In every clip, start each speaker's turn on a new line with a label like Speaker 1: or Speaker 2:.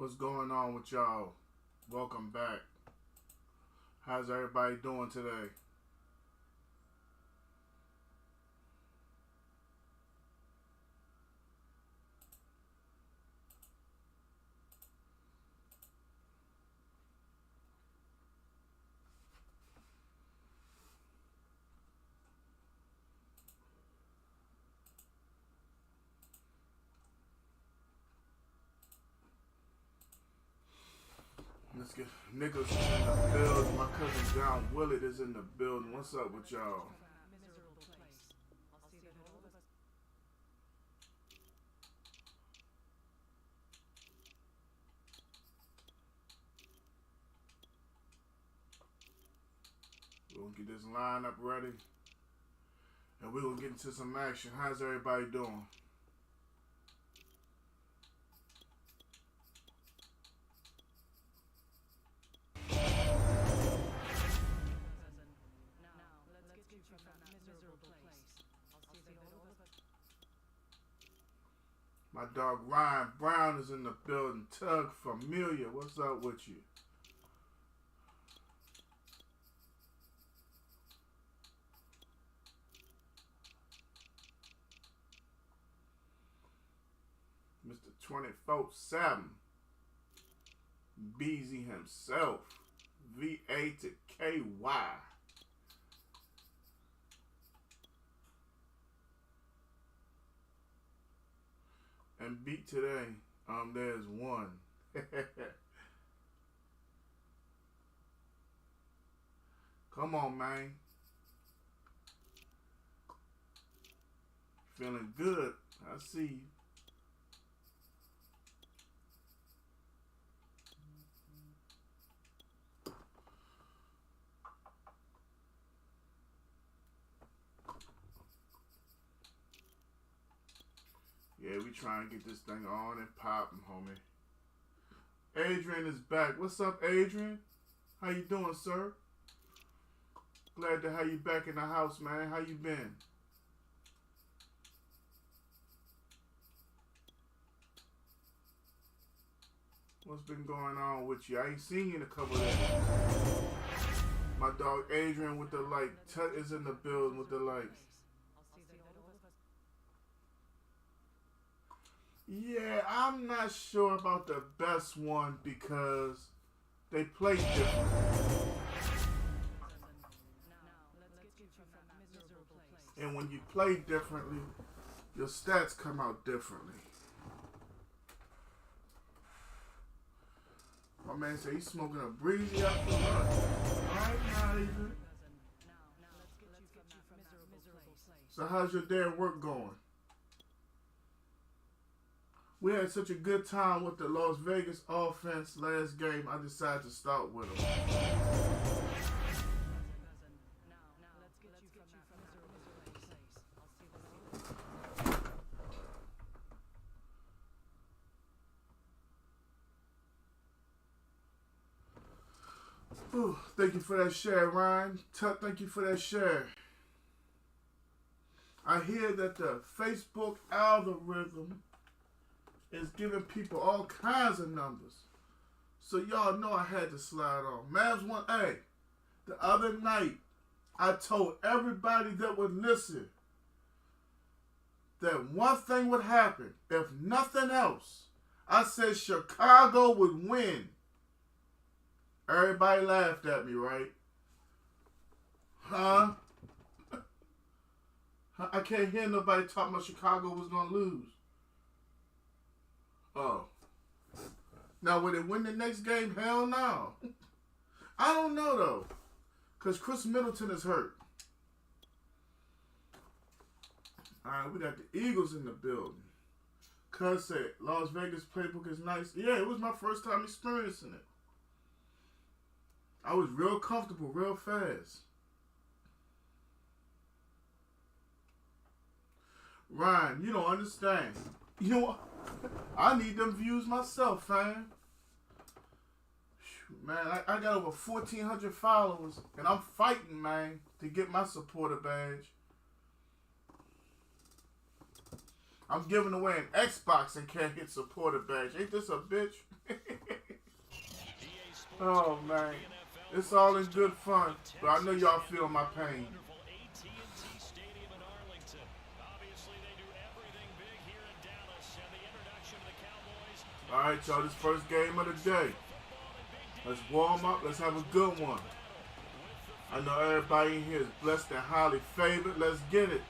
Speaker 1: What's going on with y'all? Welcome back. How's everybody doing today? Let's get niggas in the building. My cousin John Willett is in the building. What's up with y'all? We're gonna get this lineup ready. And we're gonna get into some action. How's everybody doing? My dog Ryan Brown is in the building. Tug Familiar, what's up with you? Mr. 24/7. Beezy himself. VA to KY. And beat today, there's one. Come on, man. Feeling good. I see you. Yeah, we trying to get this thing on and popping, homie. Adrian is back. What's up, Adrian? How you doing, sir? Glad to have you back in the house, man. How you been? What's been going on with you? I ain't seen you in a couple of days. My dog Adrian with the light. Tut is in the building with the lights. Yeah, I'm not sure about the best one because they play different. And when you play differently, your stats come out differently. My man said he's smoking a breezy after lunch. Alright, now, Adrian. So how's your day at work going? We had such a good time with the Las Vegas offense last game, I decided to start with them. Ooh, thank you for that share, Ryan. Thank you for that share. I hear that the Facebook algorithm is giving people all kinds of numbers. So y'all know I had to slide on. Mavs one, hey, the other night, I told everybody that would listen that one thing would happen. If nothing else, I said Chicago would win. Everybody laughed at me, right? Huh? I can't hear nobody talking about Chicago was going to lose. Oh. Now, will they win the next game? Hell no. I don't know, though. Because Chris Middleton is hurt. All right, we got the Eagles in the building. Cuz said, Las Vegas playbook is nice. Yeah, it was my first time experiencing it. I was real comfortable, real fast. Ryan, you don't understand. You know what? I need them views myself, fam. Man, I got over 1,400 followers, and I'm fighting, man, to get my supporter badge. I'm giving away an Xbox and can't get supporter badge. Ain't this a bitch? Oh, man. It's all in good fun, but I know y'all feel my pain. All right, y'all, this first game of the day. Let's warm up. Let's have a good one. I know everybody in here is blessed and highly favored. Let's get it.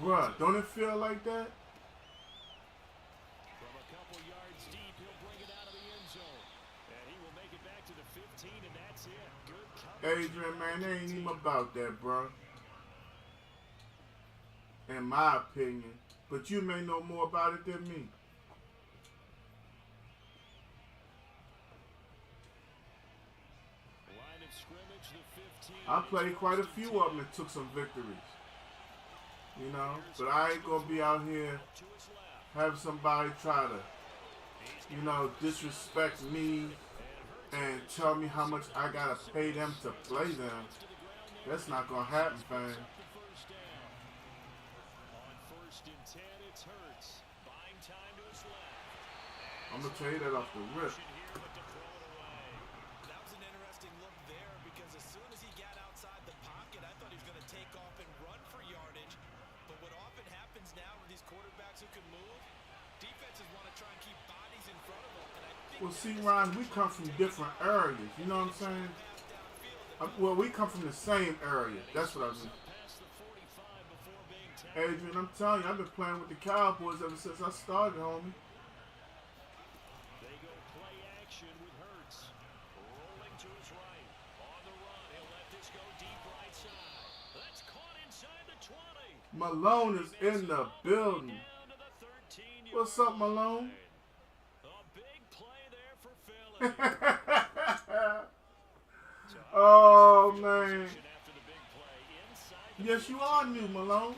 Speaker 1: Bruh, don't it feel like that?
Speaker 2: From a couple yards deep, he'll bring it out of the end zone. And he will make it back to the 15, and that's it. Good coverage.
Speaker 1: Adrian, man, they ain't even about that, bro. In my opinion. But you may know more about it than me.
Speaker 2: Line of scrimmage, the 15.
Speaker 1: I played quite a few of them and took some victories. You know, but I ain't gonna be out here having somebody try to, you know, disrespect me and tell me how much I gotta pay them to play them. That's not gonna happen, fam.
Speaker 2: On first and 10, it's Hurts. Buying time to his left.
Speaker 1: I'm gonna tell you that off the rip.
Speaker 3: That was an interesting look there because as soon as he got outside the pocket, I thought he was going to take off and run for yardage. But what often happens now with these quarterbacks who can move, defenses want to try and keep bodies in front of them. And I think
Speaker 1: Well, see, Ryan, we come from different areas. You know what I'm saying? Well, we come from the same area. That's what I mean. Adrian, I'm telling you, I've been playing with the Cowboys ever since I started, homie.
Speaker 2: They go play action with Hurts. Rolling to his right. On the run, he'll let this go deep right side. That's caught inside the 20.
Speaker 1: Malone is in the building.
Speaker 2: Down to the 13-yard
Speaker 1: What's up, Malone?
Speaker 2: line. A big play there for Philly.
Speaker 1: Oh, man.
Speaker 2: After the big play, inside the
Speaker 1: Yes, you are new, Malone.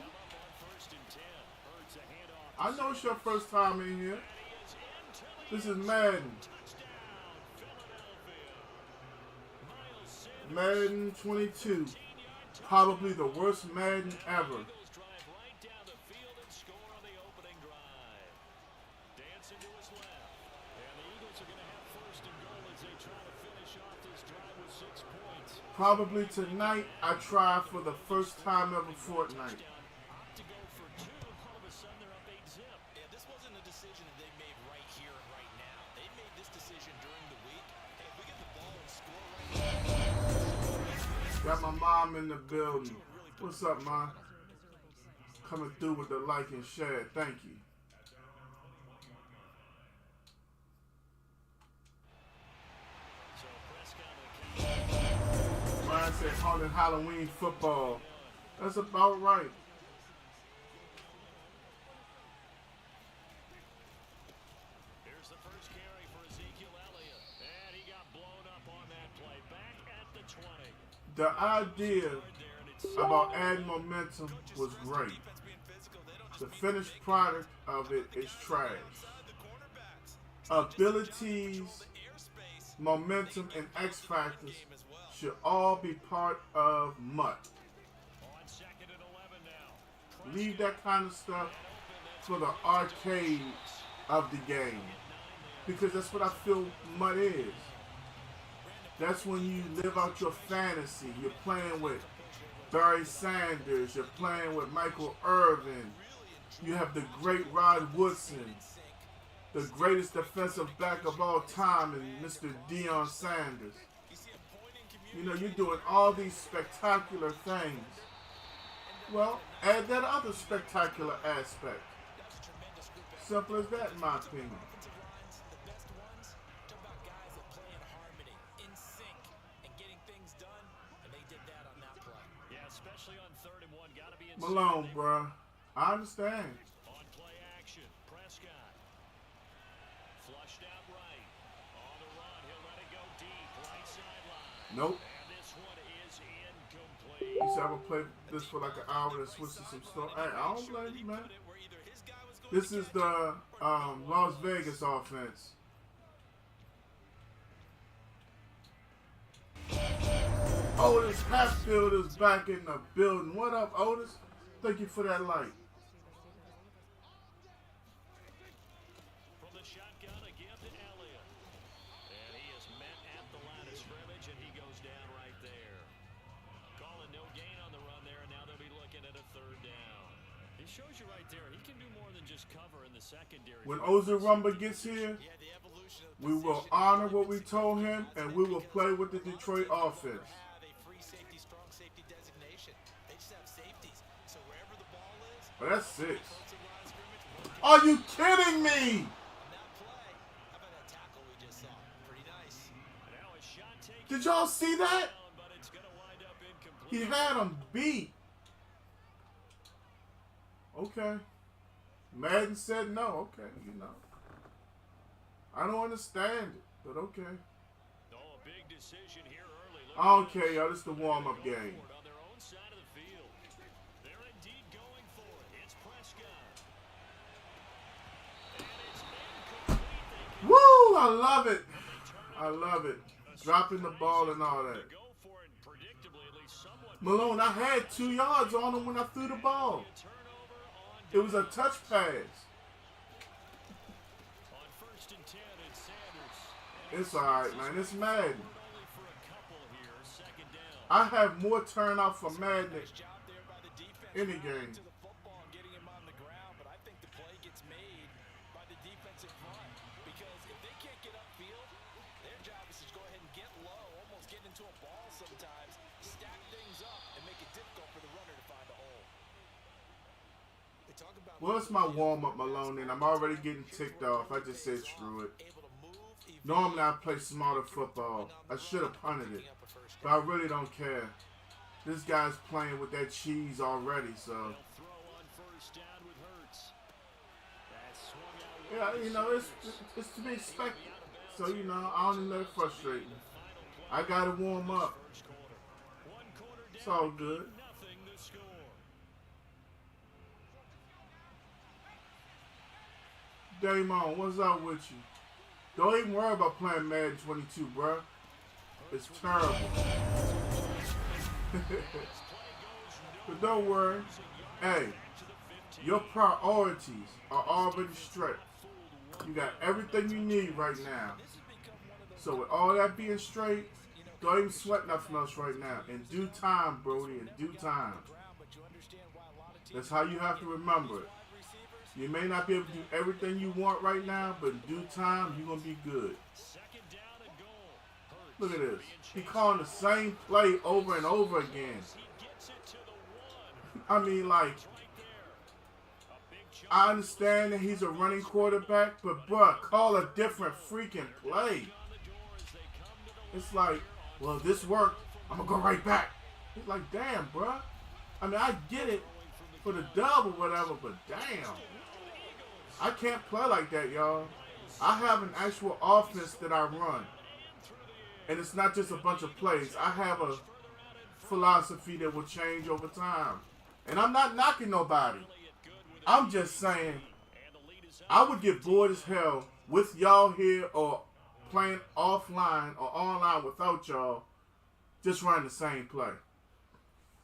Speaker 2: first and 10. Hurts a handoff.
Speaker 1: I know it's your first time in here.
Speaker 2: He is into the
Speaker 1: This is Madden.
Speaker 2: touchdown, Philadelphia. Miles Sanders.
Speaker 1: Madden 22. Probably the worst Madden ever.
Speaker 2: Eagles drive right down the field and score on the opening drive. Dancing to his left. And the Eagles are going to have first and goal as they try to finish off this drive with 6 points.
Speaker 1: Probably tonight I try for the first time ever Fortnite.
Speaker 2: Opt to go for 2. All of a sudden they're up 8-zip.
Speaker 3: Yeah, this wasn't a decision that they made right here and right now. They made this decision during the week. Hey, if we get the ball and score right
Speaker 1: Got my mom in the building. What's up, Mom? Coming through with the like and share. Thank you.
Speaker 2: So Prescott
Speaker 1: Ryan said haunted Halloween football. That's about right.
Speaker 2: Here's the first carry for Ezekiel Elliott. And he got blown up on that play. Back at the 20.
Speaker 1: The idea about adding momentum was great. The finished product of it is trash. Abilities, momentum, and X factors should all be part of MUT.
Speaker 2: On second and 11 now.
Speaker 1: Leave that kind of stuff for the arcade of the game. Because that's what I feel MUT is. That's when you live out your fantasy. You're playing with Barry Sanders. You're playing with Michael Irvin. You have the great Rod Woodson. The greatest defensive back of all time in Mr. Deion Sanders. You know, you're doing all these spectacular things. Well, add that other spectacular aspect. Simple as that, in my opinion.
Speaker 2: Yeah, especially on 3rd and 1. Got to be
Speaker 1: Malone, bruh. I understand.
Speaker 2: On play action, Prescott. Flushed out right. On the run, he'll let it go deep. Right sideline.
Speaker 1: Nope.
Speaker 2: And this one is incomplete.
Speaker 1: He said I would play this for like an hour and switch to some stuff. Hey, I don't blame you, man. This is the Las Vegas offense. Otis Hatfield is back in the building. What up, Otis? Thank you for that light.
Speaker 2: From the shotgun again to Elliott. And he is met at the line of scrimmage, and he goes down right there. Calling no gain on the run there, and now they'll be looking at a third down. It shows you right there, he can do more than just cover in the secondary.
Speaker 1: When Ozarumba gets here, we will honor what we told him, and we will play with the Detroit offense. But that's 6. Are you kidding me? Did y'all see that? He had him beat. Okay. Madden said no. Okay, you know. I don't understand it, but okay.
Speaker 2: Oh, a big decision here early.
Speaker 1: I don't care, y'all. This is the warm-up game.
Speaker 2: On their own side of the field. They're indeed going for it. It's Prescott. And it's incomplete.
Speaker 1: Woo! I love it. I love it. Dropping the ball and all that. Malone, I had 2 yards on him when I threw the ball. It was a touch pass. It's alright, man. It's Madden. I have more turnout for Madden than any game. Well, it's my warm-up, Malone, and I'm already getting ticked off. I just said screw it. Normally, I play smarter football. I should have punted it, but I really don't care. This guy's playing with that cheese already, so. Yeah, you know, it's to be expected. So, you know, I don't even let it frustrate me. I got to warm up. It's all good. Damon, what's up with you? Don't even worry about playing Madden 22, bruh. It's terrible. But don't worry. Hey, your priorities are already straight. You got everything you need right now. So with all that being straight, don't even sweat nothing else right now. In due time, Brody, in due time. That's how you have to remember it. You may not be able to do everything you want right now, but in due time, you're going to be good. Look at this. He calling the same play over and over again. I mean, like, I understand that he's a running quarterback, but, bruh, call a different freaking play. It's like, well, this worked. I'm going to go right back. It's like, damn, bruh. I mean, I get it for the dub or whatever, but damn. I can't play like that, y'all. I have an actual offense that I run. And it's not just a bunch of plays. I have a philosophy that will change over time. And I'm not knocking nobody. I'm just saying I would get bored as hell with y'all here or playing offline or online without y'all just running the same play.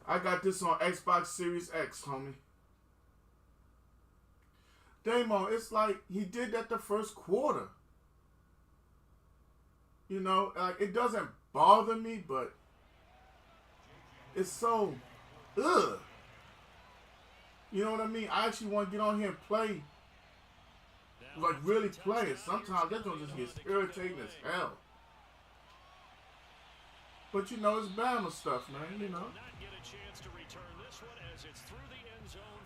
Speaker 1: I got this on Xbox Series X, homie. Damon, it's like he did that the first quarter. You know, like it doesn't bother me, but it's so, ugh. You know what I mean? I actually want to get on here and play, like really play it. Sometimes that don't just get irritating as hell. But you know, it's Bama stuff, man, you know.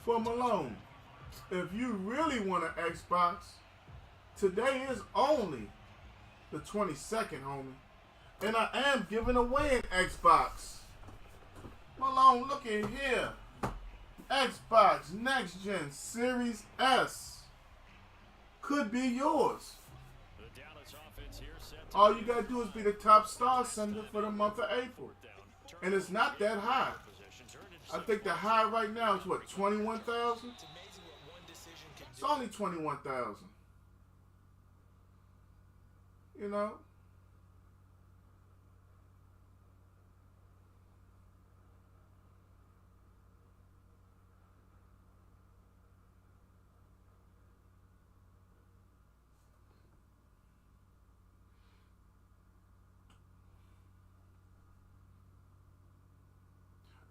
Speaker 1: For Malone, if you really want an Xbox, today is only the 22nd, homie. And I am giving away an Xbox. Malone, look at here. Xbox Next Gen Series S. Could be yours. All you gotta do is be the top star sender for the month of April. And it's not that high. I think the high right now is what, 21,000? It's only 21,000. You know?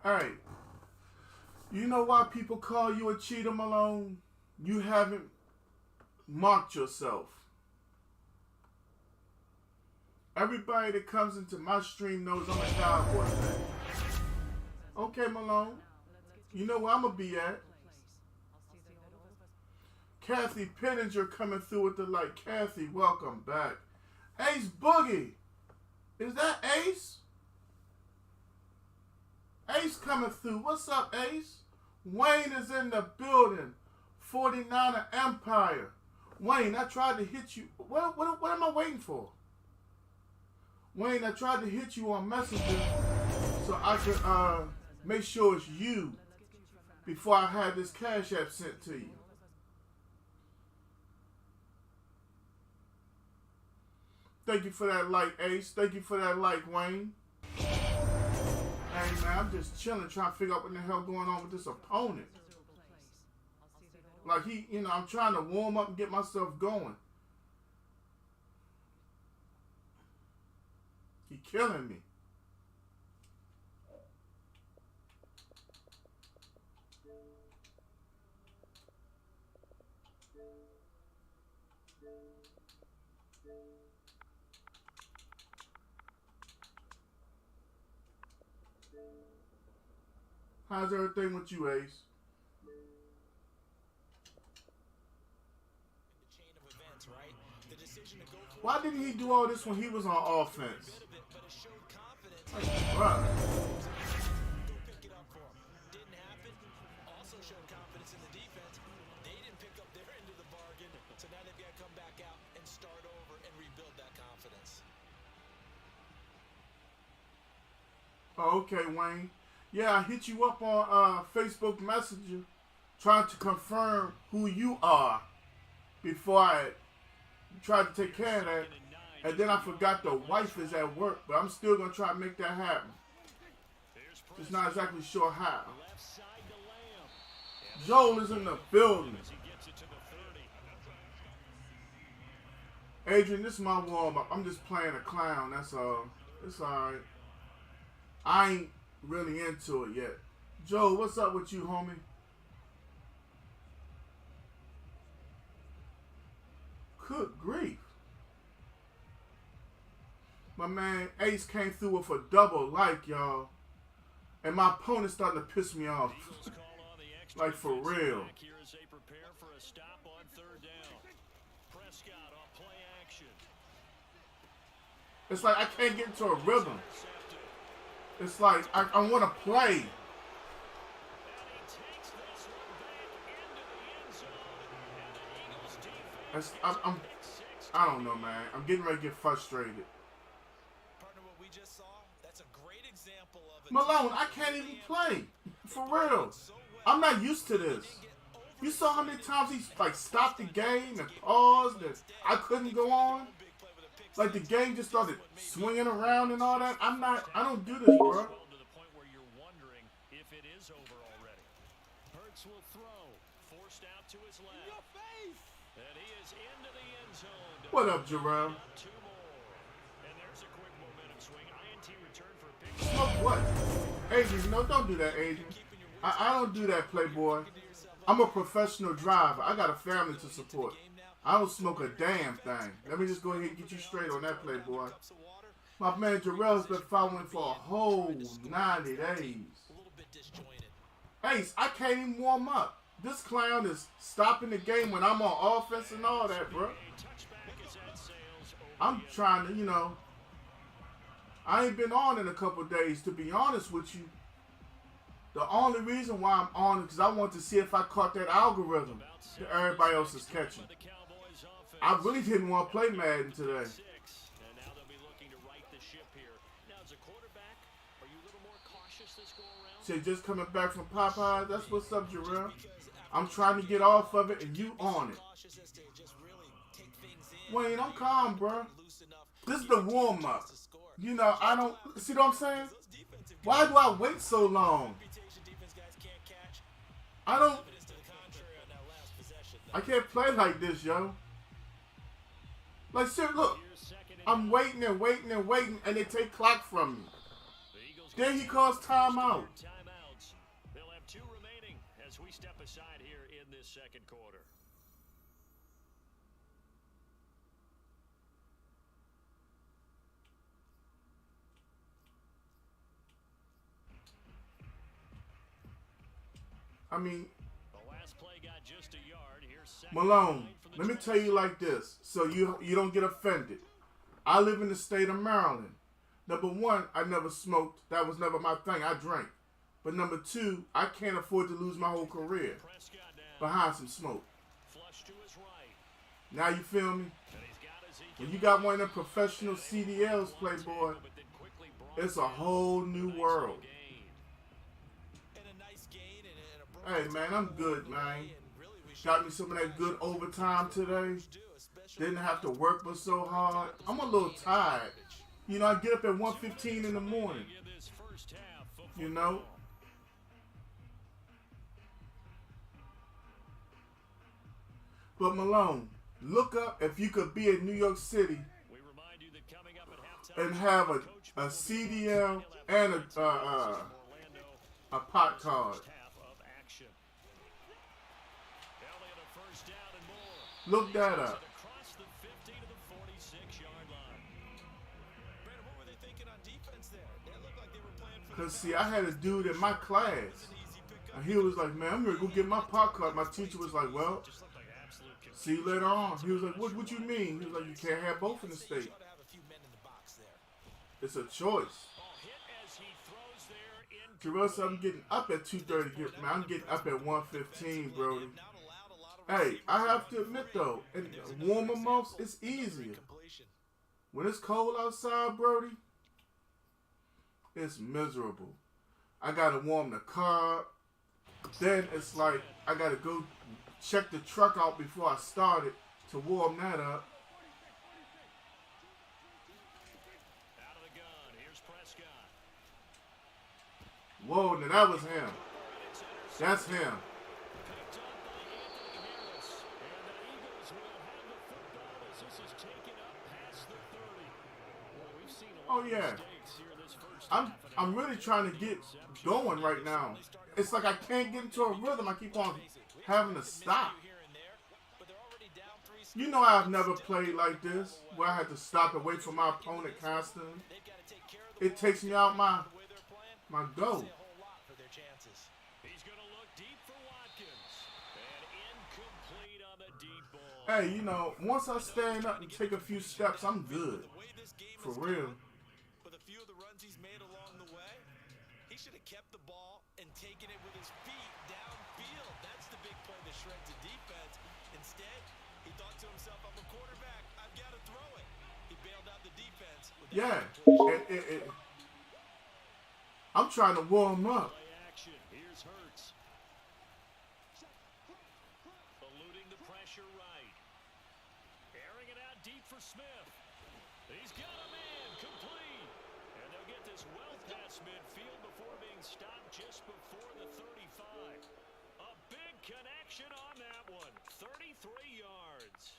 Speaker 1: Hey, you know why people call you a cheater, Malone? You haven't marked yourself. Everybody that comes into my stream knows I'm a Cowboy fan. Okay, Malone. You know where I'm going to be at. Kathy Penninger coming through with the light. Kathy, welcome back. Ace Boogie. Is that Ace? Ace coming through. What's up, Ace? Wayne is in the building. 49er Empire. Wayne, I tried to hit you. What am I waiting for? Wayne, I tried to hit you on Messenger so I could make sure it's you before I had this Cash App sent to you. Thank you for that like, Ace. Thank you for that like, Wayne. Hey, man, I'm just chilling, trying to figure out what the hell going on with this opponent. Like, I'm trying to warm up and get myself going. He killing me. How's everything with you, Ace? Why didn't he do all this when he was on offense? Like, bruh.
Speaker 3: Pick it up for him. Didn't happen. Also showed confidence in the defense. They didn't pick up their end of the bargain, so now they've got to come back out and start over and rebuild that confidence.
Speaker 1: Oh, okay, Wayne. Yeah, I hit you up on Facebook Messenger trying to confirm who you are before I tried to take care of that. And then I forgot the wife is at work, but I'm still going to try to make that happen. Just not exactly sure how. Joel is in the building. Adrian, this is my warm-up. I'm just playing a clown, that's all. It's all right. I ain't really into it yet. Joe, what's up with you, homie? Good grief. My man Ace came through with a double like, y'all. And my opponent's starting to piss me off. Like, for real. It's like I can't get into a rhythm. It's like I want to play. I don't know, man. I'm getting ready to get frustrated.
Speaker 3: Partner, what we just saw, that's a great example of
Speaker 1: Malone, I can't even play. For real. I'm not used to this. You saw how many times he like stopped the game and paused and I couldn't go on? Like the game just started swinging around and all that. I don't do this, bro.
Speaker 2: To the point where you're wondering if it is over already. Hurts will throw, forced out to his left. And he is into the end zone.
Speaker 1: What up, Jerome?
Speaker 2: Two more. And there's a quick momentum swing. INT return for a pick.
Speaker 1: Smoke what? Adrian, no, don't do that, Adrian. I don't do that, Playboy. I'm a professional driver. I got a family to support. I don't smoke a damn thing. Let me just go ahead and get you straight on that, Playboy. My man Jarrell's been following for a whole 90 days. Ace, I can't even warm up. This clown is stopping the game when I'm on offense and all that, bro. I'm trying to, I ain't been on in a couple days, to be honest with you. The only reason why I'm on is because I want to see if I caught that algorithm that everybody else is catching. I really didn't want to play Madden today. So just coming back from Popeye, that's what's up, Jarrell. I'm trying to get off of it, and you on it. Wayne, I'm calm, bro. This is the warm-up. I don't... See what I'm saying? Why do I wait so long? I can't play like this, yo. Like, seriously, look. I'm waiting and waiting and waiting, and they take clock from me. Then he calls timeout.
Speaker 2: second quarter.
Speaker 1: I mean,
Speaker 2: The last play got just a yard. Here's second
Speaker 1: Malone,
Speaker 2: and 9 from the
Speaker 1: let me tell you
Speaker 2: 26.
Speaker 1: like this, so you don't get offended. I live in the state of Maryland. Number one, I never smoked. That was never my thing. I drank. But number two, I can't afford to lose my whole career
Speaker 2: Prescott now.
Speaker 1: behind some smoke.
Speaker 2: Flush to his right.
Speaker 1: Now you feel me?
Speaker 2: And he's got Ezekiel.
Speaker 1: When you got one of them professional CDLs, Playboy,
Speaker 2: But then quickly brought
Speaker 1: it's a
Speaker 2: down.
Speaker 1: whole new
Speaker 2: Nice
Speaker 1: world.
Speaker 2: gain.
Speaker 3: And a nice gain and a
Speaker 1: Hey, man, I'm good, man.
Speaker 3: and really we should
Speaker 1: Got me some of that good overtime today. Didn't have to work but so hard. I'm a little tired. You know, I get up at 1:15 in the morning.
Speaker 2: In this first half of
Speaker 1: You know?
Speaker 2: football.
Speaker 1: But Malone, look up if you could be in New York City
Speaker 2: We remind you that coming up at halftime,
Speaker 1: and have
Speaker 2: Coach
Speaker 1: a
Speaker 2: will
Speaker 1: CDL
Speaker 2: be
Speaker 1: and
Speaker 2: Orlando
Speaker 1: a pot card.
Speaker 2: first half of action. Elliott a first down and more.
Speaker 1: Look that up.
Speaker 2: Across the 50 to the 46-yard line.
Speaker 3: Brandon, what were they thinking on defense there? It looked like they were playing for
Speaker 1: Cause see, I had a dude in my class,
Speaker 3: an easy pickup.
Speaker 1: and he was like, "Man, I'm gonna go get my pot card." My teacher was like, "Well,
Speaker 2: Just looked like absolute confusion.
Speaker 1: see you later on." He was like, "What you mean?" He was like, "You can't have both in the
Speaker 3: So you
Speaker 1: state.
Speaker 3: ought to have a few men in the box there.
Speaker 1: It's a choice."
Speaker 2: Ball hit as he throws there in.
Speaker 1: Terrell, I'm getting up at 2:30. Man, I'm getting up at 1:15, Brody.
Speaker 3: Not allowed a lot of
Speaker 1: Hey, I
Speaker 3: receivers
Speaker 1: have to admit though, in warmer months, it's easier.
Speaker 3: completion.
Speaker 1: When it's cold outside, Brody, it's miserable. I gotta warm the car up. Then it's like I gotta go check the truck out before I start it to warm that up.
Speaker 2: Out of the gun. Here's Prescott.
Speaker 1: Whoa, now that was him.
Speaker 2: It's intercepted.
Speaker 1: That's him.
Speaker 2: Picked up by Anthony Harris. And the Eagles will have the football as this is taken up past the 30. Well, we've seen a
Speaker 1: Oh
Speaker 2: lot
Speaker 1: yeah.
Speaker 2: of mistakes here this first
Speaker 1: I'm
Speaker 2: half, and
Speaker 1: I'm really trying to get going right now. It's like I can't get into a rhythm. I keep on having to stop.
Speaker 3: Here and there, but they're already down 3 scores.
Speaker 1: You know I've never played like this, where I had to stop and wait for my opponent constantly.
Speaker 3: They've got to take care of the
Speaker 1: It takes me out my
Speaker 3: the way they're playing.
Speaker 1: goal.
Speaker 3: Say a whole lot for their chances.
Speaker 2: he's going to look deep for Watkins. And incomplete on the deep ball.
Speaker 1: Hey, you know, once I stand up and take a few steps, I'm good.
Speaker 3: The way this game
Speaker 1: For
Speaker 3: is
Speaker 1: real.
Speaker 3: going, with a few of the runs he's made along the way, he should have kept the ball and taken it with his feet downfield. That's the big play that shreds the defense. Instead, he thought to himself, I'm a quarterback, I've got to throw it. He bailed out the defense with that
Speaker 1: Yeah.
Speaker 3: completion.
Speaker 1: I'm trying to warm up.
Speaker 2: Play action. Here's Hurts. Eluding the pressure right. Airing it out deep for Smith. He's got a man complete. And they'll get this well past midfield before being stopped just before the 35. A big connection on that one. 33 yards.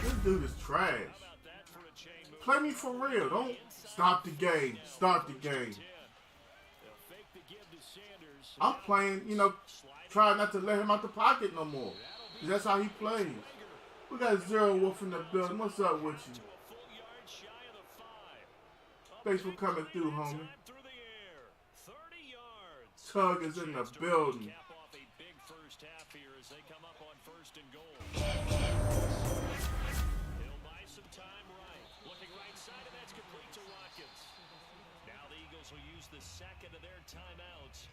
Speaker 1: This dude is trash.
Speaker 2: How about that for a chain move?
Speaker 1: Play me for real. Don't stop the game. Start the game.
Speaker 2: They'll fake the give to Sanders.
Speaker 1: I'm playing, you know, trying not to let him out the pocket no more. 'Cause that's how he plays. We got Zero Wolf in the building. What's up with you?
Speaker 2: To a full yard shy of the 5. A
Speaker 1: Thanks for
Speaker 2: big
Speaker 1: coming
Speaker 2: play
Speaker 1: through,
Speaker 2: that
Speaker 1: homie.
Speaker 2: time through the air. 30 yards.
Speaker 1: Tug is in the
Speaker 2: Chance to
Speaker 1: building.
Speaker 2: cap off a big first half here as they come up on first and goal. He'll buy some time right. Looking right side, and that's complete to Watkins. Now the Eagles will use the second of their timeouts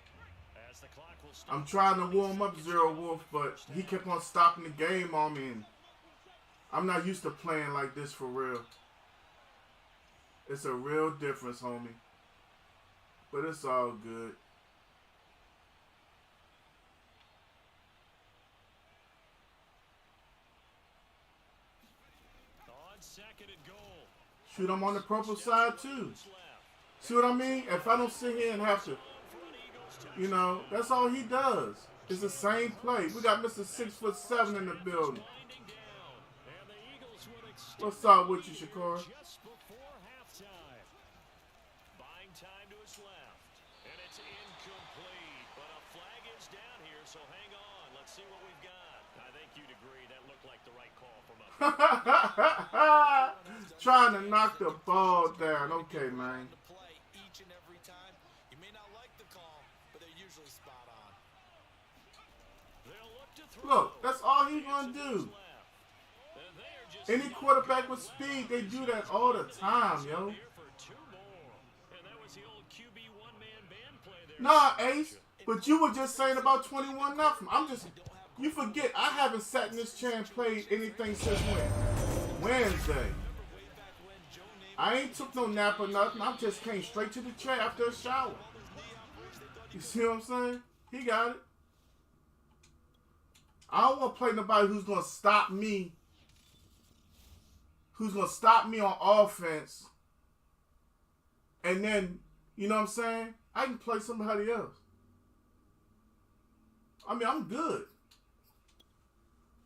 Speaker 2: as the clock will stop.
Speaker 1: I'm trying to warm up Zero Wolf, but he kept on stopping the game on me. And I'm not used to playing like this for real. It's a real difference, homie. But it's all good.
Speaker 2: On second and goal.
Speaker 1: Shoot, I'm on the purple side too. See what I mean? If I don't sit here and have to, you know, that's all he does. It's the same play. We got Mr. 6'7" in the building. What's up with you, Shakora?
Speaker 2: Just before halftime. see what we've got. I think you'd agree that looked like the right call from up.
Speaker 1: Trying to knock the ball down. Okay, man.
Speaker 3: Each and every time. You may not like the call, but they're usually spot on.
Speaker 2: They'll look to throw.
Speaker 1: Look, that's all he's going to do. Any quarterback with speed, they do that all the time, yo. Nah, Ace, but you were just saying about 21-0. You forget, I haven't sat in this chair and played anything since when? Wednesday. I ain't took no nap or nothing. I just came straight to the chair after a shower. You see what I'm saying? He got it. I don't want to play nobody who's going to stop me. Who's going to stop me on offense. And then, you know what I'm saying? I can play somebody else. I mean, I'm good.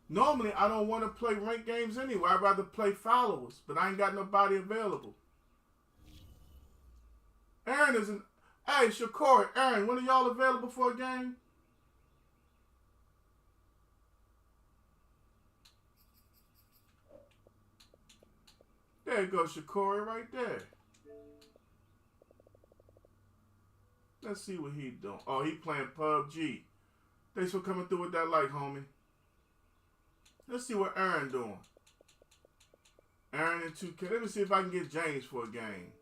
Speaker 1: Normally, I don't want to play ranked games anyway. I'd rather play followers, but I ain't got nobody available. Aaron isn't. Hey, Shakori, Aaron, when are y'all available for a game? There you go, Shakori, right there. Let's see what he doing. Oh, he playing PUBG. Thanks for coming through with that light, homie. Let's see what Aaron doing. Aaron in 2K. Let me see if I can get James for a game.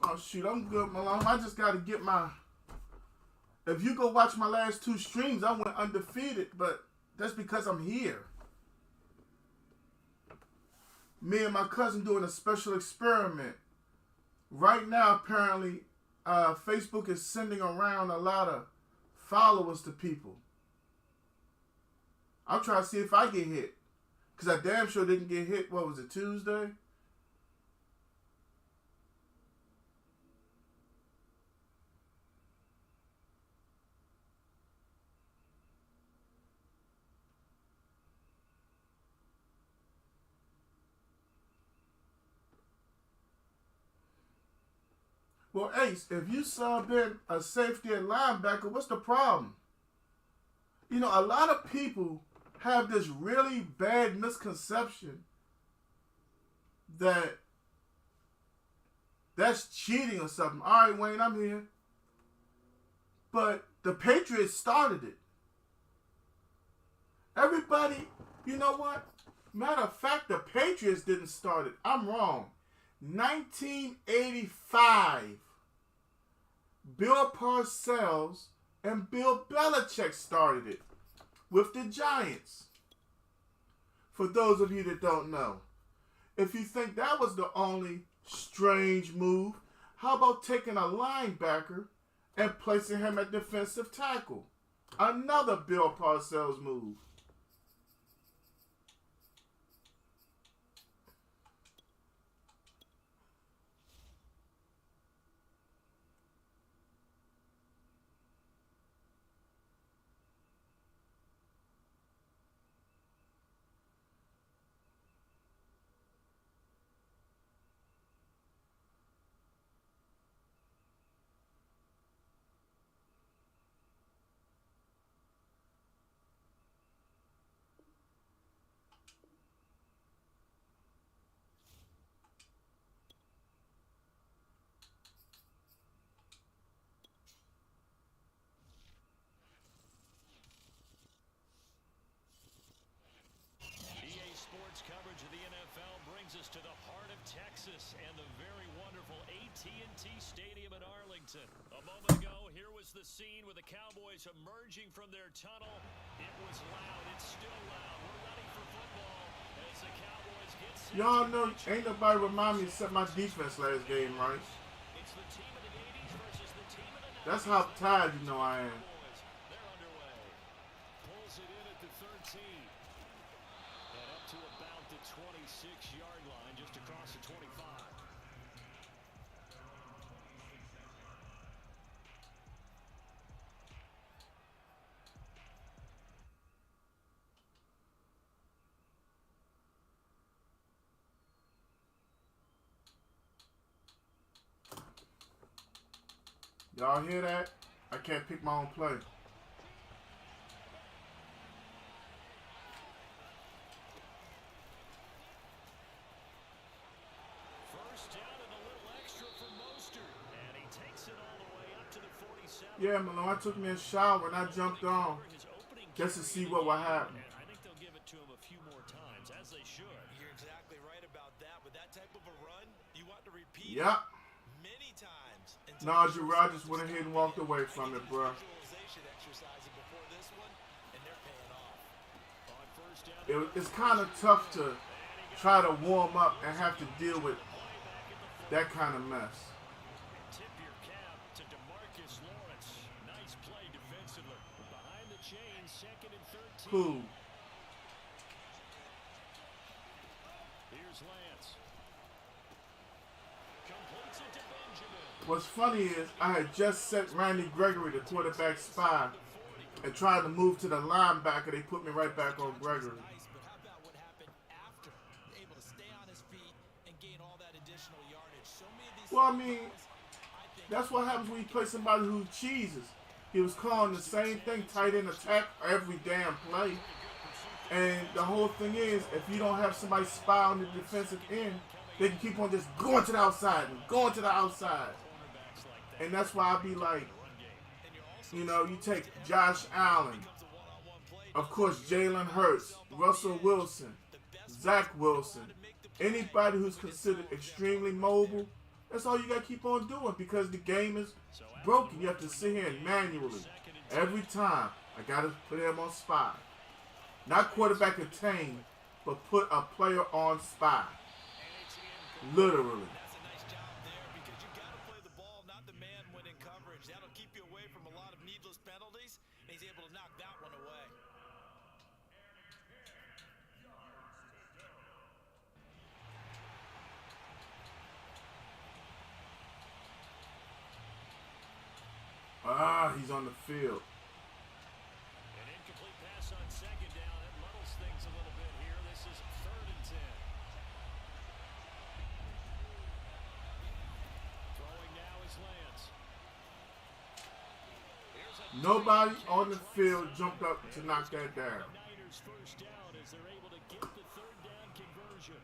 Speaker 1: Oh, shoot, I'm good, Malone. I just got to get my... If you go watch my last 2 streams, I went undefeated, but that's because I'm here. Me and my cousin doing a special experiment. Right now, apparently, Facebook is sending around a lot of followers to people. I'm trying to see if I get hit. Because I damn sure didn't get hit, what was it, Tuesday? Well, Ace, if you sub in a safety and linebacker, what's the problem? You know, a lot of people have this really bad misconception that that's cheating or something. All right, Wayne, I'm here. But the Patriots started it. Everybody, you know what? Matter of fact, the Patriots didn't start it. I'm wrong. 1985, Bill Parcells and Bill Belichick started it with the Giants. For those of you that don't know, if you think that was the only strange move, how about taking a linebacker and placing him at defensive tackle? Another Bill Parcells move.
Speaker 2: Coverage of the NFL brings us to the heart of Texas and the very wonderful AT&T Stadium in Arlington. A moment ago, here was the scene with the Cowboys emerging from their tunnel. It was loud. It's still loud. We're ready for football as the Cowboys get set.
Speaker 1: Y'all know, ain't nobody remind me except my defense last game, right?
Speaker 2: It's the team of the 80s versus the team of the 90s.
Speaker 1: That's how tired you know I am.
Speaker 2: They're underway. Pulls it in at the 13. And up to about the 26-yard line, just across the 25.
Speaker 1: Y'all hear that? I can't pick my own play.
Speaker 2: First down and a little extra for Mostert. And he takes it all the way up to the 47.
Speaker 1: Yeah, Malone, I took me a shower and I jumped on just to see what would happen.
Speaker 2: I think they'll give it to him a few more times, as they should.
Speaker 3: You're exactly right about that. With that type of a run, you want to repeat
Speaker 1: Yep.
Speaker 3: many times.
Speaker 1: Nah, Gerard just went ahead and walked away from it, bro. It's kind of tough to try to warm up and have to deal with that kind of mess.
Speaker 2: Tip your cap to DeMarcus Lawrence. Nice play defensively. Behind the chain, 2nd and 13.
Speaker 1: Cool.
Speaker 2: Here's Lance. Completes it to Benjamin.
Speaker 1: What's funny is I had just set Randy Gregory, the quarterback spy, and tried to move to the linebacker. They put me right back on Gregory.
Speaker 3: But how about what happened after? Able to stay on his feet and gain all that additional yardage. So many of these
Speaker 1: Well, I mean, that's what happens when you play somebody who cheeses. He was calling the same thing, tight end attack, every damn play. And the whole thing is, if you don't have somebody spy on the defensive end, they can keep on just going to the outside and going to the outside. And that's why I be like, you know, you take Josh Allen, of course, Jalen Hurts, Russell Wilson, Zach Wilson, anybody who's considered extremely mobile, that's all you got to keep on doing because the game is broken. You have to sit here and manually, every time, I got to put him on spy. Not quarterback attain, but put a player on spy. Literally.
Speaker 3: That's a nice job there because you got to play the ball, not the man when in coverage. That'll keep you away from a lot of needless penalties, and he's able to knock that one away.
Speaker 1: Ah, he's on the field.
Speaker 2: An incomplete pass on 2nd down. That muddles things a little bit here. This is 3rd and 10. Throwing now is Lance.
Speaker 1: Nobody on the field jumped up to knock that down.
Speaker 2: Niners first down as they're able to get the 3rd down conversion.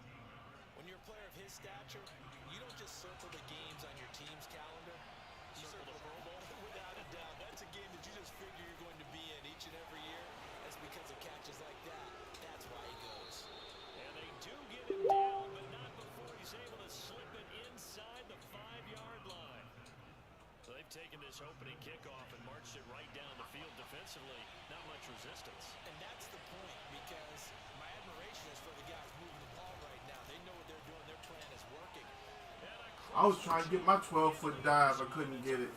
Speaker 3: When you're a player of his stature, you don't just circle the games on your team's calendar. You circle the Pro Bowl. Without a doubt, that's a game that you just figure you're going to be in each and every year. That's because of catches like that. That's why he goes.
Speaker 2: And they do get him down, but not before he's able to slip it inside the 5-yard line. So they've taken this opening kickoff and marched it right down the field defensively. Not much resistance.
Speaker 3: And that's the point because my admiration is for the guys moving the ball right now. They know what they're doing. Their plan is working.
Speaker 1: I was trying to get my 12-foot dive. I couldn't get it.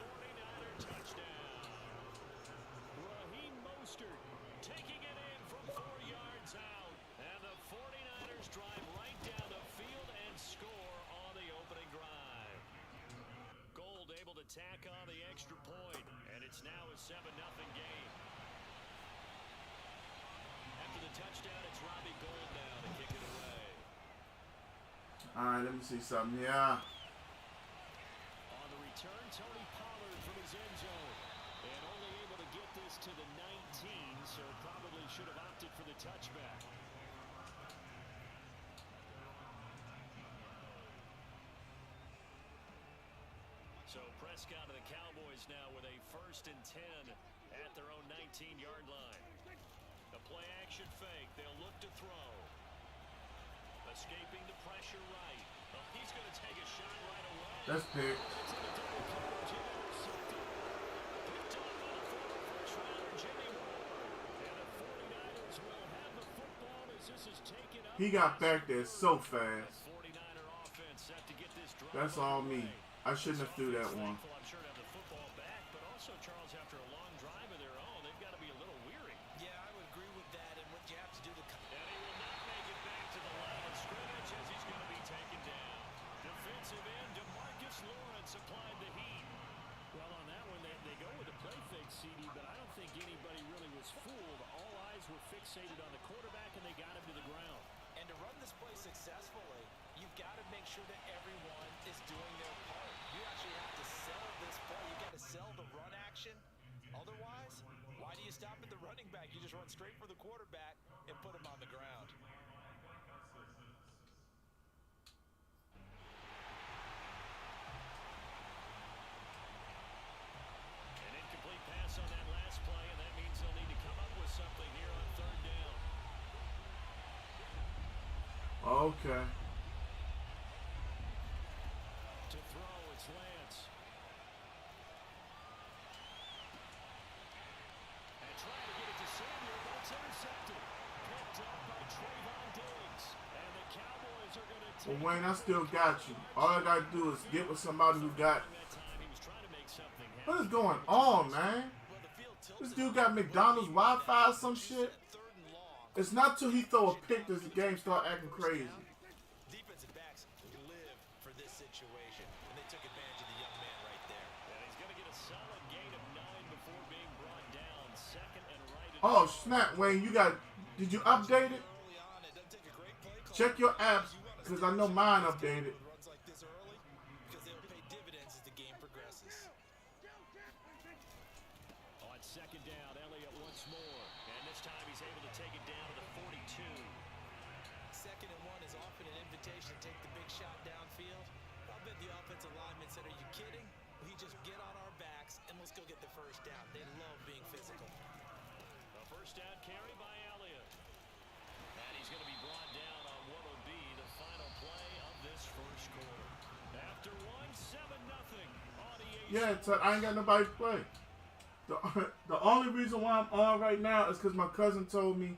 Speaker 2: Raheem Mostert taking it in from 4 yards out. And the 49ers drive right down the field and score on the opening drive. Gold able to tack on the extra point, and it's now a 7-0 game. After the touchdown, it's Robbie Gold now to kick it away.
Speaker 1: All right, let me see something. Yeah.
Speaker 2: On the return, Tony Pollard from his end zone. And only able to get this to the 19, so probably should have opted for the touchback. So Prescott of the Cowboys now with a 1st and 10 at their own 19-yard line. The play action fake. They'll look to throw. Escaping the pressure right. Oh, he's going to take a shot right away.
Speaker 1: That's picked. He got back there so fast. That's all me. I shouldn't have threw that one.
Speaker 2: I'm sure to have the football back, but also, Charles, after a long drive of their own, they've got to be a little weary.
Speaker 3: Yeah, I would agree with that. And what you have to do to...
Speaker 2: And he will not make it back to the line of scrimmage as he's going to be taken down. Defensive end, DeMarcus Lawrence applied the heat.
Speaker 4: Well, on that one, they go with the play fake, CD, but I don't think anybody really was fooled. All eyes were fixated on the quarterback, and they got him to the ground.
Speaker 3: And to run this play successfully, you've got to make sure that everyone is doing their part. You actually have to sell this play. You've got to sell running back. You just run straight for the quarterback and put him on the ground.
Speaker 4: An incomplete pass on that last play, and that means they'll need to come up with something here on third down.
Speaker 1: Okay.
Speaker 4: To throw, it's Lance. And trying to get it to Samuel, but it's intercepted. Picked up by Trayvon Diggs. And the Cowboys are going to take...
Speaker 1: Well, Wayne, I still got you. All I got to do is get with somebody who got... What is going on, man? This dude got McDonald's Wi-Fi or some shit? It's not till he throw a pick does the game start acting crazy.
Speaker 3: Defensive backs live for this situation, and they took advantage of the young man right there.
Speaker 4: And he's going to get a solid gain of 9 before being brought down. Second and right.
Speaker 1: Oh, snap, Wayne. You got... Did you update it?
Speaker 3: Early on, it doesn't take a great play call.
Speaker 1: Check your apps, because I know mine updated.
Speaker 3: Runs like this early because they'll pay dividends as the game progresses.
Speaker 4: On second down, Elliott once more. And this time he's able to take it down to the 42.
Speaker 3: Second and 1 is often an invitation to take the big shot downfield. I'll bet the offensive lineman said, "Are you kidding? We just get on our backs and let's go get the first down." They love being physical.
Speaker 4: A first down carry by Elliott. And he's going to be brought down on what will be the final play of this first quarter. After 7-0 on EA.
Speaker 1: Yeah, I ain't got nobody to play. The only reason why I'm on right now is because my cousin told me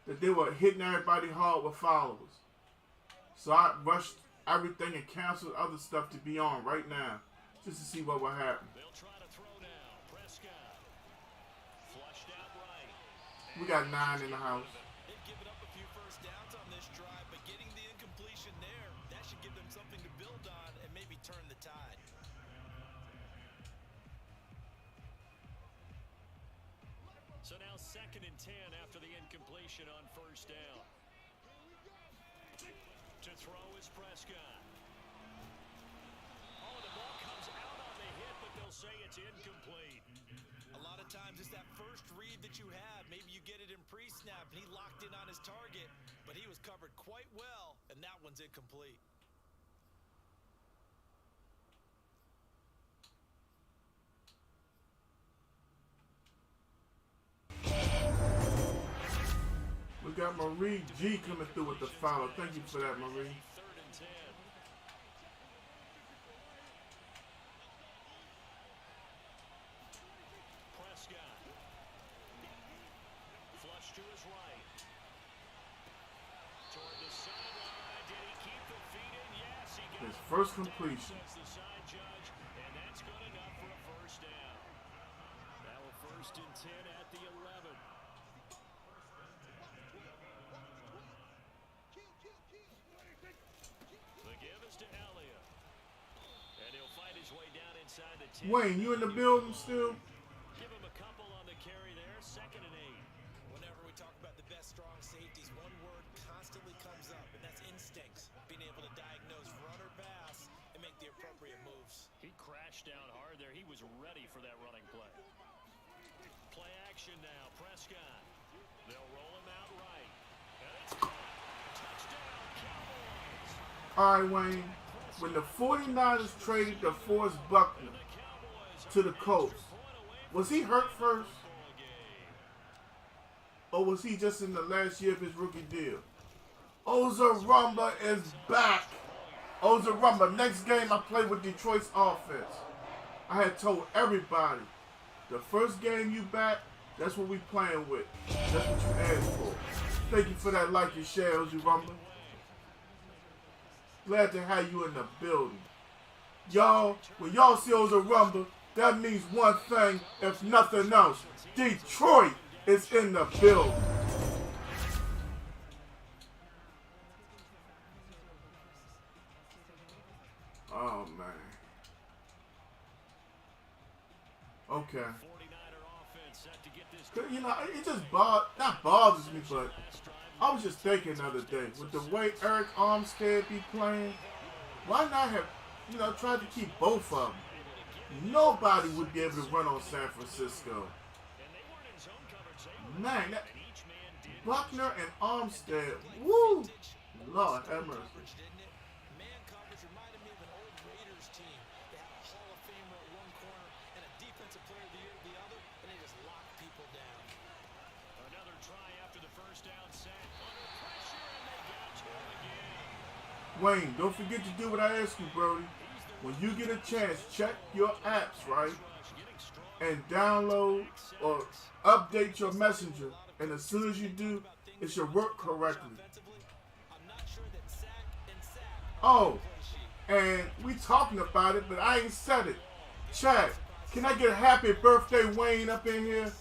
Speaker 1: that they were hitting everybody hard with followers. So I rushed everything and canceled other stuff to be on right now, just to see what would happen.
Speaker 4: They'll try to throw now. Prescott. Flushed out right.
Speaker 1: We got 9 in the house.
Speaker 3: They've given up a few first downs on this drive, but getting the incompletion there, that should give them something to build on and maybe turn the tide.
Speaker 4: So now 2nd and 10 after the incompletion on first down. To throw is Prescott. Oh, the ball comes out on the hit, but they'll say it's incomplete.
Speaker 3: A lot of times it's that first read that you have. Maybe you get it in pre-snap and he locked in on his target, but he was covered quite well, and that one's incomplete.
Speaker 1: We got Marie G coming through with the follow. Thank you for that, Marie.
Speaker 4: 3rd and 10. Prescott. Flush to his right. Toward the sideline. Did he keep the feet in? Yes, he got
Speaker 1: His
Speaker 4: it.
Speaker 1: first completion.
Speaker 4: Sets the side judge, and that's good enough for a first down. Now a 1st and 10 at the 11. The give is to Elliott. And he'll fight his way down inside the 10.
Speaker 1: Wayne, you in the building still?
Speaker 4: Give him a couple on the carry there. 2nd and 8.
Speaker 3: Whenever we talk about the best strong safeties, one word constantly comes up, and that's instincts. Being able to diagnose run or pass and make the appropriate moves.
Speaker 4: He crashed down hard there. He was ready for that running play. Play action now. Prescott. They'll roll him out right. And it's caught. Touchdown, Cowboys.
Speaker 1: All right, Wayne. When the 49ers traded DeForest Buckner to the Colts, was he hurt first? Or was he just in the last year of his rookie deal? Ozarumba is back. Ozarumba. Next game I played with Detroit's offense. I had told everybody, the first game you back, that's what we playing with. That's what you asked for. Thank you for that like and share, Ozarumba. Glad to have you in the building. Y'all, when y'all see Ozarumba, that means one thing, if nothing else. Detroit is in the building. Oh, man. Okay.
Speaker 4: 49er offense set to get this.
Speaker 1: You know, it just not bothers me, but I was just thinking the other day, with the way Eric Armstead be playing, why not have, tried to keep both of them? Nobody would be able to run on San Francisco.
Speaker 4: And they weren't in zone coverage
Speaker 1: Man, that Buckner and Armstead. Woo! Lord have mercy.
Speaker 3: Man coverage reminded me of an old Raiders team. They had a Hall of Famer at one corner and a defensive player of the year at the other, and they just locked people down.
Speaker 2: Another try after the first down sack. Under pressure, and they got to him again.
Speaker 1: Wayne, don't forget to do what I asked you, Brody. When you get a chance, check your apps, right? And download or update your messenger. And as soon as you do, it should work correctly. Oh, and we talking about it, but I ain't said it. Chad, can I get a happy birthday Wayne up in here?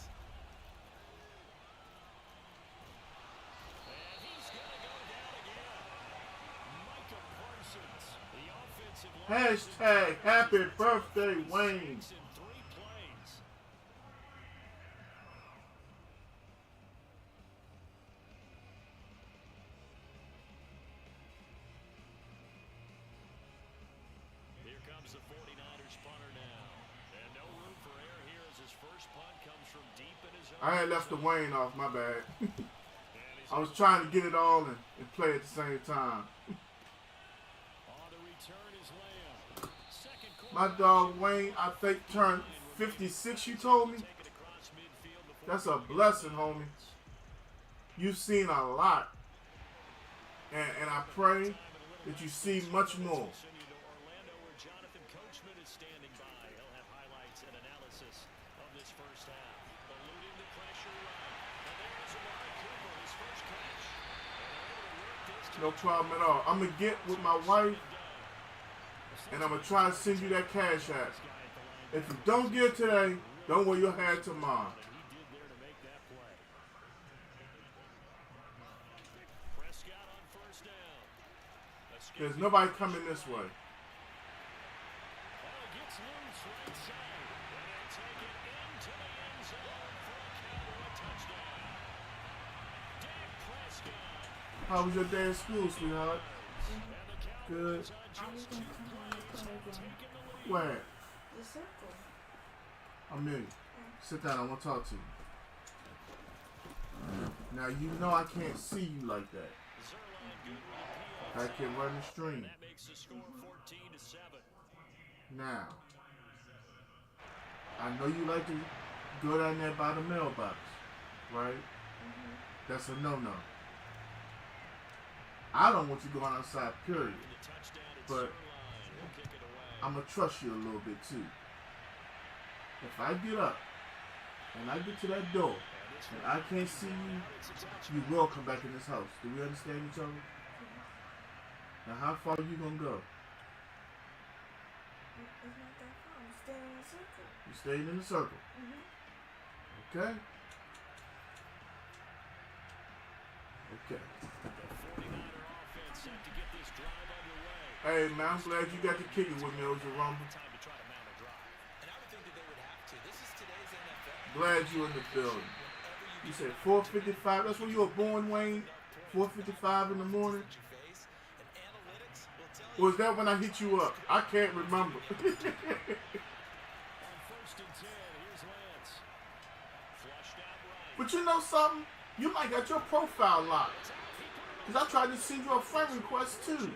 Speaker 1: Hashtag happy birthday Wayne.
Speaker 2: Here comes the 49ers punter now. And no room for error here as his first punt comes from deep in his own.
Speaker 1: I had left the Wayne off, my bad. I was trying to get it all and play at the same time.
Speaker 2: On the return is Lamb. Second quarter.
Speaker 1: My dog Wayne, I think, turned 56, you told me?
Speaker 2: Take it across midfield before
Speaker 1: That's a blessing, homie. You've seen a lot. And I pray that you see much more.
Speaker 2: send you to Orlando where Jonathan Coachman is standing by. He'll have highlights and analysis of this first half. Eluding the pressure right. And there's Amari Cooper, his first catch. And they're able to work this to
Speaker 1: No problem at all. I'm going to get with my wife, and I'm going to try to send you that cash app. If you don't get it today, don't wear your hat tomorrow.
Speaker 2: he did there to make that play. Prescott on first down.
Speaker 1: There's nobody coming this way.
Speaker 2: Oh, gets loose right side. And they'll take it into the end zone for a count of a touchdown. Dak Prescott.
Speaker 1: How was your day at school, sweetheart?
Speaker 2: And the
Speaker 1: Good.
Speaker 2: Cowboys on
Speaker 5: I was
Speaker 2: just
Speaker 5: going to come home and play again.
Speaker 2: taking the lead.
Speaker 1: Where?
Speaker 5: The circle.
Speaker 1: I'm in. Sit down. I want to talk to you. Now, you know I can't see you like that.
Speaker 2: Zerline good with the
Speaker 1: I can run the stream.
Speaker 2: That makes the score 14-7.
Speaker 1: Now, I know you like to go down there by the mailbox, right? That's a no-no. I don't want you going outside, period.
Speaker 2: The touchdown at
Speaker 1: But
Speaker 2: Zerline will kick it away.
Speaker 1: I'm going to trust you a little bit, too. If I get up and I get to that door and I can't see you, you will come back in this house. Do we understand each other? Now, how far are you going to go?
Speaker 5: It's not that far. I'm staying in the circle.
Speaker 1: You staying in the circle. Okay? Okay.
Speaker 2: The 49er offense set to get this drive underway.
Speaker 1: Hey, man, I'm glad you got to kick it with me, Oja Rumble.
Speaker 2: Time to try to mount a drive.
Speaker 3: And I would think that they would have to. This is today's NFL.
Speaker 1: Glad you in the building. You said 4:55. That's when you were born, Wayne? 4:55 in the morning?
Speaker 3: Your face and analytics will tell you.
Speaker 1: Or was that when I hit you up? I can't remember.
Speaker 2: On first and 10, here's Lance. Flushed out right.
Speaker 1: But you know something? You might got your profile locked. Because I tried to send you a friend request too.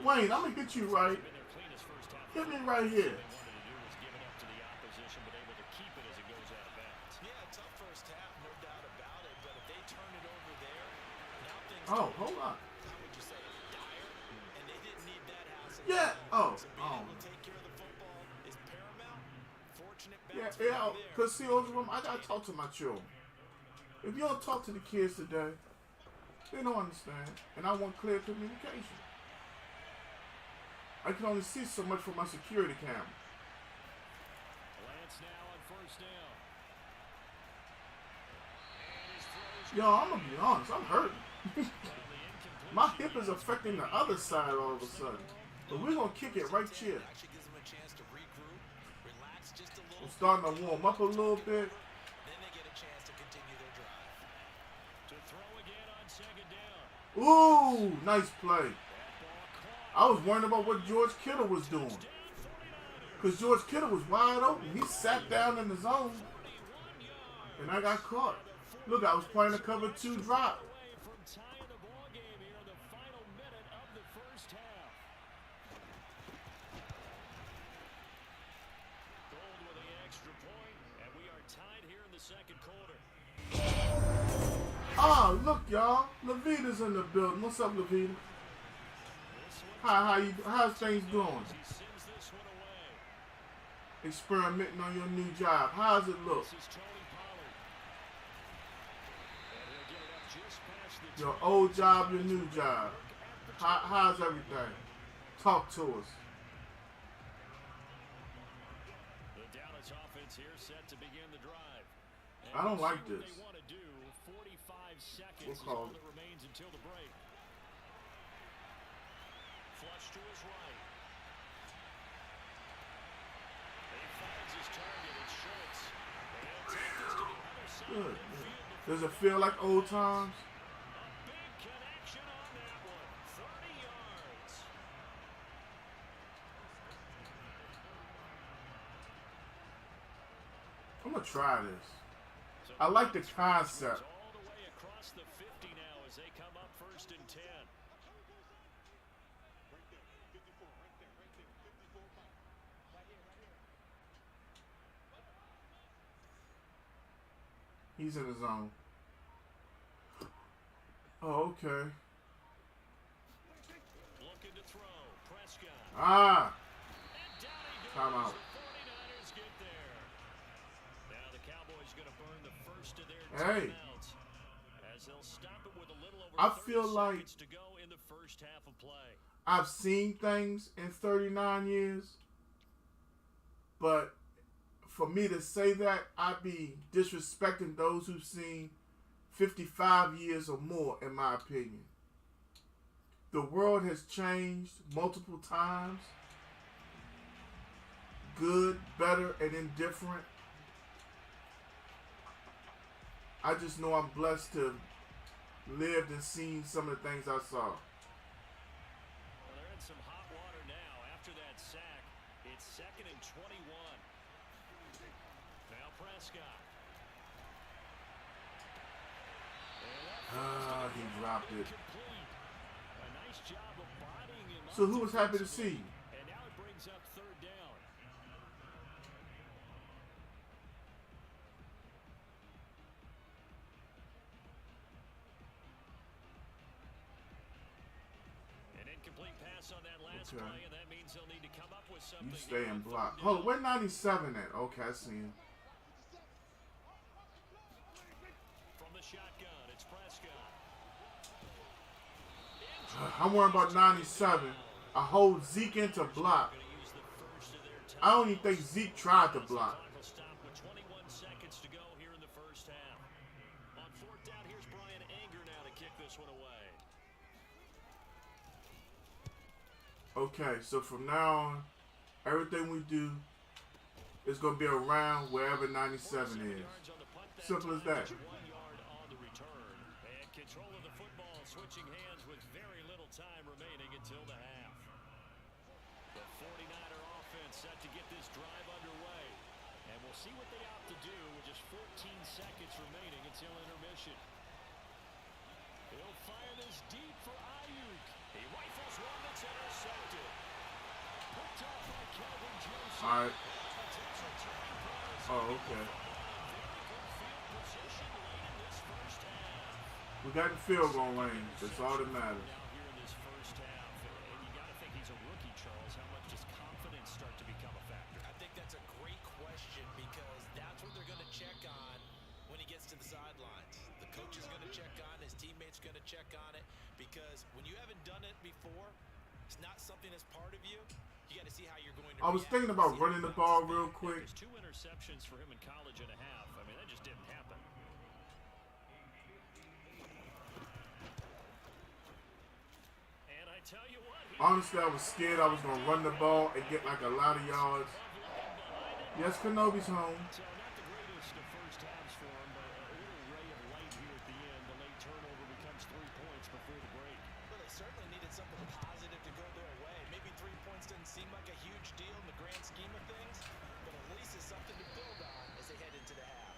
Speaker 1: Wayne, I'm going to hit you right.
Speaker 2: Been their cleanest first half.
Speaker 1: Hit me right here.
Speaker 2: Wanted to do was give it up to the opposition, but able to keep it as it goes out of bounds.
Speaker 3: Yeah, tough first half, no doubt about it. But if they turn it over there, now things
Speaker 1: Oh,
Speaker 3: turn,
Speaker 1: hold on.
Speaker 3: how would you say, dire? And they didn't need that hassle.
Speaker 1: Yeah. Oh.
Speaker 3: So being able to take care of the football is paramount. Fortunate
Speaker 1: Yeah,
Speaker 3: bounce
Speaker 1: yeah.
Speaker 3: there.
Speaker 1: Because see, Oja Rumble, I got to talk to my children. If you don't talk to the kids today, they don't understand. And I want clear communication. I can only see so much from my security camera.
Speaker 2: Lance now on first down. And his throws
Speaker 1: Yo, I'm going to be honest. I'm hurting. My hip is affecting the other side all of a sudden. But we're going to kick it right here.
Speaker 3: Actually gives them a chance to regroup, relax just a little.
Speaker 1: I'm starting to warm up a little bit.
Speaker 3: Then they get a chance to continue their drive.
Speaker 2: to throw again on second down.
Speaker 1: Ooh, nice play. I was worrying about what George Kittle was doing. Because George Kittle was wide open. He sat down in the zone. And I got caught. Look, I was playing a cover 2 drop.
Speaker 2: Away from tying the ball game here in the final minute of the first half. Gold with the extra point, and we are tied here in the second quarter.
Speaker 1: Ah, look, y'all. Levita's in the building. What's up, Levita? How's things going?
Speaker 2: He sends this one away.
Speaker 1: Experimenting on your new job. How's it look?
Speaker 2: This is Tony Pollard. And he'll get it up just past the
Speaker 1: Your old job, your new job. How's everything? Talk to us.
Speaker 2: The Dallas offense here set to begin the drive. And
Speaker 1: I don't like
Speaker 2: we'll see
Speaker 1: this.
Speaker 2: what they want to do. 45 seconds
Speaker 1: We'll
Speaker 2: is
Speaker 1: call
Speaker 2: all
Speaker 1: it.
Speaker 2: that remains until the break. Flush to his right. He finds his target. It's Schultz. And he'll take this to the other side
Speaker 1: Good.
Speaker 2: of midfield.
Speaker 1: Does it feel like old times?
Speaker 2: A big connection on that one. 30 yards.
Speaker 1: I'm gonna try this.
Speaker 2: So
Speaker 1: I like the
Speaker 2: Dallas
Speaker 1: concept.
Speaker 2: moves all the way across the 50 now as they come up 1st and 10.
Speaker 1: He's in his zone. Oh, okay.
Speaker 2: Looking to throw. Prescott.
Speaker 1: Ah,
Speaker 2: And down he goes.
Speaker 1: time out.
Speaker 2: The 49ers get there. Now the Cowboys going to burn the first of their
Speaker 1: Hey.
Speaker 2: timeouts as they'll stop it with a little over
Speaker 1: I
Speaker 2: 30
Speaker 1: feel like
Speaker 2: seconds to go in the first half of play.
Speaker 1: I've seen things in 39 years, but for me to say that, I'd be disrespecting those who've seen 55 years or more, in my opinion. The world has changed multiple times. Good, better, and indifferent. I just know I'm blessed to lived and seen some of the things I saw.
Speaker 2: Well, they're in some hot water now after that sack. It's 2nd and 21. Now Prescott.
Speaker 1: He dropped it.
Speaker 2: Complete. A nice job of bodying him
Speaker 1: So
Speaker 2: up
Speaker 1: who was happy to see
Speaker 2: defensively.
Speaker 1: you?
Speaker 2: And now it brings up 3rd down. An incomplete pass on that last
Speaker 1: Okay.
Speaker 2: play, and that means they'll need to come up with something.
Speaker 1: You stay
Speaker 2: here
Speaker 1: in
Speaker 2: on
Speaker 1: block.
Speaker 2: 3rd
Speaker 1: Hold on,
Speaker 2: down.
Speaker 1: where 97 at? Okay, I see him.
Speaker 2: From the shotgun, it's Prescott.
Speaker 1: I'm worried about 97. I hold Zeke into block.
Speaker 2: Gonna use the first of their
Speaker 1: I don't even think Zeke tried to block.
Speaker 2: Clock will stop with 21 seconds to go here in the first half. On 4th down, here's Brian Anger now to kick this one away.
Speaker 1: Okay, so from now on, everything we do is going to be around wherever 97 is.
Speaker 2: Yards on the punt that
Speaker 1: Simple as
Speaker 2: time,
Speaker 1: that.
Speaker 2: just 1 yard on the return. And control of the football, switching hands with very little time remaining until the half. The 49er offense set to get this drive underway. And we'll see what they opt to do with just 14 seconds remaining until intermission. He'll fire this deep for Ayuk. He rifles one that's intercepted. Picked off by Calvin Joseph.
Speaker 1: All right.
Speaker 2: Potential turning point.
Speaker 1: Oh, okay.
Speaker 2: Very good field position late in this first half.
Speaker 1: We got the field goal range. That's all that matters.
Speaker 2: Now here in this first half, and you got to think he's a rookie, Charles. How much does confidence start to become a factor?
Speaker 3: I think that's a great question because that's what they're going to check on when he gets to the sidelines. The coach is going to check on, his teammates going to check on it because when you haven't done it before, it's not something that's part of you. You got to see how you're going to
Speaker 1: I was
Speaker 3: react.
Speaker 1: thinking about running the ball real quick.
Speaker 2: There's 2 interceptions for him in college and a half. I mean, that just didn't happen. And I tell you what,
Speaker 1: Honestly, I was scared I was going to run the ball and get like a lot of yards. Yes, Kenobi's home.
Speaker 2: So not the greatest of first halves for him, but a little ray of light here at the end. The late turnover becomes 3 points before the break.
Speaker 3: Well, they certainly needed something positive to go their way. Maybe 3 points didn't seem like a huge deal in the grand scheme of things, but at least it's something to build on as they head into the half.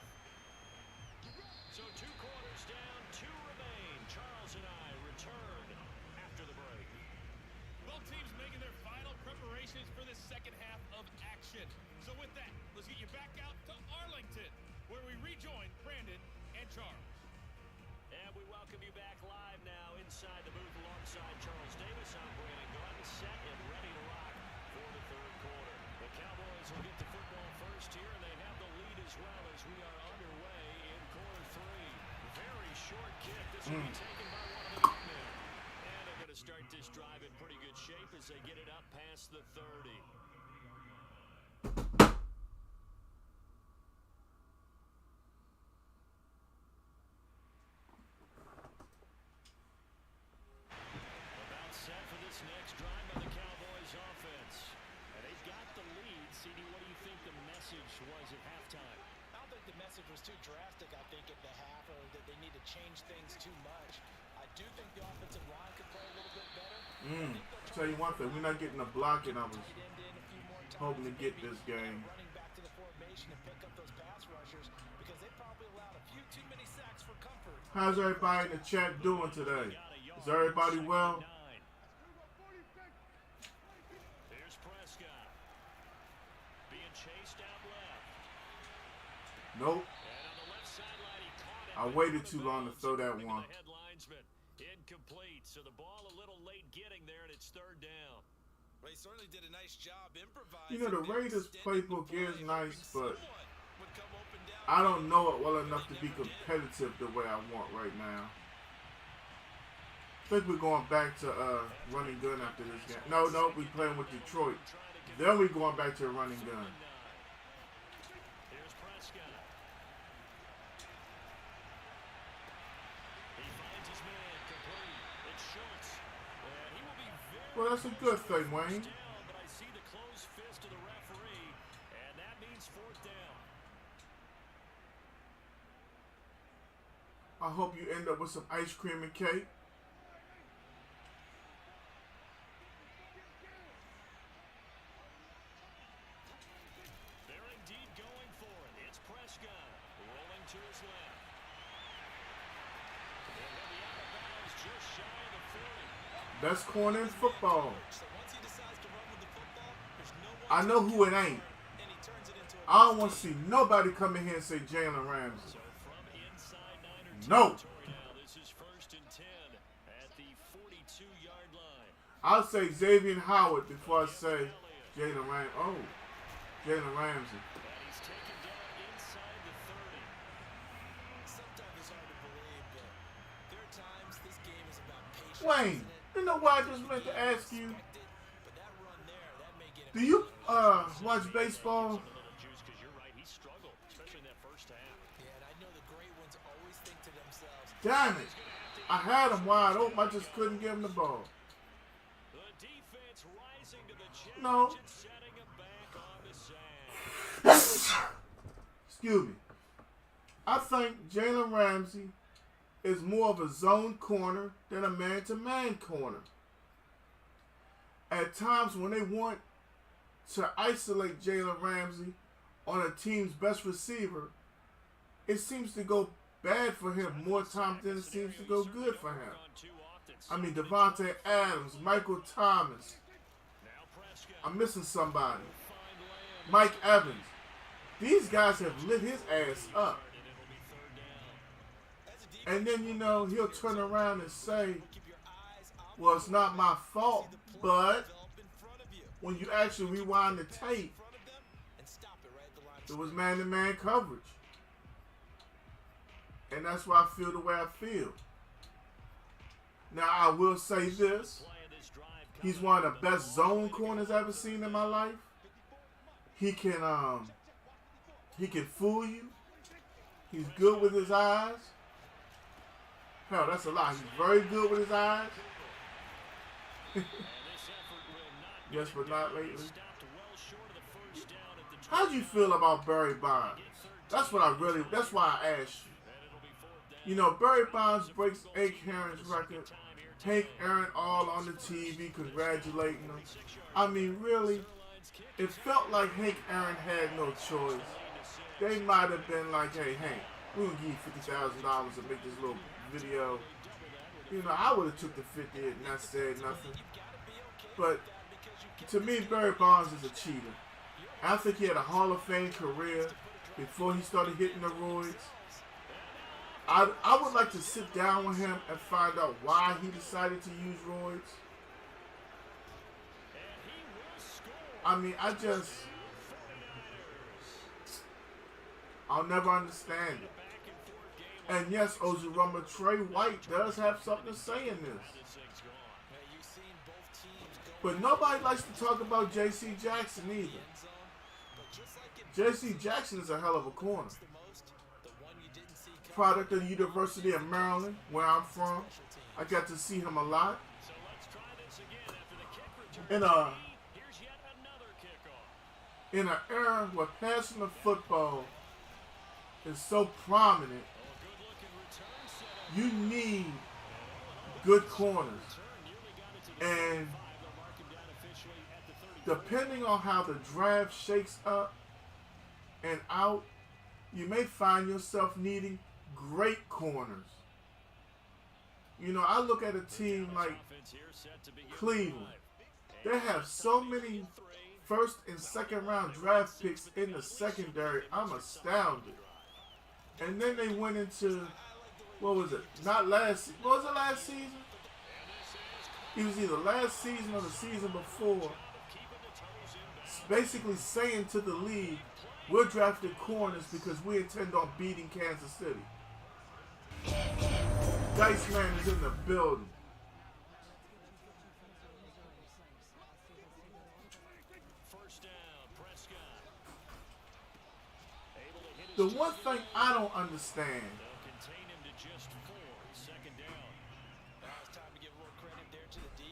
Speaker 4: inside the booth alongside Charles Davis. I'm Brandon Gordon, set and ready to rock for the third quarter. The Cowboys will get the football first here, and they have the lead as well as we are underway in quarter three. Very short kick. This will be taken by one of the big men. And they're going to start this drive in pretty good shape as they get it up past the 30. About set for this next drive by the Cowboys offense. And they've got the lead. CD, what do you think the message was at halftime?
Speaker 3: I don't think the message was too drastic, I think, at the half, or that they need to change things too much. I do think the offensive line could play a little bit better.
Speaker 1: Tell you one thing, we're not getting a block, and I was hoping to get this game.
Speaker 3: Running back to the formation and pick up those pass rushers because they probably allowed a few too many sacks for comfort.
Speaker 1: How's everybody in the chat doing today? Is everybody well?
Speaker 4: Here's Prescott. Being chased out left.
Speaker 1: Nope.
Speaker 4: And on the left sideline, he caught it.
Speaker 1: I waited too long to throw that one.
Speaker 4: The head linesman. Incomplete. So the ball a little late getting there, and it's third down.
Speaker 3: Well, he certainly did a nice job improvising.
Speaker 1: You know, the Raiders playbook is nice, but
Speaker 3: Would come open down.
Speaker 1: I don't know it well enough to be competitive the way I want right now. I think we're going back to running gun after this game. No, we're playing with Detroit. Then we're going back to running gun.
Speaker 4: Here's Prescott. He finds his man complete. It's Schultz. And he will be very
Speaker 1: Well, that's a good thing, Wayne.
Speaker 4: down, but I see the closed fist of the referee, and that means fourth down.
Speaker 1: I hope you end up with some ice cream and cake.
Speaker 4: They're indeed going for it. It's Prescott rolling to his left. And he'll be out of bounds just shy of the 40.
Speaker 1: Best corner in football.
Speaker 3: So once he decides to run with the football, there's no one
Speaker 1: I know who it ain't.
Speaker 3: and he turns it into a
Speaker 1: I don't want to see nobody come in here and say Jalen Ramsey.
Speaker 4: So from inside Niner
Speaker 1: No.
Speaker 4: territory now, this is first and 10 at the 42-yard line.
Speaker 1: I'll say Xavier Howard before I say Jalen Ramsey. Oh, Jalen Ramsey.
Speaker 4: And he's taken down inside the 30.
Speaker 3: Sometimes it's hard to believe, but there are times this game is about patience.
Speaker 1: Wayne,
Speaker 3: isn't it?
Speaker 1: you know what I just meant to ask you?
Speaker 3: But that run there, that may get
Speaker 1: Do you watch baseball?
Speaker 4: A little juice because you're right. He struggled, especially in that first half.
Speaker 3: Yeah, and I know the great ones always think to themselves,
Speaker 1: Damn it. I had him wide open. I just couldn't give him the ball.
Speaker 4: The defense rising to the challenge
Speaker 1: No.
Speaker 4: and setting him back on the sand.
Speaker 1: Excuse me. I think Jalen Ramsey is more of a zone corner than a man-to-man corner. At times when they want to isolate Jalen Ramsey on a team's best receiver, it seems to go bad for him more times than it seems to go good for him. I mean, Devontae Adams, Michael Thomas.
Speaker 4: Now Prescott.
Speaker 1: I'm missing somebody.
Speaker 4: Find Lamb.
Speaker 1: Mike Evans. These guys have lit his ass up.
Speaker 4: And it'll be third down.
Speaker 3: as a defense,
Speaker 1: And then, you know, he'll turn around and say,
Speaker 3: keep your eyes on
Speaker 1: well, it's not my fault, but
Speaker 3: develop in front of you.
Speaker 1: when you actually rewind the tape,
Speaker 3: In front of them and stop it right at the line of
Speaker 1: it was man-to-man coverage. And that's why I feel the way I feel. Now, I will say this.
Speaker 4: Play of this drive
Speaker 1: He's one of the best zone corners I've ever seen in my life. He can fool you. He's good with his eyes. Hell, that's a lot. He's very good with his eyes.
Speaker 4: And this effort will not
Speaker 1: Yes, but not lately.
Speaker 4: stopped well short of the first down at the
Speaker 1: How'd you feel about Barry Bonds? That's why I asked you.
Speaker 4: and it'll be fourth down.
Speaker 1: You know, Barry Bonds breaks Hank Aaron's record. Hank Aaron all on the TV congratulating him. I mean, really, it felt like Hank Aaron had no choice. They might have been like, hey, Hank, we're going to give you $50,000 to make this little video. You know, I would have took the 50 and not said nothing. But to me, Barry Bonds is a cheater. I think he had a Hall of Fame career before he started hitting the roids. I would like to sit down with him and find out why he decided to use roids. I mean, I'll never understand it. And yes, Ozurumba, Trey White does have something to say in this. But nobody likes to talk about J.C. Jackson either. J.C. Jackson is a hell of a corner. Product of the University of Maryland, where I'm from. I got to see him a lot. In an era where passing the football is so prominent, you need good corners. And depending on how the draft shakes up and out, you may find yourself needing great corners. You know, I look at a team like Cleveland. They have so many first and second round draft picks in the secondary. I'm astounded. And then they went into, what was it? What was it last season? It was either last season or the season before. Basically saying to the league, we're drafting corners because we intend on beating Kansas City. Dice Man is in the building. The one thing I don't understand,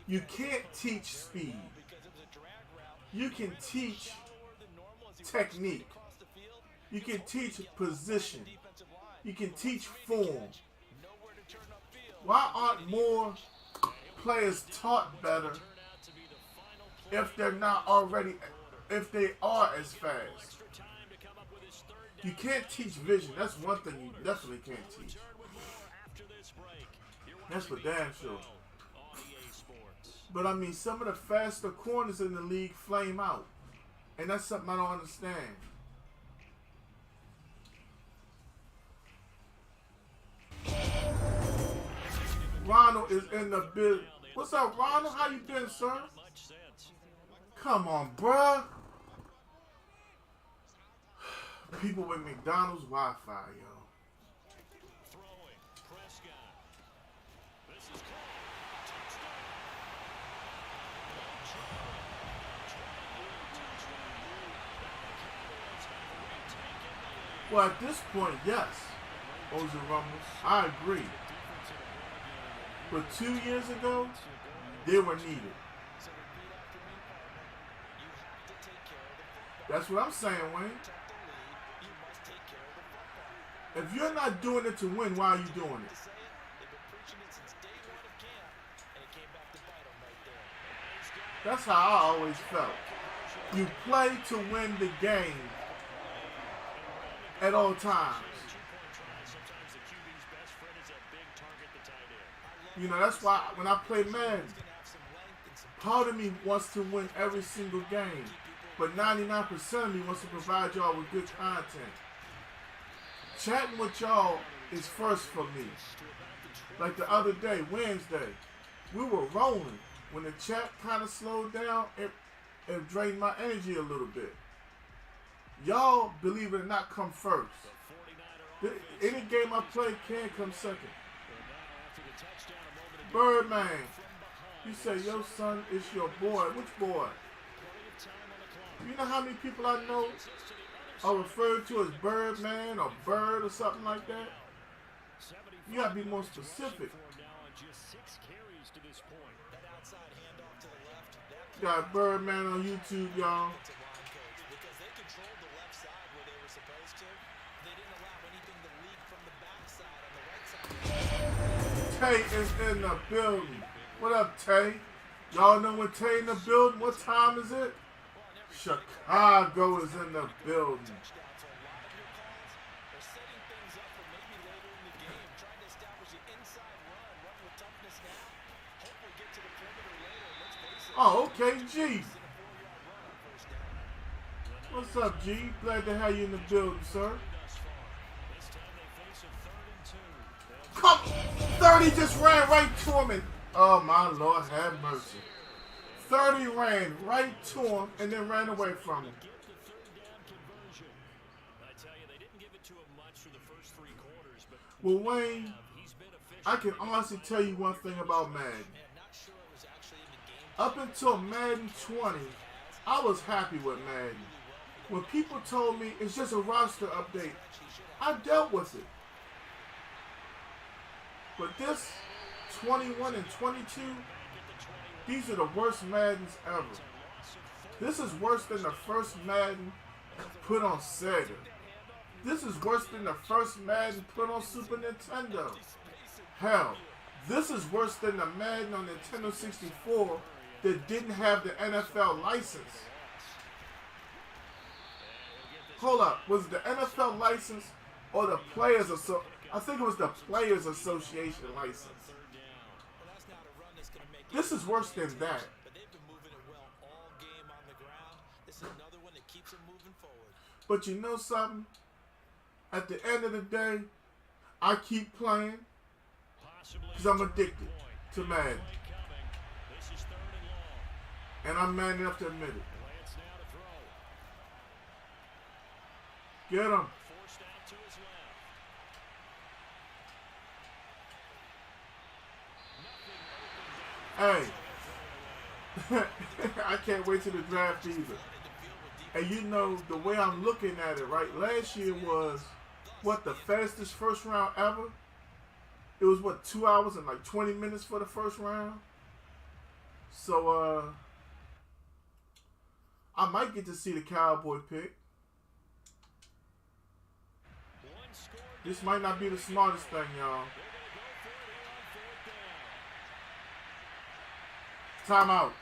Speaker 1: you can't teach speed. You can teach technique. You can teach position. You can teach form. Why aren't more players taught better if they're not already, if they are as fast? You can't teach vision. That's one thing you definitely can't teach. That's for damn sure. But I mean, some of the faster corners in the league flame out. And that's something I don't understand. Ronald is in the building. What's up, Ronald? How you been, sir? Come on, bruh. People with McDonald's Wi-Fi, yo. Well, at this point, yes, Ozurumba, I agree. But 2 years ago, they were needed. That's what I'm saying, Wayne. If you're not doing it to win, why are you doing it? That's how I always felt. You play to win the game at all times. You know, that's why when I play Madden, part of me wants to win every single game, but 99% of me wants to provide y'all with good content. Chatting with y'all is first for me. Like the other day, Wednesday, we were rolling. When the chat kind of slowed down, it drained my energy a little bit. Y'all, believe it or not, come first. Any game I play can come second. Birdman, you say your son is your boy. Which boy? You know how many people I know are referred to as Birdman or Bird or something like that? You gotta be more specific. Got Birdman on YouTube, y'all. Tay is in the building. What up, Tay? Y'all know when Tay in the building? What time is it? Chicago is in the building. Oh, okay, G. What's up, G? Glad to have you in the building, sir. Come, 30 just ran right to him, and oh my Lord, have mercy. 30 ran right to him and then ran away from him.
Speaker 4: Get the third down conversion. I tell you, they didn't give it to him much for the first 3 quarters, but
Speaker 1: Well, Wayne,
Speaker 4: he's been efficient.
Speaker 1: I can honestly tell you one thing about Madden. Up until Madden 20, I was happy with Madden. When people told me it's just a roster update, I dealt with it. But this 21 and 22, these are the worst Maddens ever. This is worse than the first Madden put on Sega. This is worse than the first Madden put on Super Nintendo. Hell, this is worse than the Madden on Nintendo 64 that didn't have the NFL license. Hold up, was it the NFL license or the Players Association? I think it was the Players Association license. This is worse than that. But you know something? At the end of the day, I keep playing because I'm addicted to Madden. And I'm man enough to admit it. Get him. Hey, I can't wait till the draft either. And you know, the way I'm looking at it, right? Last year was, what, the fastest first round ever? It was, what, 2 hours and like 20 minutes for the first round? So, I might get to see the Cowboy pick. This might not be the smartest thing, y'all. Timeout.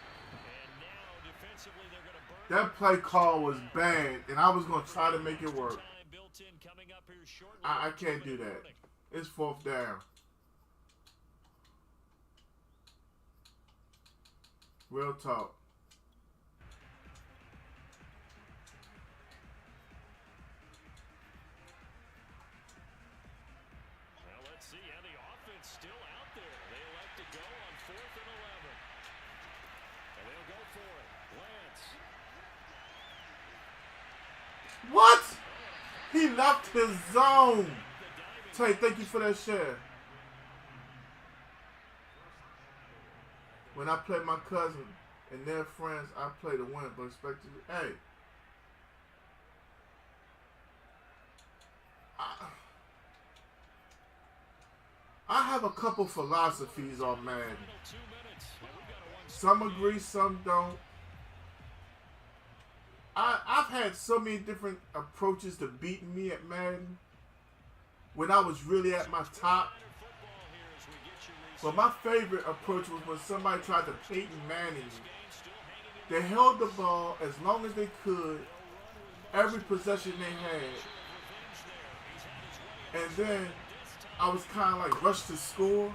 Speaker 1: That play call was bad, and I was going to try to make it work. I can't do that. It's 4th down. Real talk.
Speaker 4: Well, let's see how the offense still out there. They elect to go on 4th and 11. And they'll go for it. Lance.
Speaker 1: What? He left his zone. Tay, thank you for that share. When I play my cousin and their friends, I play to win, but expect to. Hey. I have a couple philosophies on Madden. Some agree, some don't. I've had so many different approaches to beating me at Madden when I was really at my top. But my favorite approach was when somebody tried to Peyton Manning me. They held the ball as long as they could, every possession they had. And then I was kind of like rushed to score.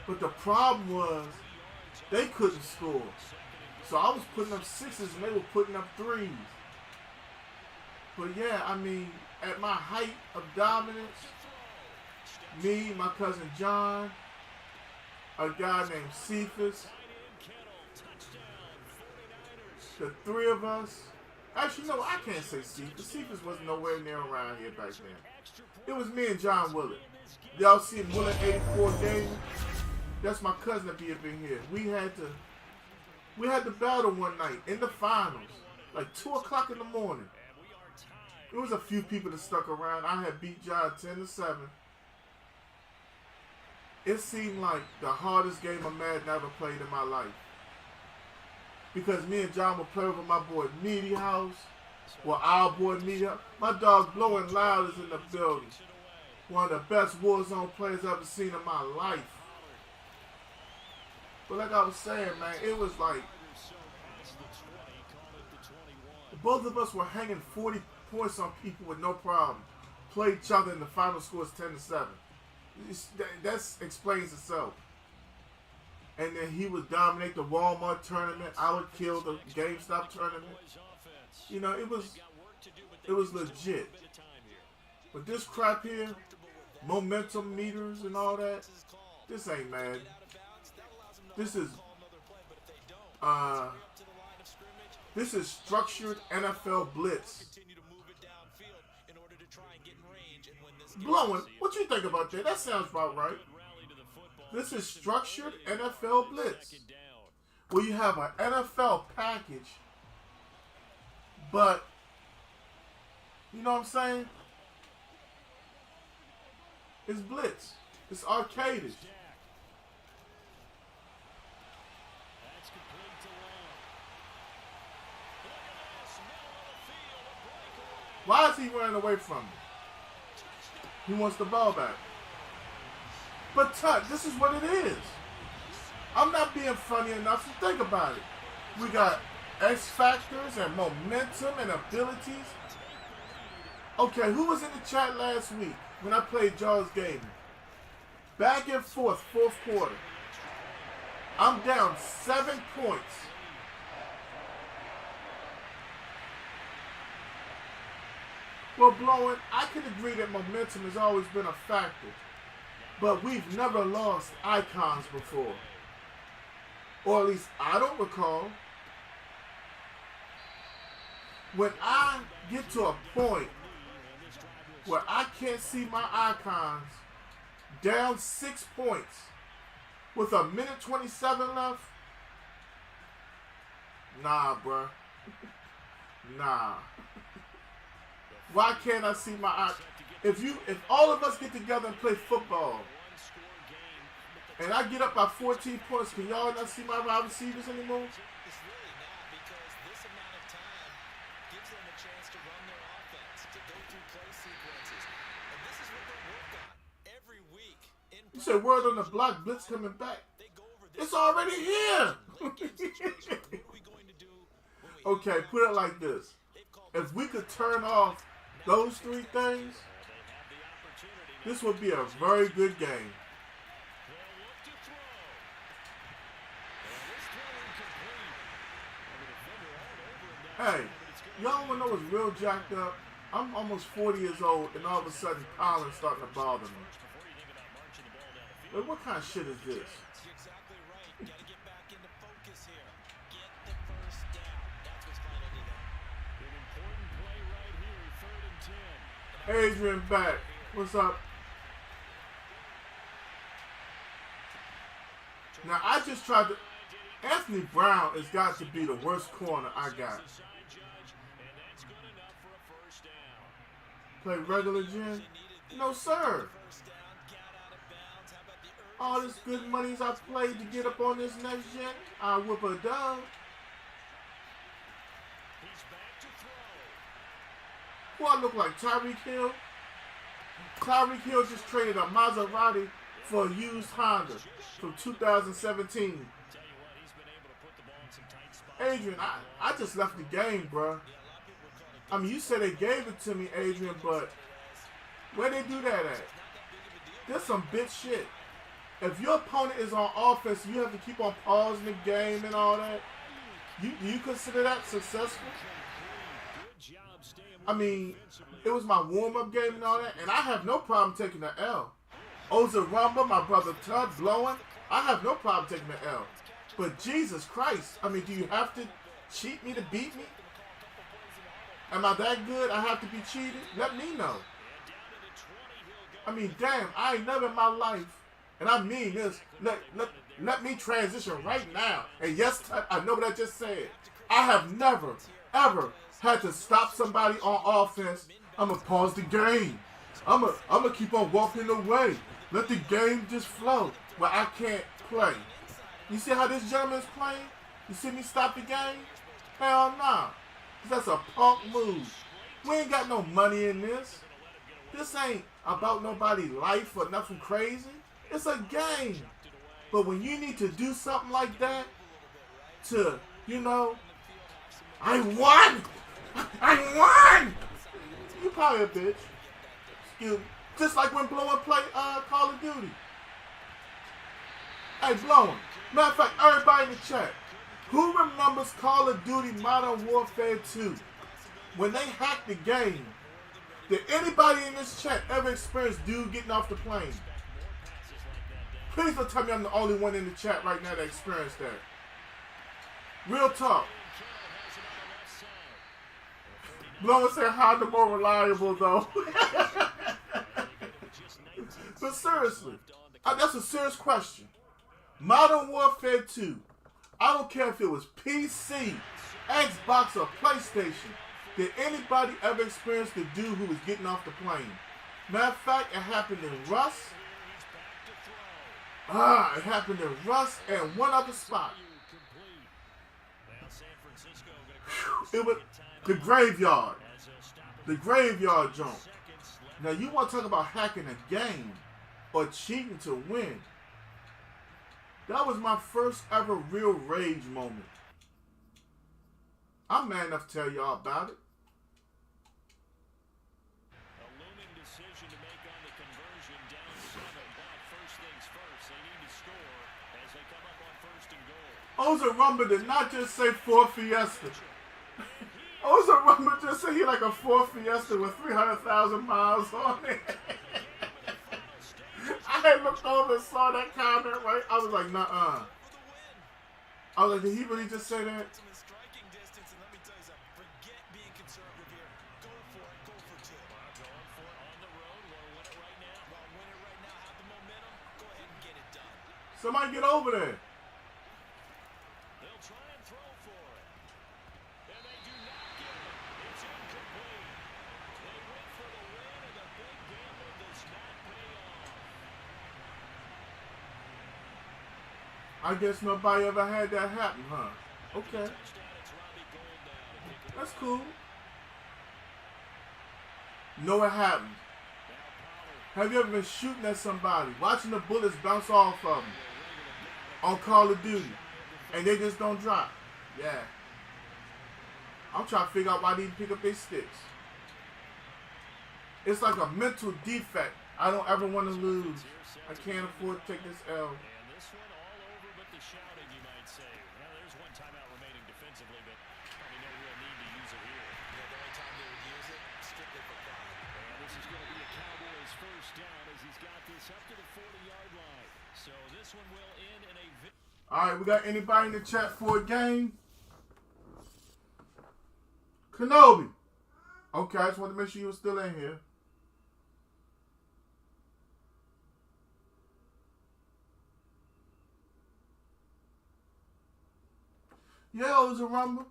Speaker 1: But the problem was they couldn't score. So I was putting up 6s and they were putting up 3s. But yeah, I mean, at my height of dominance, me, my cousin John, a guy named Cephas, the 3 of us. Actually, no, I can't say Cephas. Cephas was nowhere near around here back then. It was me and John Willett. Y'all see Willett 84 game? That's my cousin that be up in here. We had to battle one night in the finals, like 2 o'clock in the morning. There was a few people that stuck around. I had beat John 10-7. It seemed like the hardest game of Madden I ever played in my life. Because me and John would play with my boy Meaty House, or our boy Meaty House. My dog Blowing Loud is in the building. One of the best Warzone players I've ever seen in my life. But like I was saying, man, it was like both of us were hanging 40 points on people with no problem. Played each other and the final score is 10-7. That explains itself. And then he would dominate the Walmart tournament. I would kill the GameStop tournament. You know, it was legit. But this crap here, momentum meters and all that. This ain't Madden. This is structured NFL blitz. Blowing, what you think about that? That sounds about right. This is structured NFL blitz, where you have an NFL package, but you know what I'm saying? It's blitz. It's arcadish. Why is he running away from me? He wants the ball back. But Tut, this is what it is. I'm not being funny enough to think about it. We got X factors and momentum and abilities. Okay, who was in the chat last week when I played Jaws Gaming? Back and forth, fourth quarter. I'm down 7 points. Well, Blowing, I can agree that momentum has always been a factor, but we've never lost icons before. Or at least I don't recall. When I get to a point where I can't see my icons, down 6 points with a minute 27 left, nah, bruh. Nah. Why can't I see my eye? If all of us get together and play football, and I get up by 14 points, can y'all not see my wide receivers anymore?
Speaker 3: It's really not, because this amount of time gives them a chance to run their offense, to go through play sequences. And this is what they work on every week.
Speaker 1: You said word on the block, blitz coming back. It's already here. Okay, put it like this. If we could turn off those three things, this would be a very good game. Hey, y'all wanna know what's real jacked up? I'm almost 40 years old, and all of a sudden pollen's starting to bother me. But what kind of shit is this?
Speaker 3: You're exactly right. You gotta get back into focus here. Get the first down. That's what's vital to them.
Speaker 4: An important play right here, 3rd and 10.
Speaker 1: Adrian back. What's up? Now, I just tried to... Anthony Brown has got to be the worst corner I got. Play regular gen? No, sir. All this good monies I played to get up on this next gen, I whip a dub. Who I look like, Tyreek Hill? Tyreek Hill just traded a Maserati for a used Honda from 2017. Adrian, I just left the game, bruh. I mean, you said they gave it to me, Adrian, but where they do that at? There's some bitch shit. If your opponent is on offense, you have to keep on pausing the game and all that. Do you consider that successful? I mean, it was my warm-up game and all that, and I have no problem taking the L. Ozarumba, my brother Tud, Blowing, I have no problem taking the L. But Jesus Christ, I mean, do you have to cheat me to beat me? Am I that good? I have to be cheated? Let me know. I mean, damn, I ain't never in my life, and I mean this, let me transition right now. And yes, I know what I just said. I have never, ever had to stop somebody on offense. I'm going to pause the game. I'm gonna keep on walking away. Let the game just flow where I can't play. You see how this gentleman's playing? You see me stop the game? Hell nah. That's a punk move. We ain't got no money in this. This ain't about nobody's life or nothing crazy. It's a game. But when you need to do something like that to, you know, I won! I won! You probably a bitch. Excuse me. Just like when Blowing played Call of Duty. Hey, Blowing. Matter of fact, everybody in the chat, who remembers Call of Duty Modern Warfare 2? When they hacked the game Did anybody in this chat ever experience dude getting off the plane? Please don't tell me I'm the only one in the chat right now that experienced that. Real talk. Blowing said how the more reliable though. But seriously, that's a serious question. Modern Warfare 2. I don't care if it was PC, Xbox, or PlayStation. Did anybody ever experience the dude who was getting off the plane? Matter of fact, it happened in Rust. It happened in Rust and one other spot. It was the graveyard. The graveyard jump. Now you want to talk about hacking a game or cheating to win. That was my first ever real rage moment. I'm man enough to tell y'all about it.
Speaker 2: A looming decision to make on the conversion, down 7, but first things first, they need to score as they come up on first and goal.
Speaker 1: Oza Rumba did not just say Ford Fiesta. Oza Rumba just said he like a Ford Fiesta with 300,000 miles on it. I looked over and saw that comment, right? I was like, nuh-uh. I was like, did he really just say that? Somebody get over there.
Speaker 2: They'll try and throw for it. And they do not get it. It's incomplete. They went for the win, and the big gamble does not pay off.
Speaker 1: I guess nobody ever had that happen, huh? Okay.
Speaker 2: Touchdown, it's Robbie Gould now.
Speaker 1: That's cool. No, it happened. Have you ever been shooting at somebody, watching the bullets bounce off of them on Call of Duty, and they just don't drop? Yeah. I'm trying to figure out why they didn't pick up their sticks. It's like a mental defect. I don't ever want to lose. I can't afford to take this L.
Speaker 2: And this one all over but the shouting, you might say. Well, there's one timeout remaining defensively, but probably no real need to use it here.
Speaker 3: Yeah, the only time they would use it, strictly for fun.
Speaker 2: And this is going to be a Cowboys first down as he's got this up to the 40-yard line. So this one will end in a
Speaker 1: All right, we got anybody in the chat for a game? Kenobi. Okay, I just wanted to make sure you were still in here. Yeah, it was a rumble.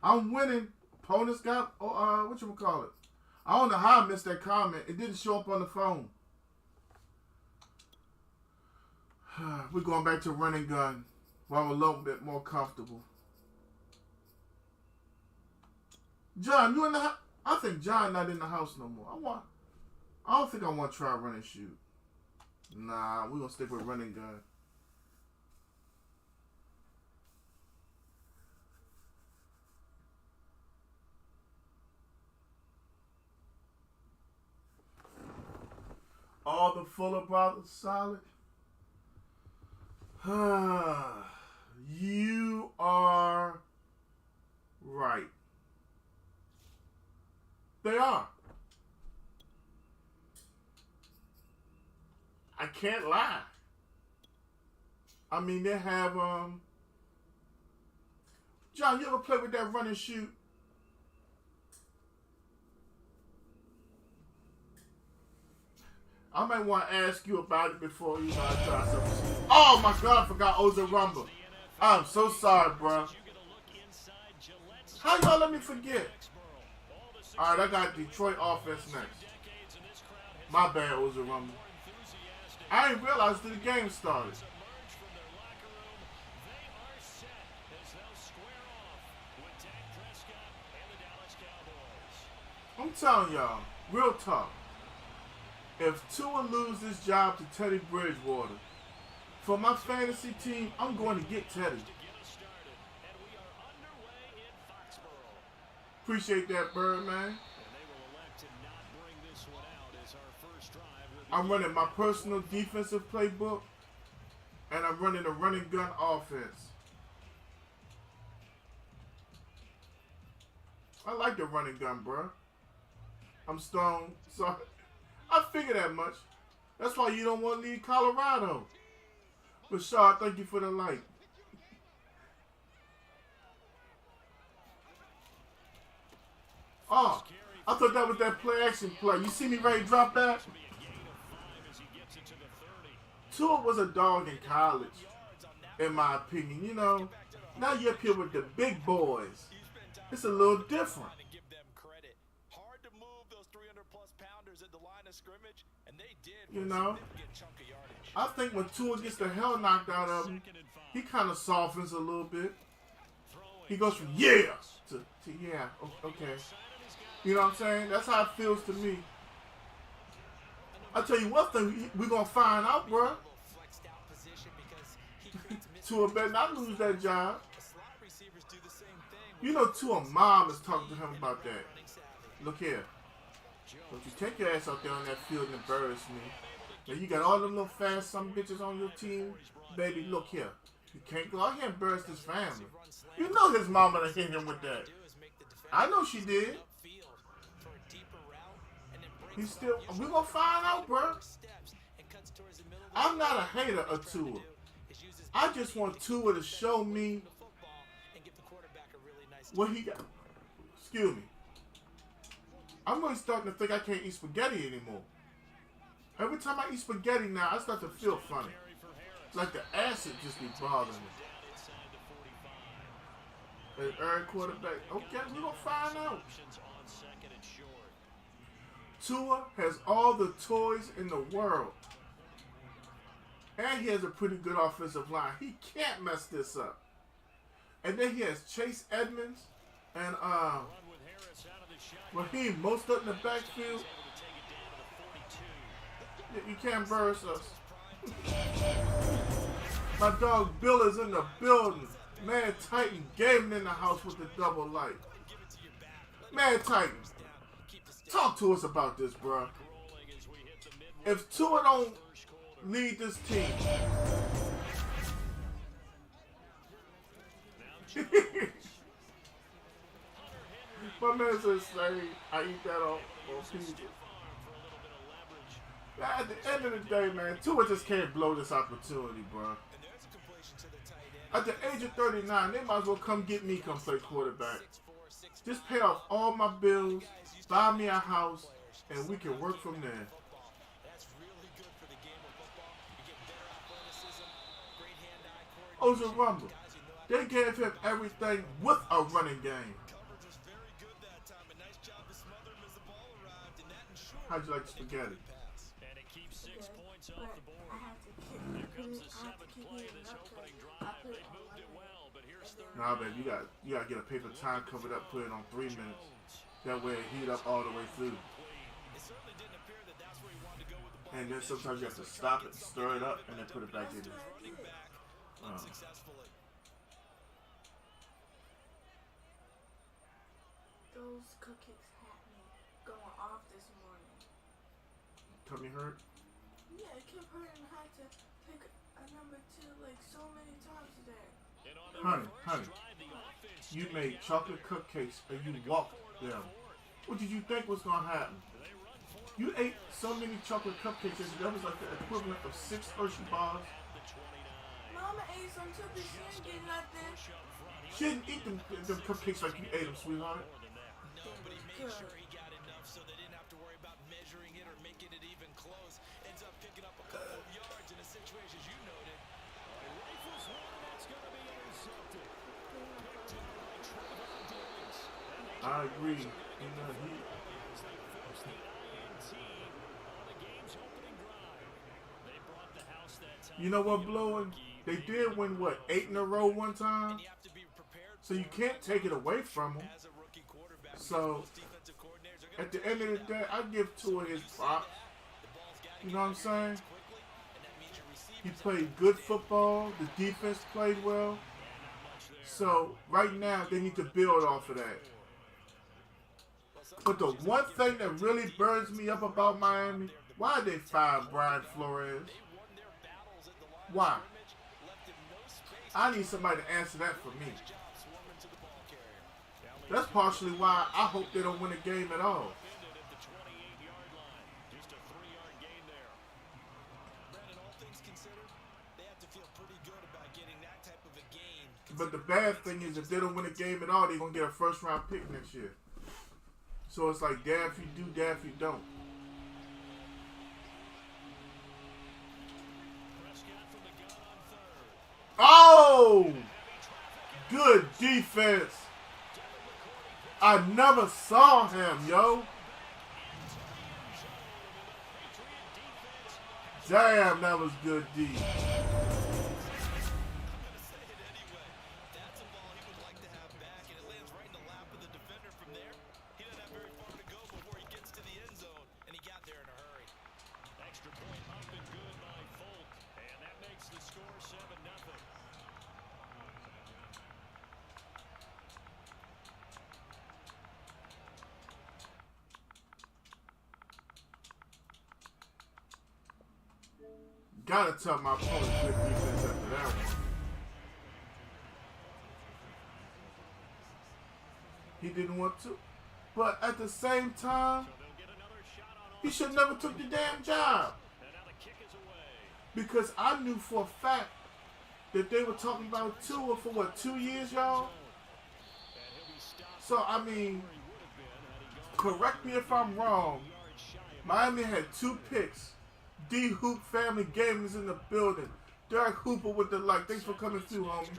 Speaker 1: I'm winning. Opponents got, whatchamacallit? I don't know how I missed that comment. It didn't show up on the phone. We're going back to run and gun while I'm a little bit more comfortable. John, you in the house? I think John not in the house no more. I don't think I want to try run and shoot. Nah, we're going to stick with run and gun. All the Fuller brothers solid. You are right. They are. I can't lie. I mean, they have, John, you ever play with that run and shoot? I might want to ask you about it before you try something. Oh my God, I forgot Oza Rumble. I'm so sorry, bro. How y'all let me forget? Alright, I got Detroit offense next. My bad, Oza Rumble. I didn't realize till the game started. I'm telling y'all, real talk. If Tua loses his job to Teddy Bridgewater, for my fantasy team, I'm going to get Teddy. Appreciate that, Bird, man. I'm running my personal defensive playbook, and I'm running a running gun offense. I like the running gun, bro. I'm stoned. So I figure that much. That's why you don't want to leave Colorado. Rashard, thank you for the like. Oh, I thought that was that play action play. You see me ready to drop that? Tua was a dog in college, in my opinion. You know, now you're up here with the big boys. It's a little different.
Speaker 3: Hard to move those 300-plus pounders at the line of scrimmage, and they did.
Speaker 1: You know, I think when Tua gets the hell knocked out of him, he kind of softens a little bit. He goes from yeah to yeah, okay. You know what I'm saying? That's how it feels to me. I'll tell you one thing, we're going to find out, bro. Tua better not lose that job. You know Tua mom is talking to him about that. Look here. Don't you take your ass out there on that field and embarrass me. Now you got all them little fast some bitches on your team. Baby, look here. You can't go out here and embarrass this family. You know his mama done hit him with that. I know she did. He's still, we're going to find out, bro. I'm not a hater of Tua. I just want Tua to show me what he got. Excuse me. I'm really starting to think I can't eat spaghetti anymore. Every time I eat spaghetti now, I start to feel funny. Like the acid just be bothering me. An earned quarterback. Okay, we're going to find out. Tua has all the toys in the world. And he has a pretty good offensive line. He can't mess this up. And then he has Chase Edmonds and Raheem most up in the backfield. You can't embarrass us. My dog Bill is in the building. Mad Titan Gaming in the house with the double light. Mad Titan, talk to us about this, bro. If Tua don't lead this team, my man says, I eat that on pizza. At the end of the day, man, Tua just can't blow this opportunity, bro. At the age of 39, they might as well come get me, come play quarterback. Just pay off all my bills, buy me a house, and we can work from there. Oza Rumble, they gave him everything with a running game. How'd you like the spaghetti? Nah, babe, you gotta get a paper towel covered up, put it on 3 minutes. That way it heat up all the way through. And then sometimes you have to stop it, stir it up, and then put it back in there.
Speaker 5: Those cupcakes had me going off this morning.
Speaker 1: Tummy hurt?
Speaker 5: Yeah, it kept hurting. I had to take a number 2 like so many times today.
Speaker 1: Honey, you made chocolate cupcakes and you walked them. What did you think was gonna happen? You ate so many chocolate cupcakes that was like the equivalent of 6 Hershey bars.
Speaker 5: Mama ate some too, but she didn't get nothing.
Speaker 1: She didn't eat them cupcakes like you ate them, sweetheart.
Speaker 3: No, but he made sure he got enough so they didn't have to worry about measuring it or making it even close. Ends up picking up a couple of yards in a situation, as you noted.
Speaker 2: Rifles one, that's going to be intercepted. Picked up by Trevor Diggs.
Speaker 1: I agree. You know,
Speaker 2: Forced the INT on the game's opening drive. They brought the house that time.
Speaker 1: you know what, blowing? They did win, what, 8 in a row one time?
Speaker 3: You have to be prepared.
Speaker 1: So you can't take it away from them.
Speaker 3: As a rookie quarterback,
Speaker 1: So,
Speaker 3: defensive coordinators are
Speaker 1: at the end of the day, I give Tua his props. You know what I'm saying? He played good football. The defense played well. So, right now, they need to build off of that. But the one thing that really burns me up about Miami, why they fired Brian Flores? Why? I need somebody to answer that for me. That's partially why I hope they don't win a game at all. But the bad thing is, if they don't win a game at all, they're going to get a first-round pick next year. So it's like, damn if you do, damn if you don't. Oh! Good defense. I never saw him, yo. Damn, that was good D. Gotta tell my opponent good defense after that one. He didn't want to. But at the same time, he should never took the damn job. Because I knew for a fact that they were talking about Tua for what, 2 years, y'all? So, I mean, correct me if I'm wrong. Miami had 2 picks. D Hoop family gaming is in the building. Derek Hooper with the like. Thanks for coming through, homie.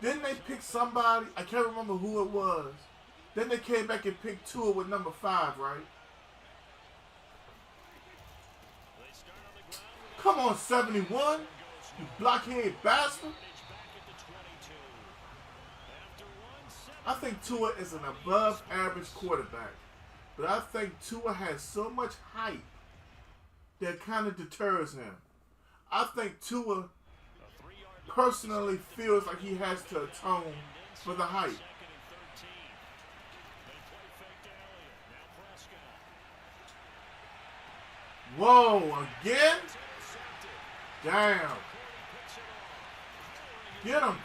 Speaker 1: Then they picked somebody. I can't remember who it was. Then they came back and picked Tua with number 5, right? Come on, 71. You blockhead bastard. I think Tua is an above average quarterback. But I think Tua has so much hype that kind of deters him. I think Tua personally feels like he has to atone for the hype. Whoa, again? Damn. Get him.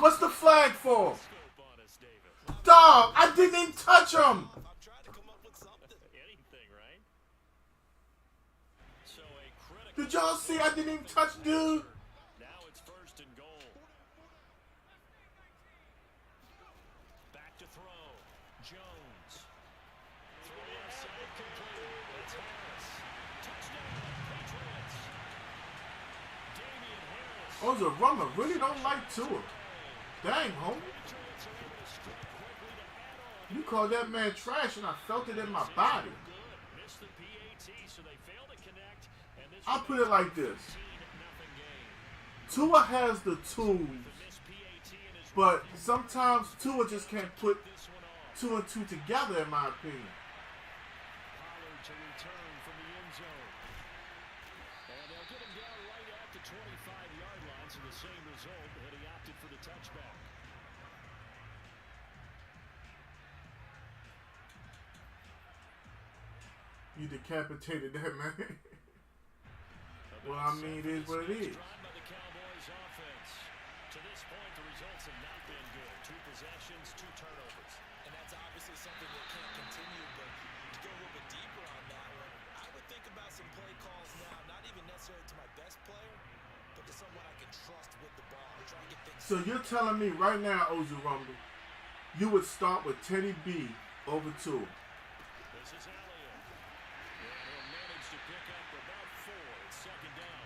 Speaker 1: What's the flag for? Dog, I didn't even touch him. Did y'all see I didn't even touch dude?
Speaker 2: Now it's 1st and goal. Back to throw. Jones. Throw inside complete. It's Harris. Touchdown, Patriots. Damian Harris.
Speaker 1: Oh, the runner really don't like Tua. Dang, homie. You called that man trash and I felt it in my body. I'll put it like this. Tua has the tools, but sometimes Tua just can't put 2 and 2 together, in my opinion.
Speaker 2: To return from the end zone. And they'll get him down right at the 25-yard line, so the same result, and he opted for the touchback.
Speaker 1: You decapitated that man. Well, I mean, it is what it is.
Speaker 2: By the Cowboys offense. To this point, the results have not been good. 2 possessions, 2 turnovers.
Speaker 3: And that's obviously something that can't continue, but to go a little bit deeper on that one, I would think about some play calls now, not even necessarily to my best player, but to someone I can trust with the ball. Try to get things.
Speaker 1: So you're telling me right now, Ozu Rumble, you would start with Teddy B over Tua?
Speaker 2: This is Elliott. And he'll manage to pick up about 4. It's 2nd down.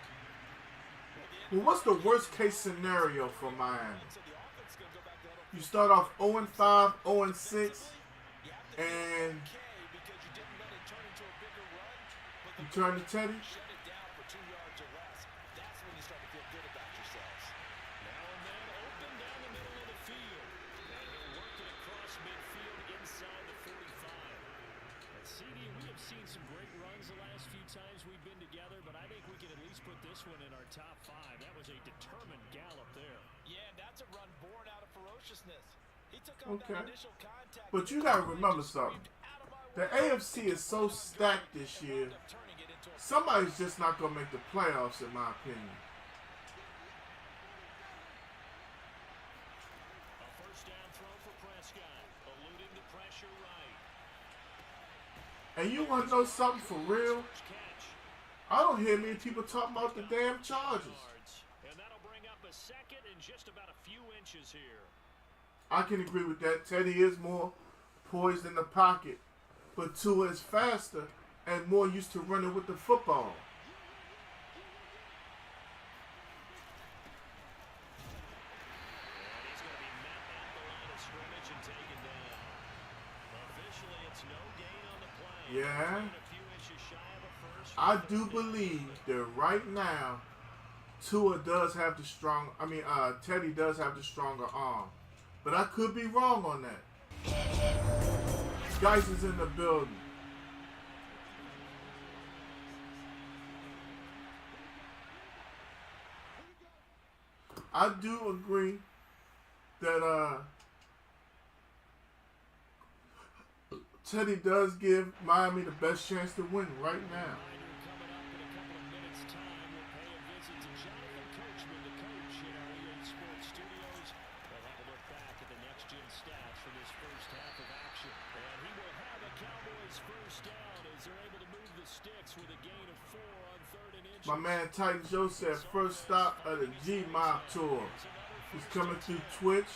Speaker 1: Well, what's the worst case scenario for Miami? You start off 0-5, 0-6, and you turn to Teddy?
Speaker 2: Seen some great runs the last few times we've been together, but I think we can at least put this one in our top 5. That was a determined gallop there.
Speaker 3: Yeah, that's a run born out of ferociousness. He took on that initial contact.
Speaker 1: But you gotta remember something. The AFC is so stacked this year. Somebody's just not going to make the playoffs, in my opinion.
Speaker 2: A first down throw for Prescott, eluding the pressure right.
Speaker 1: And you want to know something for real? I don't hear many people talking about the damn Chargers.
Speaker 2: And that'll bring up a second and just about a few inches here.
Speaker 1: I can agree with that. Teddy is more poised in the pocket, but Tua is faster and more used to running with the football.
Speaker 2: And he's going to be met at the line of scrimmage and taken down. Officially, it's no gain on the play.
Speaker 1: Yeah.
Speaker 2: A few inches shy of a first.
Speaker 1: I do believe that right now, Tua does have the Teddy does have the stronger arm. But I could be wrong on that. Geis is in the building. I do agree that Teddy does give Miami the best chance to win right now.
Speaker 2: Coming up in a couple of minutes' time, we'll pay a visit to Jonathan Coachman, the coach in our EA Sports studios. We'll have a look back at the next-gen stats from this first half of action. And he will have a Cowboys first down as they're able to move the sticks with a gain of 4 on 3rd and inches.
Speaker 1: My man Titan Joe said first stop of the G-Mob tour. He's coming through Twitch.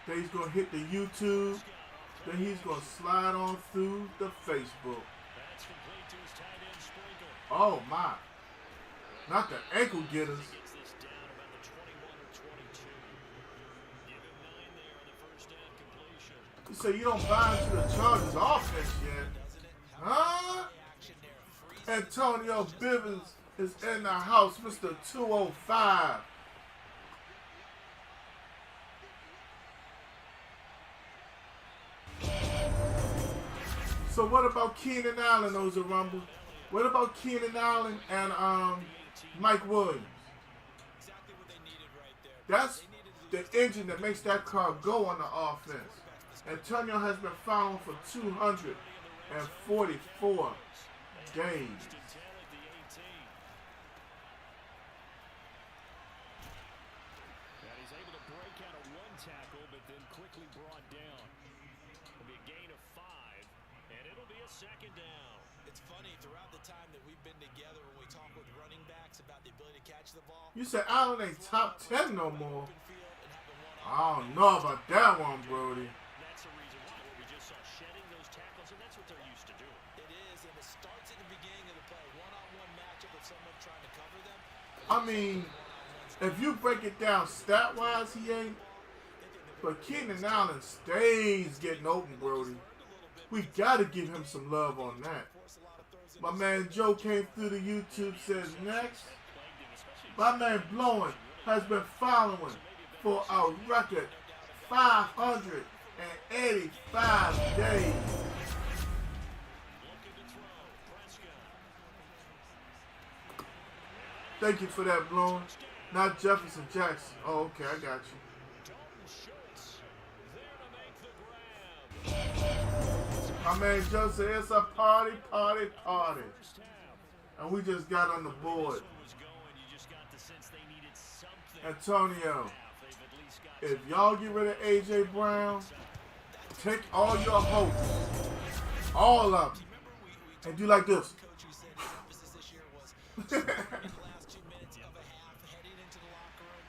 Speaker 1: Then he's going to hit the YouTube. Then he's going to slide on through the Facebook.
Speaker 2: That's complete to his tight end Sprinkle.
Speaker 1: Oh, my. Not the ankle getters.
Speaker 2: Gets this down about the 21 or 22. Give him 9 there on the first down completion.
Speaker 1: You say you don't buy into the Chargers offense yet. Huh? Antonio Bivens is in the house, Mr. 205. So what about Keenan Allen, Ozarumble? What about Keenan Allen and Mike Williams?
Speaker 3: Exactly what they needed right there.
Speaker 1: That's the engine that makes that car go on the offense. Antonio has been fouled for 244 games.
Speaker 2: And he's able to break out a 1 tackle, but then quickly brought down. It'll be a gain of 5, and it'll be a second down.
Speaker 3: It's funny, throughout the time that we've been together when we talk with running backs about the ability to catch the ball,
Speaker 1: You said Allen ain't top 10 no more.
Speaker 3: open field and having one
Speaker 1: I don't know about that one, Brody.
Speaker 2: That's the reason why we just saw shedding those tackles, and that's what they're used to doing.
Speaker 3: it is, and it starts at the beginning of the play. One-on-one matchup with someone trying to cover them.
Speaker 1: I mean, if you break it down stat-wise, he ain't. But Keenan Allen stays getting open, Brody. We got to give him some love on that. My man Joe came through the YouTube, says next. My man Blowing has been following for a record 585 days.
Speaker 2: Looking to throw. Prescott.
Speaker 1: Thank you for that, Blowing. Not Jefferson Jackson. Oh, okay, I got you.
Speaker 2: Dalton Schultz there to make the grab.
Speaker 1: My man Joe said it's a party, party, party.
Speaker 2: First half.
Speaker 1: And we just got on the board.
Speaker 2: Was going, you just got the sense they needed something.
Speaker 1: Antonio,
Speaker 2: They've at least got
Speaker 1: if y'all get rid of A.J. Brown, take all your hopes, all of them, and do like this.
Speaker 3: coach who said his emphasis this year was just the last 2 minutes of a half heading into the locker room.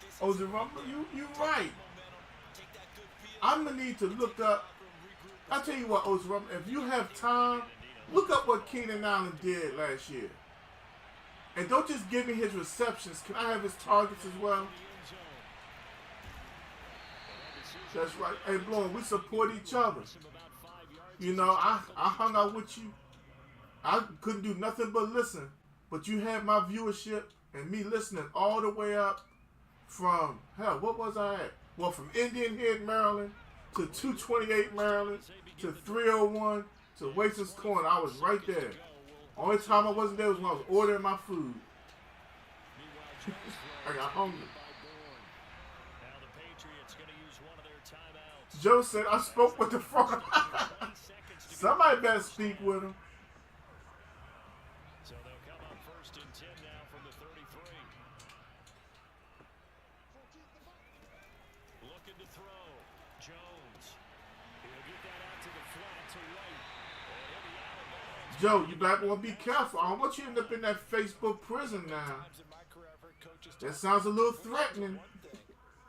Speaker 3: This is
Speaker 1: Ozarumba, you right.
Speaker 3: momentum. Take that good feel.
Speaker 1: I'm going to need to look up. I'll tell you what, Ozarumba, if you have time, look up what Keenan Allen did last year. And don't just give me his receptions. Can I have his targets as well? That's right. Hey, Bloom, we support each other. You know, I hung out with you. I couldn't do nothing but listen. But you had my viewership and me listening all the way up from, hell, what was I at? Well, from Indian Head, Maryland, to 228 Maryland, to 301, to Wason's Corner. I was right there. Only time I wasn't there was when I was ordering my food. I got hungry.
Speaker 2: Now the Patriots going to use one of their timeouts.
Speaker 1: Joe said I spoke with the front.
Speaker 2: 1 seconds to go.
Speaker 1: Somebody better speak with him.
Speaker 2: So they'll come up 1st and 10 now from the 33. Looking to throw. Jones. He'll get that out to the flat to White. And he'll be out of bounds.
Speaker 1: Joe, you better want to be careful. I don't want you to end up in that Facebook prison now.
Speaker 3: Times in my career, I've heard coaches
Speaker 1: That
Speaker 3: talk
Speaker 1: sounds a little
Speaker 3: about
Speaker 1: threatening.
Speaker 3: one thing.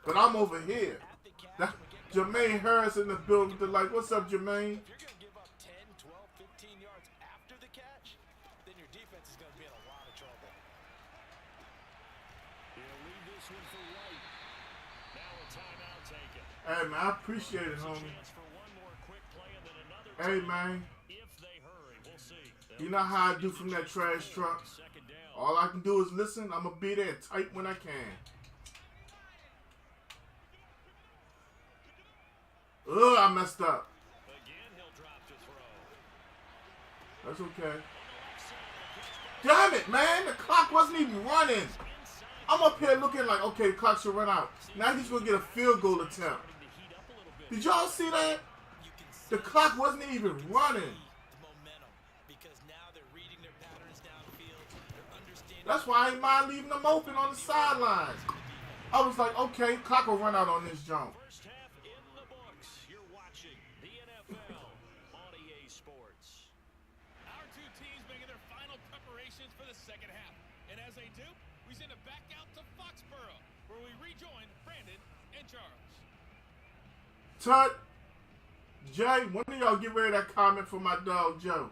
Speaker 1: But I'm over here.
Speaker 3: At the catch,
Speaker 1: That,
Speaker 3: we get
Speaker 1: Jermaine Harris in the building. They're like, what's up, Jermaine?
Speaker 3: If you're going to give up 10, 12, 15 yards after the catch, then your defense is going to be in a lot of trouble.
Speaker 2: He'll leave this one for White. Now a timeout taken.
Speaker 1: Hey, man, I appreciate it,
Speaker 2: There's a
Speaker 1: homie.
Speaker 2: chance for one more quick play and then another
Speaker 1: Hey,
Speaker 2: timeout.
Speaker 1: man.
Speaker 2: If they hurry, we'll see.
Speaker 1: You know how I do from that trash truck?
Speaker 2: 2nd down.
Speaker 1: All I can do is listen. I'm going to be there and type when I can. Ugh, I messed up.
Speaker 2: Again, he'll drop to throw.
Speaker 1: That's okay. Damn it, man. The clock wasn't even running. I'm up here looking like, okay, the clock should run out. Now he's going to get a field goal attempt.
Speaker 2: Starting to heat up a little bit.
Speaker 1: Did y'all see that?
Speaker 3: You can see
Speaker 1: The clock wasn't even running.
Speaker 3: the momentum because now they're reading their patterns downfield. They're understanding.
Speaker 1: That's why I ain't mind leaving them open on the sidelines. I was like, okay, clock will run out on this jump.
Speaker 2: First half in the books. You're watching the NFL on EA Sports.
Speaker 6: Our two teams making their final preparations for the second half. And as they do, we send it back out to Foxborough, where we rejoin Brandon and Charles.
Speaker 1: Tut, Jay, when do y'all get rid of that comment for my dog Joe?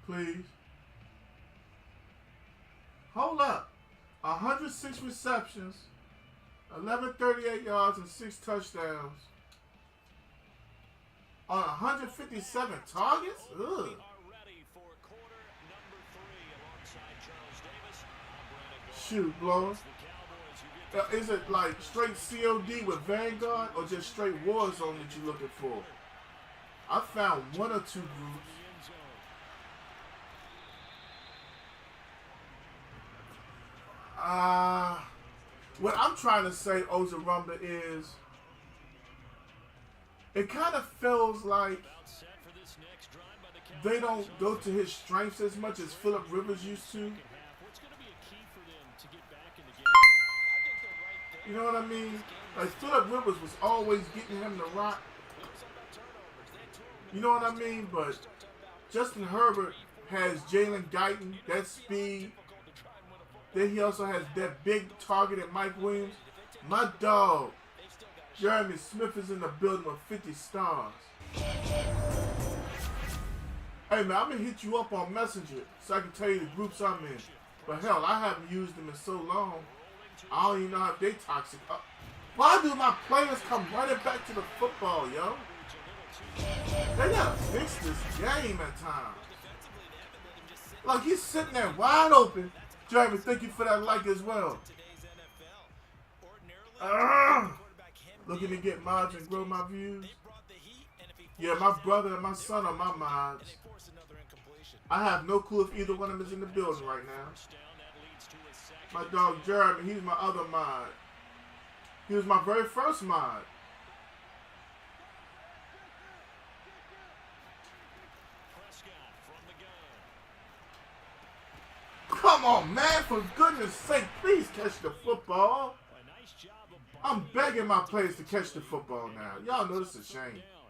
Speaker 1: Please. Hold up. 106 receptions, 1138 yards, and 6 touchdowns. On 157 targets? Ugh.
Speaker 2: We are ready for quarter number 3 alongside Charles Davis. I'm Brandon Gold.
Speaker 1: Shoot, blower.
Speaker 2: The Cowboys who get
Speaker 1: Is it like straight COD with Vanguard or just straight Warzone that you're looking for? I found 1 or 2 groups.
Speaker 2: the end zone.
Speaker 1: What I'm trying to say, Ozarumba, is it kind of feels like
Speaker 2: About set for this next drive by the Cowboys.
Speaker 1: they don't go to his strengths as much as Phillip Rivers used to.
Speaker 2: Second half. What's going to be a key for them to get back in the game?
Speaker 3: I think they're right there.
Speaker 1: You know what I mean? Like Phillip Rivers was always getting him the rock.
Speaker 3: It was all about turnovers. They had 2 of them.
Speaker 1: You know what I mean? But Justin Herbert has Jalen Guyton, that speed.
Speaker 3: Difficult to try and win a football.
Speaker 1: Then he also has that big target at Mike Williams. My dog,
Speaker 3: They've still got a shot.
Speaker 1: Jeremy Smith, is in the building with 50 stars. Hey man, I'm gonna hit you up on Messenger so I can tell you the groups I'm in. But hell, I haven't used them in so long. I don't even know if they toxic. Why do my players come running back to the football, yo? They gotta fix this game at times.
Speaker 3: Defensively, they haven't let him just sit
Speaker 1: Like he's sitting there wide open. Jeremy, thank you for that like as well.
Speaker 3: in today's NFL. Ordinarily,
Speaker 1: Ah,
Speaker 3: quarterback him
Speaker 1: looking to get mods and grow my views.
Speaker 3: they brought the heat, and if he
Speaker 1: Yeah, my brother and my son are my mods.
Speaker 3: and they force another incompletion.
Speaker 1: I have no clue if either one of them is in the building right now.
Speaker 2: First down, that leads to a second.
Speaker 1: My dog Jeremy, he's my other mod. He was my very first mod.
Speaker 2: Prescott from the gun.
Speaker 1: Come on, man, for goodness sake, please catch the football.
Speaker 2: A nice job of
Speaker 1: I'm begging my players to catch the football now. Y'all know this is a shame.
Speaker 2: down.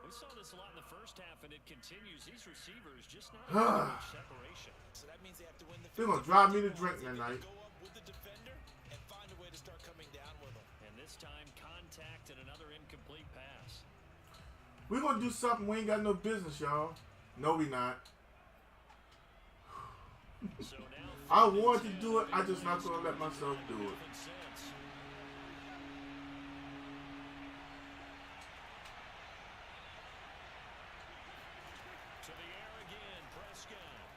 Speaker 2: We saw this a lot in the first half, and it continues. These receivers just not having much separation.
Speaker 3: So that means they have to win the
Speaker 1: They're going to drive me to drink tonight.
Speaker 3: go up with the defender and find a way to start coming down with him.
Speaker 2: And this time, contact and another incomplete pass.
Speaker 1: We're going to do something we ain't got no business, y'all. No, we not.
Speaker 2: So now,
Speaker 1: I wanted to do it. I just not going to let myself do it.
Speaker 2: common sense. To the air again, Prescott.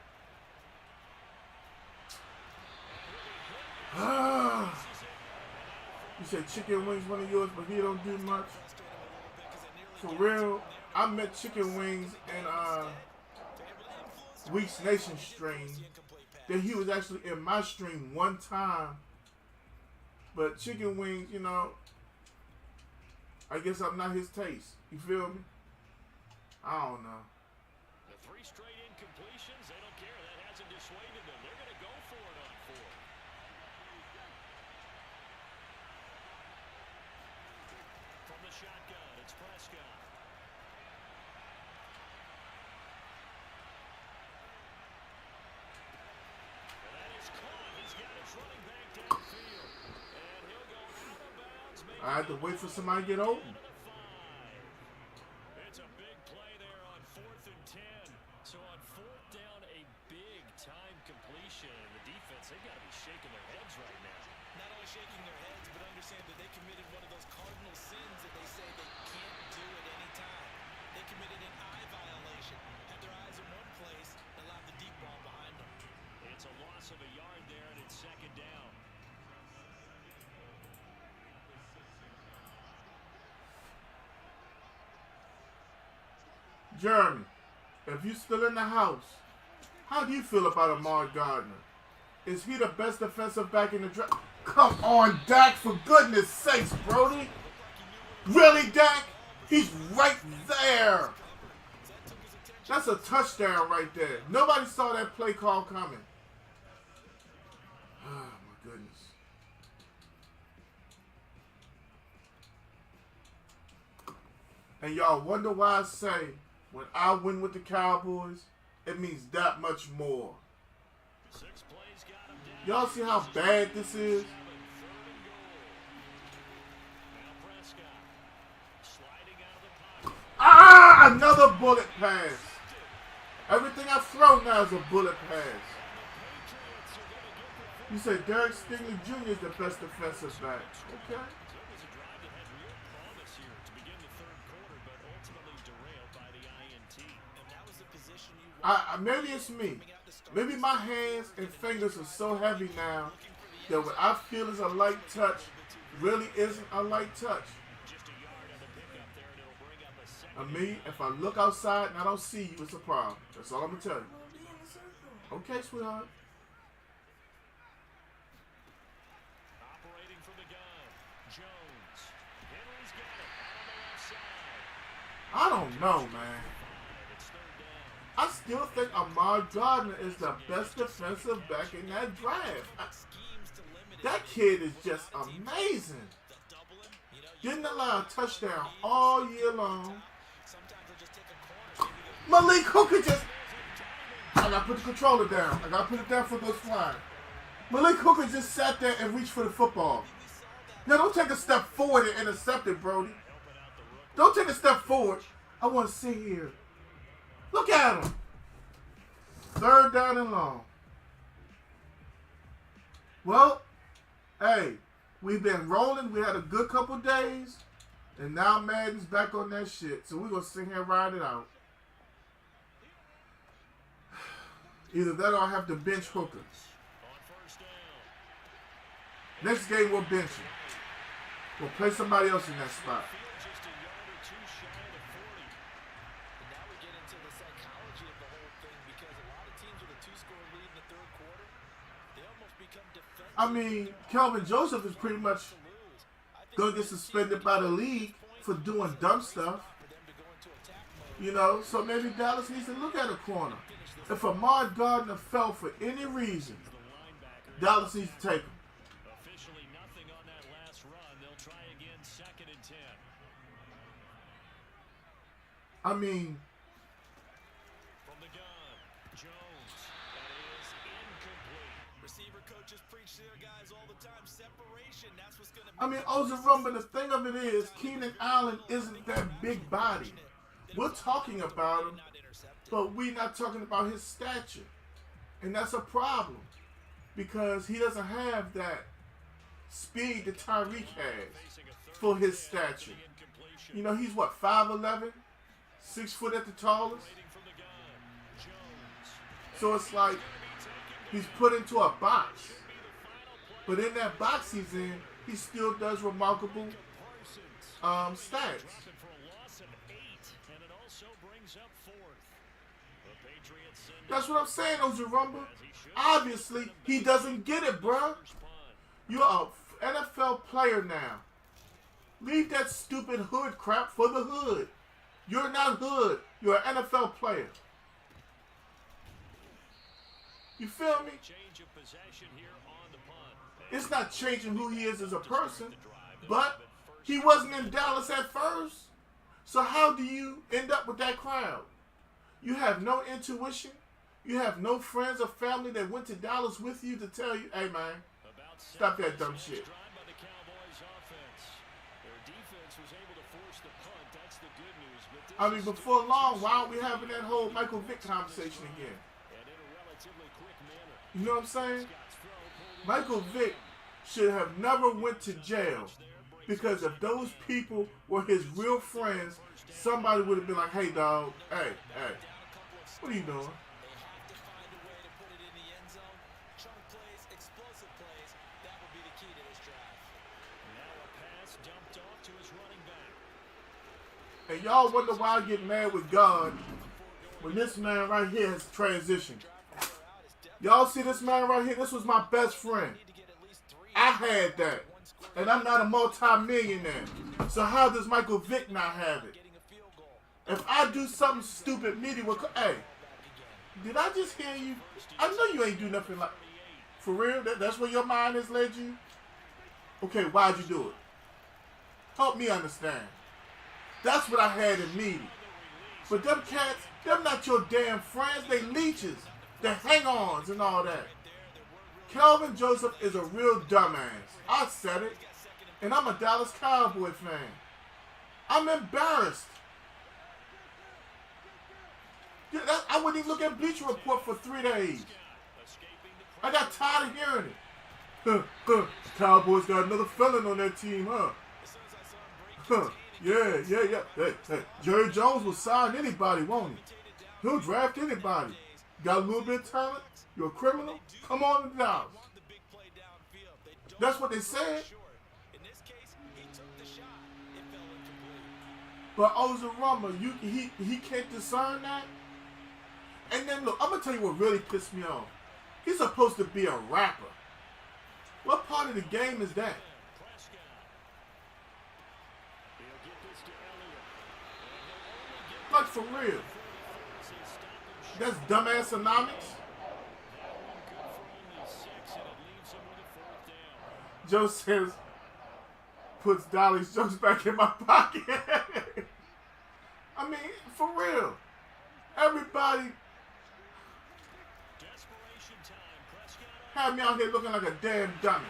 Speaker 1: Ah. You said chicken wings one of yours, but he don't do much. For real, I met chicken wings in Weeks Nation stream. Then he was actually in my stream one time. But chicken wings, you know, I guess I'm not his taste. You feel me? I don't know.
Speaker 4: The 3 straight incompletions, they don't care. That hasn't dissuaded them. They're going to go for it on 4th. From the shotgun, it's Prescott. And that is caught. He's got his running back downfield. And he'll go out of bounds.
Speaker 1: I had to wait for somebody to get open.
Speaker 4: It's a big play there on 4th and 10. So on 4th down, a big time completion. And the defense, they've got to be shaking their heads right now.
Speaker 3: Not only shaking their heads, but understand that they committed one of those cardinal sins that they say they can't do at any time. They committed an eye violation, had their eyes in one place, and allowed the deep ball behind them.
Speaker 4: It's a loss of a yard there, and it's 2nd down.
Speaker 1: Jeremy, if you still in the house, how do you feel about Ahmad Gardner? Is he the best defensive back in the draft? Come on, Dak, for goodness sakes, Brody. Really, Dak? He's right there. That's a touchdown right there. Nobody saw that play call coming. Oh, my goodness. And y'all wonder why I say when I win with the Cowboys, it means that much more.
Speaker 4: 6 plays got him down.
Speaker 1: Y'all see how bad this is?
Speaker 4: 3rd and goal. Now Prescott sliding out of the pocket.
Speaker 1: Ah, another bullet pass. Everything I throw now is a bullet pass. You say Derek Stingley Jr. is the best defensive back. Okay.
Speaker 4: That was a drive that had real promise here to begin the 3rd quarter, but ultimately derailed by the INT.
Speaker 3: And that was the position you
Speaker 1: Maybe it's me. Maybe my hands and fingers are so heavy now that what I feel is a light touch really isn't a light touch.
Speaker 4: Just a yard on the pickup there, and it'll bring up a 2nd.
Speaker 1: I mean, if I look outside and I don't see you, it's a problem. That's all I'm going to tell you.
Speaker 5: We'll be in the circle.
Speaker 1: Okay, sweetheart.
Speaker 4: Operating from the gun, Jones. Henry's got it out on the left side.
Speaker 1: I don't know, man.
Speaker 4: It's 3rd down.
Speaker 1: I still think Ahmad Gardner is the best defensive back in that draft.
Speaker 3: schemes to limit it.
Speaker 1: That kid is just amazing.
Speaker 3: They'll double him. You know, you
Speaker 1: Didn't allow a touchdown all year long.
Speaker 3: sometimes they'll just take a corner. Maybe
Speaker 1: Malik Hooker just... I gotta put the controller down. I gotta put it down for those flying. Malik Hooker just sat there and reached for the football. Now don't take a step forward and intercept it, Brody. Don't take a step forward. I want to sit here. Look at him. 3rd down and long. Well, hey, we've been rolling. We had a good couple days. And now Madden's back on that shit. So we're going to sit here and ride it out. Either that or I have to bench Hooker.
Speaker 4: On 1st down.
Speaker 1: Next game, we'll bench him. We'll play somebody else in that spot.
Speaker 4: Just a yard or 2 shy of 40.
Speaker 3: And now we get into the psychology of the whole thing because a lot of teams with a 2-score lead in the 3rd quarter, they almost become defensive.
Speaker 1: I mean, Kelvin Joseph is pretty much
Speaker 3: to lose. I think
Speaker 1: going to get suspended by the league for doing dumb stuff.
Speaker 3: for them to go into attack mode.
Speaker 1: You know, so maybe Dallas needs to look at a corner. If Ahmad Gardner fell for any reason,
Speaker 4: The linebacker.
Speaker 1: Dallas needs to take him.
Speaker 4: Officially nothing on that last run. They'll try again 2nd and 10.
Speaker 1: I mean,
Speaker 4: From the gun, Jones. That is incomplete.
Speaker 3: Receiver coaches preach to their guys all the time. Separation, that's what's going to
Speaker 1: I mean, Ozarumba, the thing of it is, Keenan Allen isn't that big body. We're talking about him, but we're not talking about his stature. And that's a problem because he doesn't have that speed that Tyreek has for his stature. You know, he's what, 5'11", 6 foot at the tallest? So it's like he's put into a box. But in that box he's in, he still does remarkable stats. That's what I'm saying, Ozarumba. Obviously, he doesn't get it, bruh. You're an NFL player now. Leave that stupid hood crap for the hood. You're not hood. You're an NFL player. You feel me?
Speaker 4: Change of possession here on the punt.
Speaker 1: It's not changing who he is as a person, but he wasn't in Dallas at first. So how do you end up with that crowd? You have no intuition. You have no friends or family that went to Dallas with you to tell you, hey, man, stop that dumb shit. I mean, before long, why aren't we having that whole Michael Vick conversation again? You know what I'm saying? Michael Vick should have never went to jail, because if those people were his real friends, somebody would have been like, hey, dog, hey, what are you doing? And y'all wonder why I get mad with God when this man right here has transitioned. Y'all see this man right here? This was my best friend. I had that. And I'm not a multi-millionaire. So how does Michael Vick not have it? If I do something stupid, media will hey, did I just hear you? I know you ain't do nothing like, for real? That's where your mind has led you? Okay, why'd you do it? Help me understand. That's what I had in media. But them cats, them not your damn friends. They leeches. They hang-ons and all that. Kelvin Joseph is a real dumbass. I said it. And I'm a Dallas Cowboy fan. I'm embarrassed. I wouldn't even look at Bleacher Report for 3 days. I got tired of hearing it. Cowboys got another felon on their team, huh? Yeah. Hey, Jerry Jones will sign anybody, won't he? He'll draft anybody. Got a little bit of talent? You're a criminal? Come on to Dallas. That's what they said. But Ozarumba, he can't discern that. And then look, I'm gonna tell you what really pissed me off. He's supposed to be a rapper. What part of the game is that? Like, for real. That's dumbass-onomics. Joe says, puts Dolly's jokes back in my pocket. I mean, for real. Everybody had me out here looking like a damn dummy.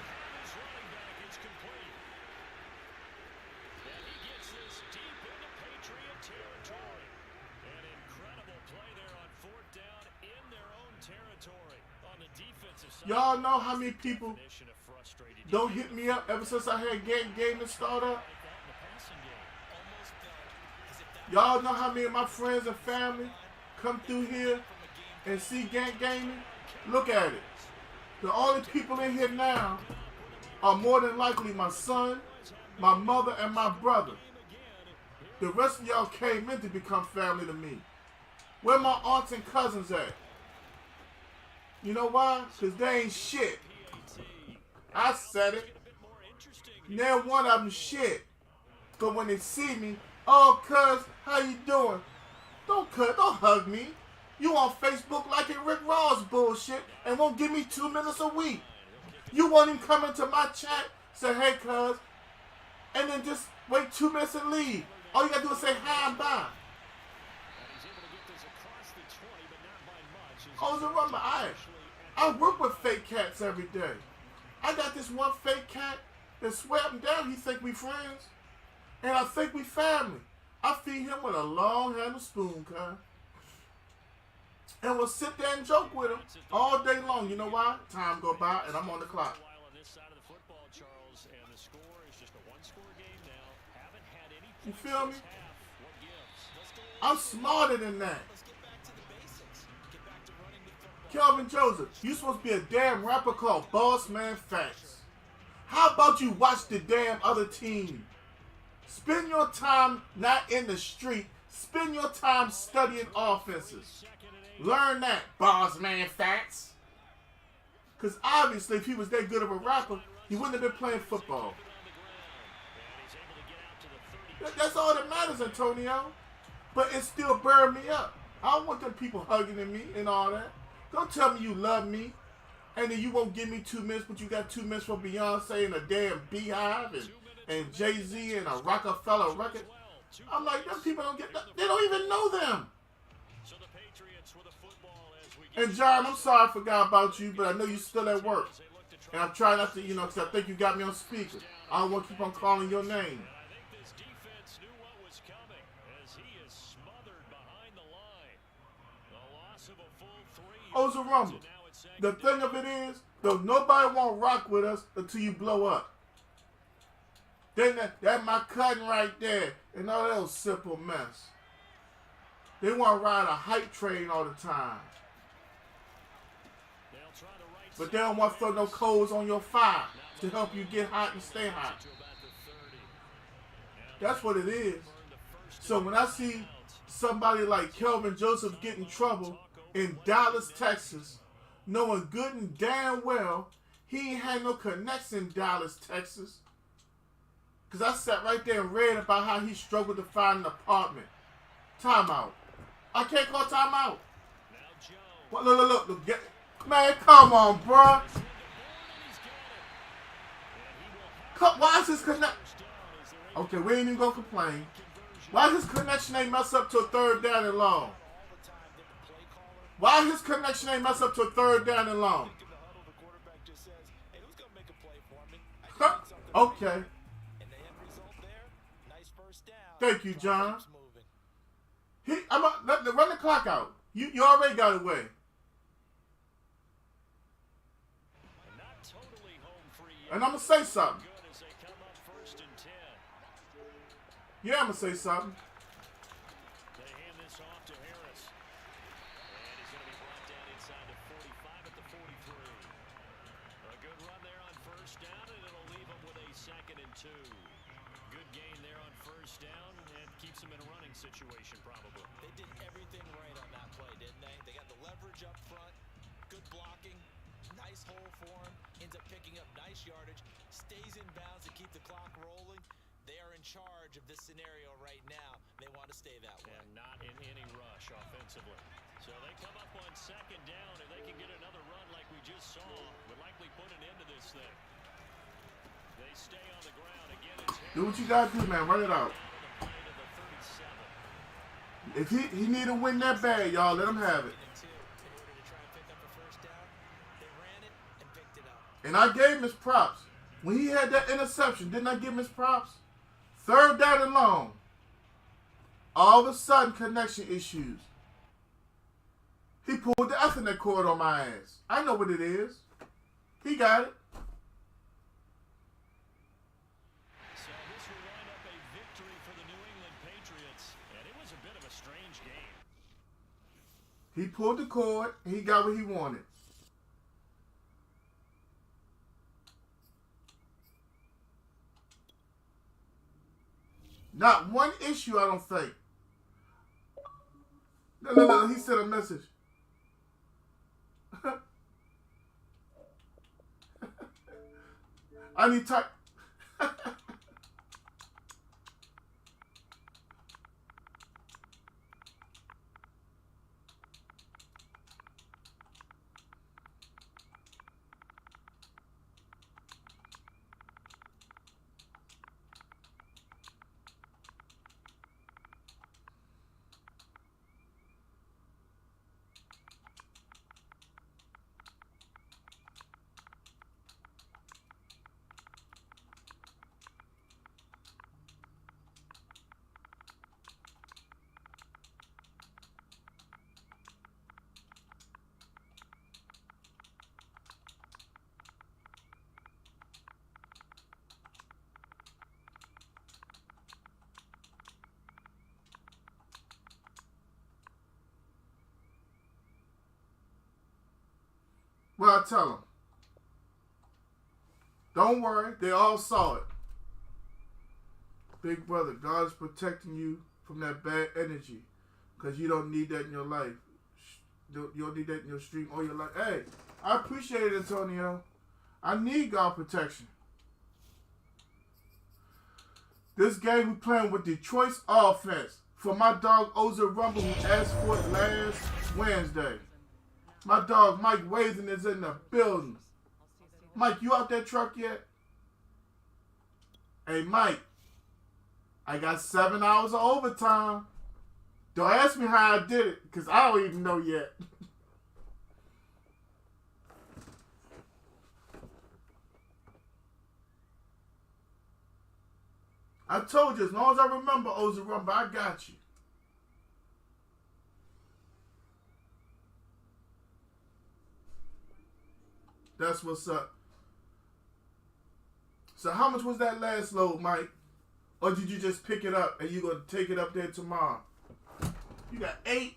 Speaker 1: Y'all know how many people don't hit me up ever since I had gaming start up? Y'all know how many of my friends and family come through here and see Gank Gaming? Look at it. The only people in here now are more than likely my son, my mother, and my brother. The rest of y'all came in to become family to me. Where my aunts and cousins at? You know why? Because they ain't shit. I said it. They're one of them shit. But when they see me, oh, cuz, how you doing? Don't hug me. You on Facebook liking Rick Ross bullshit and won't give me 2 minutes a week. You won't even come into my chat, say, hey, cuz, and then just wait 2 minutes and leave. All you gotta do is say hi and bye. Oh, remember, I work with fake cats every day. I got this one fake cat that swear up and down he think we friends. And I think we family. I feed him with a long-handled spoon, cuz. And we'll sit there and joke with him all day long. You know why? Time go by and I'm on the clock. You feel me? I'm smarter than that. Kelvin Joseph, you supposed to be a damn rapper called Boss Man Facts. How about you watch the damn other team? Spend your time not in the street. Spend your time studying offenses. Learn that, Boss Man Facts. Because obviously if he was that good of a rapper, he wouldn't have been playing football. That's all that matters, Antonio. But it still burned me up. I don't want them people hugging at me and all that. Don't tell me you love me, and then you won't give me 2 minutes, but you got 2 minutes for Beyonce and a damn Beehive and Jay-Z and a Rockefeller record. I'm like, them people don't get that. They don't even know them. And John, I'm sorry I forgot about you, but I know you're still at work. And I'm trying not to, because I think you got me on speaker. I don't want to keep on calling your name. Oh, it's a rumble. The thing of it is, though, nobody won't rock with us until you blow up. Then that my cousin right there, and all that simple mess. They want to ride a hype train all the time. But they don't want to throw no coals on your fire to help you get hot and stay hot. That's what it is. So when I see somebody like Kelvin Joseph get in trouble in Dallas, Texas, knowing good and damn well he ain't had no connects in Dallas, Texas. Because I sat right there and read about how he struggled to find an apartment. Timeout. I can't call timeout. Well, look. Man, come on, bruh. Why is his connection? Okay, we ain't even going to complain. Why his connection ain't mess up to a 3rd down and long? Why his connection ain't mess up to a 3rd down and long? Okay. Thank you, John. Run the clock out. You already got away. And I'm going to say something. Yeah, I'm going to say something.
Speaker 4: They hand this off to Harris. And he's going to be brought down inside the 45 at the 43. A good run there on 1st down, and it'll leave him with a 2nd and 2. Good gain there on 1st down, and keeps him in a running situation probably.
Speaker 3: They did everything right on that play, didn't they? They got the leverage up front, good blocking, nice hole for him, ends up picking up nice yardage, stays in bounds to keep the clock rolling. They are in charge of this scenario right now. They want to stay that way.
Speaker 4: And not in any rush offensively. So they come up on 2nd down, and they can get another run like we just saw. Would likely put an end to this thing. They stay on the ground. Again, it's
Speaker 1: do what you got to do, man. Run it out. If he need to win that bad, y'all, let him have it. And I gave him his props. When he had that interception, didn't I give him his props? 3rd down and long. All of a sudden, connection issues. He pulled the Ethernet cord on my ass. I know what it is. He got it.
Speaker 4: So this will wind up a victory for the New England Patriots, and it was a bit of a strange game.
Speaker 1: He pulled the cord, and he got what he wanted. Not one issue, I don't think. No, he sent a message. I need time. Well, I tell them, don't worry, they all saw it. Big brother, God is protecting you from that bad energy because you don't need that in your life. You don't need that in your stream or your life. Hey, I appreciate it, Antonio. I need God protection. This game we playing with Detroit's offense. For my dog Oza Rumble who asked for it last Wednesday. My dog Mike Wathen is in the building. Mike, you out that truck yet? Hey Mike, I got 7 hours of overtime. Don't ask me how I did it, because I don't even know yet. I told you, as long as I remember Oza Rumble, I got you. That's what's up. So how much was that last load, Mike? Or did you just pick it up and you going to take it up there tomorrow? You got 8?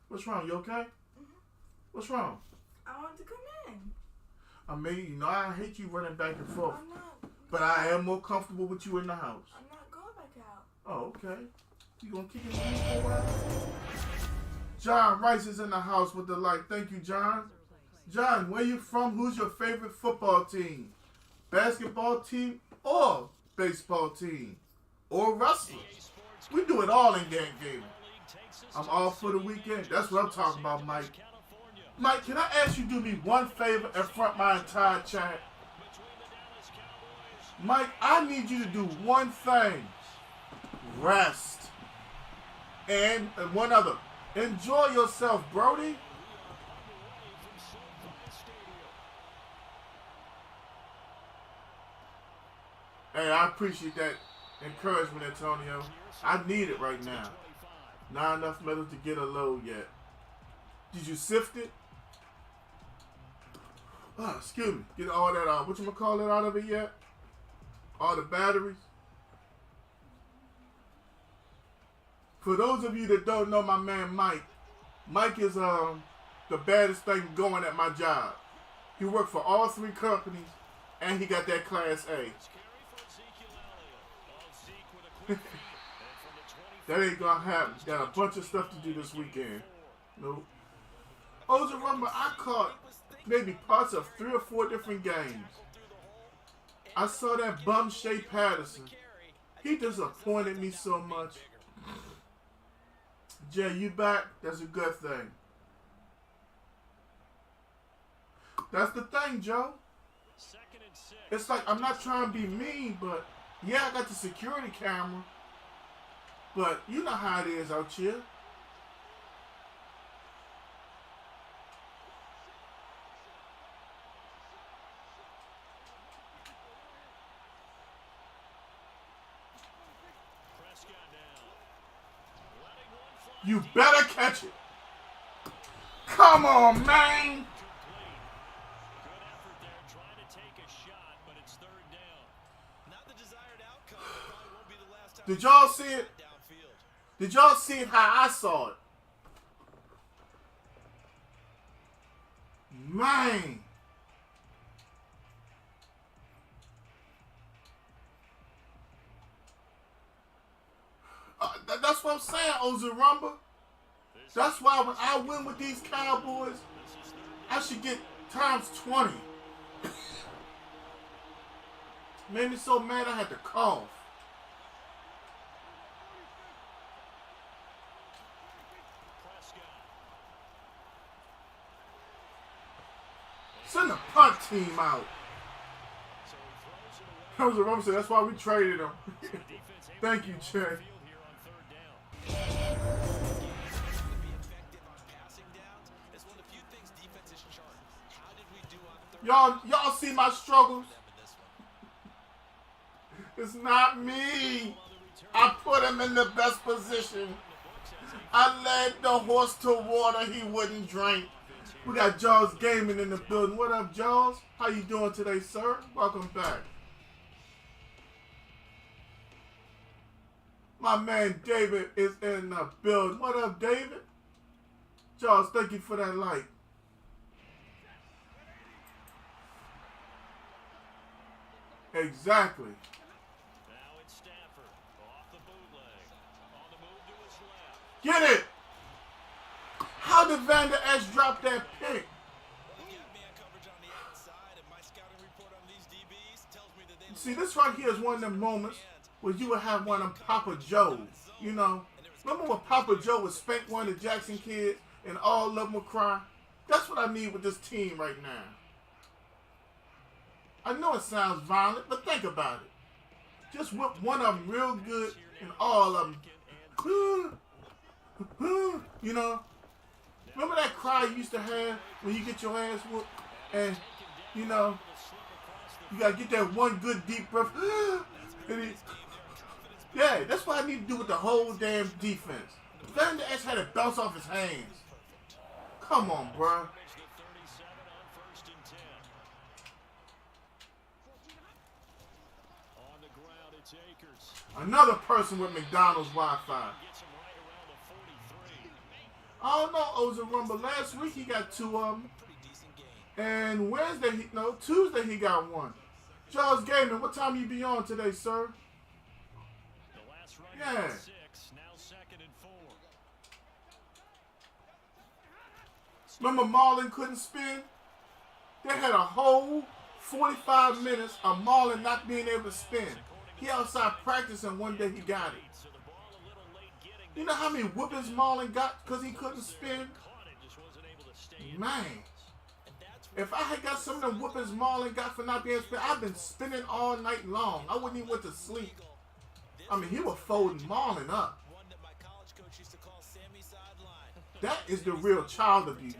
Speaker 1: What's wrong? You okay? Mm-hmm. What's wrong?
Speaker 5: I want to come in.
Speaker 1: I mean, you know, I hate you running back and forth.
Speaker 5: I'm not.
Speaker 1: But I am more comfortable with you in the house.
Speaker 5: I'm not going back out.
Speaker 1: Oh, okay. You going to kick it in for a while? John Rice is in the house with the like. Thank you, John. John, where you from? Who's your favorite football team? Basketball team or baseball team? Or wrestling? We do it all in game. I'm all for the weekend. That's what I'm talking about, Mike. Mike, can I ask you to do me one favor and front my entire chat? Mike, I need you to do one thing. Rest. And one other. Enjoy yourself, Brody. Hey, I appreciate that encouragement, Antonio. I need it right now. Not enough metal to get a load yet. Did you sift it? Oh, excuse me. Get all that out. Whatchamacallit out of it yet? All the batteries. For those of you that don't know my man Mike, Mike is the baddest thing going at my job. He worked for all 3 companies, and he got that Class A. That ain't gonna happen. Got a bunch of stuff to do this weekend. Nope. Oza Rumble, I caught maybe parts of 3 or 4 different games. I saw that bum Shea Patterson. He disappointed me so much. Jay, you back? That's a good thing. That's the thing, Joe. It's like, I'm not trying to be mean, but yeah, I got the security camera. But you know how it is out here. You better catch it. Come on, man. Did y'all see it? Did y'all see it how I saw it? Man. That's what I'm saying, Oza Rumble. That's why when I win with these Cowboys, I should get times 20. Made me so mad I had to cough. Send the punt team out. Oza Rumble said that's why we traded him. Thank you, Chad. Y'all see my struggles? It's not me. I put him in the best position. I led the horse to water he wouldn't drink. We got Jaws Gaming in the building. What up, Jaws? How you doing today, sir? Welcome back. My man David is in the building. What up, David? Jaws, thank you for that like. Exactly.
Speaker 4: Now it's Stafford off the bootleg. On the move to his left.
Speaker 1: Get it! How did Van Der Esch drop that pick? See, this right here is one of them moments where you would have one of them Papa Joes, you know. Remember when Papa Joe would spank one of the Jackson kids and all of them would cry? That's what I need with this team right now. I know it sounds violent, but think about it. Just whip one of them real good and all of them. You know? Remember that cry you used to have when you get your ass whooped? And, you know, you got to get that one good deep breath. Yeah, that's what I need to do with the whole damn defense. Van Der Esch had to bounce off his hands. Come on, bruh. Another person with McDonald's Wi-Fi. I don't know, Ozarumba, but last week he got 2 of them. And Tuesday he got 1. Charles Gayman, what time you be on today, sir? Yeah. Remember Marlon couldn't spin? They had a whole 45 minutes of Marlon not being able to spin. He outside practicing, one day he got it. You know how many whoopings Marlon got because he couldn't spin? Man. If I had got some of the whoopings Marlon got for not being able to spin, I've been spinning all night long. I wouldn't even went to sleep. I mean, he was folding Marlon up. That is the real child abuse.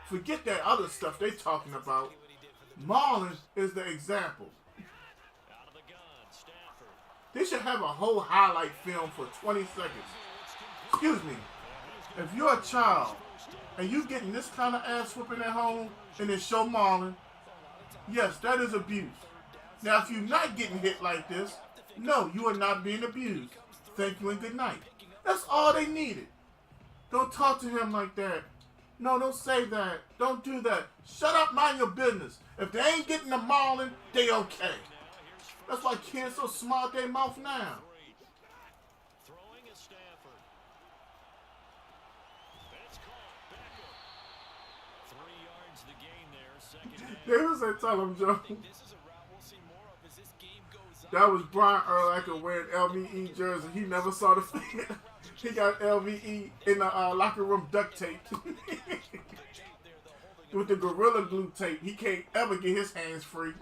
Speaker 1: Forget that other stuff they talking about. Marlon is the example. They should have a whole highlight film for 20 seconds. Excuse me. If you're a child and you getting this kind of ass whooping at home and then show Marlon, yes, that is abuse. Now, if you're not getting hit like this, no, you are not being abused. Thank you and good night. That's all they needed. Don't talk to him like that. No, don't say that. Don't do that. Shut up, mind your business. If they ain't getting the Marlin, they okay. That's why kids so smart their mouth now. They was that tell him, Joe. That was Brian Urlacher wearing LVE jersey. He never saw the field. He got LVE in the locker room duct tape. With the Gorilla Glue tape. He can't ever get his hands free.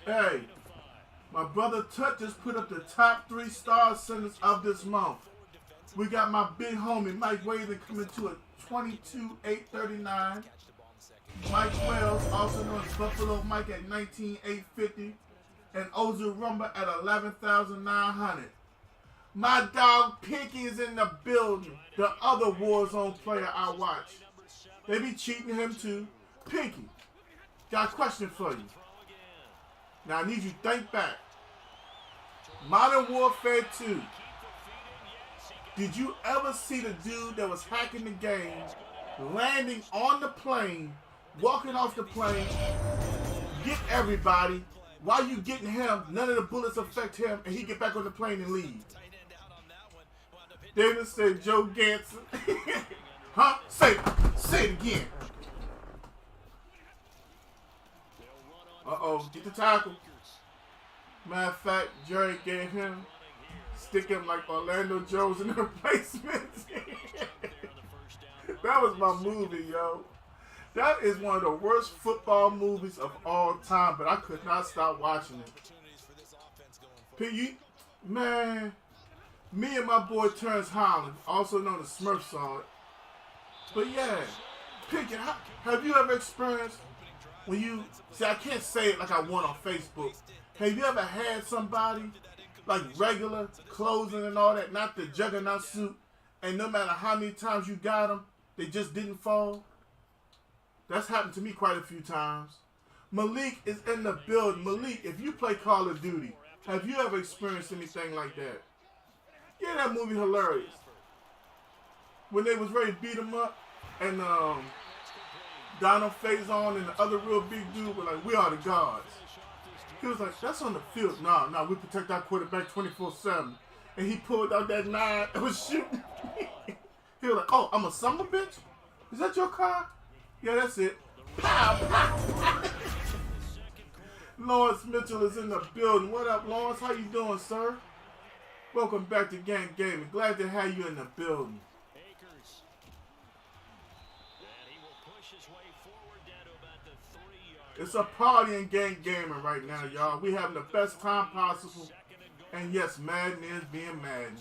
Speaker 1: Hey, my brother Tut just put up the top 3 star centers of this month. We got my big homie Mike Waithen coming to a 22,839. Mike Wells, also known as Buffalo Mike, at 19,850. And Ozarumba at 11,900. My dog Pinky is in the building. The other Warzone player I watch. They be cheating him too. Pinky, got a question for you. Now I need you to think back. Modern Warfare 2. Did you ever see the dude that was hacking the game, landing on the plane, walking off the plane, get everybody, while you getting him, none of the bullets affect him, and he get back on the plane and leave? David said Joe Ganson. Huh? Say it again. Uh-oh, get the tackle. Matter of fact, Jerry gave him, stick him like Orlando Jones in the replacements. That was my movie, yo. That is one of the worst football movies of all time, but I could not stop watching it. Man, me and my boy Terrence Holland, also known as Smurf, saw it. But yeah, Pinky, have you ever experienced when you, see, I can't say it like I want on Facebook. Have you ever had somebody, like regular clothing and all that, not the juggernaut suit, and no matter how many times you got them, they just didn't fall? That's happened to me quite a few times. Malik is in the building. Malik, if you play Call of Duty, have you ever experienced anything like that? Yeah, that movie hilarious. When they was ready to beat him up, and Donald Faison and the other real big dude were like, "We are the gods." He was like, "That's on the field." Nah, we protect our quarterback 24/7. and he pulled out that 9 and was shooting. He was like, "Oh, I'm a summer bitch? Is that your car?" "Yeah, that's it." Pow, pow, pow. Lawrence Mitchell is in the building. What up, Lawrence? How you doing, sir? Welcome back to Gang Gaming. Glad to have you in the building.
Speaker 4: Akers. And he will push his way forward down to about the 3-yard
Speaker 1: It's a party in Gang Gaming right now, y'all. We having the best time possible. And yes, Madden is being Madden.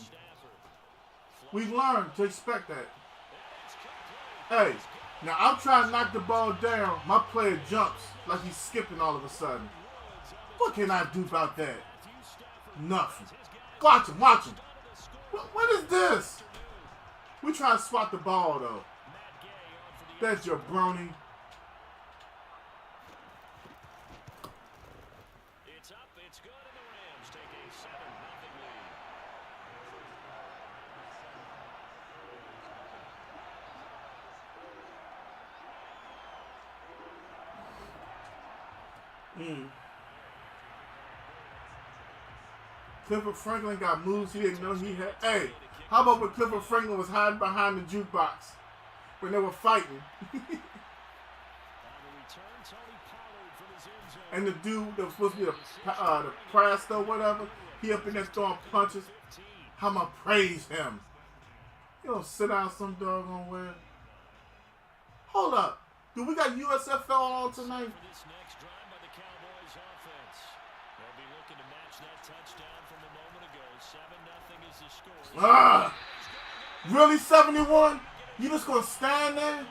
Speaker 1: We've learned to expect that. Hey, now I'm trying to knock the ball down. My player jumps like he's skipping all of a sudden. What can I do about that? Nothing. Watch him, watch him. What is this? We trying to swat the ball, though. That's your brony.
Speaker 4: It's up, it's good, and the Rams take a 7-0 lead.
Speaker 1: Clifford Franklin got moves he didn't know he had. Hey, how about when Clifford Franklin was hiding behind the jukebox when they were fighting? And the dude that was supposed to be the Prasto, whatever, he up in there throwing punches. How I'ma praise him. You don't sit down some doggone where. Hold up. Do we got USFL on tonight?
Speaker 4: This next drive by the Cowboys offense. They'll be looking to match that touchdown from a moment ago. 7-0 is the score.
Speaker 1: Ah! Really, 71? You just gonna stand there?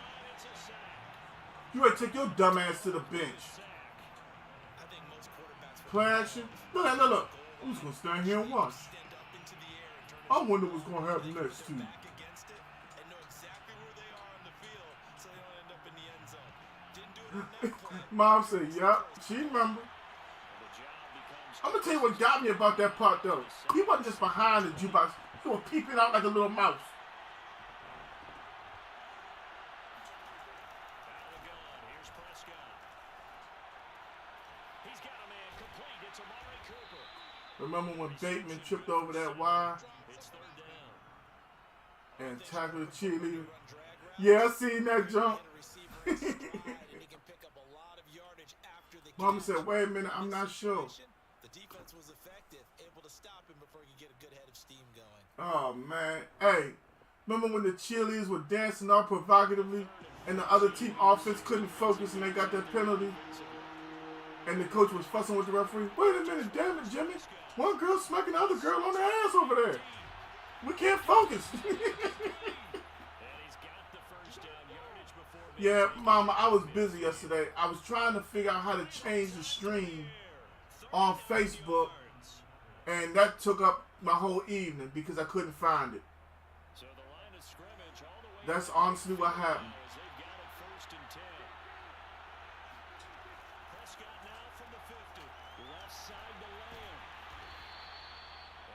Speaker 1: You ready to take your dumb ass to the bench. Play action? Look, look. I'm just gonna stand here and watch. I wonder what's gonna happen next to you. Mom said, "Yep, she remember." I'm gonna tell you what got me about that part though. He wasn't just behind the jukebox; he was peeping out like a little mouse. Remember when Bateman tripped over that wire and tackled the cheerleader? Yeah, I seen that jump. Mama said, "Wait a minute, I'm not sure."
Speaker 3: The defense was effective, able to stop him before he could get a good head of steam going.
Speaker 1: Oh man, hey, remember when the cheerleaders were dancing all provocatively and the other team offense couldn't focus and they got that penalty? And the coach was fussing with the referee. "Wait a minute, damn it, Jimmy. One girl smacking the other girl on the ass over there. We can't focus." Yeah, Mama, I was busy yesterday. I was trying to figure out how to change the stream on Facebook, and that took up my whole evening because I couldn't find it. That's honestly what happened.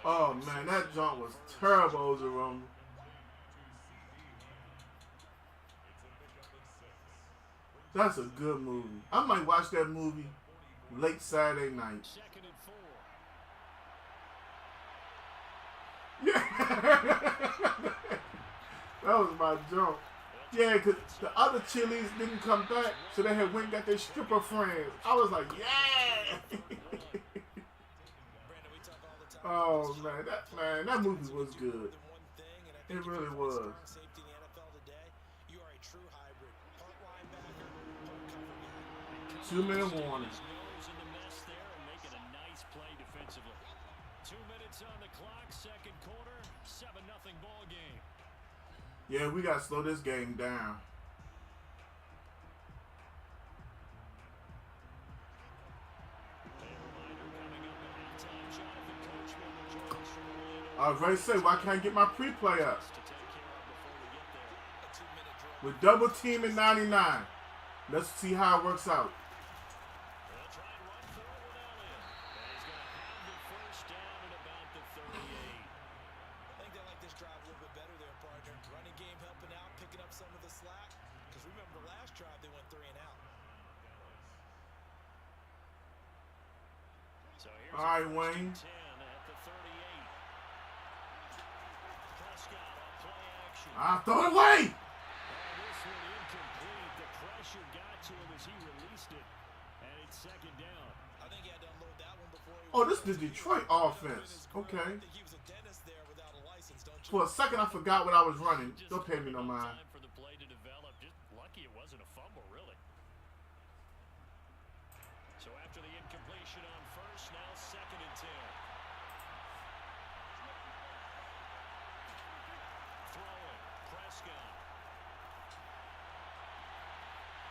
Speaker 1: Oh man, that jump was terrible, Jerome. That's a good movie. I might watch that movie late Saturday night. Yeah. That was my jump. Yeah, because the other chilies didn't come back, so they had went and got their stripper friends. I was like, yeah. Oh man, that movie was good. It really was. 2-minute warning.
Speaker 4: 2 minutes on the clock, second quarter, 7-0 ball game.
Speaker 1: Yeah, we gotta slow this game down. I was ready to say, why can't I get my pre-play up? We're double teaming 99. Let's see how it works out. All right, Wayne. Ah, throw it away.
Speaker 4: This one incomplete. The pressure got to him as he released it. And it's second down.
Speaker 3: I think he had to unload that one before he
Speaker 1: Oh, this is the Detroit offense. Okay.
Speaker 3: I think he was a dentist there without a license, don't you?
Speaker 1: For a second, I forgot what I was running. Don't pay me no mind.
Speaker 4: Time for the play to develop. Just lucky it wasn't a fumble, really. So after the incompletion on first, now second and 10. Throwing, Prescott.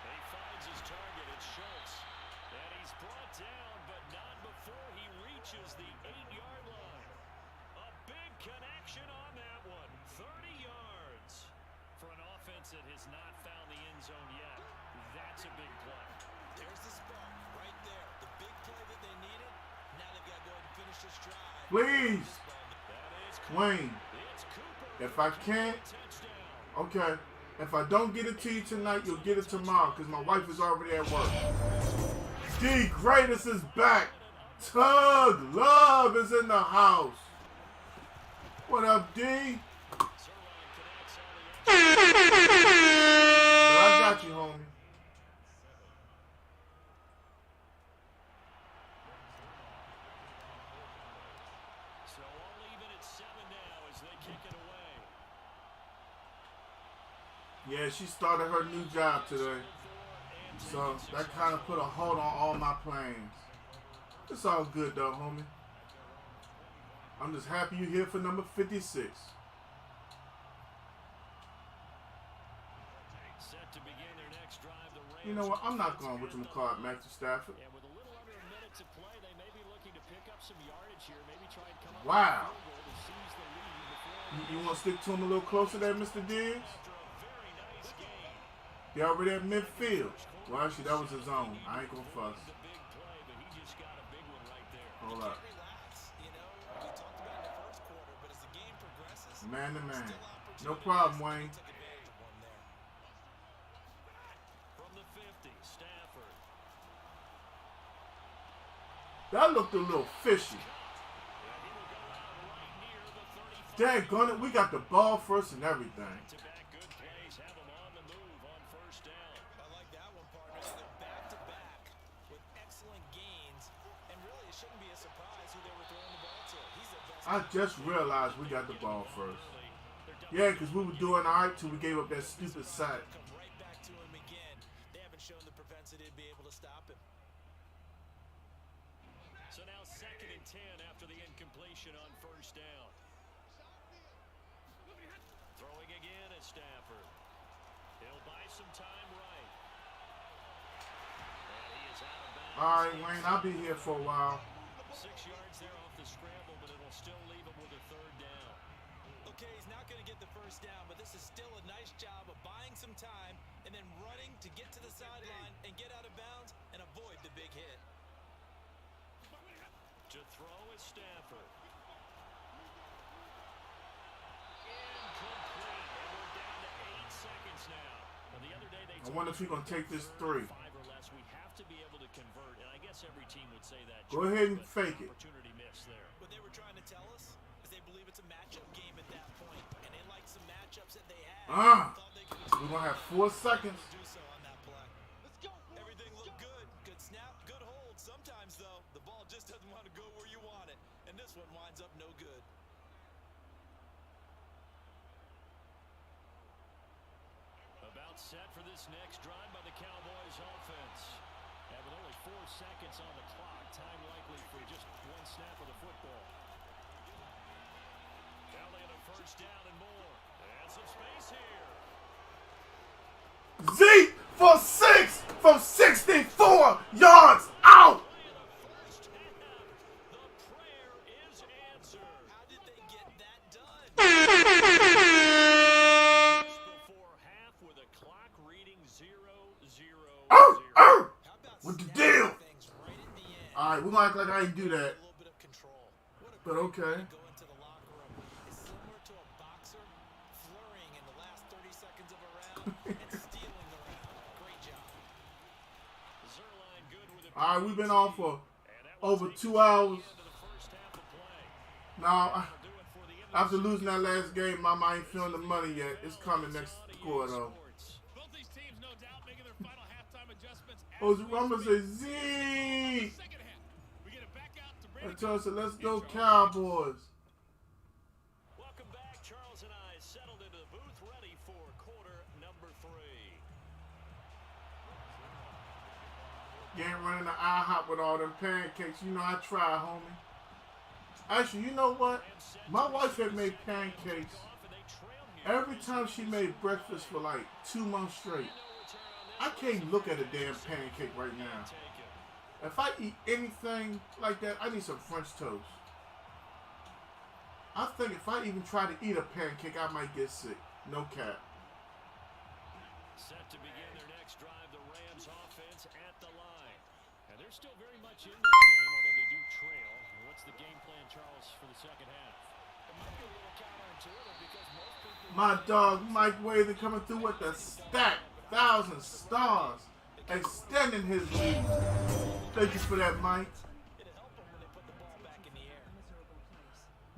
Speaker 4: He finds his target, it's Schultz. And he's brought down, but not before he reaches the 8-yard line. A big connection on that one. 30 yards. For an offense that has not found the end zone yet, that's a big play.
Speaker 3: There's the spark right there. The big play that they needed. Now they've got to go ahead and finish this drive.
Speaker 1: Please, Wayne.
Speaker 4: It's Cooper.
Speaker 1: If I can't,
Speaker 4: Touchdown.
Speaker 1: okay. If I don't get it to you tonight, you'll get it tomorrow because my wife is already at work. D Greatest is back. Tug Love is in the house. What up, D?
Speaker 4: Zerline connects on the
Speaker 1: But I got you, homie.
Speaker 4: So all even at 7 now as they kick it away.
Speaker 1: Yeah, she started her new job today. So that kind of put a hold on all my plans. It's all good though, homie. I'm just happy you're here for number 56.
Speaker 4: Set to begin their next drive. The Rams.
Speaker 1: You know what? I'm not going with Matthew Stafford.
Speaker 4: And with a little under a minute to play, they may be looking to pick up some yardage here. Maybe try and come up
Speaker 1: Wow.
Speaker 4: with a field goal to seize the lead before
Speaker 1: You want to stick to him a little closer there, Mr. Diggs?
Speaker 4: after a very nice game.
Speaker 1: He already at midfield. Well, actually, that was his own. I ain't going to fuss.
Speaker 4: The big play, but he just got a big one right there.
Speaker 1: Hold up.
Speaker 3: Relax. You know, we talked about it in the first quarter, but as the game progresses,
Speaker 1: Man to man.
Speaker 3: still
Speaker 1: No problem, Wayne.
Speaker 3: took advantage of one there.
Speaker 4: From the 50, Stafford.
Speaker 1: That looked a little fishy. Daggone it, we got the ball first and everything.
Speaker 4: Back-to-back good plays have him on the move on first down.
Speaker 3: I like that one, partner. They're back-to-back with excellent gains, and really it shouldn't be a surprise who they were throwing the ball to. He's the best.
Speaker 1: I just realized we got the ball first. Yeah, because we were doing all right till we gave up that stupid sack.
Speaker 3: Come right back to him again. They haven't shown the propensity to be able to stop him.
Speaker 4: So now second and 10 after the incompletion on first down. Throwing again at Stafford. He'll buy some time right. And he is out of bounds.
Speaker 1: All right, Wayne, I'll be here for a while.
Speaker 4: 6 yards there off the scramble, but it'll still leave him with a third down.
Speaker 3: Okay, he's not going to get the first down, but this is still a nice job of buying some time and then running to get to the sideline and get out of bounds and avoid the big hit.
Speaker 4: To throw is Stafford. Incomplete. And we're down to 8 seconds now. Well, the other day they
Speaker 1: I wonder if he's going to take this 3.
Speaker 4: 5 or less. We have to be able to convert, and I guess every team would say that.
Speaker 1: Go ahead and
Speaker 4: but
Speaker 1: fake it.
Speaker 4: Opportunity miss there.
Speaker 3: What they were trying to tell us is they believe it's a matchup game at that point, and they like some matchups that they had. Thought they could
Speaker 1: We're going to have 4 seconds.
Speaker 3: do so on that play. Everything looked good. Good snap, good hold. Sometimes, though, the ball just doesn't want to go where you want it, and this one winds up no good.
Speaker 4: About set for this next drive by the Cowboys offense. And with only 4 seconds on the clock, time likely for just one snap of the football. Elliott a first down and more. And some space here.
Speaker 1: Z for 6 from 64 yards out.
Speaker 4: Play of the first half. The prayer is answered.
Speaker 3: How did they get that done?
Speaker 4: Just before half with a clock reading 0-0-0.
Speaker 3: How about
Speaker 1: What the
Speaker 3: snapping
Speaker 1: deal?
Speaker 3: things right at the end?
Speaker 1: All right, we're going to act like I didn't do
Speaker 3: A
Speaker 1: that.
Speaker 3: little bit of control. What a
Speaker 1: But
Speaker 3: great
Speaker 1: okay.
Speaker 3: way to go into the locker room. It's similar to a boxer flurrying in the last 30 seconds of a round and stealing the round. Great job.
Speaker 4: Zerline good with it.
Speaker 1: All right, we've been on for
Speaker 4: And that will
Speaker 1: over
Speaker 4: take
Speaker 1: 2
Speaker 4: us to the
Speaker 1: hours.
Speaker 4: end of the first half of play.
Speaker 1: Now,
Speaker 4: That'll do it for the
Speaker 1: After losing that last game, Mama ain't feeling the money yet. It's coming next quarter, though.
Speaker 6: Both these teams, no doubt, making their final halftime adjustments.
Speaker 1: Oh, Rumble says, Z!
Speaker 6: Second half. We get it back out to
Speaker 1: And
Speaker 6: Brandon.
Speaker 1: tell us, let's go Cowboys.
Speaker 4: Welcome back. Charles and I settled into the booth, ready for quarter number 3.
Speaker 1: You ain't running the IHOP with all them pancakes. You know I try, homie. Actually, you know what? My wife had made pancakes every time she made breakfast for like 2 months straight. I can't look at a damn pancake right now. If I eat anything like that, I need some French toast. I think if I even try to eat a pancake, I might get sick. No cap.
Speaker 4: Set to begin their next drive, the Rams offense at the line. And they're still very much in this game, although they do trail. What's the game plan, Charles, for the second half? It might be a little counterintuitive because most people...
Speaker 1: My dog, Mike Wade, coming through with the stack. 1,000 stars. Extending his lead. Thank you for that, Mike.
Speaker 3: It'll help them when they put the ball back in the air.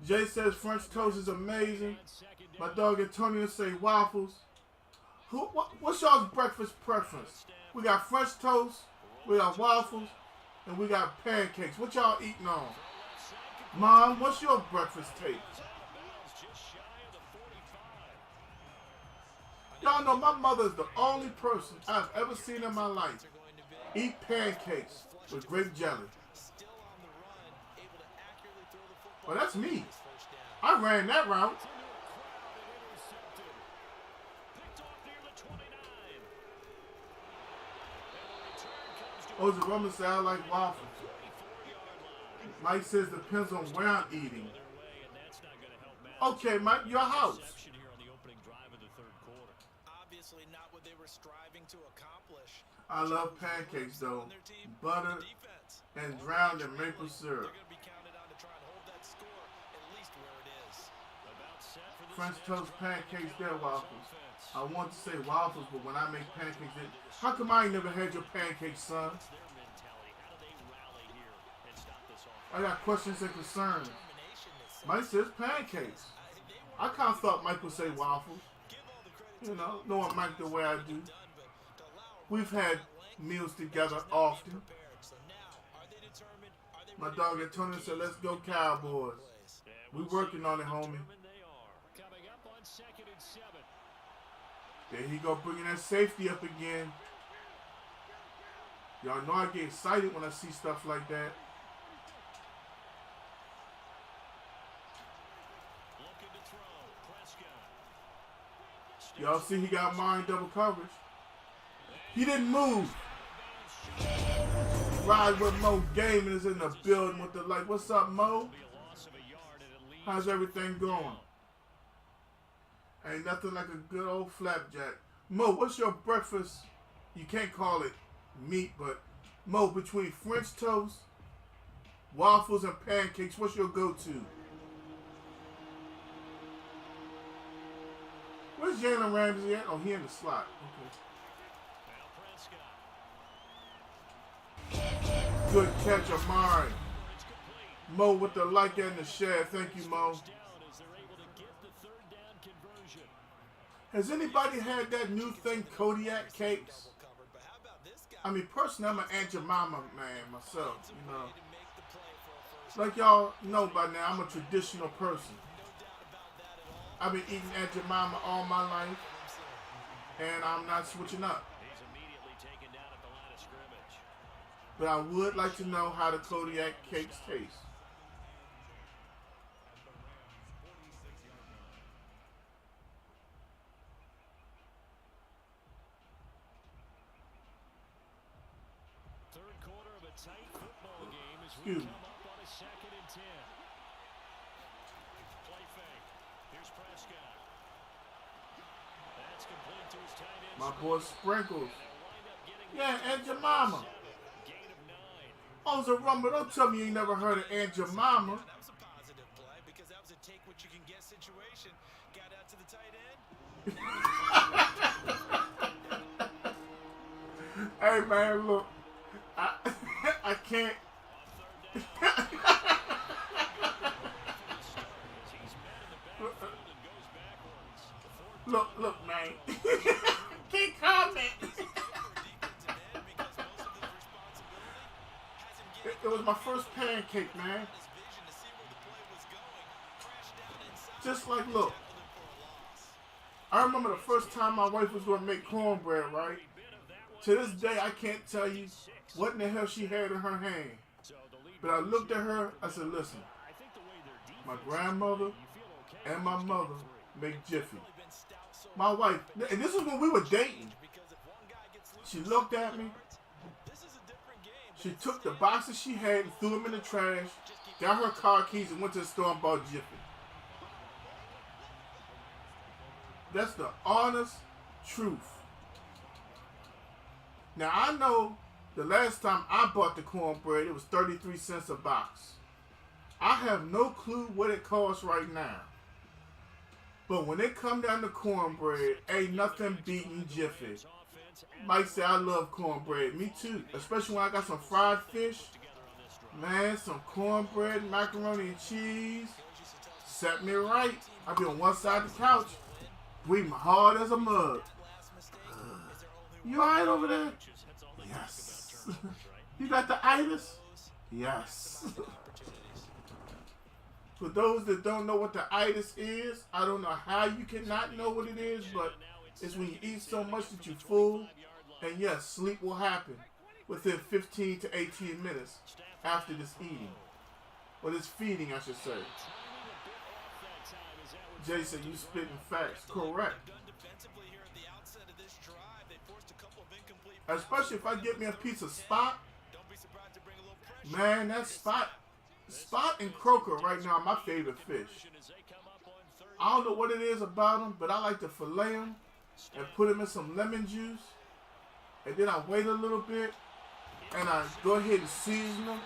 Speaker 1: Jay says French toast is amazing. My dog Antonio say waffles. What's y'all's breakfast preference? We got French toast, we got waffles, and we got pancakes. What y'all eating on? Mom, what's your breakfast take? Y'all know my mother is the only person I've ever seen in my life eat pancakes with grape jelly.
Speaker 3: Still on the run, able to accurately throw the football.
Speaker 1: Well, that's me.
Speaker 3: First down.
Speaker 1: I ran that route. Oh, the Roman say I like waffles. Mike says depends on where I'm eating. Okay, Mike, your house.
Speaker 3: Obviously not what they were striving to accomplish.
Speaker 1: I love pancakes though. Butter
Speaker 3: Defense.
Speaker 1: and drowned in maple syrup.
Speaker 3: They're going to be counted on to try and hold that score at least where it is.
Speaker 1: French toast, pancakes, they're waffles. I want to say waffles, but when I make pancakes, how come I ain't never had your pancakes, son? I got questions and concerns. Mike says pancakes. I kind of thought Mike would say waffles. You know, knowing Mike the way I do. We've had meals together often. My dog Antonio said, let's go Cowboys. We working on it, homie. There he go, bringing that safety up again. Y'all know I get excited when I see stuff like that. Y'all see he got mine double coverage. He didn't move. Ride with Mo Gaming is in the building with the like. What's up, Mo? How's everything going? Ain't nothing like a good old flapjack. Mo, what's your breakfast? You can't call it meat, but Mo, between French toast, waffles, and pancakes, what's your go-to? Where's Jalen Ramsey at? Oh, he in the slot. Okay. Good catch of mine. Mo with the like and the share. Thank you, Mo. Has anybody had that new thing, Kodiak cakes? I mean, personally, I'm an Aunt Jemima man myself, you know. Like y'all know by now, I'm a traditional person. I've been eating Aunt Jemima all my life, and I'm not switching up. But I would like to know how the Kodiak cakes taste.
Speaker 4: Third quarter of a tight football game as we
Speaker 1: Excuse me.
Speaker 4: come up on a 2nd and 10. Play fake. Here's Prescott. That's complete to his tight end.
Speaker 1: My boy Sprinkles. Yeah, Aunt Jemima.
Speaker 4: Gain of 9.
Speaker 1: Oh, it's a rumble. Don't tell me you ain't never heard of Aunt Jemima.
Speaker 3: That was a positive play because that was a take what you can get situation. Got out to the tight end.
Speaker 1: Hey, man, look. I can't. Look, man. Can't comment. It was my first pancake, man. Just like, look. I remember the first time my wife was going to make cornbread, right? To this day, I can't tell you what in the hell she had in her hand. But I looked at her, I said, listen, my grandmother and my mother make Jiffy. My wife, and this was when we were dating. She looked at me. She took the boxes she had and threw them in the trash, got her car keys and went to the store and bought Jiffy. That's the honest truth. Now, I know the last time I bought the cornbread, it was 33 cents a box. I have no clue what it costs right now. But when it come down to cornbread, ain't nothing beating Jiffy. Mike say I love cornbread. Me too. Especially when I got some fried fish. Man, some cornbread, macaroni and cheese. Set me right. I be on one side of the couch, breathing hard as a mug. You alright over there? Yes. You got the itis? Yes. For those that don't know what the itis is, I don't know how you cannot know what it is, but it's when you eat so much that you're full, and yes, sleep will happen within 15 to 18 minutes after this eating. Or this feeding, I should say. Jason, you spitting facts. Correct. Especially if I get me a piece of Spot. Man, that Spot and croaker right now are my favorite fish. I don't know what it is about them, but I like to fillet them and put them in some lemon juice. And then I wait a little bit and I go ahead and season them.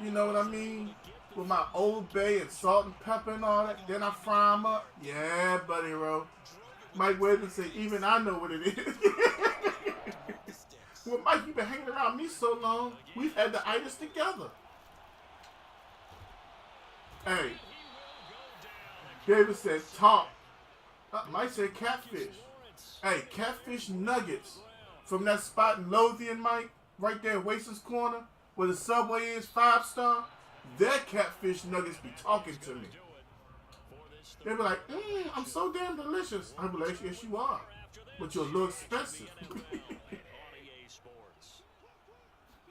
Speaker 1: You know what I mean? With my Old Bay and salt and pepper and all that. Then I fry them up. Yeah, buddy, bro. Mike Weather say, even I know what it is. Well, Mike, you've been hanging around me so long, we've had the itis together. Hey, David said talk. Mike said catfish. Hey, catfish nuggets from that spot in Lothian, Mike, right there at Wason's Corner, where the Subway is 5-star. Their catfish nuggets be talking to me. They be like, I'm so damn delicious. I be like, yes, you are. But you're a little expensive.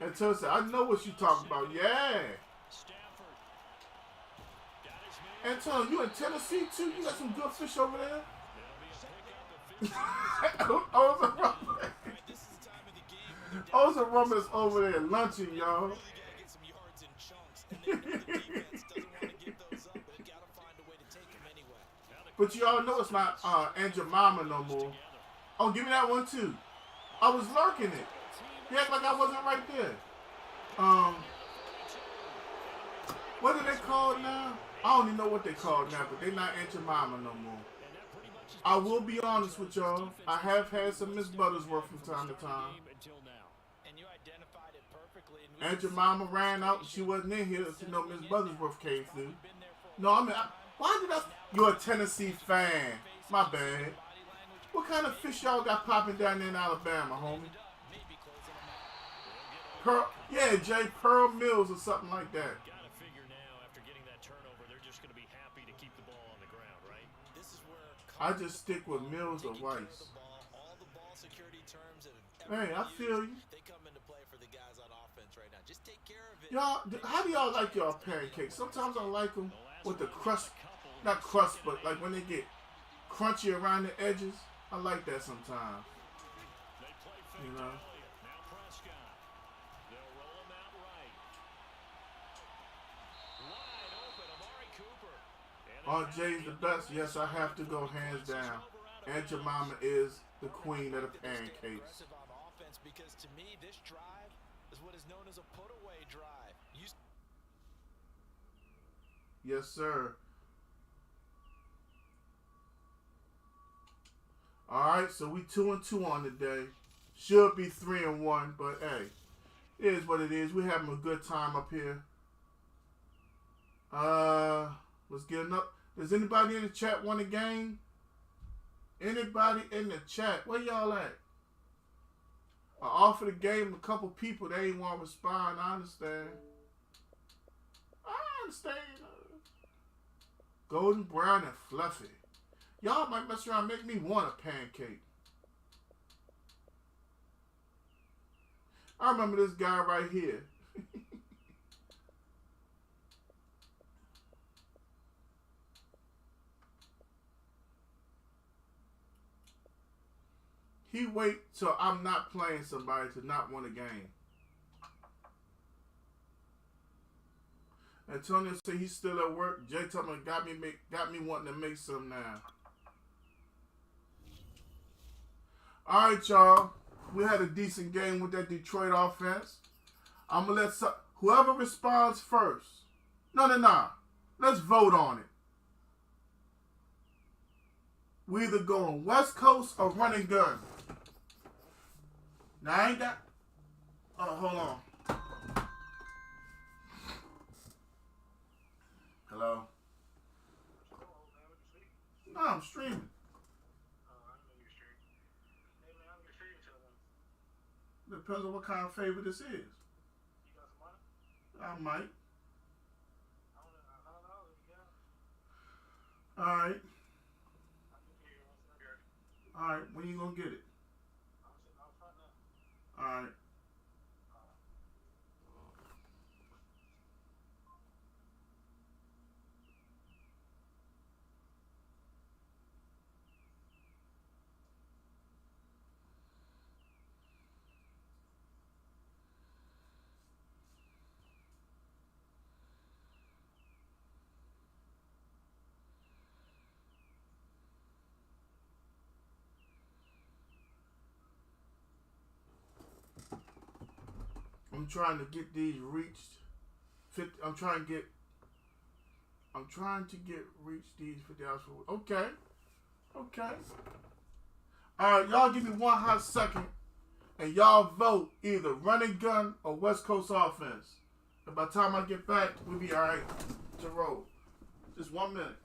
Speaker 1: And Tell said, I know what you talking about. Yeah. Anton, you in Tennessee too? You got some good fish over there? Oza Rumble is over there lunching, y'all. But you all know it's not Aunt Jemima no more. Oh, give me that one too. I was lurking it. You act like I wasn't right there. What are they called now? I don't even know what they called now, but they're not Aunt Jemima no more. I will be honest with y'all. I have had some Miss Buttersworth from time to time. Aunt Jemima ran out and she wasn't in here until no Miss Buttersworth came through. No, I mean, why did I? You're a Tennessee fan. My bad. What kind of fish y'all got popping down there in Alabama, homie? Pearl, yeah, Jay, Pearl Mills or something like that.
Speaker 4: Gotta figure now, after getting that turnover, they're just going to be happy to keep the ball on the ground, right?
Speaker 3: This is where
Speaker 1: I just stick with Mills or Rice. Hey, I feel you.
Speaker 3: They come into play for the guys on offense right now. Just take care of it.
Speaker 1: Y'all, how do y'all like y'all pancakes? Sometimes I like them with the crust, not crust, but like when they get crunchy around the edges. I like that sometimes. You know. Aunt Jay's the best. Yes, I have to go hands down. Aunt Jemima is the queen of the pancakes.
Speaker 3: Because to me, this drive is what is known as a put-away drive.
Speaker 1: Yes, sir. All right, so we 2-2 on the day. Should be 3-1, but hey, it is what it is. We're having a good time up here. Let's get Does anybody in the chat want a game? Anybody in the chat? Where y'all at? I offered a game to a couple people. They ain't want to respond. I understand. Golden brown and fluffy. Y'all might mess around and make me want a pancake. I remember this guy right here. He wait till I'm not playing somebody to not win a game. Antonio said he's still at work. Jay told me got me wanting to make some now. All right, y'all. We had a decent game with that Detroit offense. I'm gonna let whoever responds first. No. Let's vote on it. We either going West Coast or run and gun. Now I ain't got. Oh, hold on. Hello? No, I'm streaming. Depends on what kind of favor this is. I might. Alright. Alright, when you gonna get it? Alright. I'm trying to get these reached. I'm trying to reach these 50 hours for. Okay. All right, y'all give me one hot second, and y'all vote either running gun or West Coast offense. And by the time I get back, we'll be all right to roll. Just 1 minute.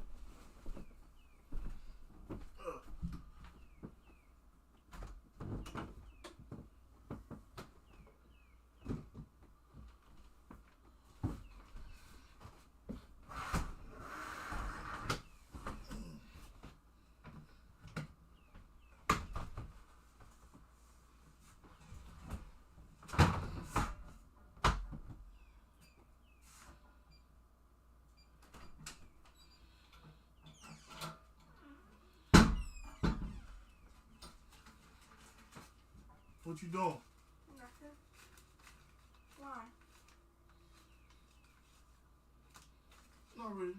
Speaker 1: What you doing?
Speaker 5: Nothing. Why?
Speaker 1: Not really.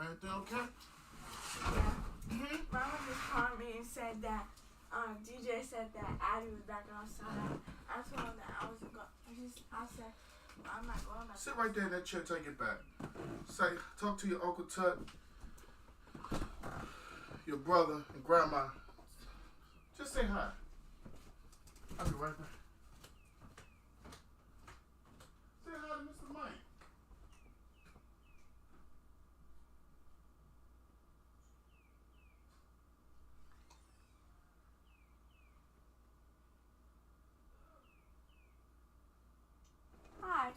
Speaker 1: Everything okay?
Speaker 5: Mama just called me and said that DJ said that Addie was back outside. I told him that I wasn't going. I said I'm not going back.
Speaker 1: Sit right there in that chair till I get back. Say, talk to your Uncle Tut, your brother, and Grandma. Just say hi. I'll be right back. Say hi to Mr. Mike.
Speaker 5: Hi.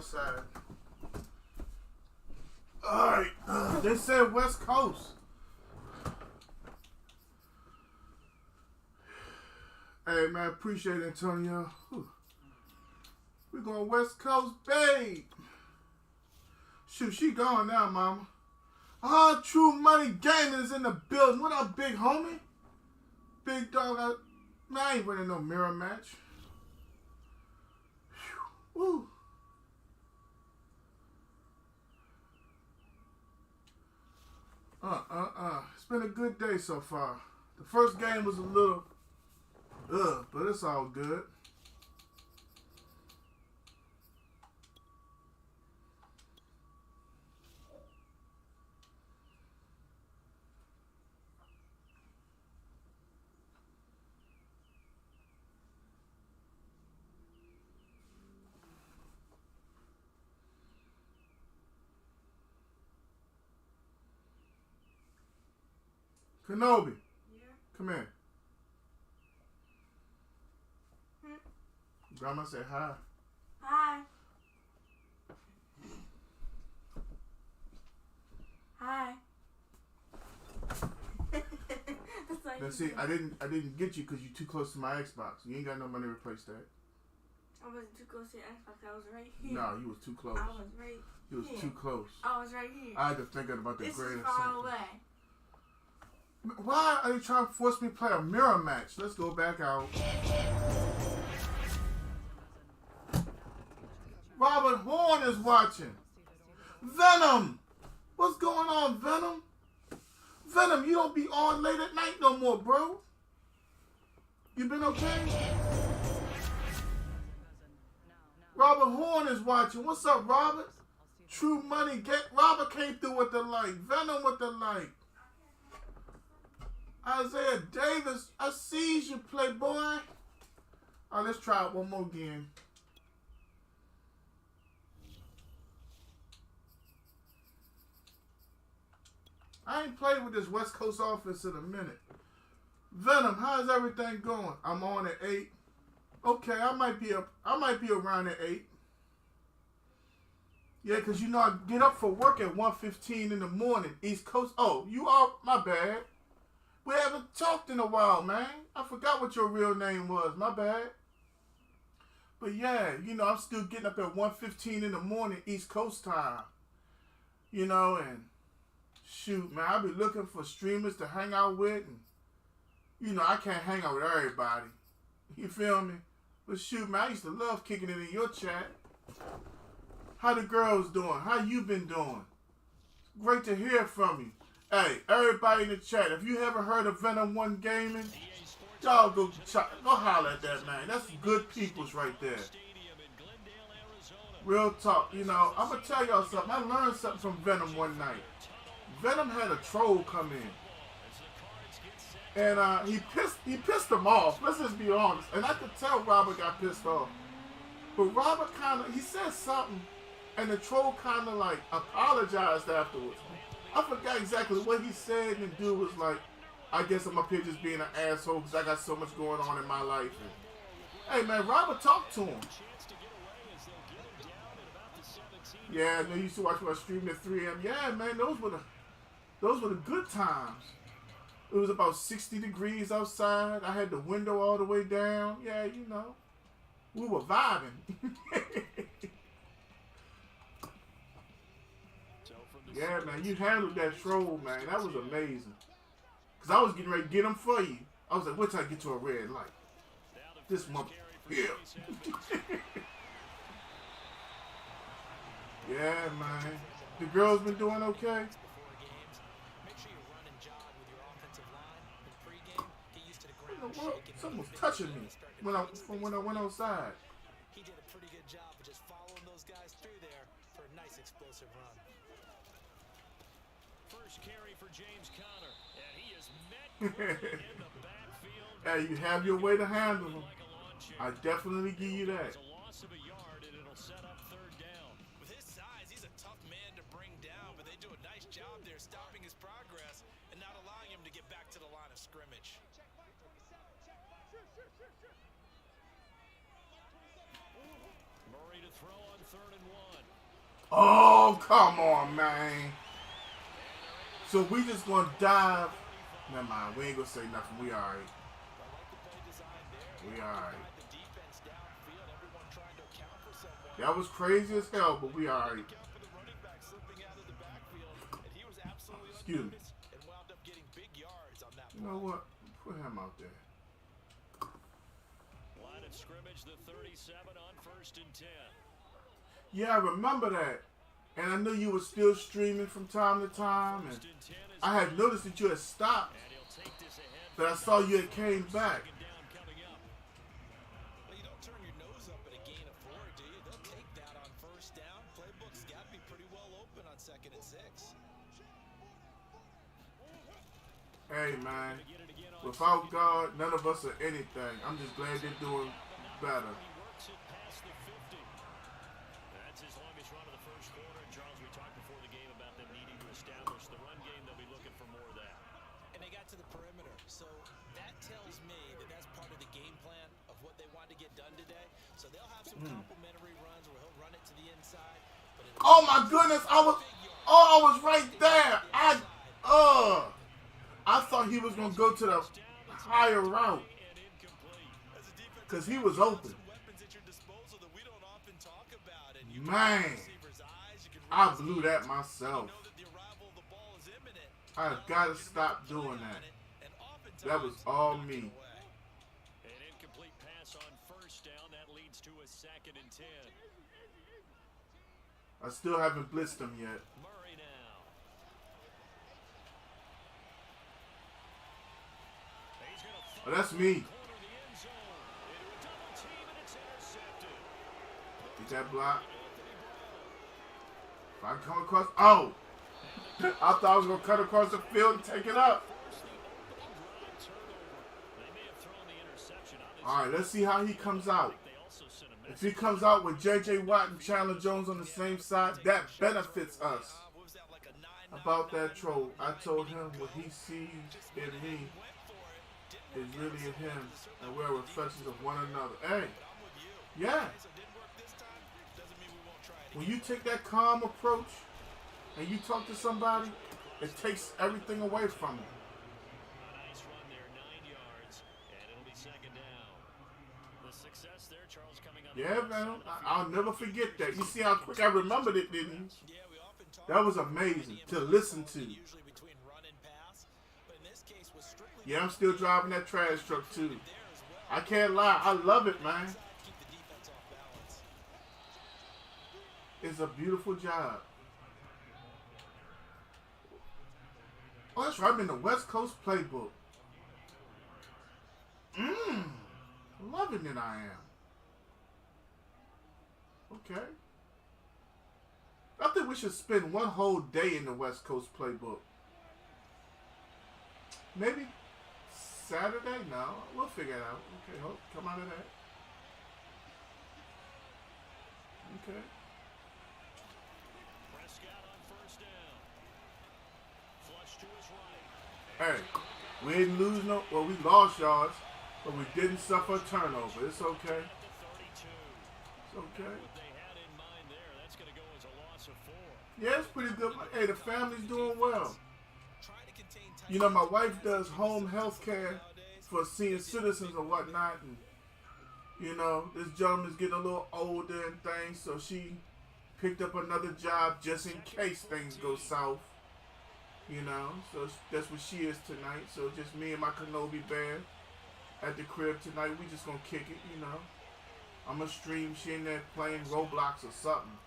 Speaker 1: outside. Alright, they said West Coast. Hey man, appreciate it, Antonio. Whew. We're going West Coast, babe. Shoot, she gone now, mama. True Money Gaming is in the building. What up, big homie? Big dog. I ain't winning no mirror match. Whew. Woo. It's been a good day so far. The first game was a little, but it's all good. Kenobi.
Speaker 5: Yeah.
Speaker 1: Come here. Grandma said hi.
Speaker 5: Hi. Hi. That's like
Speaker 1: Now see, I didn't get you because you're too close to my Xbox. You ain't got no money to replace that.
Speaker 5: I wasn't too close to the Xbox. I was right here.
Speaker 1: No, you was too close.
Speaker 5: I was right.
Speaker 1: You was
Speaker 5: here.
Speaker 1: too close.
Speaker 5: I was right here.
Speaker 1: I had to think about the
Speaker 5: This
Speaker 1: greater
Speaker 5: is far
Speaker 1: sentence.
Speaker 5: away.
Speaker 1: Why are you trying to force me to play a mirror match? Let's go back out. Robert Horn is watching. Venom! What's going on, Venom? Venom, you don't be on late at night no more, bro. You been okay? Robert Horn is watching. What's up, Robert? True Money. Robert came through with the light. Venom with the light. Isaiah Davis, I sees you, playboy. All right, let's try it one more again. I ain't played with this West Coast offense in a minute. Venom, how's everything going? I'm on at 8. Okay, I might be around at 8. Yeah, because you know I get up for work at 1:15 in the morning, East Coast. Oh, you are, my bad. We haven't talked in a while, man. I forgot what your real name was. My bad. But yeah, you know, I'm still getting up at 1:15 in the morning, East Coast time. You know, and shoot, man, I be looking for streamers to hang out with. And, you know, I can't hang out with everybody. You feel me? But shoot, man, I used to love kicking it in your chat. How the girls doing? How you been doing? Great to hear from you. Hey, everybody in the chat, if you haven't heard of Venom 1 Gaming, y'all go holler at that, man. That's good peoples right there. Real talk. You know, I'm going to tell y'all something. I learned something from Venom one night. Venom had a troll come in. And he pissed him off. Let's just be honest. And I could tell Robert got pissed off. But Robert he said something, and the troll kind of like apologized afterwards. I forgot exactly what he said, and the dude was like, I guess I'm up here just being an asshole because I got so much going on in my life. And, hey, man, Robert talked to him. Yeah, I know you used to watch my stream at 3 a.m. Yeah, man, those were the good times. It was about 60 degrees outside. I had the window all the way down. Yeah, you know, we were vibing. Yeah, man, you handled that troll, man. That was amazing. Because I was getting ready to get him for you. I was like, wait till I get to a red light. This mother... Yeah. Yeah, man. The girls been doing okay? Something was touching me when I went outside.
Speaker 3: He did a pretty good job of just following those guys through there for a nice explosive run.
Speaker 4: First carry for James Conner, and he is met quickly in the backfield.
Speaker 1: Hey, you have your way to handle him. I definitely give you that.
Speaker 4: It's a loss of a yard, and it'll set up third down.
Speaker 3: With his size, he's a tough man to bring down, but they do a nice job there stopping his progress and not allowing him to get back to the line of scrimmage.
Speaker 4: Murray
Speaker 2: Murray to throw on 3rd and 1.
Speaker 1: Oh, come on, man. So we just gonna dive. Never mind. We ain't gonna say nothing. We alright. We alright. That was crazy as hell, but we alright. Excuse me. You know what? Put him out there.
Speaker 2: Line of scrimmage, the 37 on 1st and 10.
Speaker 1: Yeah, I remember that. And I knew you were still streaming from time to time. And I had noticed that you had stopped. But I saw you had came back.
Speaker 3: Well, you don't turn your nose up at a gain of 4, do you? They'll take that on 1st down. Playbook's got to be pretty well open on 2nd and 6.
Speaker 1: Hey, man. Without God, none of us are anything. I'm just glad they're doing better.
Speaker 2: That's his longest run of the first quarter. And Charles, we talked before the game about them needing to establish the run game. They'll be looking for more of that.
Speaker 3: And they got to the perimeter. So that tells me that that's part of the game plan of what they want to get done today. So they'll have some complimentary runs where he'll run it to the inside. But
Speaker 1: Oh, my goodness. I was right there. I thought he was going to go to the higher route. Because he was open. Man, I blew that myself. I got to stop doing that. That was all me.
Speaker 2: An incomplete pass on 1st down. That leads to a 2nd and 10.
Speaker 1: I still haven't blitzed him yet.
Speaker 2: Murray now. He's gonna
Speaker 1: Oh, that's me.
Speaker 2: corner the end zone. Into a double team, and it's intercepted.
Speaker 1: Get that block. If I come across... Oh! I thought I was going to cut across the field and take it up. All right, let's see how he comes out. If he comes out with J.J. Watt and Chandler Jones on the same side, that benefits us. About that troll, I told him what he sees in me is really in him, and we're reflections of one another. Hey, yeah. When you take that calm approach and you talk to somebody, it takes everything away from it.
Speaker 2: A nice run there, 9 yards, and it'll be 2nd down. The success there, Charles, coming up.
Speaker 1: Yeah, man. I'll never forget that. You see how quick I remembered it, didn't you? That was amazing to listen to. Yeah, I'm still driving that trash truck, too. I can't lie. I love it, man. It's a beautiful job. Oh, that's right. I'm in the West Coast playbook. Loving it, I am. Okay. I think we should spend one whole day in the West Coast playbook. Maybe Saturday? No, we'll figure it out. Okay, hope come out of that. Okay.
Speaker 2: Prescott on 1st down. Flush to his right.
Speaker 1: Hey, we didn't lose no, well, we lost yards, but we didn't suffer a turnover. It's okay. It's okay.
Speaker 2: What they had in mind there, that's going to go as a loss of 4.
Speaker 1: Yeah, it's pretty good. Hey, the family's doing well. You know, my wife does home health care for senior citizens and whatnot. And, you know, this gentleman's getting a little older and things, so she picked up another job just in case things go south. You know, so that's what she is tonight. So just me and my Kenobi bear at the crib tonight. We just gonna kick it, you know. I'm gonna stream. She in there playing Roblox or something.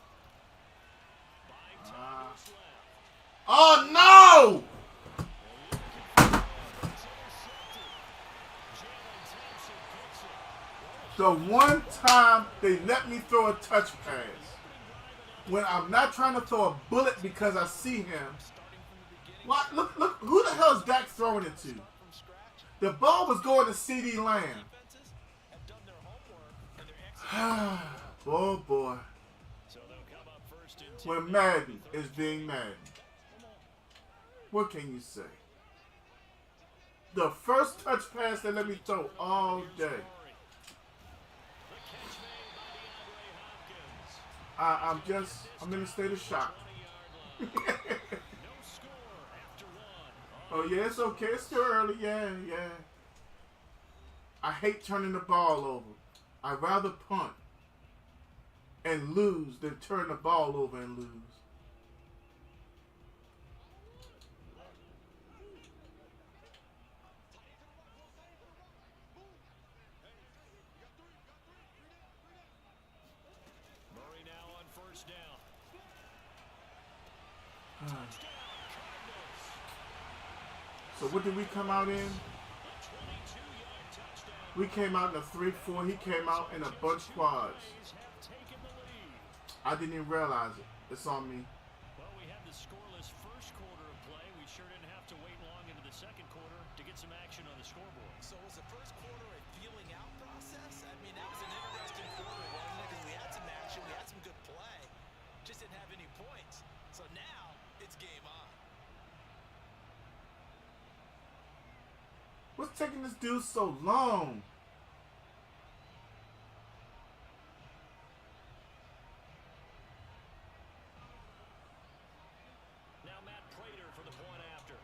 Speaker 1: Oh no! The one time they let me throw a touch pass, when I'm not trying to throw a bullet because I see him. What? Look, who the hell is Dak throwing it to? The ball was going to CD Lamb. Oh boy. When Madden is being Madden. What can you say? The first touch pass they let me throw all day. I'm in a state of shock. Oh yeah, it's okay. It's still early. Yeah. I hate turning the ball over. I'd rather punt and lose than turn the ball over and lose.
Speaker 2: Murray now on first down.
Speaker 1: So what did we come out in? We came out in a 3-4. He came out in a bunch quads. I didn't even realize it. It's on me.
Speaker 2: Well, we had the scoreless first quarter of play. We sure didn't have to wait long into the second quarter to get some action on the scoreboard.
Speaker 3: So was the first quarter a feeling out process? I mean, that was an interesting quarter, wasn't it? Because we had some action, we had some good play. Just didn't have any points. So now, it's game on.
Speaker 1: What's taking this dude so long?
Speaker 2: Now Matt Prater for the point after. And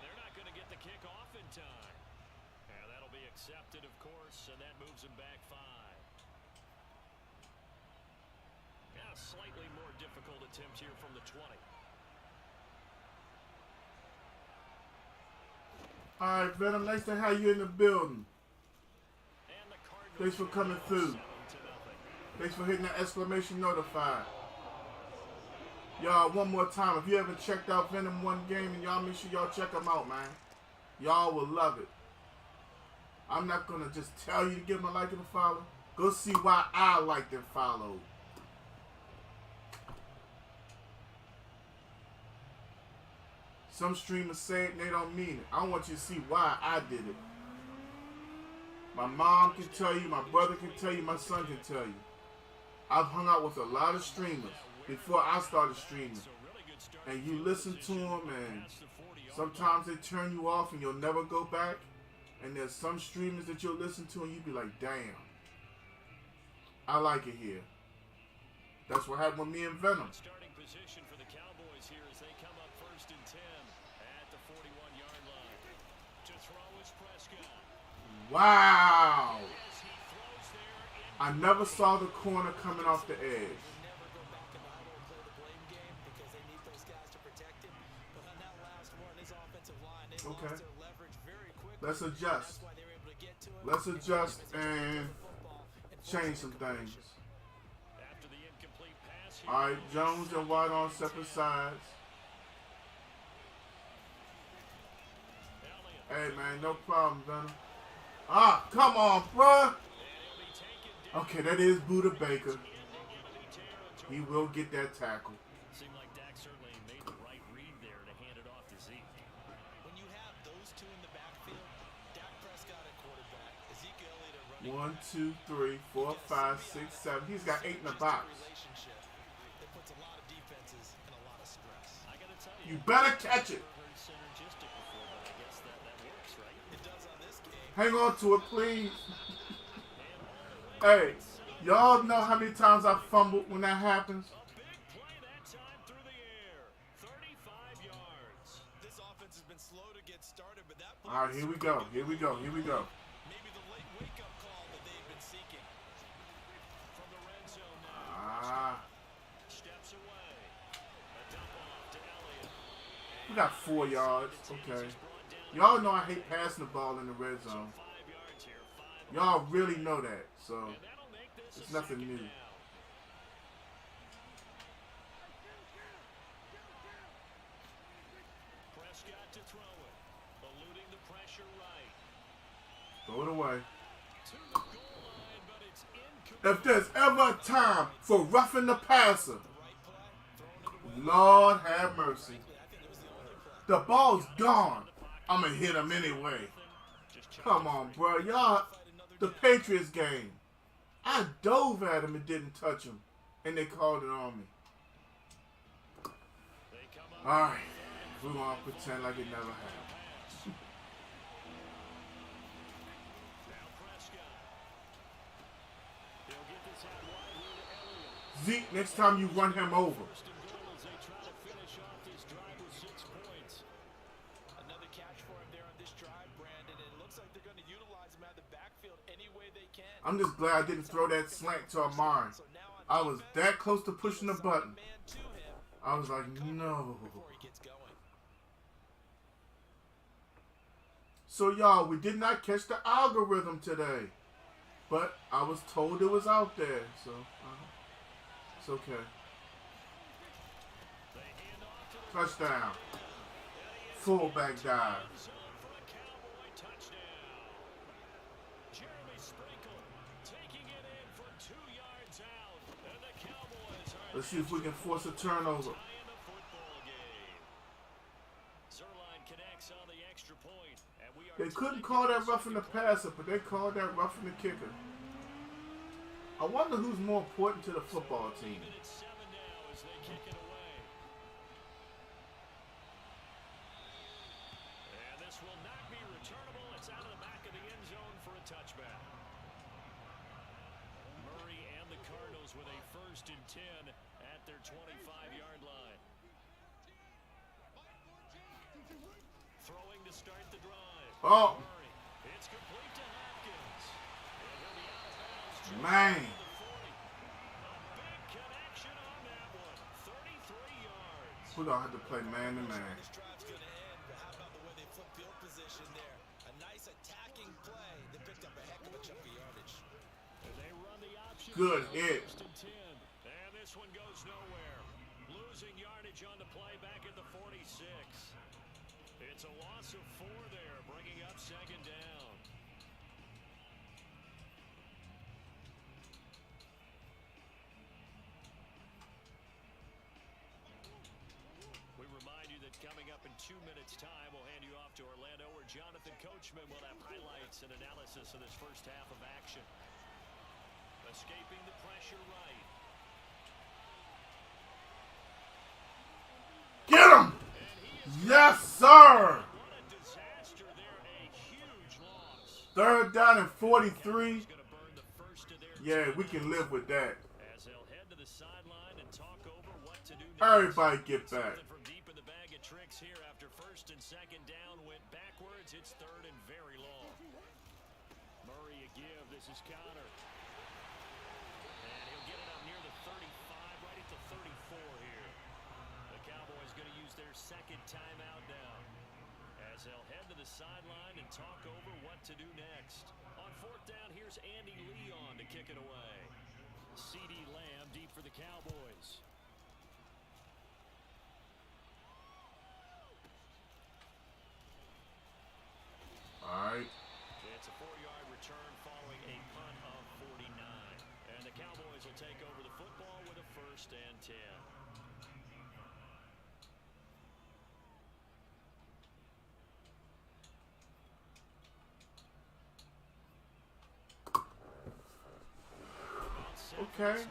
Speaker 2: they're not going to get the kickoff in time. And that'll be accepted, of course, and that moves him back 5. Now slightly more difficult attempt here from the 20.
Speaker 1: All right, Venom, nice to have you in the building.
Speaker 2: And the Cardinals
Speaker 1: Thanks for coming through.
Speaker 2: 7-0.
Speaker 1: Thanks for hitting that exclamation notify. Y'all, one more time, if you haven't checked out Venom 1 game, and y'all make sure y'all check them out, man. Y'all will love it. I'm not going to just tell you to give them a like and a follow. Go see why I liked and followed. Some streamers say it and they don't mean it. I want you to see why I did it. My mom can tell you, my brother can tell you, my son can tell you. I've hung out with a lot of streamers before I started streaming. And you listen to them and sometimes they turn you off and you'll never go back. And there's some streamers that you'll listen to and you'll be like, damn, I like it here. That's what happened with me and Venom.
Speaker 2: Starting position for the Cowboys here as they come up 1st and 10 at the 41-yard line. To throw is Prescott.
Speaker 1: Wow.
Speaker 2: As he throws there
Speaker 1: I never saw the corner coming off the edge.
Speaker 3: Never go back and auto play the blame game because they need those guys to protect him. But on that last one, his offensive line, they lost their leverage very quickly.
Speaker 1: Let's adjust.
Speaker 3: That's why they were able to get to him.
Speaker 1: Let's adjust and change some things.
Speaker 2: after the incomplete pass here.
Speaker 1: All right, Jones and White on separate sides. Hey, man, no problem, Venom. Ah, come on, bruh. Okay, that is Buda Baker. He will get that tackle.
Speaker 2: Seemed like Dak certainly made the right read there to hand it off to Zeke.
Speaker 3: When you have those two in the backfield, Dak Prescott at quarterback, Ezekiel Elliott at running
Speaker 1: 1, 2, 3, 4, 5, 6, 7. He's got 8 in the box.
Speaker 3: relationship that puts a lot of defenses in a lot of stress.
Speaker 2: I gotta tell
Speaker 1: You
Speaker 2: you,
Speaker 1: better catch it.
Speaker 2: heard synergistic before, but I guess that works, right?
Speaker 3: It does on this game.
Speaker 1: Hang on to it, please. Hey, y'all know how many times I fumbled when that happens?
Speaker 2: A big play that time through the air. 35 yards.
Speaker 3: This offense has been slow to get started, but that
Speaker 1: All right, here we go. Here we go. Here we go.
Speaker 3: maybe the late wake-up call that they've been seeking.
Speaker 2: From the red zone now. Steps away. A dump off to Elliott.
Speaker 1: We got 4 yards. Okay. Y'all know I hate passing the ball in the red zone.
Speaker 2: 5 yards here. 5
Speaker 1: Y'all really know that. So
Speaker 2: and that'll make this
Speaker 1: it's
Speaker 2: a
Speaker 1: nothing
Speaker 2: second
Speaker 1: new.
Speaker 2: down. Prescott to throw it. Eluding the pressure right.
Speaker 1: Throw it away.
Speaker 2: To the goal line, but it's incomplete.
Speaker 1: If there's ever a time for roughing the passer, Lord have mercy. The ball's gone. I'm going to hit him anyway. Come on, bro. Y'all, the Patriots game. I dove at him and didn't touch him. And they called it on me.
Speaker 2: They come up
Speaker 1: All right. We're going to pretend like it never happened.
Speaker 2: now Prescott. He'll get this out wide.
Speaker 1: Zeke, next time you run him over.
Speaker 4: First and goal as they try to finish off this drive with 6 points.
Speaker 3: Another catch for him there on this drive, Brandon, and it looks like they're going to utilize him out of the backfield any way they can.
Speaker 1: I'm just glad I didn't throw that slant to Amari.
Speaker 3: So now on
Speaker 1: I was
Speaker 3: defense,
Speaker 1: that close to pushing the button.
Speaker 3: man to him
Speaker 1: I was like, no.
Speaker 3: before he gets going.
Speaker 1: So y'all, we did not catch the algorithm today. But I was told it was out there, so it's okay. Touchdown. Fullback dive. Let's see if we can force a turnover. They couldn't call that roughing the passer, but they called that roughing the kicker. I wonder who's more important to the football team.
Speaker 4: And this will not be returnable. It's out of the back of the end zone for a touchback. Murray and the Cardinals with a 1st and 10 at their 25-yard line. Throwing to start the drive.
Speaker 1: Oh,
Speaker 4: Murray. It's complete to Hopkins. And he'll be out of bounds.
Speaker 1: man.
Speaker 4: A big connection on that one. 33 yards.
Speaker 1: We're going to have to play man to man.
Speaker 3: This drive's going to end, but how about the way they flip field position there? A nice attacking play that picked up a heck of a chunk of yardage.
Speaker 4: And they run the option.
Speaker 1: Good hit.
Speaker 4: 1st and 10. And this one goes nowhere. Losing yardage on the play back at the 46. It's a loss of 4 there, bringing up 2nd down. We remind you that coming up in 2 minutes' time, we'll hand you off to Orlando, where Jonathan Coachman will have highlights and analysis of this first half of action. Escaping the pressure right.
Speaker 1: Get him! Yes, sir!
Speaker 4: What a disaster there. A huge loss.
Speaker 1: 3rd down and 43.
Speaker 4: He's gonna burn the first of their
Speaker 1: Yeah, we can live with that.
Speaker 4: as they'll head to the sideline and talk over what to do next.
Speaker 1: Everybody get back.
Speaker 4: Something from deep in the bag of tricks here after 1st and 2nd down went backwards. It's 3rd and very long. Murray a give. This is Connor. And he'll get it up near the 35, right at the 34 here. The Cowboys going to use their 2nd timeout now as they'll head to the sideline and talk over what to do next. On 4th down, here's Andy Leon to kick it away. C.D. Lamb deep for the Cowboys.
Speaker 1: All right.
Speaker 4: It's a 4-yard return following a punt of 49. And the Cowboys will take over the football with a 1st and 10.
Speaker 1: Okay.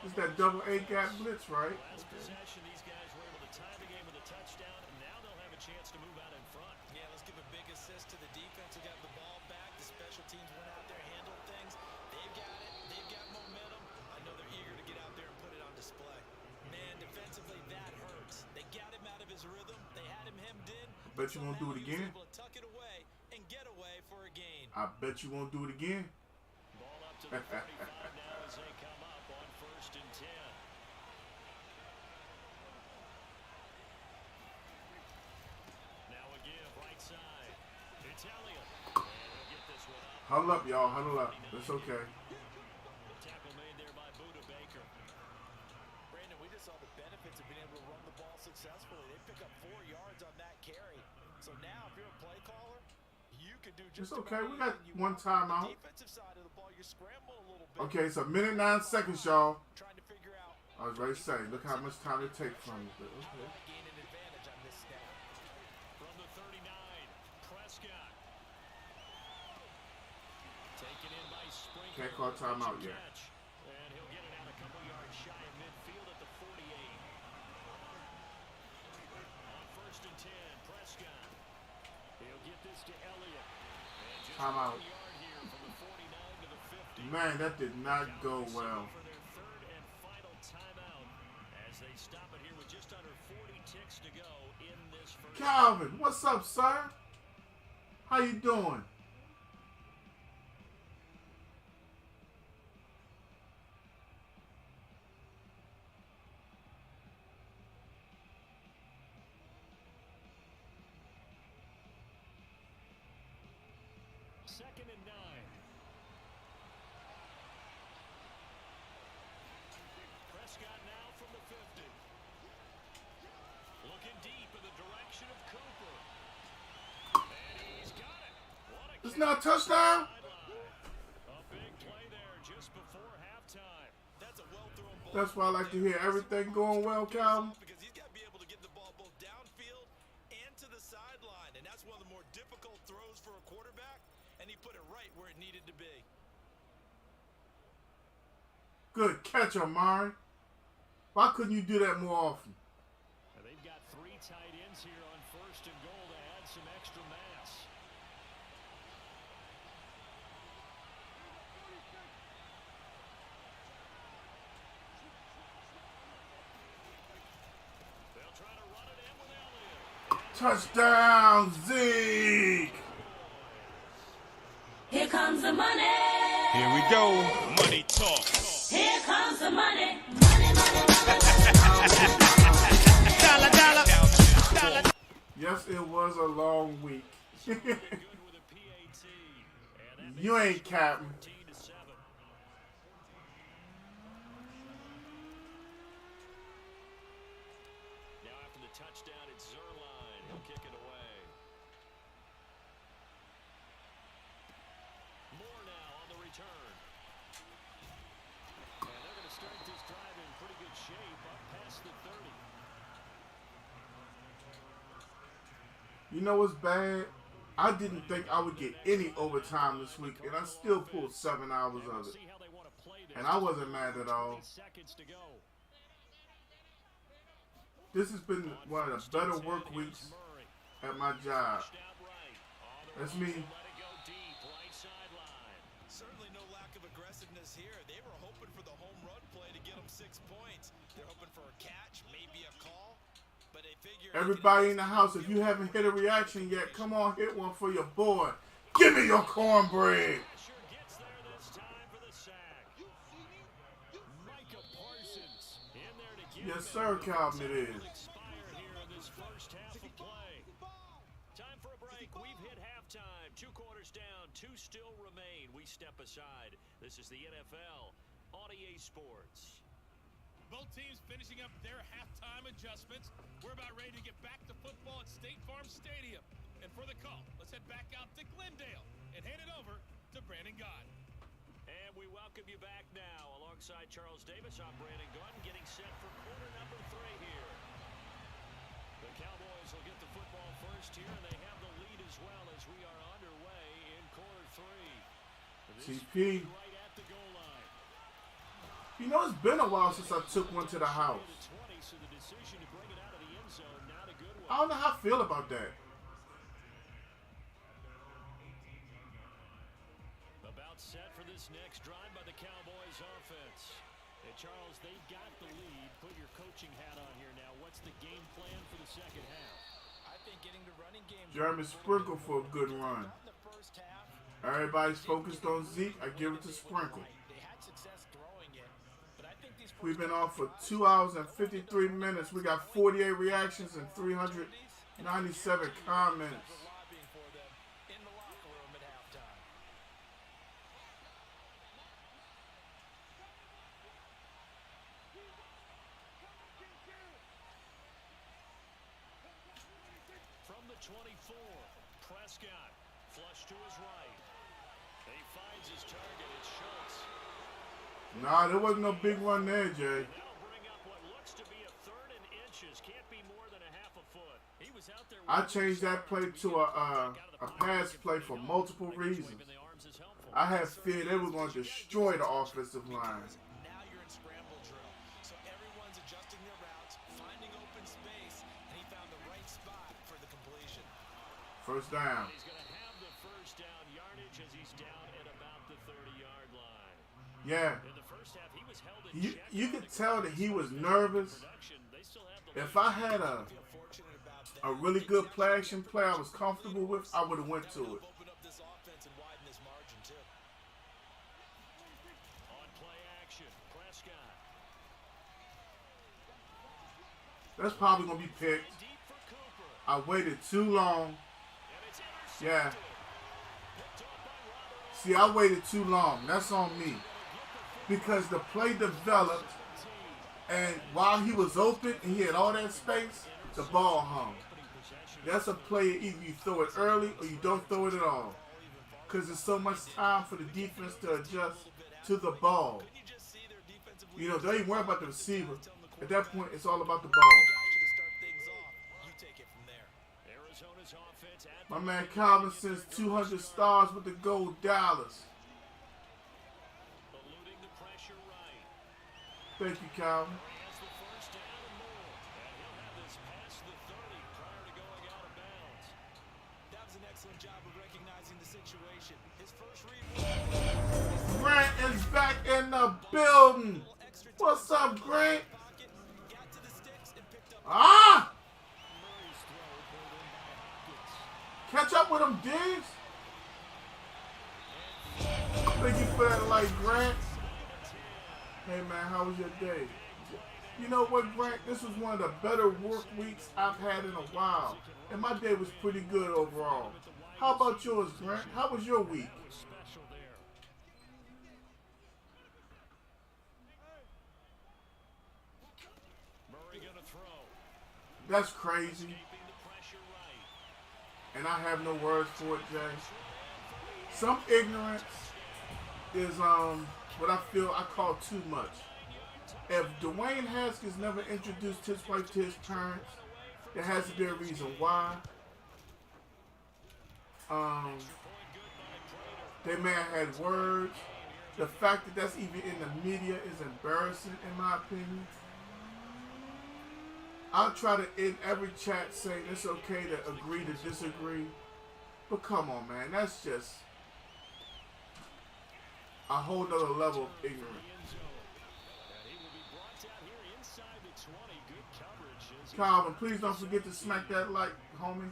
Speaker 1: It's that double A gap blitz, right?
Speaker 4: Last possession, these guys were able to tie the game with a touchdown, and now they'll have a chance to move out in front.
Speaker 3: Yeah, let's give a big assist to the defense who got the ball back. The special teams went out there, handled things. They've got it. They've got momentum. I know they're eager to get out there and put it on display. Man, defensively, that hurts. They got him out of his rhythm. They had him hemmed in.
Speaker 1: Bet you won't do it again.
Speaker 3: Able to tuck it away and get away for a gain.
Speaker 1: I bet you won't do it again.
Speaker 4: Ball up to the 45 now as they come up on 1st and 10. Now a give right side. It's Elliott. And he'll get this one up.
Speaker 1: Huddle up, y'all. Huddle up. It's okay.
Speaker 4: Tackle made there by Buda Baker.
Speaker 3: Brandon, we just saw the benefits of being able to run the ball successfully. They pick up 4 yards on that carry. So now, if you're a play caller, you can do just
Speaker 1: It's okay.
Speaker 3: about
Speaker 1: We got
Speaker 3: anything you
Speaker 1: one
Speaker 3: want.
Speaker 1: timeout.
Speaker 3: The defensive side of the ball, you're scrambling a little bit.
Speaker 1: Okay, it's a minute 9 seconds, y'all.
Speaker 3: Trying to figure out
Speaker 1: I was ready to say, look how much time it takes from you. But
Speaker 3: how
Speaker 1: okay.
Speaker 3: do I gain an advantage on this snap.
Speaker 4: From the 39, Prescott. Taken in by Sprinkle.
Speaker 1: Can't call timeout yet.
Speaker 4: Catch. And he'll get it out a couple yards shy of midfield at the 48. On 1st and 10, Prescott. He'll get this to Elliott. And just
Speaker 1: Timeout.
Speaker 4: 1 yard here from the 49 to the 50.
Speaker 1: Man, that did not go well.
Speaker 4: For their 3rd and 5 to go in this first.
Speaker 1: Calvin, what's up, sir? How you doing?
Speaker 4: Second and 9. Prescott now from the 50. Looking deep in the direction of Cooper. And he's got it. What a
Speaker 1: It's not a touchdown?
Speaker 4: A big play there just before halftime.
Speaker 3: That's a well-thrown ball.
Speaker 1: That's why I like to hear everything going well, Calvin.
Speaker 3: Because he's got to be able to get the ball both downfield and to the sideline. And that's one of the more difficult throws for a quarterback. And he put it right where it needed to be.
Speaker 1: Good catch, Amari. Why couldn't you do that more often?
Speaker 4: And they've got 3 tight ends here on first and goal to add some extra mass. They'll try to run it in with Elliott.
Speaker 1: Touchdown, Zeke!
Speaker 7: Here comes the money.
Speaker 6: Here we go. Money talk.
Speaker 7: Here comes the money. Money, money, money,
Speaker 6: Dollar, dollar. Dollar.
Speaker 1: Yes, it was a long week.
Speaker 4: Good with a PAT. And that
Speaker 1: You ain't capping.
Speaker 4: 14-7. Now after the touchdown, it's Zerline. He'll kick it away. Moore now on the return. And they're going to start this drive in pretty good shape up past the 30.
Speaker 1: You know what's bad? I didn't think I would get any overtime this week, and I still pulled 7 hours
Speaker 4: And we'll
Speaker 1: of it.
Speaker 4: see how they want to play this.
Speaker 1: And I wasn't mad at all.
Speaker 4: 20 seconds to go.
Speaker 1: This has been one of the better work weeks at my job. That's me.
Speaker 3: Certainly no lack of aggressiveness here. They were hoping for the home run play to get them 6 points. They're hoping for a catch, maybe a call. But they figure
Speaker 1: Everybody in the house, if you haven't hit a reaction yet, come on, hit one for your boy. Give me your cornbread.
Speaker 4: Gets there this time for the sack. Micah Parsons in there to get
Speaker 1: Yes, sir, Calvin, it is.
Speaker 4: expire here in this first half of play. Time for a break. We've hit halftime. 2 quarters down. 2 still remain. We step aside. This is the NFL on EA Sports.
Speaker 6: Both teams finishing up their halftime adjustments. We're about ready to get back to football at State Farm Stadium. And for the call, let's head back out to Glendale and hand it over to Brandon Gott.
Speaker 4: And we welcome you back now. Alongside Charles Davis, I'm Brandon Gott, getting set for quarter number 3 here. The Cowboys will get the football first here, and they have the lead as well as we are underway in quarter 3. This
Speaker 1: TP.
Speaker 4: right at the goal line.
Speaker 1: You know, it's been a while since I took one to the house.
Speaker 4: 20, so the decision to bring it out of the end zone, not a good one.
Speaker 1: I don't know how I feel about that.
Speaker 4: About set for this next drive by the Cowboys offense. And Charles, they've got the lead. Put your coaching hat on here now. What's the game plan for the second half?
Speaker 3: I think getting the running game
Speaker 1: Jeremy Sprinkle for a good run.
Speaker 3: in the first half.
Speaker 1: Everybody's focused on Zeke. I give it to Sprinkle.
Speaker 3: They had success throwing it, but I think these
Speaker 1: We've been off for 2 hours and 53 minutes. We got 48 reactions and 397 comments.
Speaker 3: lobbying for them in the locker room at halftime.
Speaker 4: From the 24, Prescott flush to his right. He finds his target. It's Schultz.
Speaker 1: Nah, there wasn't no big run there, Jay.
Speaker 4: That'll bring up what looks to be a 3rd and inches. Can't be more than a half a foot. He was out there.
Speaker 1: I changed that play to a pass play for multiple reasons. I had fear they were going to destroy the offensive line.
Speaker 3: Now you're in scramble drill. So everyone's adjusting their routes, finding open space, and he found the right spot for the completion.
Speaker 1: First down.
Speaker 4: He's going to have the first down yardage as he's down at about the 30-yard line.
Speaker 1: Yeah.
Speaker 4: In the first half, he was held in
Speaker 1: You
Speaker 4: check
Speaker 1: you
Speaker 4: by
Speaker 1: could
Speaker 4: the
Speaker 1: tell that he was nervous,
Speaker 4: production. They
Speaker 1: If I had a really good play action play I was comfortable with, I would have went to it. That's probably going to be picked. I waited too long. Yeah. See, I waited too long. That's on me. Because the play developed, and while he was open and he had all that space, the ball hung. That's a play either you throw it early or you don't throw it at all. Because there's so much time for the defense to adjust to the ball. You know, they ain't worried about the receiver. At that point, it's all about the ball. My man Calvin sends 200 stars with the gold dollars. Thank you, Calvin.
Speaker 3: That was an excellent job of recognizing the situation. His first read.
Speaker 1: Grant is back in the building. What's up, Grant? Ah! Catch up with him, Diggs. Thank you for that light, Grant. Hey, man, how was your day? You know what, Grant? This was one of the better work weeks I've had in a while. And my day was pretty good overall. How about yours, Grant? How was your week? That's crazy. And I have no words for it, Jay. Some ignorance is what I feel I call too much. If Dwayne Haskins never introduced his wife to his parents, there has to be a reason why. They may have had words. The fact that that's even in the media is embarrassing, in my opinion. I'll try to, in every chat, say it's okay to agree to disagree. But come on, man. That's just a whole nother level of ignorance. Calvin, please don't forget to smack that like, homie.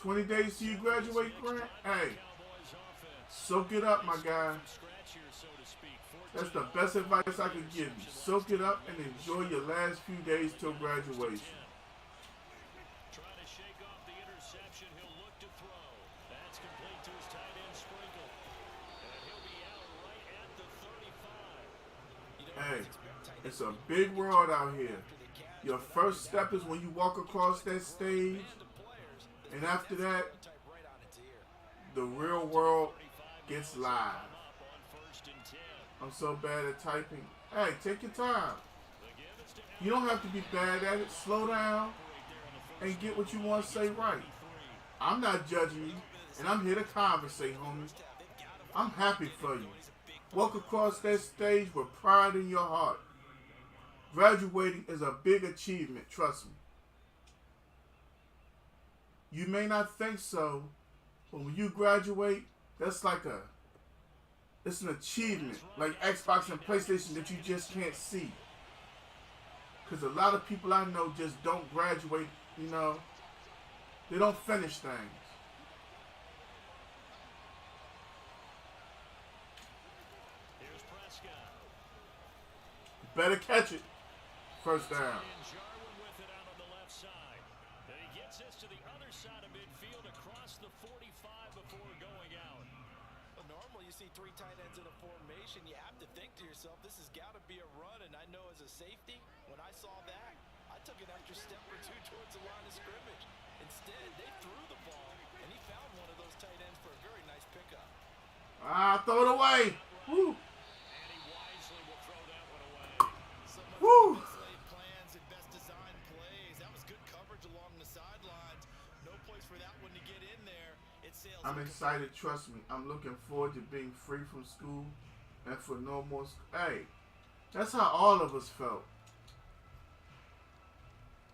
Speaker 1: 20 days till you graduate, Grant? Hey, soak it up, my guy. That's the best advice I could give you. Soak it up and enjoy your last few days till graduation. Hey, it's a big world out here. Your first step is when you walk across that stage, and after that, the real world gets live. I'm so bad at typing. Hey, take your time. You don't have to be bad at it. Slow down and get what you want to say right. I'm not judging you, and I'm here to conversate, homie. I'm happy for you. Walk across that stage with pride in your heart. Graduating is a big achievement, trust me. You may not think so, but when you graduate, that's like it's an achievement, like Xbox and PlayStation that you just can't see. Because a lot of people I know just don't graduate, you know. They don't finish things. Better catch it. First down.
Speaker 3: See three tight ends in a formation, you have to think to yourself, this has got to be a run, and I know as a safety, when I saw that, I took an extra step or two towards the line of scrimmage. Instead, they threw the ball, and he found one of those tight ends for a very nice pickup.
Speaker 1: Throw it away. Woo.
Speaker 3: And he wisely will throw that one away.
Speaker 1: Woo.
Speaker 3: Best laid plans and best designed plays. That was good coverage along the sidelines. No place for that one to get in there.
Speaker 1: I'm excited, trust me. I'm looking forward to being free from school and for no more Hey, that's how all of us felt.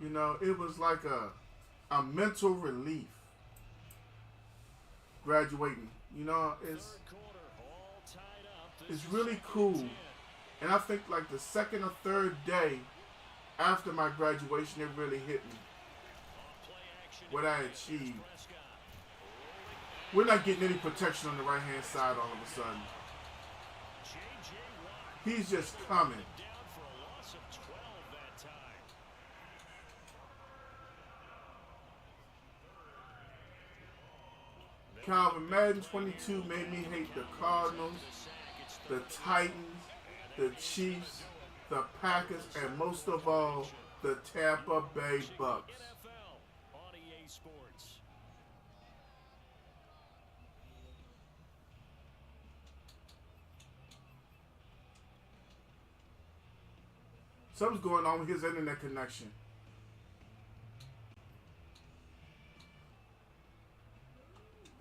Speaker 1: You know, it was like a mental relief graduating. You know, it's really cool. And I think like the second or third day after my graduation, it really hit me. What I achieved. We're not getting any protection on the right-hand side all of a sudden. He's just coming. Calvin, Madden 22 made me hate the Cardinals, the Titans, the Chiefs, the Packers, and most of all, the Tampa Bay Bucks. Something's going on with his internet connection.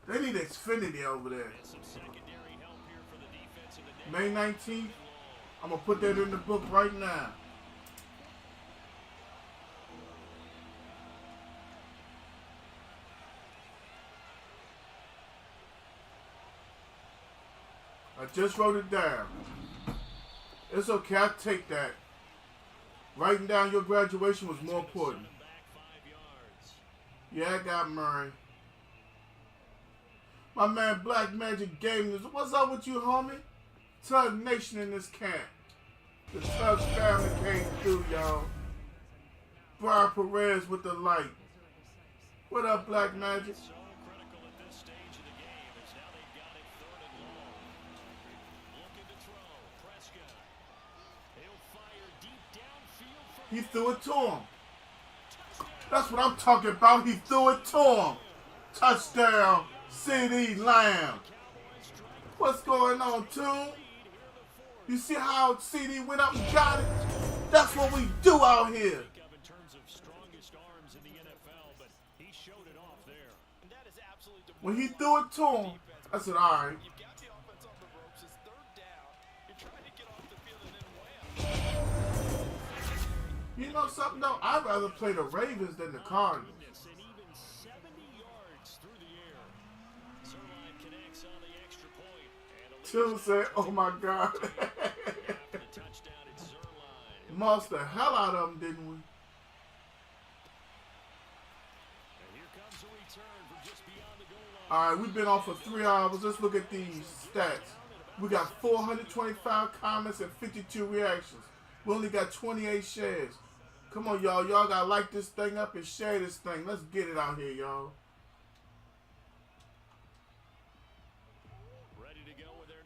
Speaker 1: They need Xfinity over there. May 19th, I'm going to put that in the book right now. I just wrote it down. It's okay, I'll take that. Writing down your graduation was more important. Yeah, I got Murray. My man Black Magic Gaming. What's up with you, homie? Tug Nation in this camp. The Tug family came through, y'all. Brian Perez with the light. What up, Black Magic? He threw it to him. That's what I'm talking about. He threw it to him. Touchdown, CD Lamb. What's going on, Toon? You see how CD went up and got it? That's what we do out here. When he threw it to him, I said, all right. You know something though? I'd rather play the Ravens than the Cardinals. Till said, oh my God. Lost the hell out of them, didn't we? Alright, we've been on for 3 hours. Let's look at these stats. We got 425 comments and 52 reactions. We only got 28 shares. Come on, y'all. Y'all got to like this thing up and share this thing. Let's get it out here, y'all.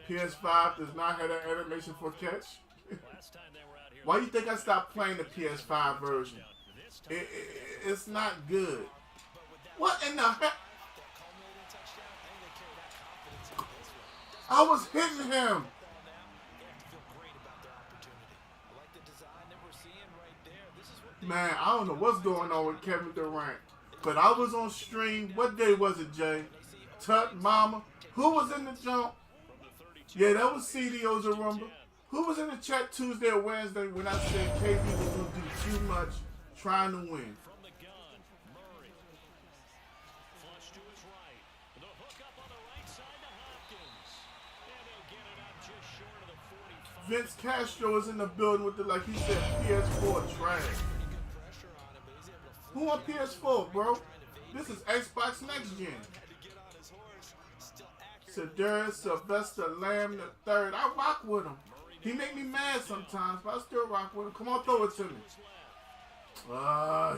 Speaker 1: PS5 does not have that animation for catch. Why do you think I stopped playing the PS5 version? It's not good. What in the heck? I was hitting him. Man, I don't know what's going on with Kevin Durant. But I was on stream. What day was it, Jay? Tut, Mama. Who was in the jump? Yeah, that was CD Ozarumba. Who was in the chat Tuesday or Wednesday when I said KD was going to do too much trying to win? Vince Castro is in the building with the, like he said, PS4 trash. Who on PS4, bro? This is Xbox Next Gen. Cedar Sylvester Lamb III. I rock with him. He make me mad sometimes, but I still rock with him. Come on, throw it to me.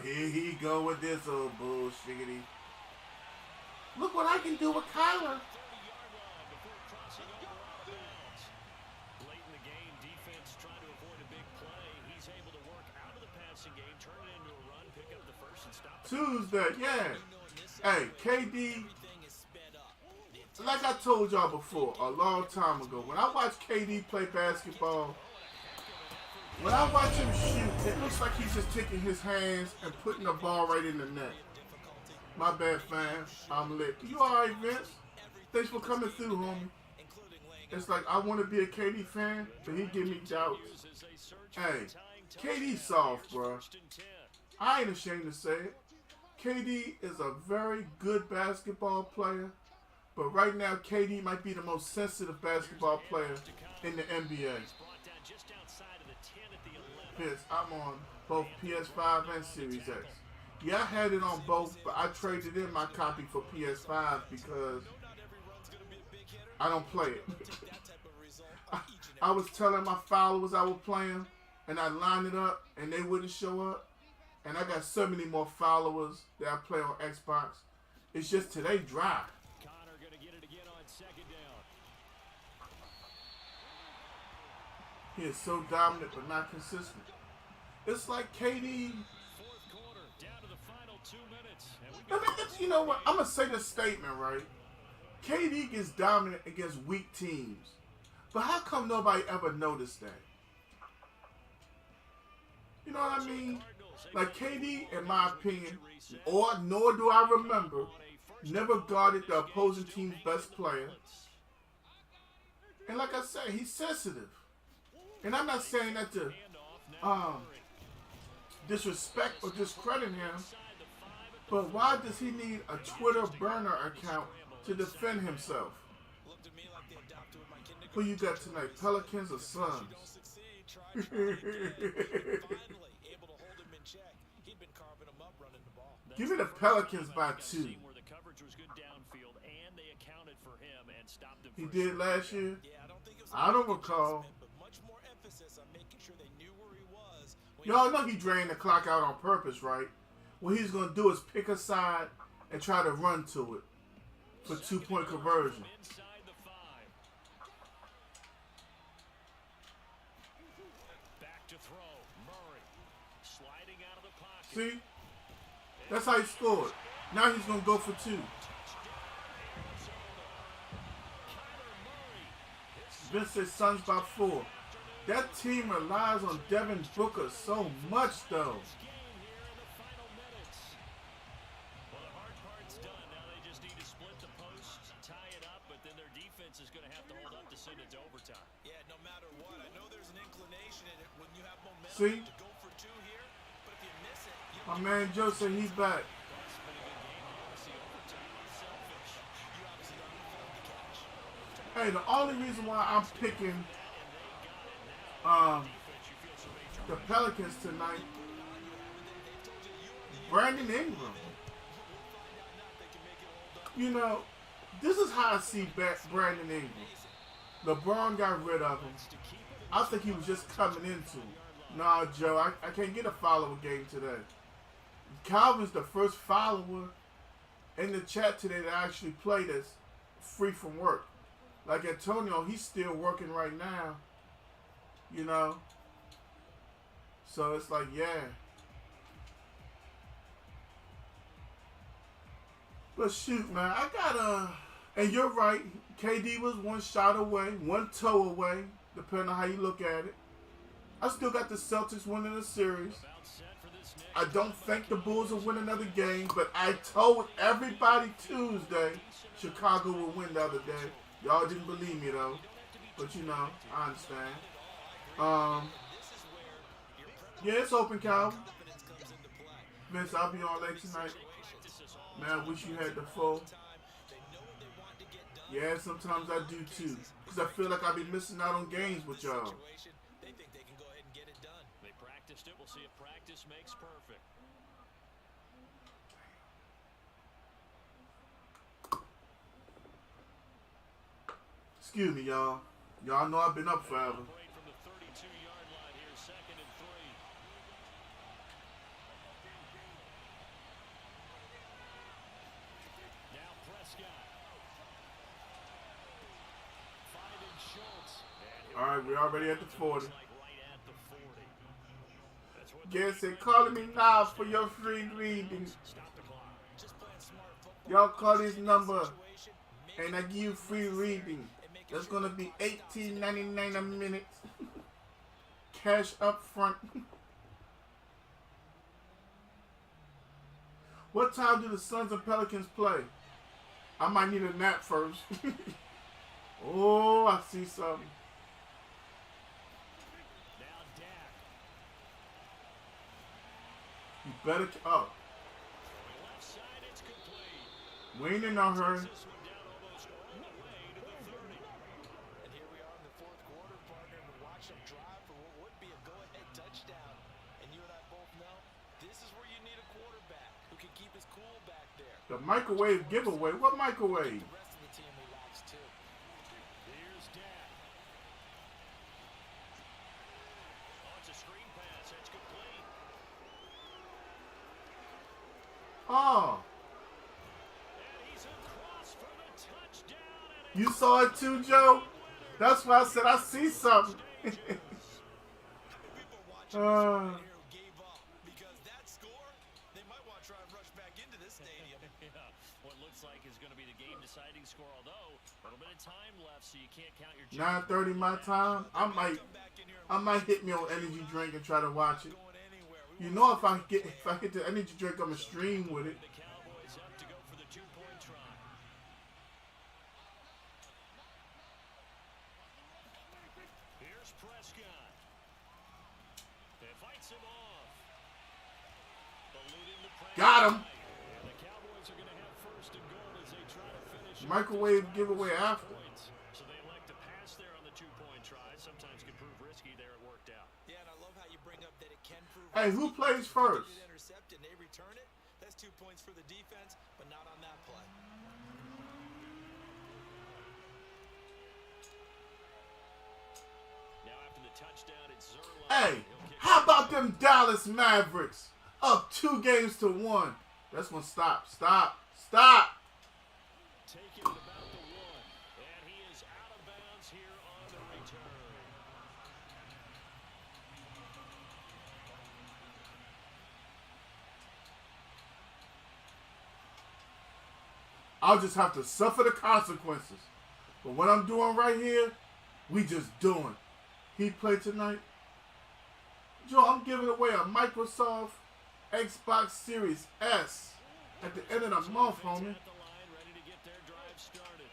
Speaker 1: Here he go with this old bullshiggity. Look what I can do with Kyler. Tuesday, yeah. Hey, KD, like I told y'all before, a long time ago, when I watch KD play basketball, when I watch him shoot, it looks like he's just taking his hands and putting the ball right in the net. My bad, fam. I'm lit. You alright, Vince? Thanks for coming through, homie. It's like I want to be a KD fan, but he give me doubts. Hey, KD soft, bro. I ain't ashamed to say it. KD is a very good basketball player, but right now KD might be the most sensitive basketball player in the NBA. Vince, I'm on both PS5 and Series X. Yeah, I had it on both, but I traded in my copy for PS5 because I don't play it. I was telling my followers I was playing, and I lined it up, and they wouldn't show up. And I got so many more followers that I play on Xbox. It's just today dry.
Speaker 4: Connor going to get it again on second down.
Speaker 1: He is so dominant but not consistent. It's like KD.
Speaker 4: Fourth quarter, down to the final 2 minutes. And we
Speaker 1: I mean, you know what? I'm going to say this statement, right? KD gets dominant against weak teams. But how come nobody ever noticed that? You know what I mean? Like KD, in my opinion, nor do I remember, never guarded the opposing team's best player. And like I said, he's sensitive. And I'm not saying that to disrespect or discredit him, but why does he need a Twitter burner account to defend himself? Who you got tonight, Pelicans or Suns? Give me the Pelicans by 2. He did last year? I don't recall. Y'all know he drained the clock out on purpose, right? What he's going to do is pick a side and try to run to it for 2-point conversion. See? That's how he scored. Now he's going to go for 2. Vince says Suns by 4. That team relies on Devin Booker so much, though. See? My man Joe said he's back. Hey, the only reason why I'm picking the Pelicans tonight, Brandon Ingram. You know, this is how I see Brandon Ingram. LeBron got rid of him. I think he was just coming into it. Nah, Joe, I can't get a follower game today. Calvin's the first follower in the chat today that actually played that's free from work. Like Antonio, he's still working right now. You know? So it's like, yeah. But shoot, man, I got and you're right, KD was one shot away, one toe away, depending on how you look at it. I still got the Celtics winning the series. I don't think the Bulls will win another game, but I told everybody Tuesday Chicago will win the other day. Y'all didn't believe me, though. But, you know, I understand. Yeah, it's open, Cal. Vince, I'll be on late tonight. Man, I wish you had the full. Yeah, sometimes I do, too. Because I feel like I'll be missing out on games with y'all.
Speaker 4: They practiced it. We'll see if practice makes perfect.
Speaker 1: Excuse me, y'all. Y'all know I've been up forever.
Speaker 4: From the 32-yard line here, 2nd and 3. Now Prescott. Finding Schultz.
Speaker 1: All right, we're already at the 40.
Speaker 4: Like right at the 40. That's what
Speaker 1: Guess said, calling me now for your free reading.
Speaker 4: stop the clock.
Speaker 1: Y'all call this number, and I give you free reading. That's gonna be $18.99 a minute. Cash up front. What time do the Suns and Pelicans play? I might need a nap first. Oh, I see something.
Speaker 4: Now Dak.
Speaker 1: You better. Oh,
Speaker 4: Left side, it's complete.
Speaker 1: we ain't in no hurry.
Speaker 4: This one down almost all the way to the 30.
Speaker 3: And here we are in the fourth quarter, partner, and watch them drive for what would be a go-ahead touchdown.
Speaker 1: The microwave giveaway. What microwave?
Speaker 3: The rest of the team relaxed too.
Speaker 4: Here's Dak. Oh, it's a screen pass. That's complete.
Speaker 1: Oh,
Speaker 4: And he's across for the touchdown. And
Speaker 1: you saw it too, Joe? That's why I said I see something.
Speaker 3: People watching this right here who gave up because that score, they might want to try and rush back into this stadium.
Speaker 4: yeah, what looks like is going to be the game-deciding score, although a little bit of time left, so you can't count your
Speaker 1: 9:30 my time. I might hit me on energy drink and try to watch it.
Speaker 3: Going anywhere. We
Speaker 1: You know, if I hit the energy drink, I'ma stream with it.
Speaker 4: The Cowboys up to go for the two-point try. Here's Prescott. It fights him off. Eluding the pressure.
Speaker 1: Got him.
Speaker 4: And the Cowboys are going to have first and goal as they try to finish
Speaker 1: Microwave giveaway after.
Speaker 4: points. So they elect to pass there on the two-point try. Sometimes can prove risky. There it worked out.
Speaker 3: Yeah, and I love how you bring up that it can prove.
Speaker 1: Hey, who plays first?
Speaker 3: Get intercepted and they return it. That's 2 points for the defense, but not on that play.
Speaker 4: Now after the touchdown, it's Zerline.
Speaker 1: Hey,
Speaker 4: He'll kick
Speaker 1: how about them Dallas Mavericks? Up 2-1. That's gonna stop. Stop.
Speaker 4: taking it about the one. And he is out of bounds here on the return.
Speaker 1: I'll just have to suffer the consequences. But what I'm doing right here, we just doing. He played tonight. Joe, I'm giving away a Microsoft Xbox Series S at the end of the month, homie.
Speaker 4: At the line, ready to get their drive started.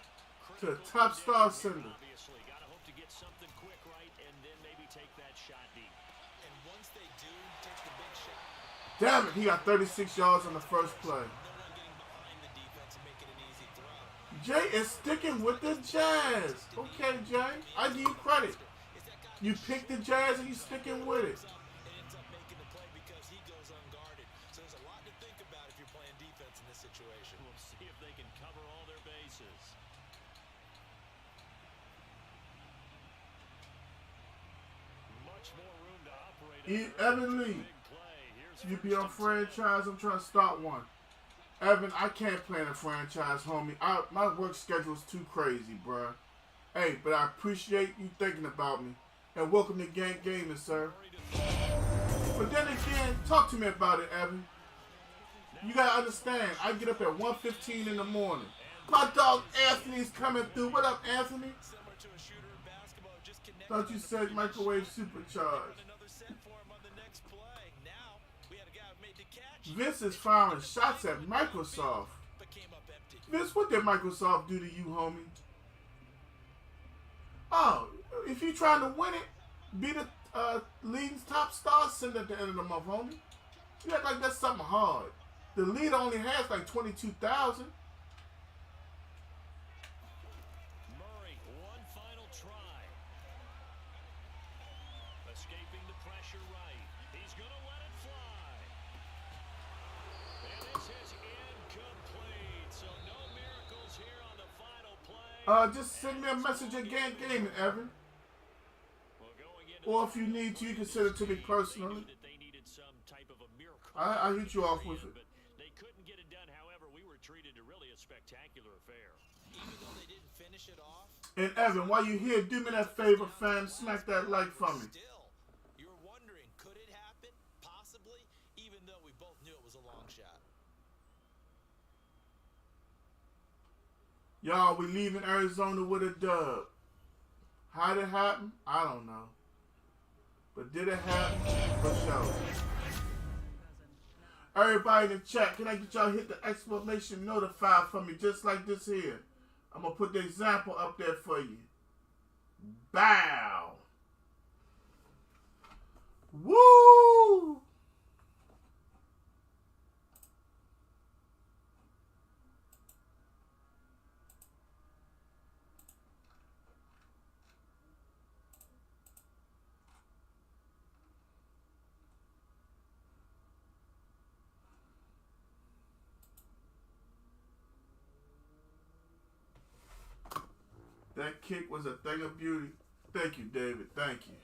Speaker 1: To the top star sender.
Speaker 4: Obviously, got to hope to get something quick right and then maybe take that shot deep.
Speaker 3: And once they do take the big shot,
Speaker 1: Damn it, he got 36 yards on the first play.
Speaker 3: no one getting behind the defense and making an easy throw.
Speaker 1: Jay is sticking with the Jazz. Okay, Jay, I give you credit.
Speaker 3: It's that guy
Speaker 1: You picked the Jazz and you sticking with it.
Speaker 3: and ends up making the play because he goes unguarded. So there's a lot to think about if you're playing defense in this situation.
Speaker 4: We'll see if they can cover all their bases. Much more room to operate.
Speaker 1: Evan Lee,
Speaker 4: Big play. Here's
Speaker 1: you be
Speaker 4: first
Speaker 1: on
Speaker 4: and 10.
Speaker 1: franchise. I'm trying to start one. Evan, I can't play in a franchise, homie. My work schedule is too crazy, bruh. Hey, but I appreciate you thinking about me. And welcome to Gang Gaming, sir. But then again, talk to me about it, Evan. You gotta understand, I get up at 1:15 in the morning. My dog Anthony's coming through. What up, Anthony?
Speaker 3: Similar to a shooter in basketball, just connected.
Speaker 1: Thought you said microwave supercharged.
Speaker 3: Another set for him on the next play. Now we had a guy who made the catch,
Speaker 1: Vince is firing shots at Microsoft.
Speaker 3: but came up empty.
Speaker 1: Vince, what did Microsoft do to you, homie? Oh, if you trying to win it, be the leading top star sender at the end of the month, homie. You act like that's something hard. The leader only has like 22,000.
Speaker 4: Murray, one final try. Escaping the pressure right. He's going to let it fly. And this is incomplete. So no miracles here on the final play.
Speaker 1: Just send me a message at Gang Gaming, Evan.
Speaker 4: Well, going into
Speaker 1: Or if you need to, you can send it to me personally.
Speaker 4: they needed some type of a miracle.
Speaker 1: I'll hit you off with it.
Speaker 4: But they couldn't get it done. However, we were treated to really a spectacular affair.
Speaker 3: Even though they didn't finish it off,
Speaker 1: And Evan, while you're here, do me that favor, fam. Smack that like for me.
Speaker 3: still, you were wondering, could it happen? Possibly, even though we both knew it was a long shot.
Speaker 1: Y'all, we leaving Arizona with a dub. How did it happen? I don't know. But did it happen? For sure. Everybody in the chat, can I get y'all hit the exclamation notify for me just like this here? I'm going to put the example up there for you. Bow. Woo! That kick was a thing of beauty. Thank you, David. Thank you.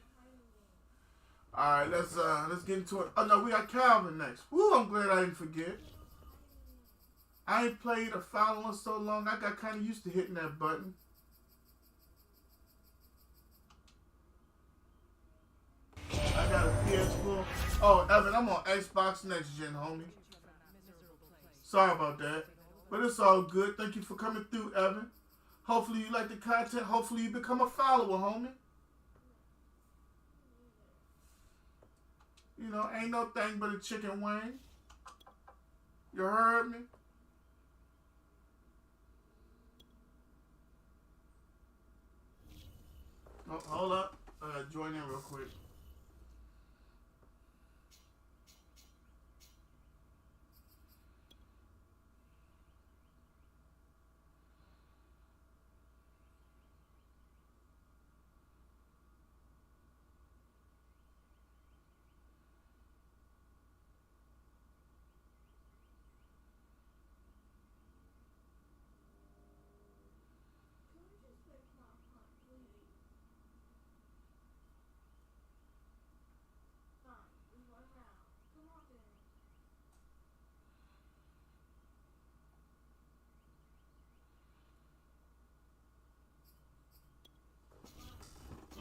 Speaker 1: All right, let's get into it. Oh no, we got Calvin next. Woo, I'm glad I didn't forget. I ain't played a foul in so long. I got kind of used to hitting that button. I got a PS4. Oh, Evan, I'm on Xbox Next Gen, homie. Sorry about that. But it's all good. Thank you for coming through, Evan. Hopefully you like the content. Hopefully you become a follower, homie. You know, ain't no thing but a chicken wing. You heard me? Oh, hold up. Join in real quick.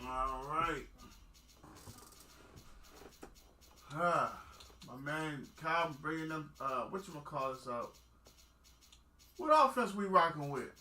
Speaker 1: All right. My man Kyle bringing them, whatchamacallits out. What offense we rocking with?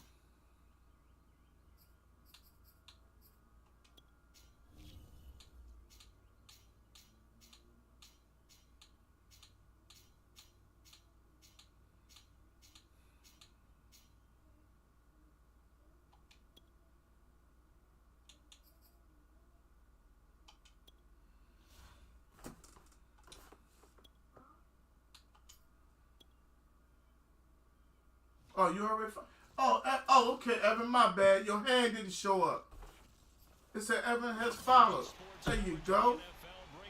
Speaker 1: Oh, you already? Oh, okay, Evan. My bad. Your hand didn't show up. It said Evan has followed. There you go.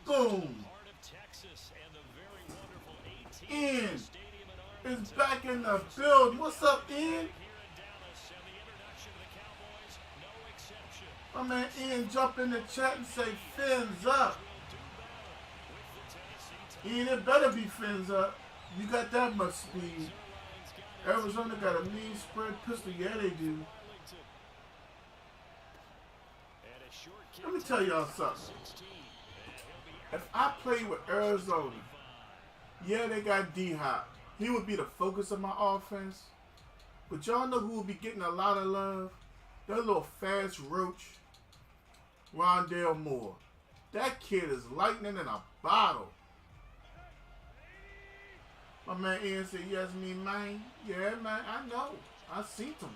Speaker 1: Boom. Ian is back in the building. What's up, Ian? My man Ian jump in the chat and say fins up. Ian, it better be fins up. You got that much speed. Arizona got a mean spread pistol. Yeah, they do. Let me tell y'all something. If I played with Arizona, yeah, they got D-Hop. He would be the focus of my offense. But y'all know who will be getting a lot of love? That little fast roach, Rondale Moore. That kid is lightning in a bottle. My man Ian said, yes, me, man. Yeah, man, I know. I seen him.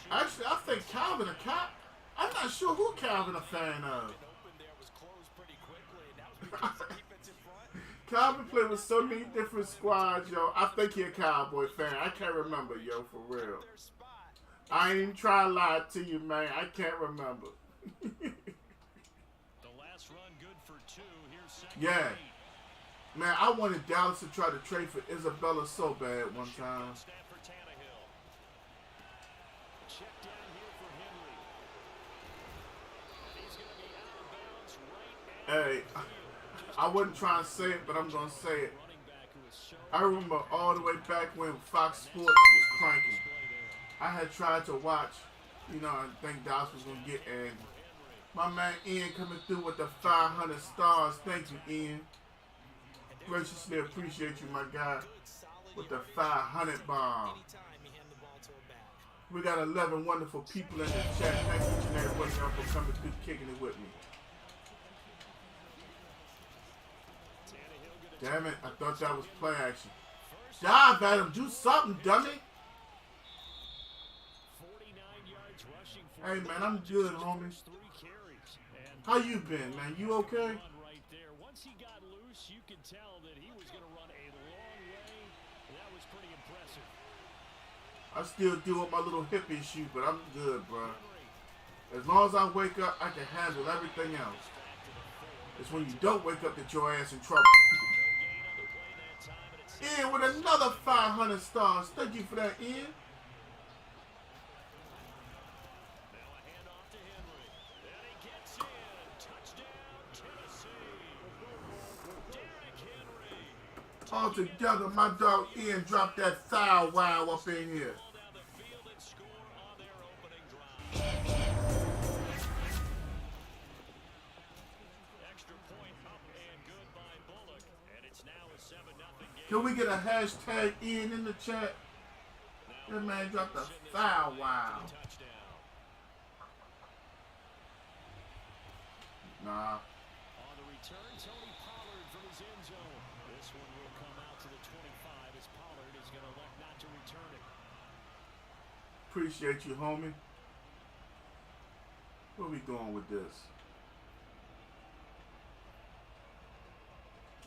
Speaker 1: Actually, I think Calvin I'm not sure who Calvin a fan of. Calvin played with so many different squads, yo. I think he a Cowboy fan. I can't remember, yo, for real. I ain't even try to lie to you, man. I can't remember. Yeah. Man, I wanted Dallas to try to trade for Isabella so bad one time. Hey, I wasn't trying to say it, but I'm going to say it. I remember all the way back when Fox Sports was cranking. I had tried to watch, you know, and think Dallas was going to get Andy. My man Ian coming through with the 500 stars. Thank you, Ian. Graciously appreciate you, my guy, with the 500 bomb. We got 11 wonderful people in the chat. Thank each and every one of y'all for coming through, kicking it with me. Damn it, I thought that was play action. Dive at him, do something, dummy. Hey, man, I'm good, homie. How you been, man? You okay?
Speaker 4: Once he got loose, you could tell that he was going to run a long way. That was pretty impressive.
Speaker 1: I still deal with my little hip issue, but I'm good, bro. As long as I wake up, I can handle everything else. It's when you don't wake up that your ass in trouble. Ian with another 500 stars. Thank you for that, Ian.
Speaker 2: Now a handoff to Henry. And he gets in. Touchdown, Tennessee. Derrick Henry.
Speaker 1: All together, my dog Ian dropped that foul wow up in here.
Speaker 2: Ball down the field and score on their opening drive. Extra point up and good by Bullock. And it's now a 7-0 game.
Speaker 1: Can we get a hashtag Ian in the chat? That man dropped a foul wow.
Speaker 2: Touchdown.
Speaker 1: Nah.
Speaker 2: On the return, Tony Pollard from his end zone. This one will come out to the 25 as Pollard is going to elect not to return it.
Speaker 1: Appreciate you, homie. Where we going with this?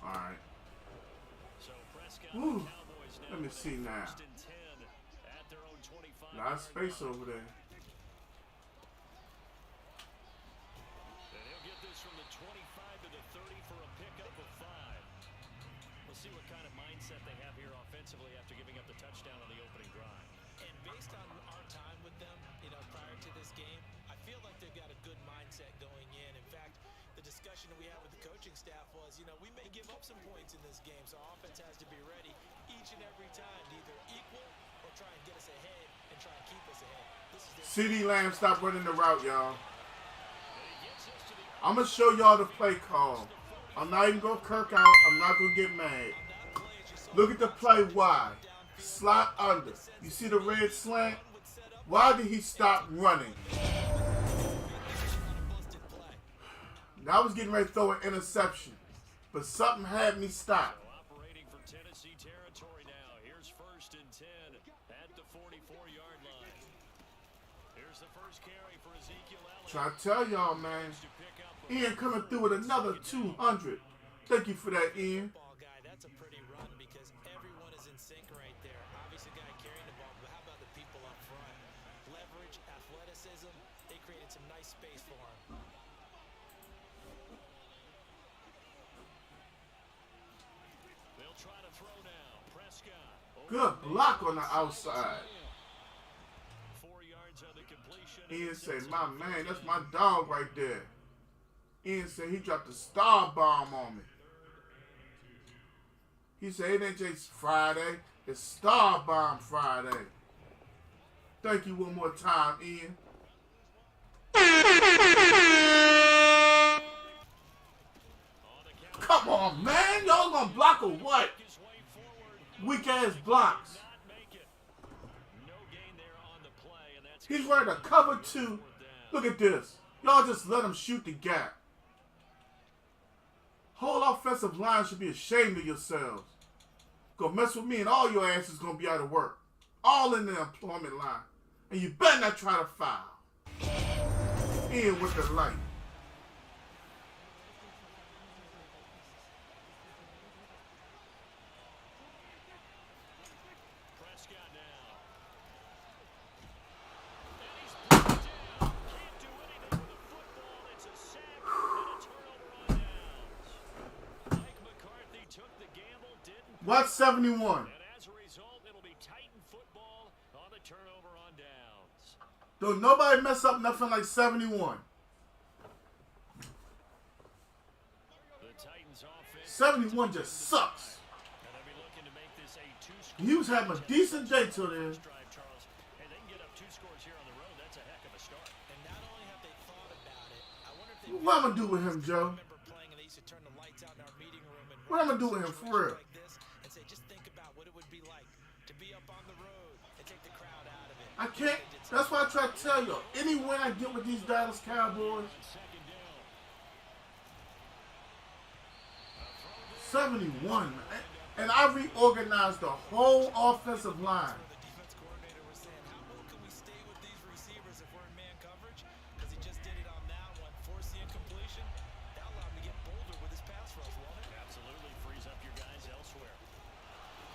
Speaker 1: All right.
Speaker 2: So Prescott
Speaker 1: Woo.
Speaker 2: and the Cowboys now
Speaker 1: Let me
Speaker 2: with a
Speaker 1: see now.
Speaker 2: 1st and 10 at their own 25.
Speaker 1: Lot of space over there.
Speaker 2: And he'll get this from the 25 to the 30 for a pickup of 5. We'll see what kind of mindset they have here offensively after giving up the touchdown on the opening drive.
Speaker 3: And based on our time with them, prior to this game, I feel like they've got a good mindset going in. In fact, the discussion we had with the coaching staff was, we may give up some points in this game, so offense has to be ready each and every time to either equal or try and get us ahead and try and keep us ahead. This is
Speaker 1: CeeDee Lamb, stop running the route, y'all. I'm going to show y'all the play call. I'm not even going to kirk out. I'm not going to get mad. Look at the play wide. Slot under. You see the red slant? Why did he stop running? Now I was getting ready to throw an interception, but something had me stop.
Speaker 2: So operating for Tennessee territory now. Here's 1st and 10 at the 44-yard line. Here's the first carry for Ezekiel Elliott.
Speaker 1: Try to tell y'all, man. Ian coming through with another 200. Thank you for that, Ian.
Speaker 3: ball guy. That's a pretty run because everyone is in sync right there. Obviously, the guy carrying the ball, but how about the people up front? Leverage, athleticism. They created some nice space for him.
Speaker 2: They'll try to throw now. Prescott.
Speaker 1: Good block on the outside.
Speaker 2: 4 yards on the completion.
Speaker 1: Ian say, my man, that's my dog right there. Ian said he dropped a star bomb on me. He said it ain't just Friday, it's Star Bomb Friday. Thank you one more time, Ian. Come on, man. Y'all gonna block or what? Weak ass blocks. He's wearing a cover 2. Look at this. Y'all just let him shoot the gap. Whole offensive line should be ashamed of yourselves. Go mess with me and all your asses gonna be out of work. All in the employment line. And you better not try to foul. In with the light.
Speaker 2: Prescott now. And he's put down. Can't do anything with the football. It's a sack and a turnover on downs. Mike McCarthy took the gamble, didn't.
Speaker 1: Watch 71.
Speaker 2: And as a result, it'll be Titan football on the turnover on downs.
Speaker 1: Don't nobody mess up nothing like 71.
Speaker 2: The Titans offense.
Speaker 1: 71 just sucks.
Speaker 2: And they'll be looking to make this a 2-score.
Speaker 1: He was having a decent day till then.
Speaker 2: Drive, Charles. And they can get up 2 scores here on the road. That's a heck of a start.
Speaker 3: And not only have they thought about it, I wonder if they
Speaker 1: What I'm gonna do with him, Joe?
Speaker 3: remember playing and they used to turn the lights out in our meeting room and
Speaker 1: What I'm gonna do with him, for real?
Speaker 3: like this and say, just think about what it would be like to be up on the road and take the crowd out of it.
Speaker 1: I can't. That's why I try to tell you. Any win I get with these Dallas Cowboys, 71, man. And I reorganized the whole offensive line.
Speaker 3: The defense coordinator was saying, how well can we stay with these receivers if we're in man coverage? Because he just did it on that one, forced the incompletion. That allowed him to get bolder with his pass rush, won't it?
Speaker 2: Absolutely frees up your guys elsewhere.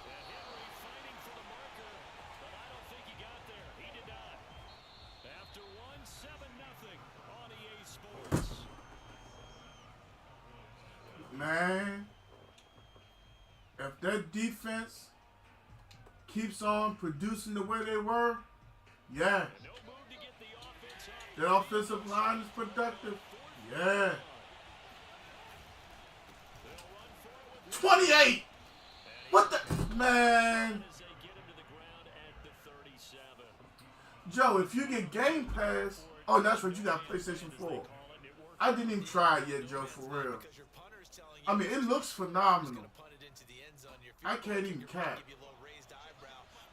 Speaker 2: And Henry fighting for the marker, but I don't think he got there. He did not. After 7-0 on EA Sports.
Speaker 1: Man, if that defense keeps on producing the way they were, yeah. That offensive line is productive. Yeah. 28. What the man? Joe, if you get Game Pass, oh, that's right, you got PlayStation 4. I didn't even try it yet, Joe, for real. I mean, it looks phenomenal. I can't even cap.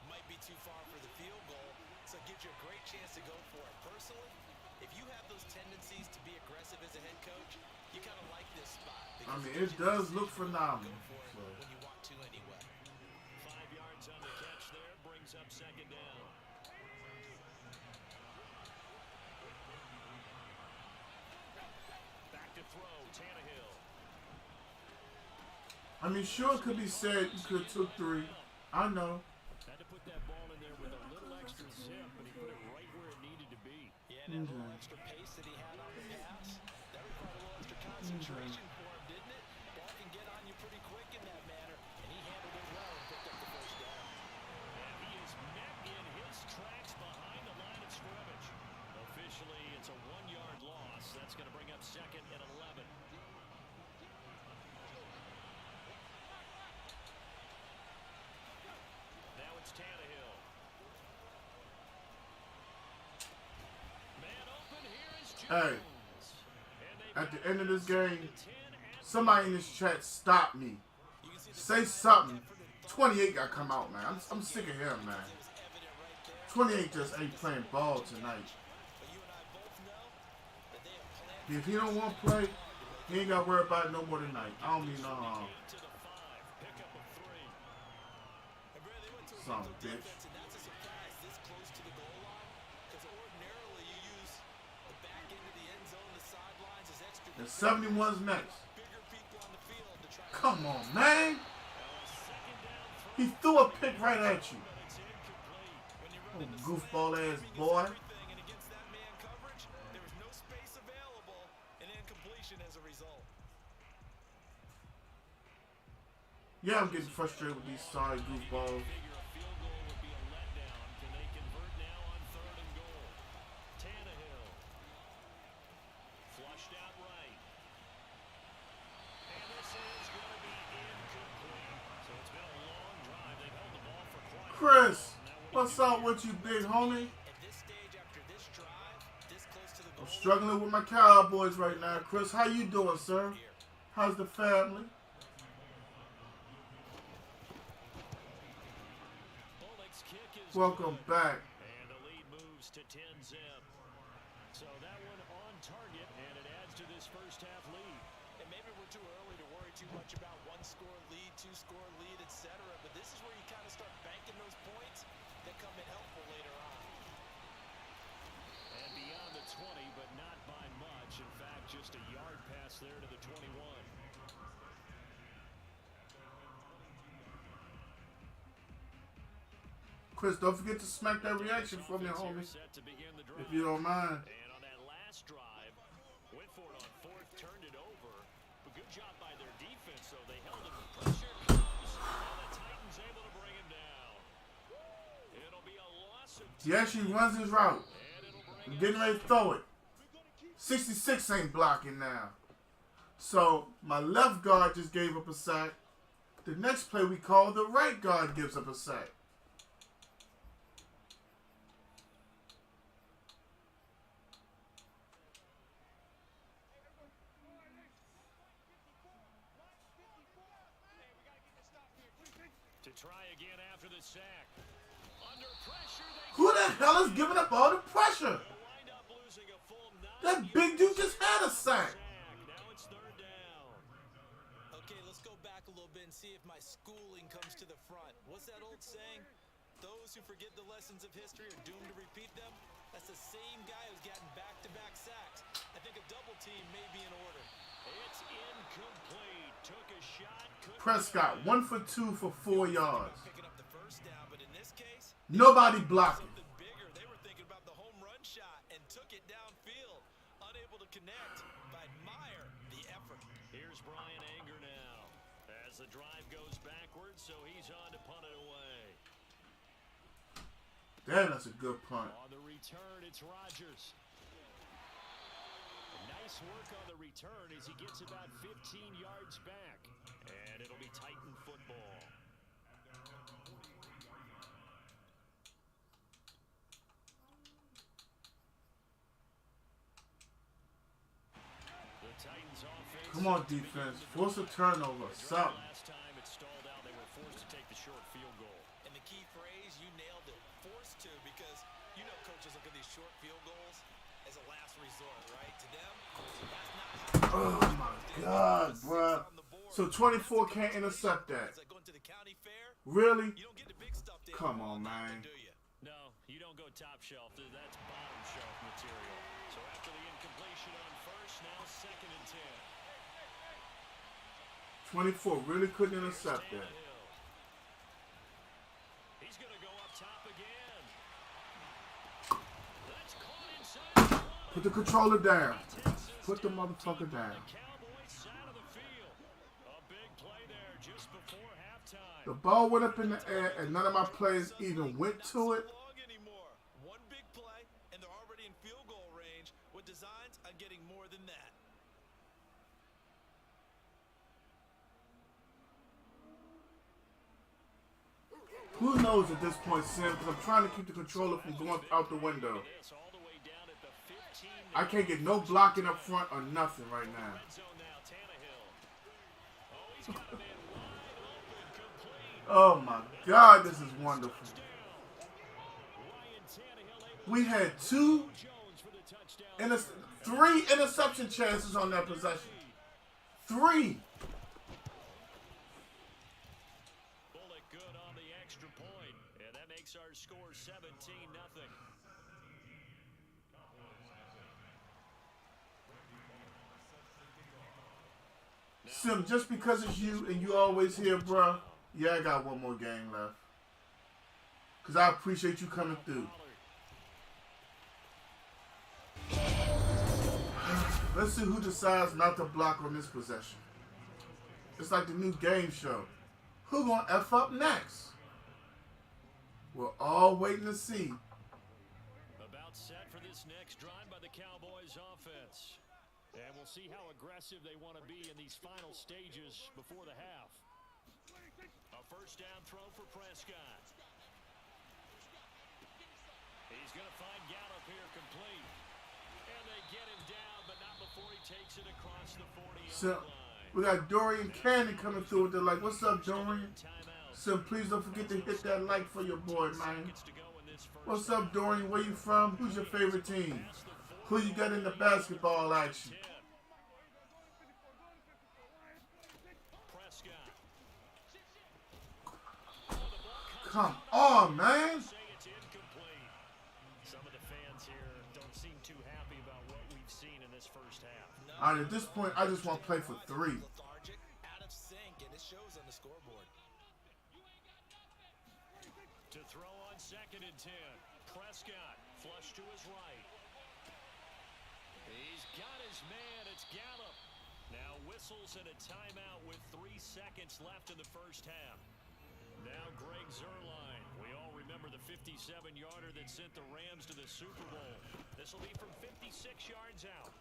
Speaker 3: Might be too far for the field goal, so it gives you a great chance to go for it. Personally, if you have those tendencies to be aggressive as a head coach, you kind of like this spot.
Speaker 1: I mean, it does look phenomenal. So.
Speaker 3: When you want to anyway.
Speaker 4: 5 yards on the catch there, brings up second down. Back to throw, Tannehill.
Speaker 1: I mean, sure, it could be said you could have took 3. I know.
Speaker 4: Had to put that ball in there with a little extra zip, but he put it right where it needed to be.
Speaker 3: Yeah, and that little extra pace that he had on the pass, that required a little extra concentration for him, didn't it? Ball can get on you pretty quick in that manner, and he handled it well and picked up the first down.
Speaker 4: And he is met in his tracks behind the line of scrimmage. Officially, it's a 1-yard loss. That's going to bring up second and 11. Now it's Tannehill. Man open, here is Jones.
Speaker 1: Hey, at the end of this game, somebody in this chat stop me. Say something. 28 got to come out, man. I'm sick of him, man. 28 just ain't playing ball tonight. If he don't want to play, he ain't got to worry about it no more tonight. I don't mean no harm. Son of a bitch. And 71's next. Come on, man. He threw a pick right at you. Oh, goofball ass boy. Yeah, I'm getting frustrated with these sorry goofballs. Chris, what's up with you, big homie? I'm struggling with my Cowboys right now. Chris, how you doing, sir? How's the family? Welcome back.
Speaker 4: And the lead moves to 10-zip. So that one on target, and it adds to this first half lead.
Speaker 3: And maybe we're too early to worry too much about 1-score lead, 2-score lead, etc. But this is where you kind of start banking those points that come in helpful later on.
Speaker 4: And beyond the 20, but not by much. In fact, just a yard pass there to the 21.
Speaker 1: Chris, don't forget to smack that reaction for me, homie, if you don't mind.
Speaker 4: And on that last drive, went for it on fourth, turned it over. But good job by their defense, though. They held him. Pressure comes, and the Titans able to bring him down. It'll be a loss of 2.
Speaker 1: He actually runs his route. I'm getting ready to throw it. 66 ain't blocking now. So my left guard just gave up a sack. The next play we call, the right guard gives up a sack.
Speaker 4: To try again after the sack. Under pressure,
Speaker 1: Who the hell is giving up all the pressure?
Speaker 4: wind up losing a full 9.
Speaker 1: That big dude just had a sack.
Speaker 4: Now it's third down.
Speaker 3: Okay, let's go back a little bit and see if my schooling comes to the front. What's that old saying? Those who forget the lessons of history are doomed to repeat them. That's the same guy who's gotten back-to-back sacks. I think a double team may be in order.
Speaker 4: It's incomplete. Took a shot.
Speaker 1: Prescott, 1 for 2 for 4 yards.
Speaker 3: Picking up the first down, but in this case,
Speaker 1: Nobody blocking.
Speaker 3: something bigger. They were thinking about the home run shot and took it downfield. Unable to connect, but admire the effort.
Speaker 4: Here's Brian Anger now. As the drive goes backwards, so he's on to punt it away.
Speaker 1: Damn, that's a good punt.
Speaker 4: On the return, it's Rodgers. Nice work on the return as he gets about 15 yards back. And it'll be Titan football. The Titans offense.
Speaker 1: Come on, defense. Force a turnover. Something.
Speaker 4: Last time it stalled out, they were forced to take the short field goal.
Speaker 3: And the key phrase, you nailed it, forced to, because you know coaches look at these short field goals as a last resort, right? To them, that's not how.
Speaker 1: Oh my God, bruh. So 24 can't intercept that.
Speaker 3: It's like going to the county fair.
Speaker 1: Really?
Speaker 3: You don't get the big stuff there.
Speaker 1: Come on, man.
Speaker 3: Do you?
Speaker 4: No, you don't go top shelf. That's bottom shelf material. So after the incompletion on first, now 2nd and 10.
Speaker 1: 24 really couldn't intercept that.
Speaker 4: He's going to go up top again. That's caught inside.
Speaker 1: Put the controller down. Put the motherfucker down.
Speaker 4: Cowboys side of the field. A big play there just before halftime.
Speaker 1: The ball went up in the air and none of my players even went to it.
Speaker 3: Long anymore. One big play, and they're already in field goal range with designs on getting more than that.
Speaker 1: Who knows at this point, Sim, because I'm trying to keep the controller from going out the window.
Speaker 4: All the way down at the 15.
Speaker 1: I can't get no blocking up front or nothing right now.
Speaker 4: Red zone now, Tannehill. Oh, he's got a man wide open, complete.
Speaker 1: Oh my God, this is wonderful.
Speaker 4: Ryan Tannehill able to
Speaker 1: We had
Speaker 4: Jones for the touchdown.
Speaker 1: 3 interception chances on that possession. 3.
Speaker 4: Bullock good on the extra point, and that makes our score 17-0.
Speaker 1: Sim, just because it's you and you always here, bruh, yeah, I got one more game left. Because I appreciate you coming through. Let's see who decides not to block on this possession. It's like the new game show. Who gonna F up next? We're all waiting to see.
Speaker 4: About set for this next drive by the Cowboys offense. And we'll see how aggressive they want to be in these final stages before the half. A first down throw for Prescott. He's going to find Gallup here complete. And they get him down, but not before he takes it across the 40-yard
Speaker 1: So,
Speaker 4: line.
Speaker 1: we got Dorian Cannon coming through with the like, what's up, Dorian?
Speaker 4: Timeout.
Speaker 1: So please don't forget to hit that like for your boy, man.
Speaker 4: Gets to go in this first
Speaker 1: What's up, Dorian? Where you from? Who's your favorite team? Who you got in the basketball action?
Speaker 4: Prescott.
Speaker 1: Come on, man.
Speaker 4: Say it's incomplete. Some of the fans here don't seem too happy about what we've seen in this first half.
Speaker 1: All right, at this point, I just want to play for 3.
Speaker 3: Lethargic, out of sync, and it shows on the scoreboard.
Speaker 4: To throw on 2nd and 10. Prescott flush to his right. He's got his man. It's Gallup. Now whistles and a timeout with 3 seconds left in the first half. Now Greg Zuerlein. We all remember the 57-yarder that sent the Rams to the Super Bowl. This will be from 56 yards out.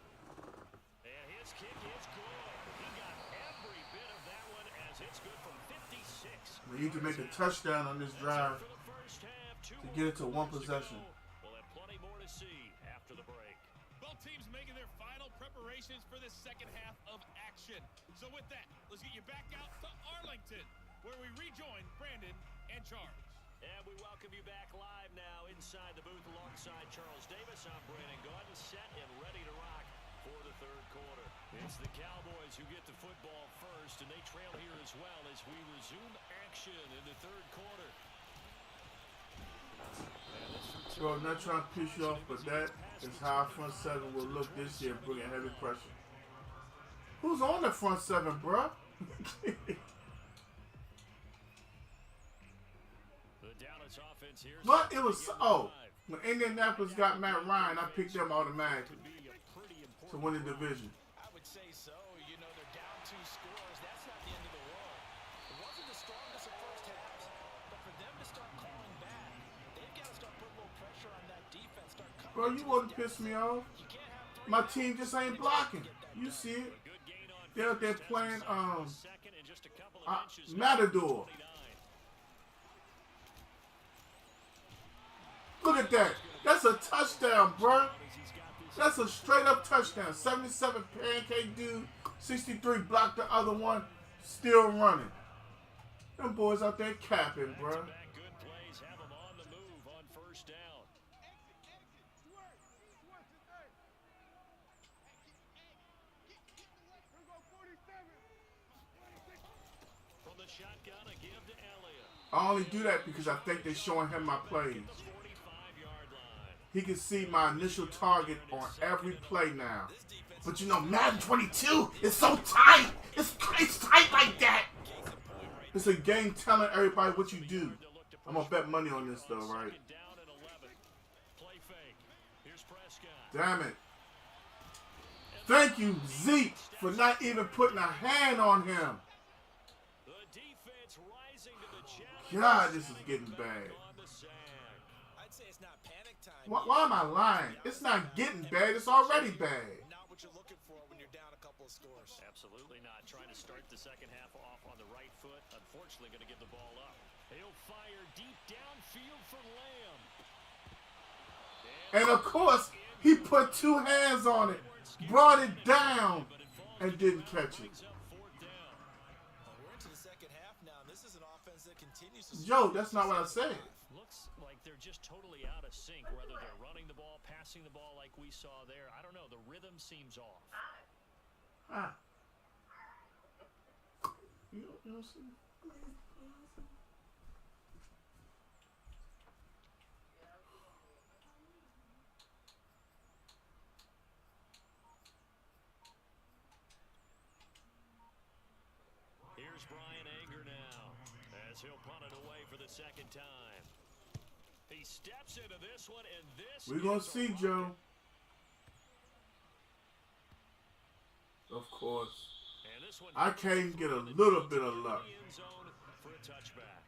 Speaker 4: And his kick is good. He got every bit of that one as it's good from 56.
Speaker 1: We need to make a touchdown on this drive to get it to 1 possession.
Speaker 4: We'll have plenty more to see after the break.
Speaker 6: Both teams making their final preparations for the second half of action. So with that, let's get you back out to Arlington, where we rejoin Brandon and Charles.
Speaker 4: And we welcome you back live now inside the booth alongside Charles Davis. I'm Brandon Gordon, set and ready to rock for the third quarter. It's the Cowboys who get the football first, and they trail here as well as we resume action in the third quarter.
Speaker 1: Bro, I'm not trying to piss you off, but that is how our front 7 will look this year, bringing heavy pressure. Who's on the front 7, bro?
Speaker 4: The Dallas offense here.
Speaker 1: What? It was when Indianapolis got Matt Ryan, I picked them automatically
Speaker 4: Could be a pretty
Speaker 1: to
Speaker 4: important
Speaker 1: win the division.
Speaker 3: I would say so. You know, they're down 2 scores. That's not the end of the world.
Speaker 1: bro. You wouldn't piss me off. My team just ain't blocking. You see it. They're out there playing Matador. Look at that. That's a touchdown, bro. That's a straight up touchdown. 77 pancake dude. 63 blocked the other one. Still running. Them boys out there capping, bro.
Speaker 2: Good plays have them on the move on first down. From the shotgun, a give to Elliott.
Speaker 1: I only do that because I think they're showing him my plays.
Speaker 2: 45-yard line.
Speaker 1: He can see my initial target on every play now. But you know, Madden 22 is so tight. It's tight like that. It's a game telling everybody what you do. I'm going to bet money on this, though, right? Damn it. Thank you, Zeke, for not even putting a hand on him. God, this is getting bad.
Speaker 3: I'd say it's not panic time.
Speaker 1: Why am I lying? It's not getting bad. It's already bad.
Speaker 3: Not what you're looking for when you're down a couple of scores.
Speaker 2: Absolutely not. Trying to start the second half off on the right foot. Unfortunately, going to give the ball up. He'll fire deep downfield for Lamb.
Speaker 1: And of course, he put two hands on it, brought it down, and didn't catch it.
Speaker 3: We're into the second half now. This is an offense that continues to
Speaker 1: Joe, that's not what I said.
Speaker 2: Looks like they're just totally out of sync, whether they're running the ball, passing the ball like we saw there. I don't know. The rhythm seems off.
Speaker 1: Ah. You know see?
Speaker 2: Here's Brian Anger now, as he'll punt it away for the second time. He steps into this one, and this
Speaker 1: We're going to
Speaker 2: is a
Speaker 1: see,
Speaker 2: rocket.
Speaker 1: Joe. Of course.
Speaker 2: And this one
Speaker 1: I can't get a little bit of luck.
Speaker 2: in the end zone for a touchback.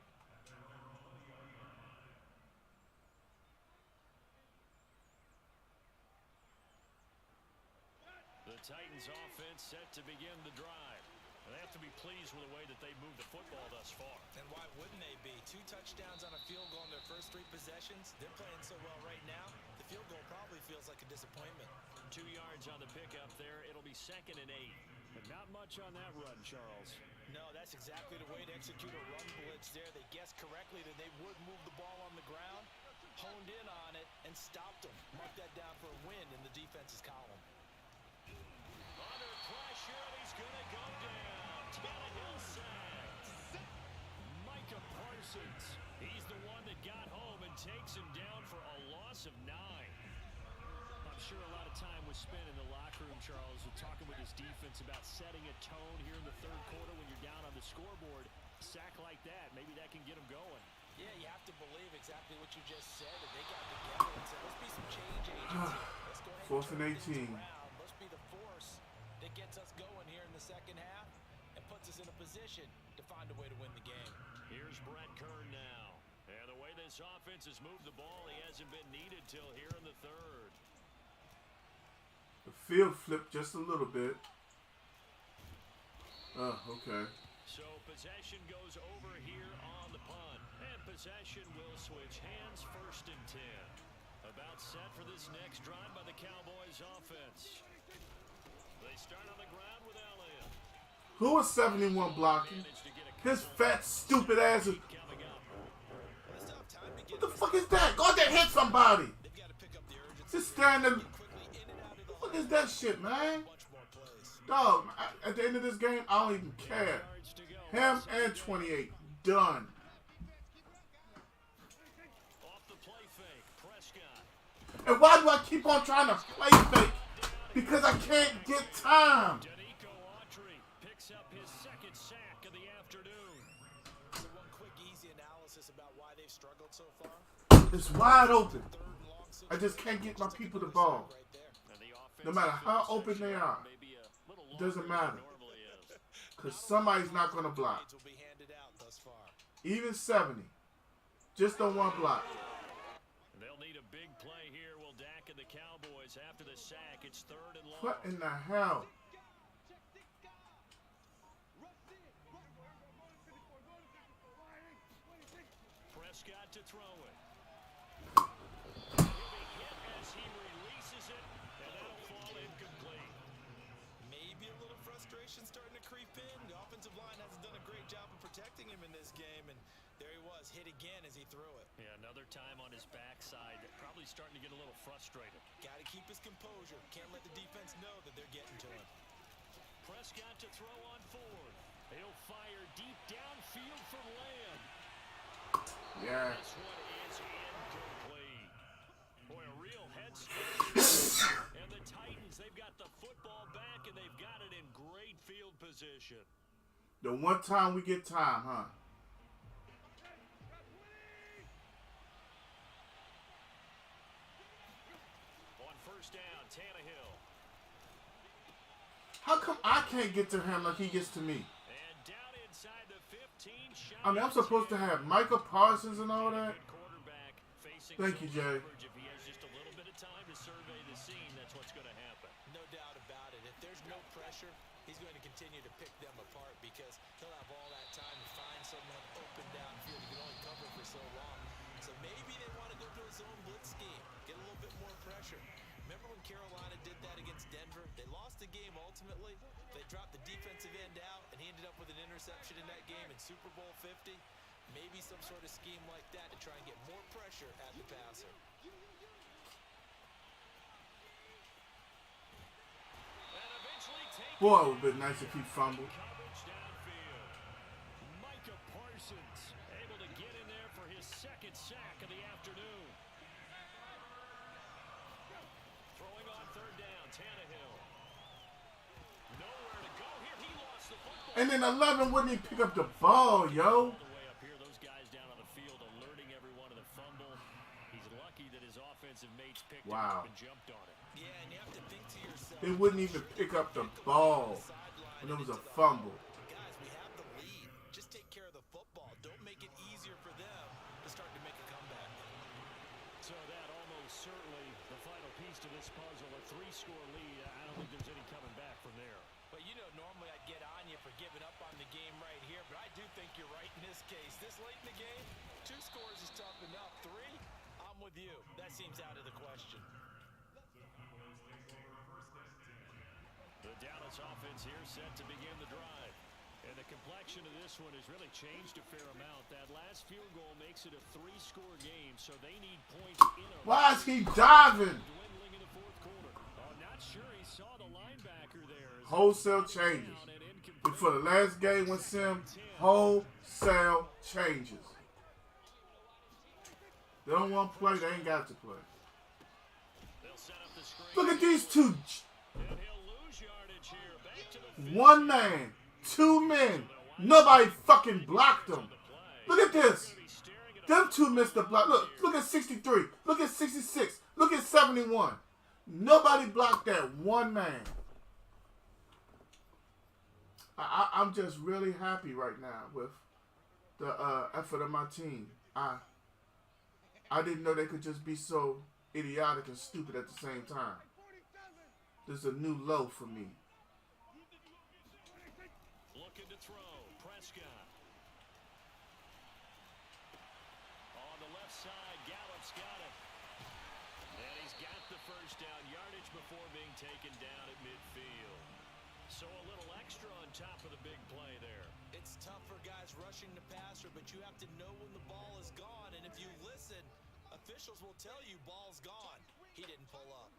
Speaker 2: The Titans offense set to begin the drive. They have to be pleased with the way that they moved the football thus far.
Speaker 3: And why wouldn't they be? 2 touchdowns on a field goal in their first 3 possessions. They're playing so well right now. The field goal probably feels like a disappointment.
Speaker 2: 2 yards on the pickup there. It'll be 2nd and 8. But not much on that run, Charles.
Speaker 3: No, that's exactly the way to execute a run blitz there. They guessed correctly that they would move the ball on the ground, honed in on it, and stopped them. Mark that down for a win in the defense's column.
Speaker 2: Under pressure, and he's going to go down. Tannehill sacked. Micah Parsons. He's the one that got home and takes him down for a loss of 9. I'm sure a lot of time was spent in the locker room, Charles, with talking with his defense about setting a tone here in the third quarter when you're down on the scoreboard. A sack like that, maybe that can get him going.
Speaker 3: Yeah, you have to believe exactly what you just said. That they got together and said, let's be some change agents here. Let's go ahead
Speaker 1: 4th
Speaker 3: and
Speaker 1: and
Speaker 3: turn things
Speaker 1: 18.
Speaker 3: around. Let's be the force that gets us going here in the second half and puts us in a position to find a way to win the game.
Speaker 2: Here's Brett Kern now. And the way this offense has moved the ball, he hasn't been needed till here in the third.
Speaker 1: The field flipped just a little bit. Okay.
Speaker 2: So possession goes over here on the punt. And possession will switch hands, 1st and 10. About set for this next drive by the Cowboys offense. They start on the ground with Elliott.
Speaker 1: Who was 71 blocking? His fat, stupid ass is...
Speaker 3: Let's have time to get
Speaker 1: What the fuck is that? Go out there and hit somebody.
Speaker 3: They've got to pick up the urgency.
Speaker 1: Just standing...
Speaker 3: Quickly in and out of the
Speaker 1: What is that shit, man?
Speaker 3: bunch more plays.
Speaker 1: Dog, at the end of this game, I don't even care. Him and 28. Done.
Speaker 2: Off the play fake, Prescott.
Speaker 1: And why do I keep on trying to play fake? Because I can't get time.
Speaker 2: Danico Autry picks up his 2nd sack of the afternoon.
Speaker 3: So one quick, easy analysis about why they've struggled so far.
Speaker 1: It's wide open.
Speaker 3: Third and long
Speaker 1: I just can't get my people the ball.
Speaker 3: right there.
Speaker 2: And the offense
Speaker 1: No matter how open they are.
Speaker 2: may be a little
Speaker 1: It doesn't
Speaker 2: longer than
Speaker 1: matter.
Speaker 2: it normally is.
Speaker 1: Because somebody's not going to block.
Speaker 3: Will be handed out thus far.
Speaker 1: Even 70. Just don't want to block.
Speaker 2: They'll need a big play here. Will Dak and the
Speaker 4: the Cowboys after the sack. It's 3rd and long.
Speaker 1: What in the hell?
Speaker 4: Prescott to throw it. He'll be hit as he releases it, and that'll fall incomplete.
Speaker 3: Maybe a little frustration starting to creep in. The offensive line hasn't done a great job of protecting him in this game, and there he was, hit again as he threw it.
Speaker 4: Yeah, another time on his backside. Probably starting to get a little frustrated.
Speaker 3: Got to keep his composure. Can't let the defense know that they're getting to him.
Speaker 4: Prescott to throw on 4th. He'll fire deep downfield for Lamb.
Speaker 1: Yeah.
Speaker 4: This one is incomplete. Boy, a real head scratcher. And the Titans, they've got the football back, and they've got it in great field position.
Speaker 1: The one time we get time, huh?
Speaker 4: On 1st down, Tannehill.
Speaker 1: How come I can't get to him like he gets to me?
Speaker 4: And down inside the 15.
Speaker 1: I mean, I'm supposed to have Micah Parsons and all that.
Speaker 4: Quarterback facing
Speaker 1: Thank you, Jay.
Speaker 4: If he has just a little bit of time to survey the scene, that's what's going to happen.
Speaker 3: No doubt about it. If there's no pressure, he's going to continue to pick them apart because he'll have all that time to find someone open downfield. He can only cover for so long. So maybe they want to go to a zone blitz scheme, get a little bit more pressure. Remember when Carolina did that against Denver? They lost the game ultimately. They dropped the defensive end out, and he ended up with an interception in that game in Super Bowl 50. Maybe some sort of scheme like that to try and get more pressure at the passer.
Speaker 4: And eventually take
Speaker 1: Boy, it would have been nice if he fumbled.
Speaker 4: coverage downfield. Micah Parsons able to get in there for his 2nd sack of the afternoon. Throwing on 3rd down, Tannehill. Nowhere to go here. He lost the football.
Speaker 1: And then 11 wouldn't even pick up the ball, yo.
Speaker 4: All the way up here, those guys down on the field alerting everyone of the fumble. He's lucky that his offensive mates picked him
Speaker 1: Wow.
Speaker 4: up and jumped on it.
Speaker 3: Yeah, and you have to think to yourself.
Speaker 1: They wouldn't even pick up the ball when it was a fumble.
Speaker 3: Guys, we have the lead. Just take care of the football. Don't make it easier for them to start to make a comeback.
Speaker 4: So that almost certainly the final piece to this puzzle. A 3-score lead. I don't think there's any coming back from there.
Speaker 3: But you know, normally I'd get on you for giving up on the game right here, but I do think you're right in this case. This late in the game, 2 scores is tough enough. 3, I'm with you. That seems out of the question.
Speaker 4: The Dallas offense here set to begin the drive. And the complexion of this one has really changed a fair amount. That last field goal makes it a 3-score game, so they need points in a
Speaker 1: Why is he diving?
Speaker 4: dwindling in the 4th quarter. Oh, not sure he saw the linebacker there.
Speaker 1: Wholesale changes. Before the last game with Sim, wholesale changes. They don't want to play, they ain't got to play.
Speaker 4: They'll set up the screen.
Speaker 1: Look at these two.
Speaker 4: And he'll lose yardage here. Back to the field.
Speaker 1: 1 man, 2 men. Nobody fucking blocked them. Look at this. Them 2 missed the block. Look at 63. Look at 66. Look at 71. Nobody blocked that 1 man. I'm just really happy right now with the effort of my team. I didn't know they could just be so idiotic and stupid at the same time. This is a new low for me.
Speaker 4: Looking to throw. Prescott. On the left side, Gallup's got it. And he's got the 1st down yardage before being taken down at midfield. So a little extra on top of the big play there.
Speaker 3: It's tough for guys rushing the passer, but you have to know when the ball is gone. And if you listen, officials will tell you ball's gone. He didn't pull up.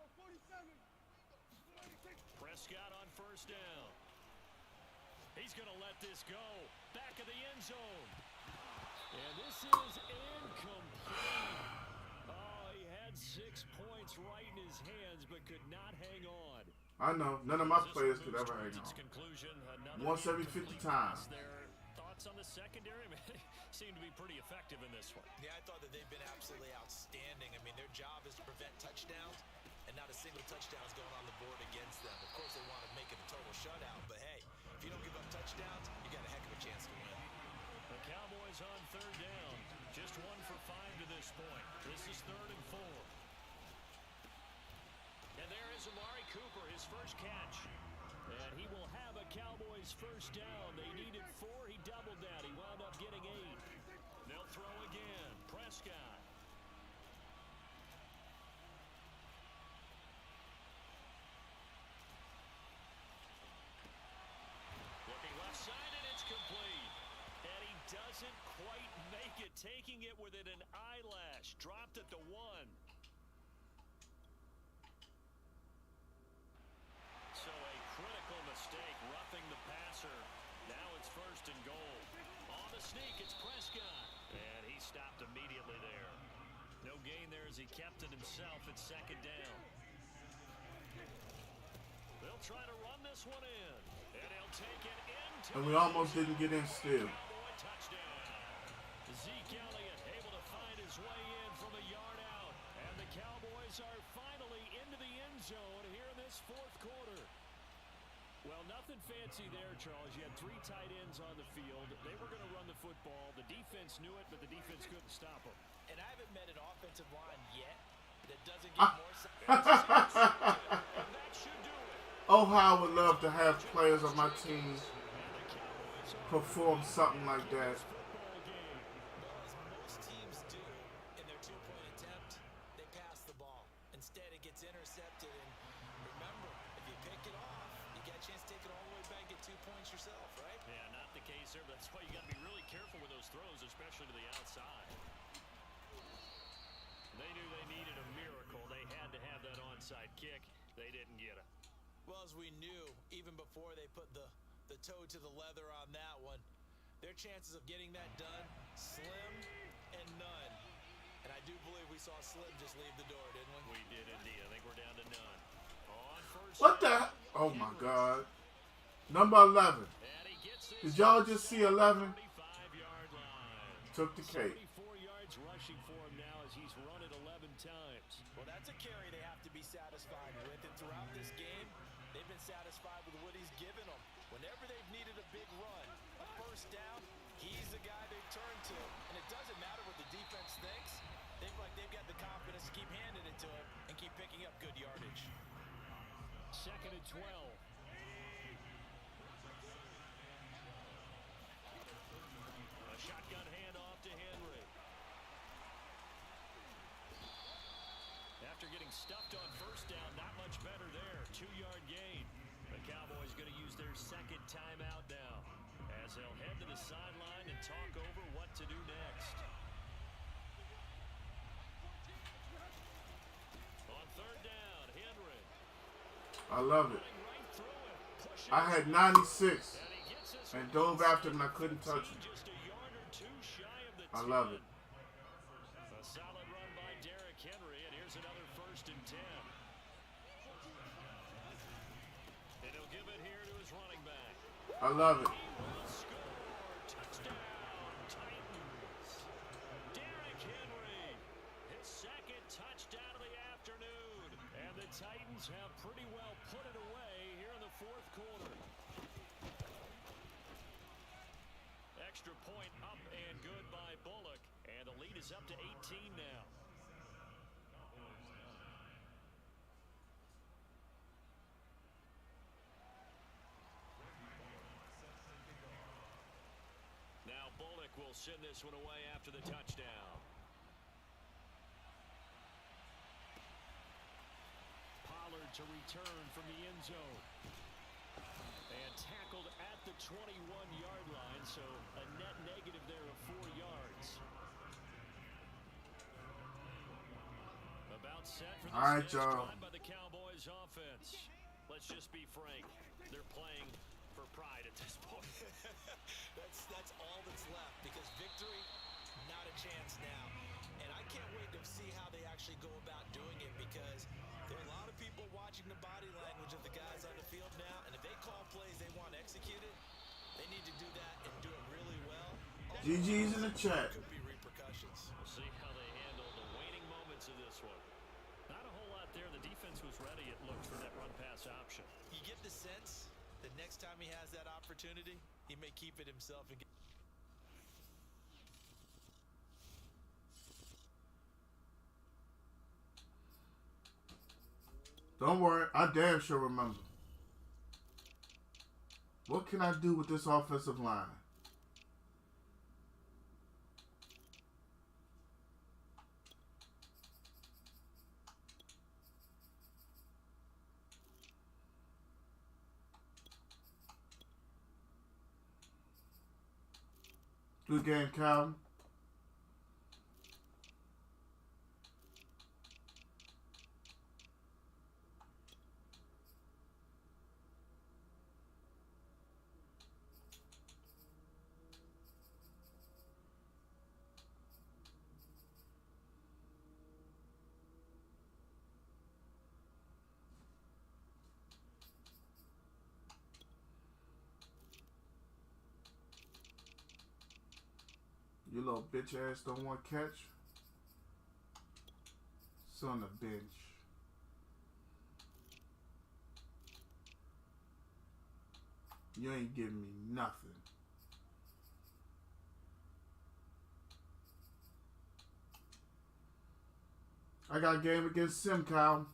Speaker 4: Prescott on 1st down. He's going to let this go. Back of the end zone. And this is incomplete. Oh, he had 6 points right in his hands, but could not hang on.
Speaker 1: I know. None of my players could ever hang on. Once every 50 times.
Speaker 4: Their thoughts on the secondary seem to be pretty effective in this one.
Speaker 3: Yeah, I thought that they've been absolutely outstanding. I mean, their job is to prevent touchdowns, and not a single touchdown is going on the board against them. Of course, they want to make it a total shutout, but hey, if you don't give up touchdowns, you got a heck of a chance to win.
Speaker 4: The Cowboys on 3rd down. Just 1 for 5 to this point. This is 3rd and 4. Here's Amari Cooper, his first catch. And he will have a Cowboys first down. They needed 4. He doubled that. He wound up getting 8. They'll throw again. Prescott. Looking left side, and it's complete. And he doesn't quite make it, taking it within an eyelash. Dropped at the 1. So a critical mistake, roughing the passer. Now it's first and goal. On the sneak, it's Prescott. And he stopped immediately there. No gain there as he kept it himself at second down. They'll try to run this one in. And he'll take it into.
Speaker 1: And we almost didn't get in still.
Speaker 4: Cowboy touchdown. Zeke Elliott able to find his way in from a yard out. And the Cowboys are finally into the end zone here in this fourth quarter. Well, nothing fancy there, Charles. You had 3 tight ends on the field. They were going to run the football. The defense knew it, but the defense couldn't stop them.
Speaker 3: And I haven't met an offensive line yet that doesn't get more success.
Speaker 4: And that should do it.
Speaker 1: Oh, how I would love to have players on my team perform something like that.
Speaker 4: Football game.
Speaker 3: Well, as most teams do in their 2-point attempt, they pass the ball. Instead, it gets intercepted. And remember, if you pick it off, you get a chance to take it all the way back, get 2 points yourself, right?
Speaker 4: Yeah, not the case there, but that's why you got to be really careful with those throws, especially to the outside. They knew they needed a miracle. They had to have that onside kick. They didn't get it.
Speaker 3: Well, as we knew, even before they put the toe to the leather on that one, their chances of getting that done, slim and none. And I do believe we saw Slim just leave the door, didn't we?
Speaker 4: We did indeed. I think we're down to none. On first
Speaker 1: What the?
Speaker 4: down,
Speaker 1: Oh my God. Number 11.
Speaker 4: and he gets
Speaker 1: Did
Speaker 4: this
Speaker 1: y'all just see 11?
Speaker 4: 35-yard line.
Speaker 1: Took the cake.
Speaker 4: 74 yards rushing for him now as he's run it 11 times.
Speaker 3: Well, that's a carry they have to be satisfied with. And throughout this game, they've been satisfied with what he's given them. Whenever they've needed a big run, a first down, he's the guy they turn to. And it doesn't matter what the defense thinks. They've got the confidence to keep handing it to him and keep picking up good yardage.
Speaker 4: Second and 12. A shotgun handoff to Henry. After getting stuffed on first down, not much better there. 2-yard gain. The Cowboys going to use their second timeout now as they'll head to the sideline and talk over what to do next. On third down, Henry.
Speaker 1: I love it.
Speaker 4: Right through him, pushing
Speaker 1: I had 96
Speaker 4: and he gets this
Speaker 1: and
Speaker 4: one
Speaker 1: dove after him and I couldn't touch him.
Speaker 4: just a yard or 2 shy of the
Speaker 1: I
Speaker 4: 10.
Speaker 1: love it.
Speaker 4: A solid run by Derrick Henry, and here's another first and 10. And he'll give it here to his running back.
Speaker 1: I love it.
Speaker 4: He will score. Touchdown, Titans. Derrick Henry, his second touchdown of the afternoon. And the Titans have pretty well put it away here in the fourth quarter. Extra point up and good by Bullock. And the lead is up to 18 now. Now Bullock will send this one away after the touchdown. Pollard to return from the end zone. And tackled at the 21-yard line, so a net negative there of 4 yards. About set for this
Speaker 1: All right,
Speaker 4: next
Speaker 1: y'all.
Speaker 4: drive by the Cowboys offense. Let's just be frank. They're playing for pride at this point.
Speaker 3: That's all that's left because victory, not a chance now. And I can't wait to see how they actually go about doing it because there are a lot of people watching the body language of the guys on the field now. And if they call plays they want executed, they need to do that and do it really well.
Speaker 1: GG's in the chat.
Speaker 3: Could be repercussions.
Speaker 4: We'll see how they handle the waning moments of this one. Not a whole lot there. The defense was ready, it looked, for that run-pass option.
Speaker 3: You get the sense that next time he has that opportunity, he may keep it himself and get.
Speaker 1: Don't worry, I damn sure remember. What can I do with this offensive line? Good game, Calvin. You little bitch ass don't want to catch. Sit on the bench. You ain't giving me nothing. I got a game against Simcow.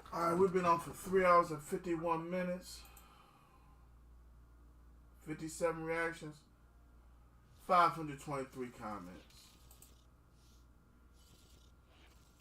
Speaker 1: Alright, we've been on for 3 hours and 51 minutes. 57 reactions. 523 comments.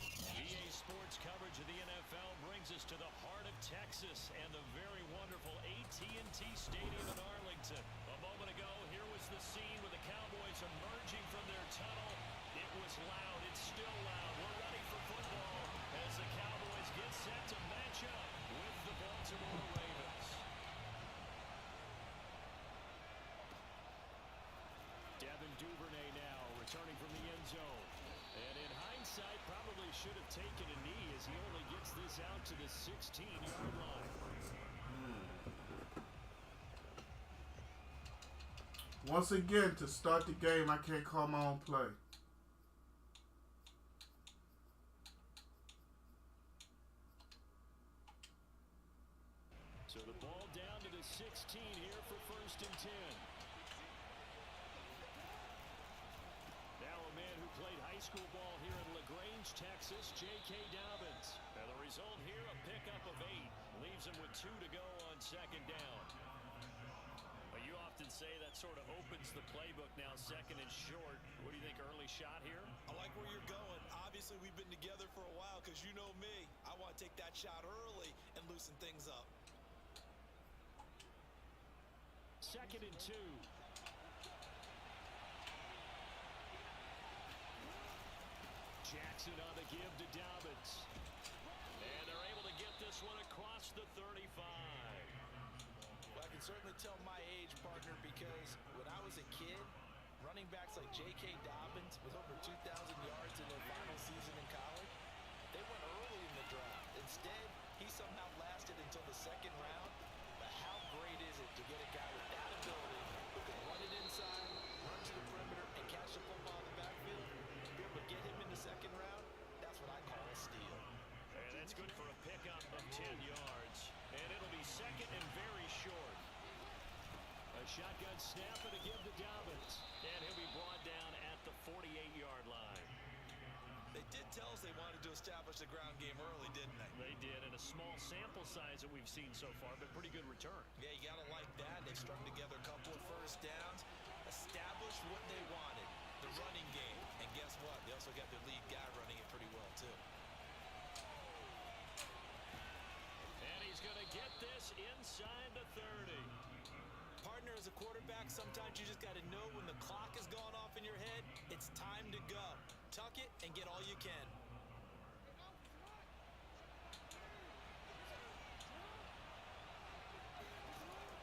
Speaker 4: EA Sports coverage of the NFL brings us to the heart of Texas and the very wonderful AT&T Stadium in Arlington. A moment ago, here was the scene with the Cowboys emerging from their tunnel. It was loud. It's still loud. We're ready for football as the Cowboys get set to match up with the Baltimore Ravens. Devin Duvernay now returning from the end zone. And in hindsight, probably should have taken a knee as he only gets this out to the 16-yard line.
Speaker 1: Once again, to start the game, I can't call my own play.
Speaker 4: So the ball down to the 16 here for 1st and 10. Now a man who played high school ball here in LaGrange, Texas, J.K. Dobbins. And the result here, a pickup of 8. Leaves him with 2 to go on 2nd down. Well, you often say that sort of opens the playbook now, 2nd and short. What do you think, early shot here?
Speaker 3: I like where you're going. Obviously, we've been together for a while because you know me. I want to take that shot early and loosen things up.
Speaker 4: 2nd and 2. Jackson on the give to Dobbins. And they're able to get this one across the 35.
Speaker 3: Well, I can certainly tell my age, partner, because when I was a kid, running backs like J.K. Dobbins with over 2,000 yards in their final season in college, they went early in the draft. Instead, he somehow lasted until the 2nd round. But how great is it to get a guy with that ability who can run it inside, run to the perimeter, and catch the football in the backfield? To be able to get him in the 2nd round, that's what I call a steal.
Speaker 4: And that's good for a pickup of 10 yards. And it'll be 2nd and very short. A shotgun snap and a give to Dobbins. And he'll be brought down at the 48-yard line.
Speaker 3: They did tell us they wanted to establish the ground game early, didn't they?
Speaker 4: They did, and a small sample size that we've seen so far, but pretty good return.
Speaker 3: Yeah, you got to like that. They've strung together a couple of first downs, established what they wanted, the running game. And guess what? They also got their lead guy running it pretty well, too.
Speaker 4: And he's going to get this inside the 30.
Speaker 3: Partner, as a quarterback, sometimes you just got to know when the clock is going off in your head, it's time to go. Tuck it and get all you can.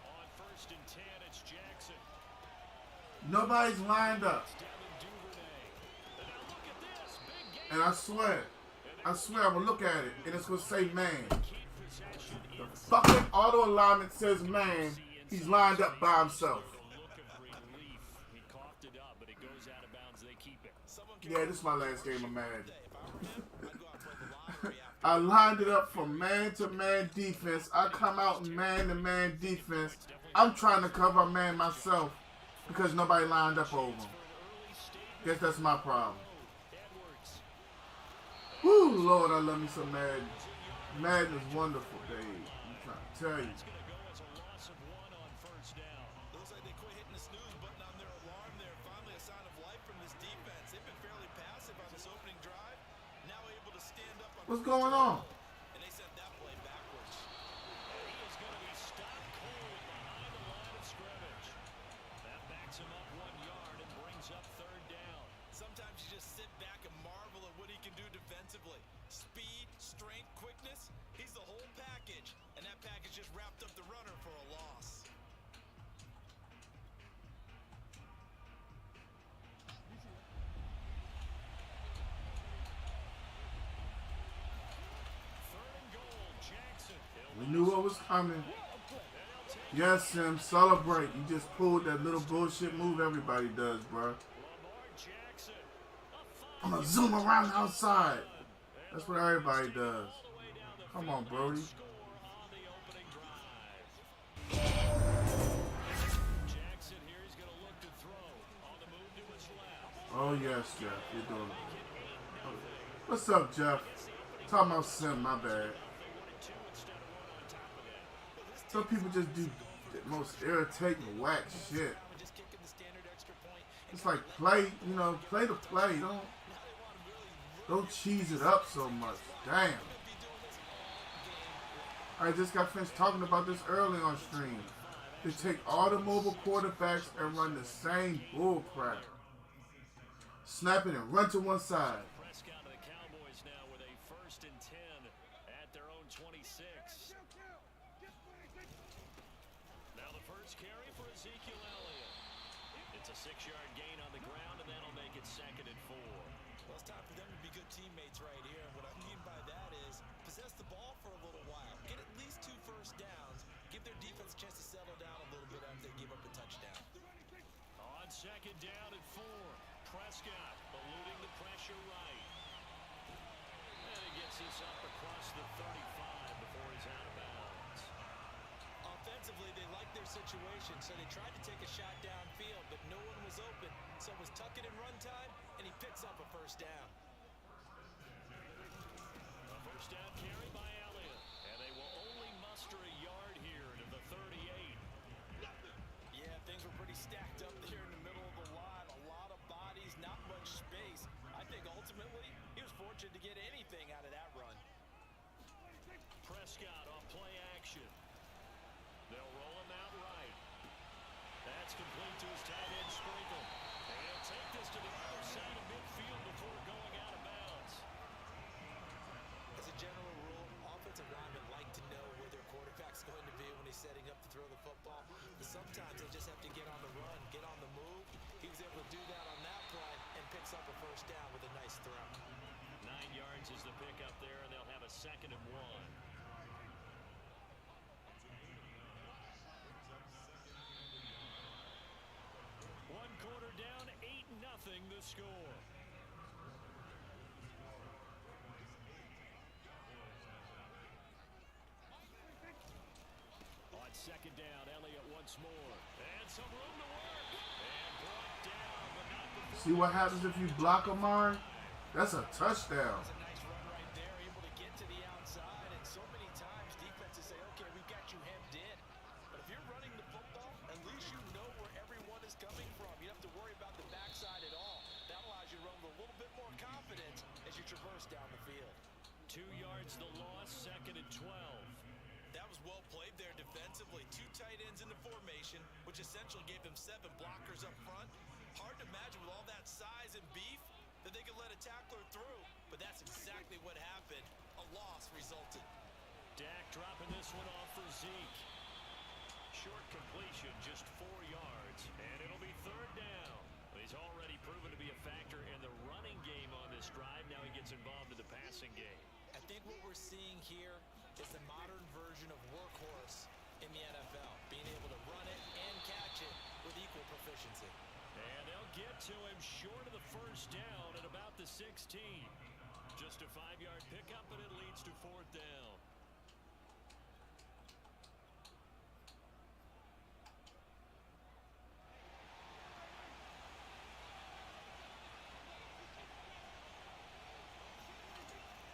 Speaker 4: On 1st and 10, it's Jackson.
Speaker 1: Nobody's lined up.
Speaker 4: It's down to Duvernay. And now look at this. Big game.
Speaker 1: And I swear, I'm gonna look at it and it's gonna say man.
Speaker 4: Keep possession
Speaker 1: The
Speaker 4: inside.
Speaker 1: fucking auto alignment says man. He's lined up by himself.
Speaker 4: A look of relief. He coughed it up, but it goes out of bounds. They keep it.
Speaker 1: Yeah, this is my last game of Madden.
Speaker 3: If I were him, I'd go out and play the lottery after.
Speaker 1: I lined it up from man-to-man defense. I come out in man-to-man defense. I'm trying to cover man myself because nobody lined up over him. Guess that's my problem. Woo, Lord, I love me some Madden. Madden is wonderful, Dave. I'm trying to tell you.
Speaker 3: Looks like they quit hitting the snooze button on their alarm there. Finally, a sign of life from this defense. They've been fairly passive on this opening drive. Now able to stand up.
Speaker 1: What's going on?
Speaker 3: And they sent that play backwards.
Speaker 4: He is going to be stopped cold behind the line of scrimmage. That backs him up 1 yard and brings up 3rd down.
Speaker 3: Sometimes you just sit back and marvel at what he can do defensively. Speed, strength, quickness. He's the whole package. And that package just wrapped up the runner for a loss.
Speaker 1: We knew what was coming. Yes, Sim, celebrate. You just pulled that little bullshit move everybody does, bro. I'm gonna zoom around the outside. That's what everybody does. Come on, Brody. Oh, yes, Jeff. You're doing it. What's up, Jeff? Talking about Sim, my bad. Some people just do the most irritating, whack shit. It's like play the play. Don't cheese it up so much. Damn. I just got finished talking about this early on stream. They take all the mobile quarterbacks and run the same bull crap. Snap it and run to one side.
Speaker 4: Prescott of the Cowboys now with a 1st and 10 at their own 26. Now the first carry for Ezekiel Elliott. It's a 6-yard gain on the ground, and that'll make it 2nd and 4.
Speaker 3: Well, it's time for them to be good teammates right here. And what I mean by that is possess the ball for a little while. Get at least 2 first downs. Give their defense a chance to settle down a little bit after they give up a touchdown.
Speaker 4: On 2nd down and 4. Prescott eluding the pressure right. And he gets this up across the 35 before he's out of bounds.
Speaker 3: Offensively, they liked their situation, so they tried to take a shot downfield, but no one was open. So it was tuck it in run time, and he picks up a first down.
Speaker 4: A first down carry by Elliott. And they will only muster a yard here to the 38.
Speaker 3: Yeah, things were pretty stacked up there in the middle of the line. A lot of bodies, not much space. I think ultimately he was fortunate to get anything out of that run.
Speaker 4: Prescott off play action. They'll roll him out right. That's complete to his tight end Sprinkle. And he'll take this to the other side of midfield before going out of bounds.
Speaker 3: As a general rule, offensive linemen like to know where their quarterback's going to be when he's setting up to throw the football. But sometimes they just have to get on the run, get on the move. He was able to do that on that play and picks up a first down with a nice throw.
Speaker 4: 9 yards is the pickup there, and they'll have a 2nd and 1. One quarter down, 8-0 the score. On 2nd down, Elliott once more. And some room to work. And brought down, but not before.
Speaker 1: See what happens if you block Amari? That's a touchdown.
Speaker 3: That's a nice run right there, able to get to the outside. And so many times defenses
Speaker 4: yards, the loss, 2nd and 12.
Speaker 3: That was well played there defensively. 2 tight ends in the formation, which essentially gave them 7 blockers up front. Hard to imagine with all that size and beef that they could let a tackler through, but that's exactly what happened. A loss resulted.
Speaker 4: Dak dropping this one off for Zeke. Short completion, just 4 yards, and it'll be 3rd down. He's already proven to be a factor in the running game on this drive. Now he gets involved in the passing game.
Speaker 3: I think what we're seeing here is the modern version of workhorse in the NFL, being able to run it and catch it with equal proficiency.
Speaker 4: And they'll get to him short of the 1st down at about the 16. Just a 5-yard pickup, and it leads to 4th down.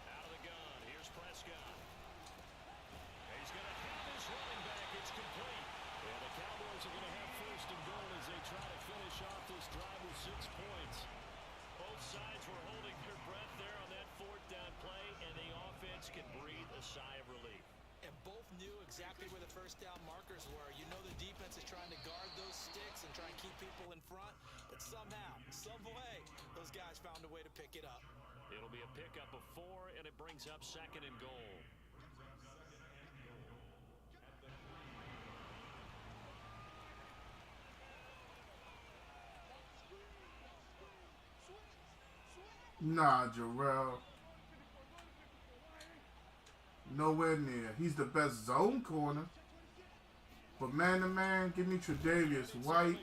Speaker 4: Out of the gun, here's Prescott. He's going to have his running back. It's complete. And the Cowboys are going to have 1st and goal as they try to finish off this drive with 6 points. Both sides were holding their breath there on that 4th down play, and the offense can breathe a sigh of relief.
Speaker 3: And both knew exactly where the 1st down markers were. You know the defense is trying to guard those sticks and try and keep people in front, but somehow, some way, those guys found a way to pick it up.
Speaker 4: It'll be a pickup of 4, and it brings up 2nd and goal.
Speaker 1: Nah, Jarrell. Nowhere near. He's the best zone corner. But man-to-man, give me Tre'Davious White.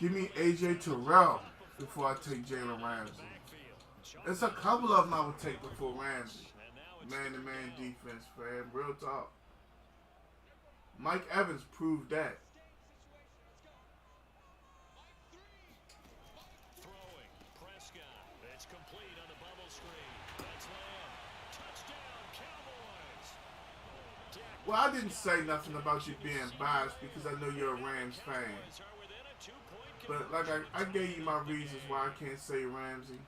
Speaker 1: Give me A.J. Terrell before I take Jalen Ramsey. There's a couple of them I would take before Ramsey. Man-to-man defense, fam. Real talk. Mike Evans proved that. Well, I didn't say nothing about you being biased because I know you're a Rams fan. But like I gave you my reasons why I can't say Ramsey.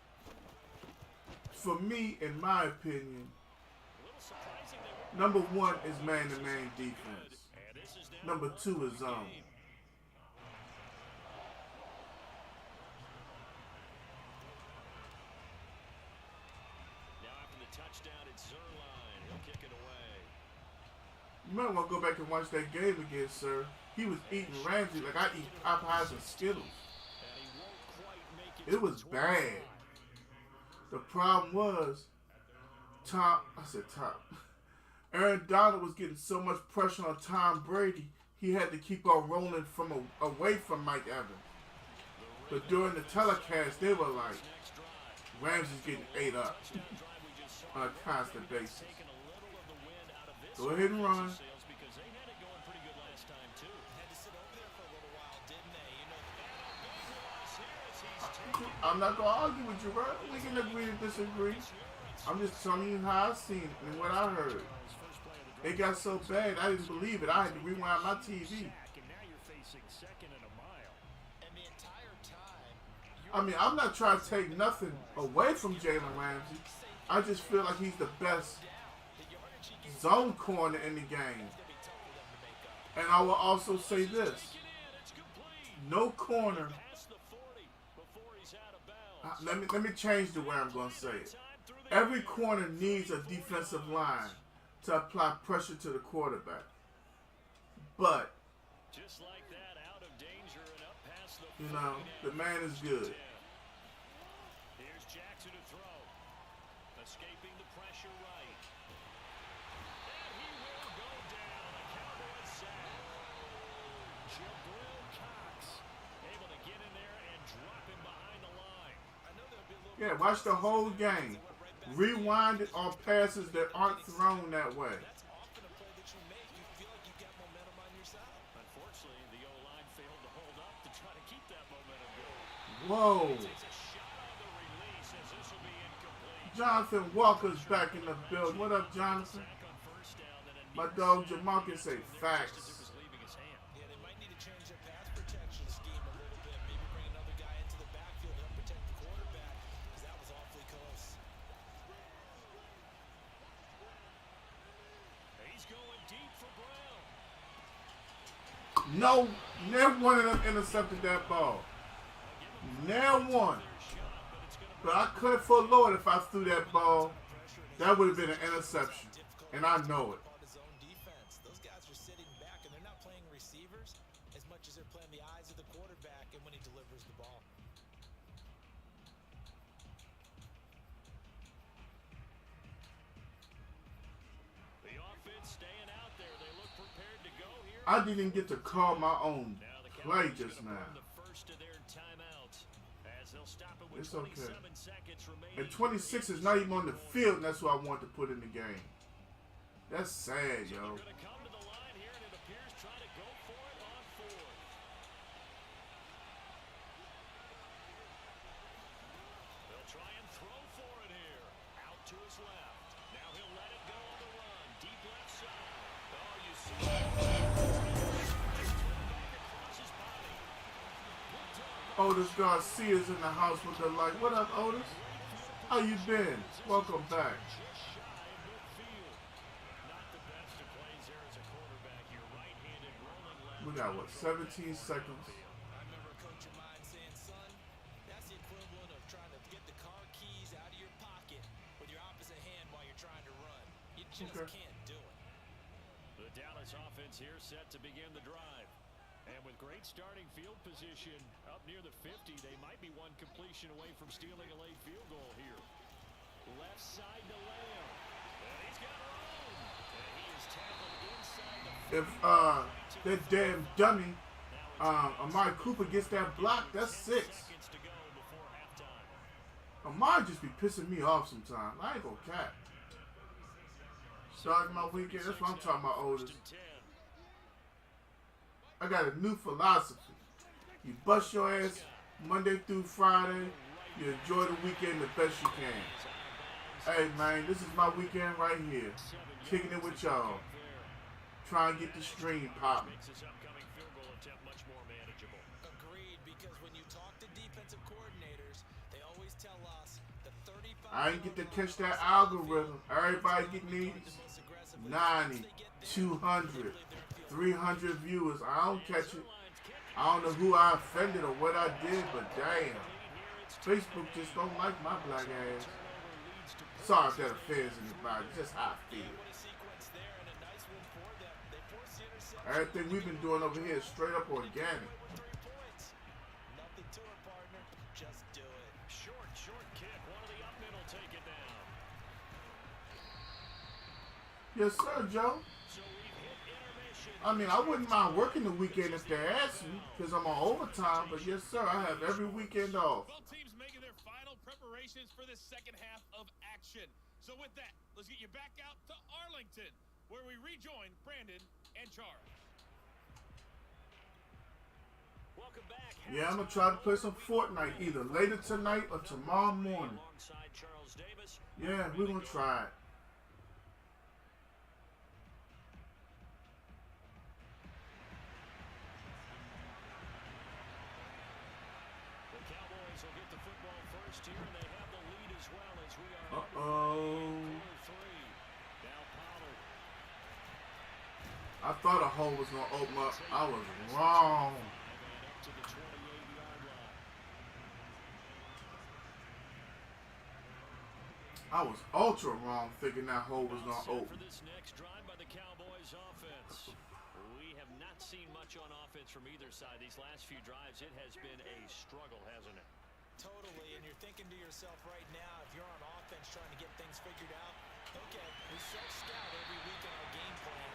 Speaker 1: For me, in my opinion, number 1 is man-to-man defense. Number 2 is zone.
Speaker 4: Now after the touchdown, it's Zerline. He'll kick it away.
Speaker 1: You might want to go back and watch that game again, sir. He was eating Ramsey like I eat Popeyes and Skittles. It was bad. The problem was, Aaron Donald was getting so much pressure on Tom Brady, he had to keep on rolling from away from Mike Evans. But during the telecast, they were like, Ramsey's getting ate up on a constant basis. Go ahead and run. I'm not going to argue with you, bro. We can agree to disagree. I'm just telling you how I seen it and what I heard. It got so bad, I didn't believe it. I had to rewind my TV. I mean, I'm not trying to take nothing away from Jalen Ramsey. I just feel like he's the best zone corner in the game. And I will also say this. No corner. Let me change the way I'm going to say it. Every corner needs a defensive line to apply pressure to the quarterback. But, you know, the man is good.
Speaker 4: Here's Jackson to throw. Escaping the pressure right. And he will go down. A Cowboys sack. Jabril Cox able to get in there and drop him behind the line.
Speaker 1: Yeah, watch the whole game. Rewind it on passes that aren't thrown that way.
Speaker 3: That's often a play that you make. You feel like you've got momentum on your side.
Speaker 4: Unfortunately, the O-line failed to hold up to try to keep that momentum going.
Speaker 1: Whoa.
Speaker 4: Takes a shot on the release as this will be incomplete.
Speaker 1: Jonathan Walker's back in the building. What up, Jonathan?
Speaker 4: Sack on 1st down, and then
Speaker 1: My dog Jamarcus say facts.
Speaker 4: was leaving his hand.
Speaker 3: Yeah, they might need to change their pass protection scheme a little bit. Maybe bring another guy into the backfield to help protect the quarterback, because that was awfully close.
Speaker 1: No, never one of them intercepted that ball. Never one. But I could have for Lord if I threw that ball. That would have been an interception. And I know it.
Speaker 3: Those guys are sitting back and they're not playing receivers as much as they're playing the eyes of the quarterback and when he delivers the ball.
Speaker 4: The offense staying out there. They look prepared to go here.
Speaker 1: I didn't get to call my own play just now. It's okay. And 26 is not even on the field, and that's what I want to put in the game. That's sad, yo. Otis Garcia's in the house with the like. What up, Otis? How you been? Welcome back. We got what, 17 seconds?
Speaker 3: I remember a coach of mine saying, son, that's the equivalent of trying to get the car keys out of your pocket with your opposite hand while you're trying to run. You just can't do it.
Speaker 4: The Dallas offense here set to begin the drive. And with great starting field position up near the 50, they might be one completion away from stealing a late field goal here. Left side to Lamb. And he's got room. And he is tackled inside the 50.
Speaker 1: If that damn dummy, Amari Cooper gets that block, that's 6. Amari just be pissing me off sometimes. I ain't gonna cap. Starting my weekend, that's what I'm talking about, Otis. I got a new philosophy. You bust your ass Monday through Friday. You enjoy the weekend the best you can. Hey, man, this is my weekend right here. Kicking it with y'all. Trying to get the stream popping.
Speaker 3: Agreed, because when you talk to defensive coordinators, they always tell us the 35.
Speaker 1: I ain't get to catch that algorithm. Everybody getting these 90, 200. 300 viewers. I don't catch it. I don't know who I offended or what I did, but damn. Facebook just don't like my black ass. Sorry if that offends anybody. Just how I feel. Everything we've been doing over here is straight up organic.
Speaker 3: Nothing to it, partner. Just do it.
Speaker 4: Short kick. One of the up middle take it down.
Speaker 1: Yes, sir, Joe. I mean, I wouldn't mind working the weekend if they asked me, because I'm on overtime, but yes, sir, I have every weekend off.
Speaker 6: Both teams making their final preparations for this second half of action. So with that, let's get you back out to Arlington, where we rejoin Brandon and Chara.
Speaker 4: Welcome back.
Speaker 1: Yeah, I'm going to try to play some Fortnite either later tonight or tomorrow morning. Yeah, we're going to try it. I thought a hole was going to open up. I was wrong. I was ultra wrong thinking that hole was going to open.
Speaker 4: For this next drive by the Cowboys offense. We have not seen much on offense from either side. These last few drives, it has been a struggle, hasn't it?
Speaker 3: Totally, and you're thinking to yourself right now, if you're on offense trying to get things figured out, okay, we self-scout every week in our game plan.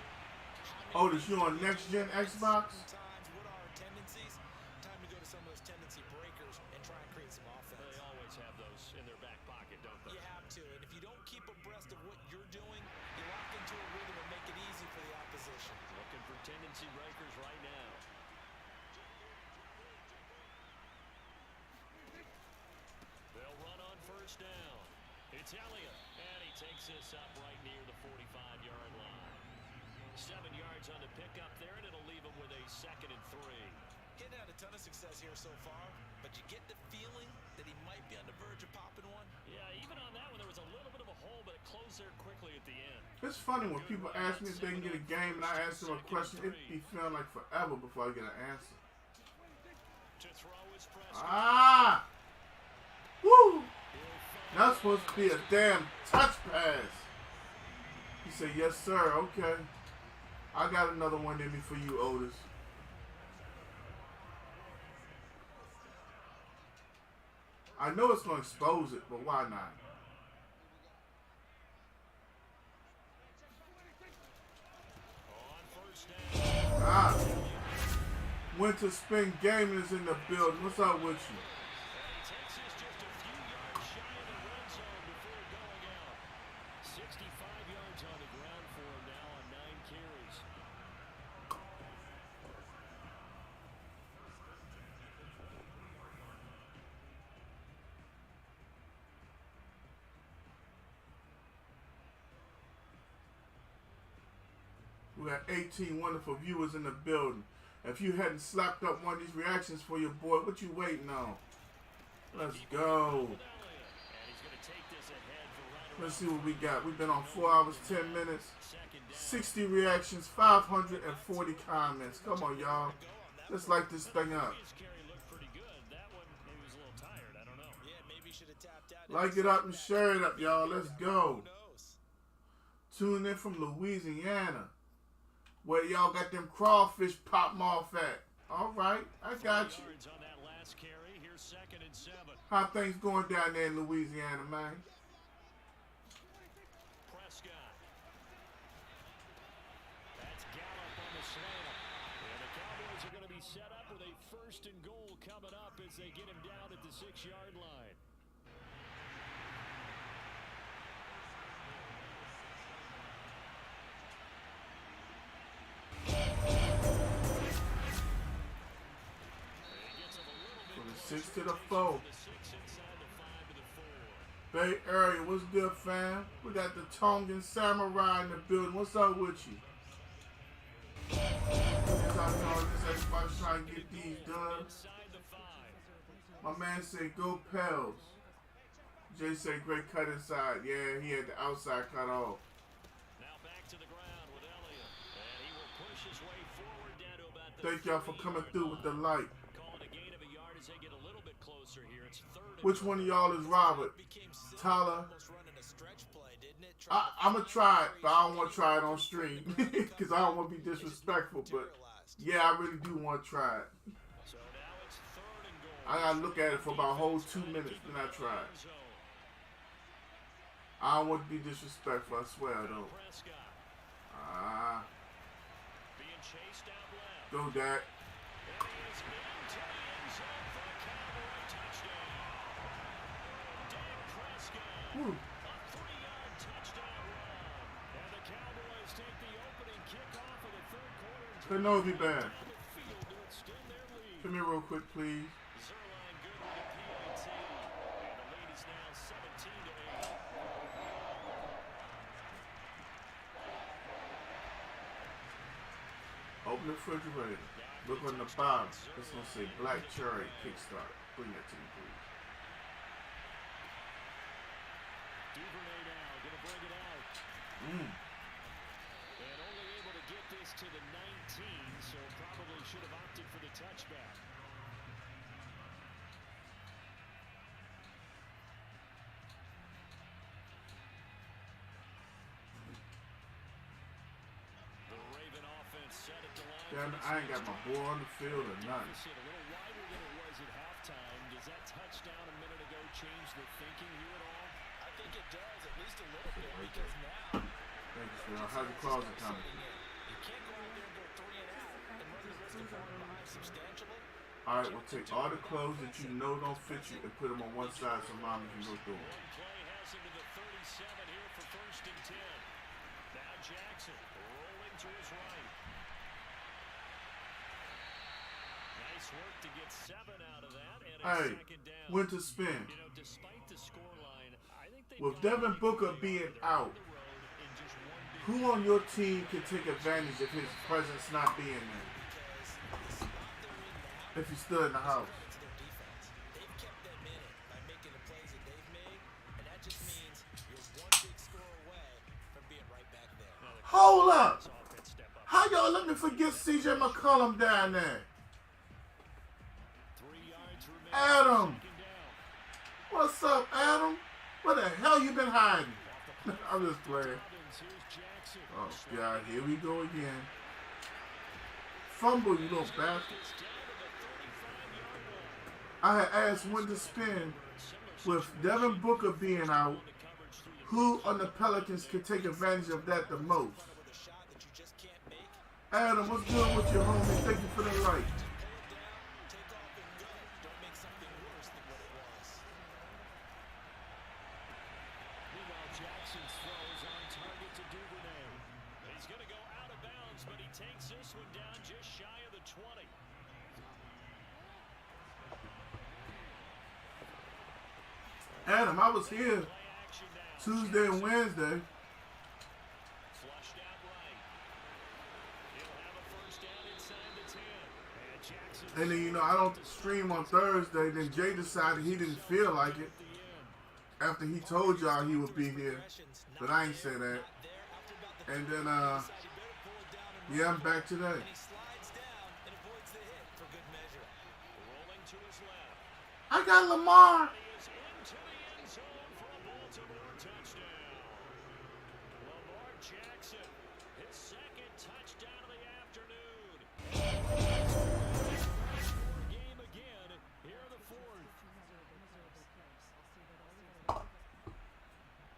Speaker 1: Otis, you on next-gen Xbox?
Speaker 3: What are our tendencies? Time to go to some of those tendency breakers and try and create some offense.
Speaker 4: They always have those in their back pocket, don't they?
Speaker 3: You have to, and if you don't keep abreast of what you're doing, you lock into a rhythm and make it easy for the opposition.
Speaker 4: Looking for tendency breakers right now. They'll run on first down. It's Elliott, and he takes this up right near the 45-yard line. 7 yards on the pickup there, and it'll leave him with a 2nd and 3.
Speaker 3: Hitting had a ton of success here so far, but you get the feeling that he might be on the verge of popping one.
Speaker 4: Yeah, even on that one, there was a little bit of a hole, but it closed there quickly at the end.
Speaker 1: It's funny when people ask me if they can get a game and I ask them a question, it be feeling like forever before I get an answer. Ah! Woo! That's supposed to be a damn touch pass. He said, yes, sir. Okay. I got another one in me for you, Otis. I know it's going to expose it, but why not? Ah. Winter Spin Gaming is in the building. What's up with you? We got 18 wonderful viewers in the building. If you hadn't slapped up one of these reactions for your boy, what you waiting on? Let's go. Let's see what we got. We've been on 4 hours, 10 minutes, 60 reactions, 540 comments. Come on, y'all. Let's light this thing up. Like it up and share it up, y'all. Let's go. Tune in from Louisiana, where y'all got them crawfish popping off at. All right, I got you. How things going down there in Louisiana, man?
Speaker 4: That's Gallup on the slant. And the Cowboys are going to be set up with a 1st and goal coming up as they get him down at the 6-yard line.
Speaker 1: From the 6 to the 4. Bay Area, what's good, fam? We got the Tongan Samurai in the building. What's up with you? Everybody's trying to get these done. My man said, go Pels. Jay said, great cut inside. Yeah, he had the outside cut off.
Speaker 4: Now back to the ground with Elliott. And he will push his way forward down to about the
Speaker 1: Thank y'all for coming through with the light.
Speaker 4: Calling a gain of a yard as they get a little bit closer here. It's 3rd.
Speaker 1: Which one of y'all is Robert? Tyler? I'm going to try it, but I don't want to try it on stream because I don't want to be disrespectful. But yeah, I really do want to try it.
Speaker 4: So now it's 3rd and goal.
Speaker 1: I got to look at it for about a whole 2 minutes, then I try it. I don't want to be disrespectful, I swear I don't. Ah.
Speaker 4: Being chased out left.
Speaker 1: Go, Dak.
Speaker 4: And he is into the end zone for a Cowboy touchdown. Dak Prescott.
Speaker 1: Woo.
Speaker 4: A 3-yard touchdown run. And the Cowboys take the opening kickoff of the 3rd quarter.
Speaker 1: Kenobi band.
Speaker 4: Field to extend their lead.
Speaker 1: Come here real quick, please.
Speaker 4: Zerline good with the PAT. And the lead is now 17-8.
Speaker 1: Open the refrigerator. Look on the bottom. It's going to say Black Cherry Kickstart. Bring that to me, please.
Speaker 4: Duvernay now going to bring it out. And only able to get this to the 19, so probably should have opted for the touchback. The Raven offense set at the line.
Speaker 1: Damn, I ain't got my boy on the field or nothing.
Speaker 4: A little wider than it was at halftime. Does that touchdown a minute ago change the thinking here at all?
Speaker 3: I think it does, at least a little bit, because now
Speaker 1: Thank you, Phil. How's the closet coming?
Speaker 3: you can't go out there and go 3 and out and run the risk of falling behind substantially.
Speaker 1: All right, we'll take all the clothes that you know don't fit you and put them on one side so Mama can go through them.
Speaker 4: One play has him to the 37 here for 1st and 10. Now Jackson rolling to his right. Nice work to get 7 out of that, and
Speaker 1: Hey,
Speaker 4: 2nd down.
Speaker 1: Winter Spin.
Speaker 4: You know, despite the scoreline, I think they
Speaker 1: With Devin Booker being out, who on your team can take advantage of his presence not being there? If he's still in the house.
Speaker 3: They've kept them in it by making the plays that they've made, and that just means you're one big score away from being right back
Speaker 1: me forget C.J. McCollum down there.
Speaker 2: 3 yards remaining.
Speaker 1: Adam.
Speaker 2: Second down.
Speaker 1: What's up, Adam? Where the hell you been hiding? I'm just playing.
Speaker 2: Dobbins, here's Jackson.
Speaker 1: Oh, God. Here we go again. Fumble, you little bastard.
Speaker 2: It's down to the 35-yard line.
Speaker 1: I had asked when to spin with Devin Booker being out.
Speaker 2: The coverage through your
Speaker 1: Who on the Pelicans can take advantage of that the most?
Speaker 3: With a shot that you just can't make.
Speaker 1: Adam, what's good with your homie? Thank you for the like.
Speaker 3: Pull it down, take off and go. Don't make something worse than what it was.
Speaker 2: Meanwhile, Jackson's throw is on target to Duvernay. He's going to go out of bounds, but he takes this one down just shy of the 20.
Speaker 1: Adam, I was here
Speaker 2: Play action now.
Speaker 1: Tuesday and Wednesday.
Speaker 2: Flushed out right. He'll have a first down inside the 10. And Jackson
Speaker 1: And then, you know, I don't stream on Thursday. Then Jay decided he didn't feel like it
Speaker 2: at the end.
Speaker 1: after he told y'all he would be here. But I ain't say that. And then, yeah, I'm back today.
Speaker 3: And he slides down and avoids the hit for good measure.
Speaker 2: Rolling to his left.
Speaker 1: I got Lamar.
Speaker 2: He is into the end zone for a Baltimore touchdown. Lamar Jackson, his second touchdown of the afternoon. Game again here in the fourth.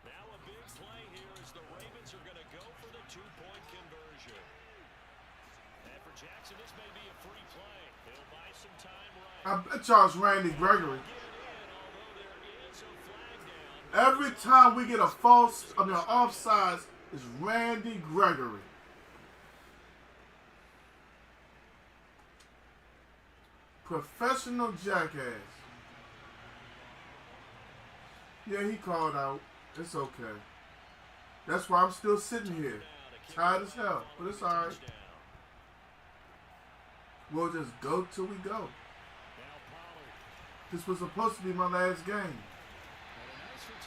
Speaker 2: Now a big play here as the Ravens are going to go for the 2-point conversion. And for Jackson, this may be a free play. He'll buy some time right.
Speaker 1: I bet y'all's Randy Gregory.
Speaker 2: Get in, although there is a flag down.
Speaker 1: Every time we get a offsides, it's Randy Gregory. Professional jackass. Yeah, he called out. It's okay. That's why I'm still sitting here. Tired as hell. But it's alright. We'll just go till we go. This was supposed to be my last game.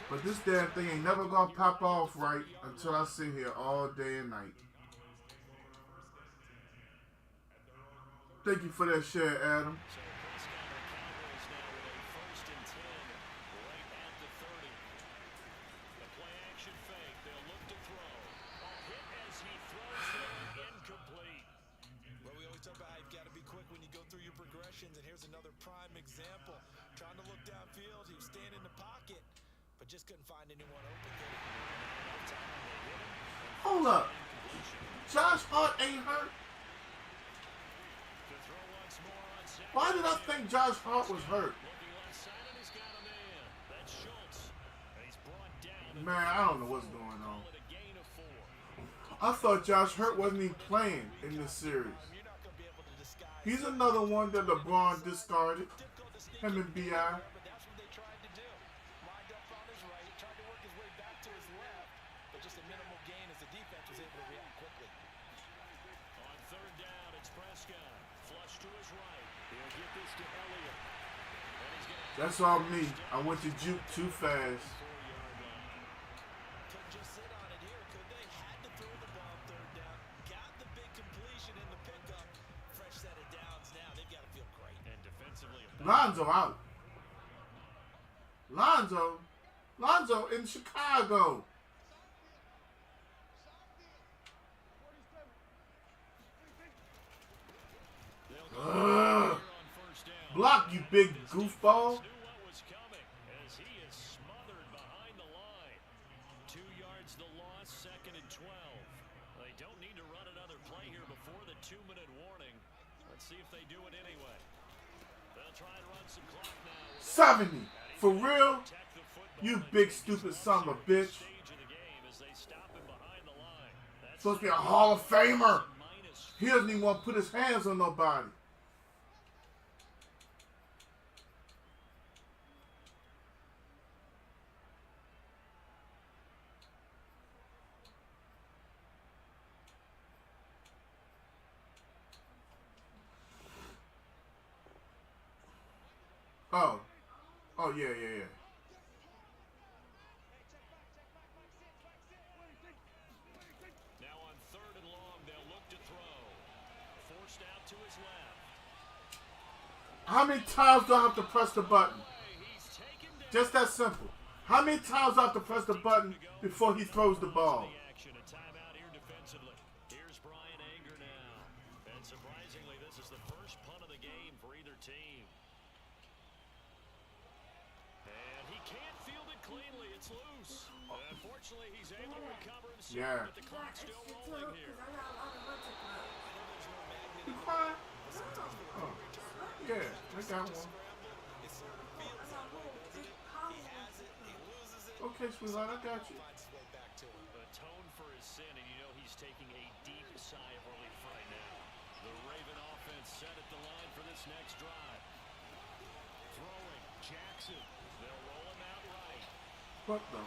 Speaker 1: But this damn thing ain't never gonna pop off right until I sit here all day and night. Thank you for that share, Adam.
Speaker 3: Well, we always talk about how you've got to be quick when you go through your progressions, and here's another prime example. Trying to look downfield, he was staying in the pocket, but just couldn't find anyone open.
Speaker 1: Hold up. Josh Hart ain't hurt? Why did I think Josh Hart was hurt? Man, I don't know what's going on. I thought Josh Hurt wasn't even playing in this series. He's another one that LeBron discarded. Him and B.I.
Speaker 3: But that's what they tried to do. Lined up on his right, tried to work his way back to his left, but just a minimal gain as the defense was able to react quickly.
Speaker 2: On third down, it's Prescott. Flush to his right. He'll get this to Elliott. And he's gonna
Speaker 1: That's all me. I went to juke too fast.
Speaker 2: 4-yard line.
Speaker 3: Couldn't just sit on it here, could they? Had to throw the ball third down. Got the big completion in the pickup. Fresh set of downs now. They've got to feel great.
Speaker 2: And defensively,
Speaker 1: Lonzo out. Lonzo in Chicago. Ugh. Block, you big goofball.
Speaker 2: knew what was coming as he is smothered behind the line. 2 yards the loss, second and 12. They don't need to run another play here before the 2-minute warning. Let's see if they do it anyway. They'll try and run some clock now.
Speaker 1: 70. For real?
Speaker 2: Protect the football.
Speaker 1: You big stupid son of a bitch.
Speaker 2: Stage of the game as they stop him behind the line. That's
Speaker 1: Supposed to be a Hall of Famer.
Speaker 2: minus
Speaker 1: He doesn't even want to put his hands on nobody. Oh, yeah.
Speaker 2: now on third and long. They'll look to throw.
Speaker 1: How many times do I have to press the button? Just that simple. How many times do I have to press the button before he throws the ball?
Speaker 4: Here's Brian Anger now. And surprisingly, this is the first punt of the game for either team. And he can't field it cleanly. It's loose. Unfortunately, he's able to recover himself, but the clock's still rolling here.
Speaker 1: You crying? Oh. Yeah, I got one. Okay, sweetheart, I got you.
Speaker 4: Atone for his sin, and you know he's taking a deep sigh of relief right now. The Raven offense set at the line for this next drive. Throwing, Jackson. They'll roll him out right.
Speaker 1: What the?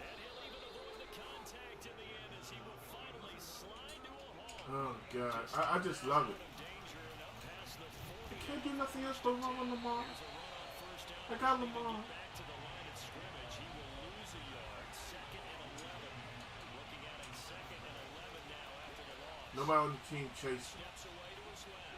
Speaker 4: And he'll even avoid the contact in the end as he will finally slide to a halt.
Speaker 1: Oh, God. I just love it. I can't do nothing else but run on Lamar. I got Lamar.
Speaker 4: Back to the line of scrimmage. He will lose a yard. 2nd and 11. Looking at a 2nd and 11 now after the loss.
Speaker 1: Nobody on the team chasing.
Speaker 4: Steps away to his left.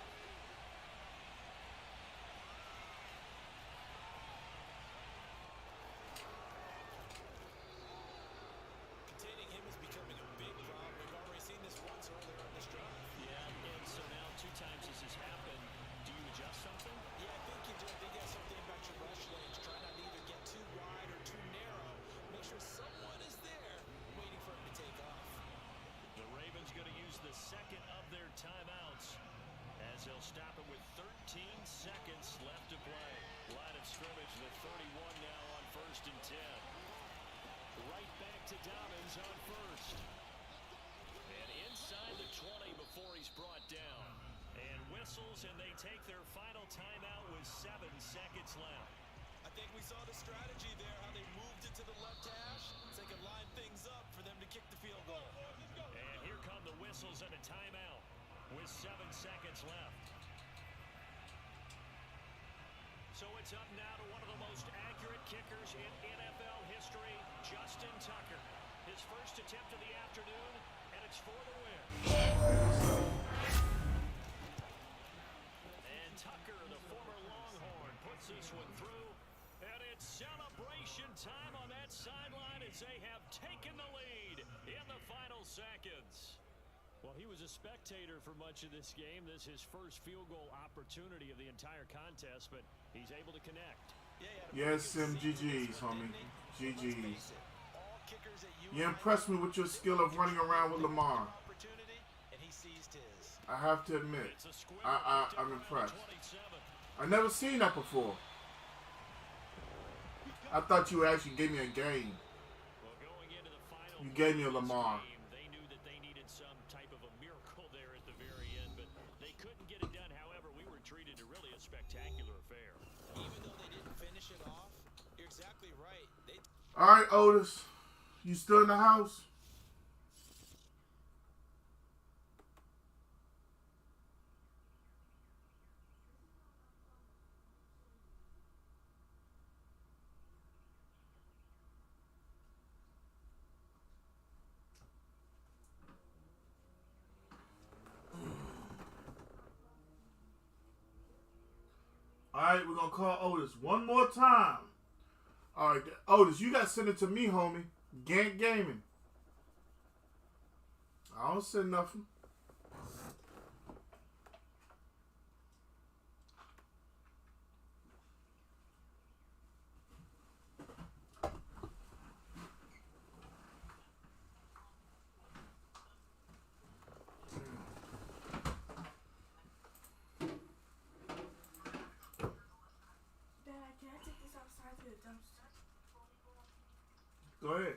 Speaker 3: Containing him is becoming a big problem. We've already seen this once earlier on this drive.
Speaker 4: Yeah, and so now 2 times this has happened. Do you adjust something?
Speaker 3: Yeah, I think you do. I think that's something about your rush lanes. Try not to either get too wide or too narrow. Make sure someone is there waiting for him to take off.
Speaker 4: The Ravens going to use the 2nd of their timeouts as they'll stop it with 13 seconds left to play. Line of scrimmage, the 31 now on 1st and 10. Right back to Dobbins on 1st. And inside the 20 before he's brought down. And whistles, and they take their final timeout with 7 seconds left.
Speaker 3: I think we saw the strategy there, how they moved it to the left hash so they could line things up for them to kick the field goal.
Speaker 4: And here come the whistles and a timeout with 7 seconds left. So it's up now to one of the most accurate kickers in NFL history, Justin Tucker. His first attempt of the afternoon, and it's for the win. And Tucker, the former Longhorn, puts this one through. And it's celebration time on that sideline as they have taken the lead in the final seconds. Well, he was a spectator for much of this game. This is his first field goal opportunity of the entire contest, but he's able to connect.
Speaker 1: Yes, Sim, GG's, homie. GG's. You impressed me with your skill of running around with Lamar. I have to admit, I'm impressed. I never seen that before. I thought you actually gave me a game. You gave me a Lamar.
Speaker 4: They knew that they needed some type of a miracle there at the very end, but they couldn't get it done. However, we were treated to really a spectacular affair.
Speaker 3: Even though they didn't finish it off, you're exactly right.
Speaker 1: All right, Otis. You still in the house? All right, we're going to call Otis one more time. All right, Otis, you got to send it to me, homie. Gank Gaming. I don't send nothing. Go ahead.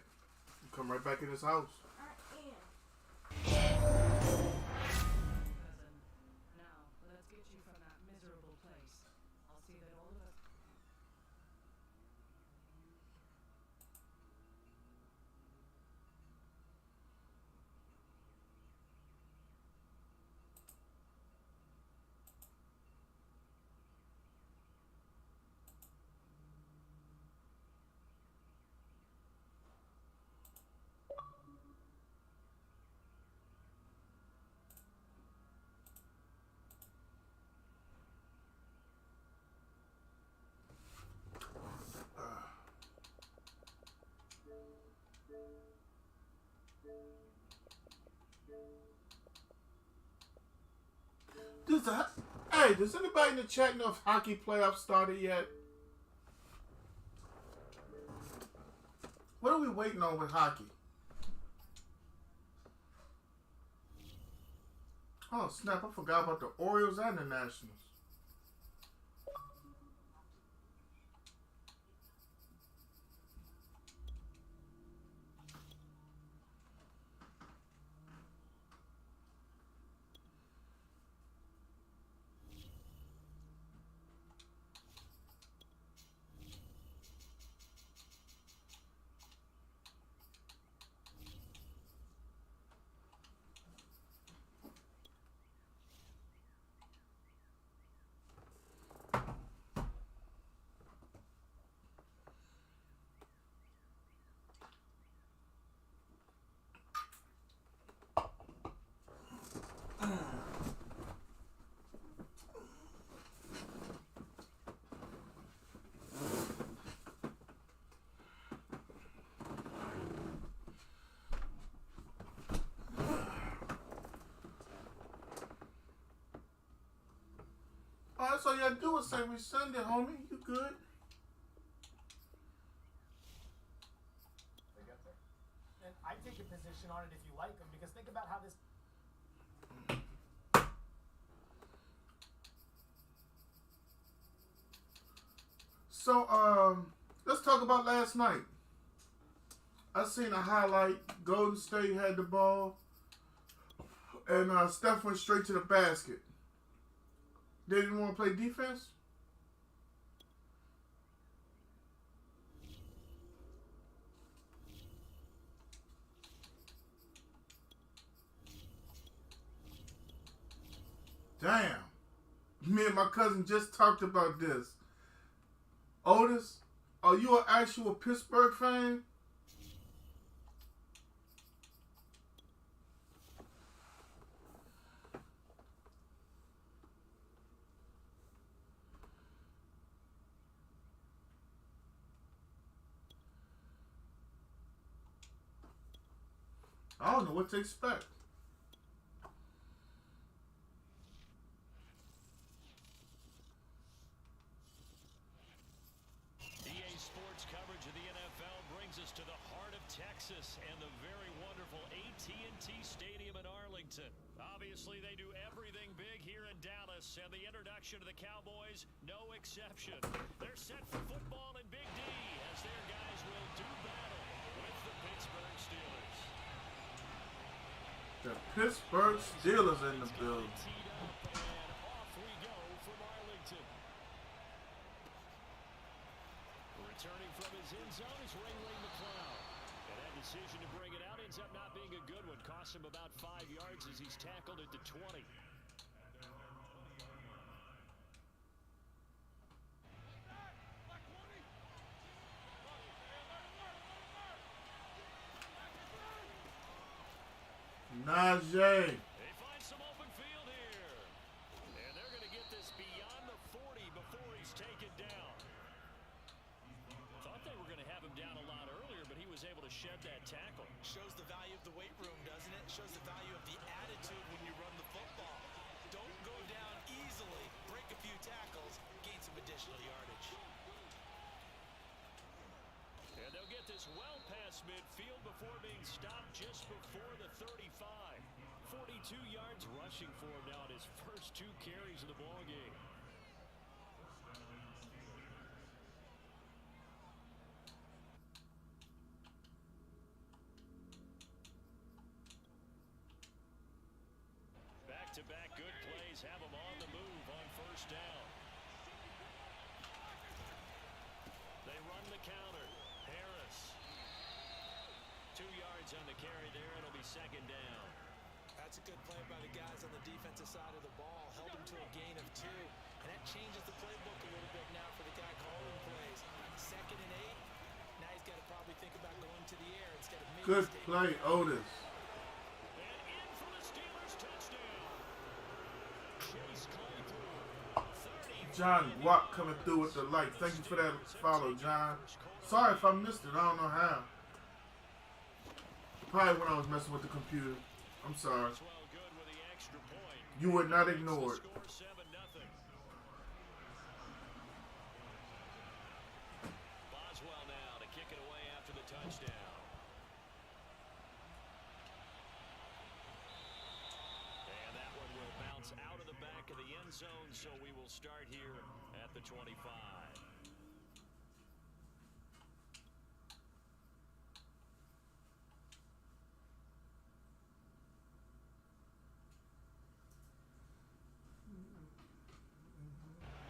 Speaker 1: Come right back in this house.
Speaker 8: Now, let's get you from that miserable place. I'll see that all of us...
Speaker 1: Hey, does anybody in the chat know if hockey playoffs started yet? What are we waiting on with hockey? Oh, snap. I forgot about the Orioles and the Nationals. Oh, that's all you gotta do is say resend it, homie. You good?
Speaker 9: And I take a position on it if you like them, because think about how this.
Speaker 1: So, let's talk about last night. I seen a highlight. Golden State had the ball, and Steph went straight to the basket. They didn't want to play defense? Damn. Me and my cousin just talked about this. Otis, are you an actual Pittsburgh fan? I don't know what to expect.
Speaker 2: EA Sports coverage of the NFL brings us to the heart of Texas and the very wonderful AT&T Stadium in Arlington. Obviously, they do everything big here in Dallas, and the introduction of the Cowboys, no exception. They're set for football in Big D as their guys will do battle with the Pittsburgh Steelers.
Speaker 1: The Pittsburgh Steelers in the building.
Speaker 2: And off we go from Arlington. Returning from his end zone is Ringling McLeod. And that decision to bring it out ends up not being a good one. Costs him about 5 yards as he's tackled at the 20.
Speaker 1: Najee.
Speaker 2: They find some open field here. And they're going to get this beyond the 40 before he's taken down. Thought they were going to have him down a lot earlier, but he was able to shed that tackle.
Speaker 3: Shows the value of the weight room, doesn't it? Shows the value of the attitude when you run the football. Don't go down easily. Break a few tackles. Gain some additional yardage.
Speaker 2: And they'll get this well past midfield before being stopped just before the 35. 42 yards rushing for him now in his first 2 carries of the ball game. Back-to-back good plays have him on the move on first down. They run the counter. Harris. 2 yards on the carry there. It'll be second down.
Speaker 3: That's a good play by the guys on the defensive side of the ball. Held him to a gain of 2. And that changes the playbook a little bit now for the guy calling plays. 2nd and 8. Now he's got to probably think about going to the air instead of
Speaker 1: Good play, Otis.
Speaker 2: And in for the Steelers touchdown. Chase Claypool.
Speaker 1: John Watt coming through with the light. Thank you for that follow, John. Sorry if I missed it. I don't know how. Probably when I was messing with the computer. I'm sorry.
Speaker 2: Well good with the extra point.
Speaker 1: You were not ignored.
Speaker 2: Score 7-0. Boswell now to kick it away after the touchdown. And that one will bounce out of the back of the end zone, so we will start here at the 25.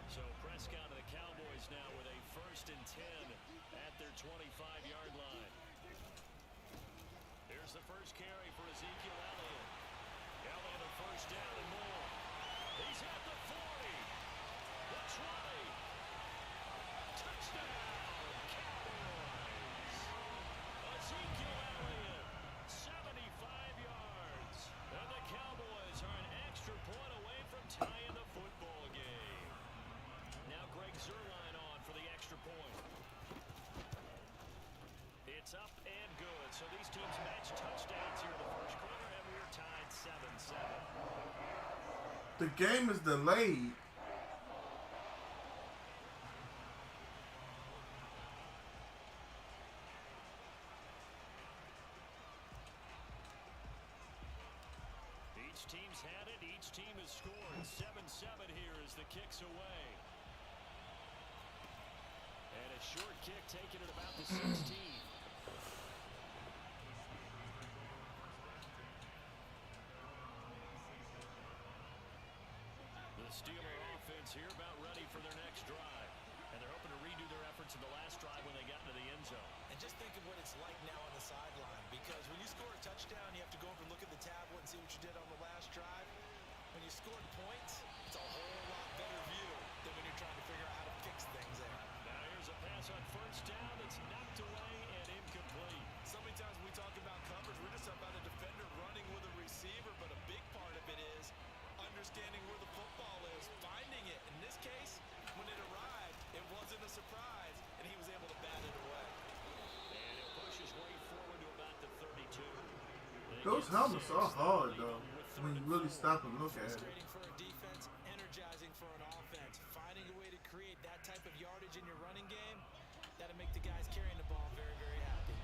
Speaker 2: So Prescott and the Cowboys now with a 1st and 10 at their 25-yard line. Here's the first carry for Ezekiel Elliott. Elliott a first down and more. He's at the 40. The 20. Touchdown, Cowboys. Ezekiel Elliott, 75 yards. And the Cowboys are an extra point away from tying the football game. Now Greg Zuerlein on for the extra point. It's up and good. So these teams match touchdowns here in the first quarter, and we're tied 7-7.
Speaker 1: The game is delayed.
Speaker 2: Each team's had it. Each team has scored. 7-7 here as the kick's away. And a short kick taken at about the 16. The Steeler offense here about ready for their next drive. And they're hoping to redo their efforts in the last drive when they got into the end zone.
Speaker 3: And just think of what it's like now on the sideline, because when you score a touchdown, you have to go over and look at the tablet and see what you did on the last drive. When you scored points, it's a whole lot better view than when you're trying to figure out how to fix things there.
Speaker 2: Now here's a pass on first down that's knocked away and incomplete.
Speaker 3: So many times when we talk about coverage, we're just talking about a defender running with a receiver, but a big part of it is understanding where the football is, finding it. In this case, when it arrived, it wasn't a surprise, and he was able to bat it away.
Speaker 2: And it pushes way forward to about the 32.
Speaker 1: Those helmets are hard, though, when you really stop and look at it.
Speaker 3: Frustrating for a defense, energizing for an offense. Finding a way to create that type of yardage in your running game, that'll make the guys carrying the ball very, very happy.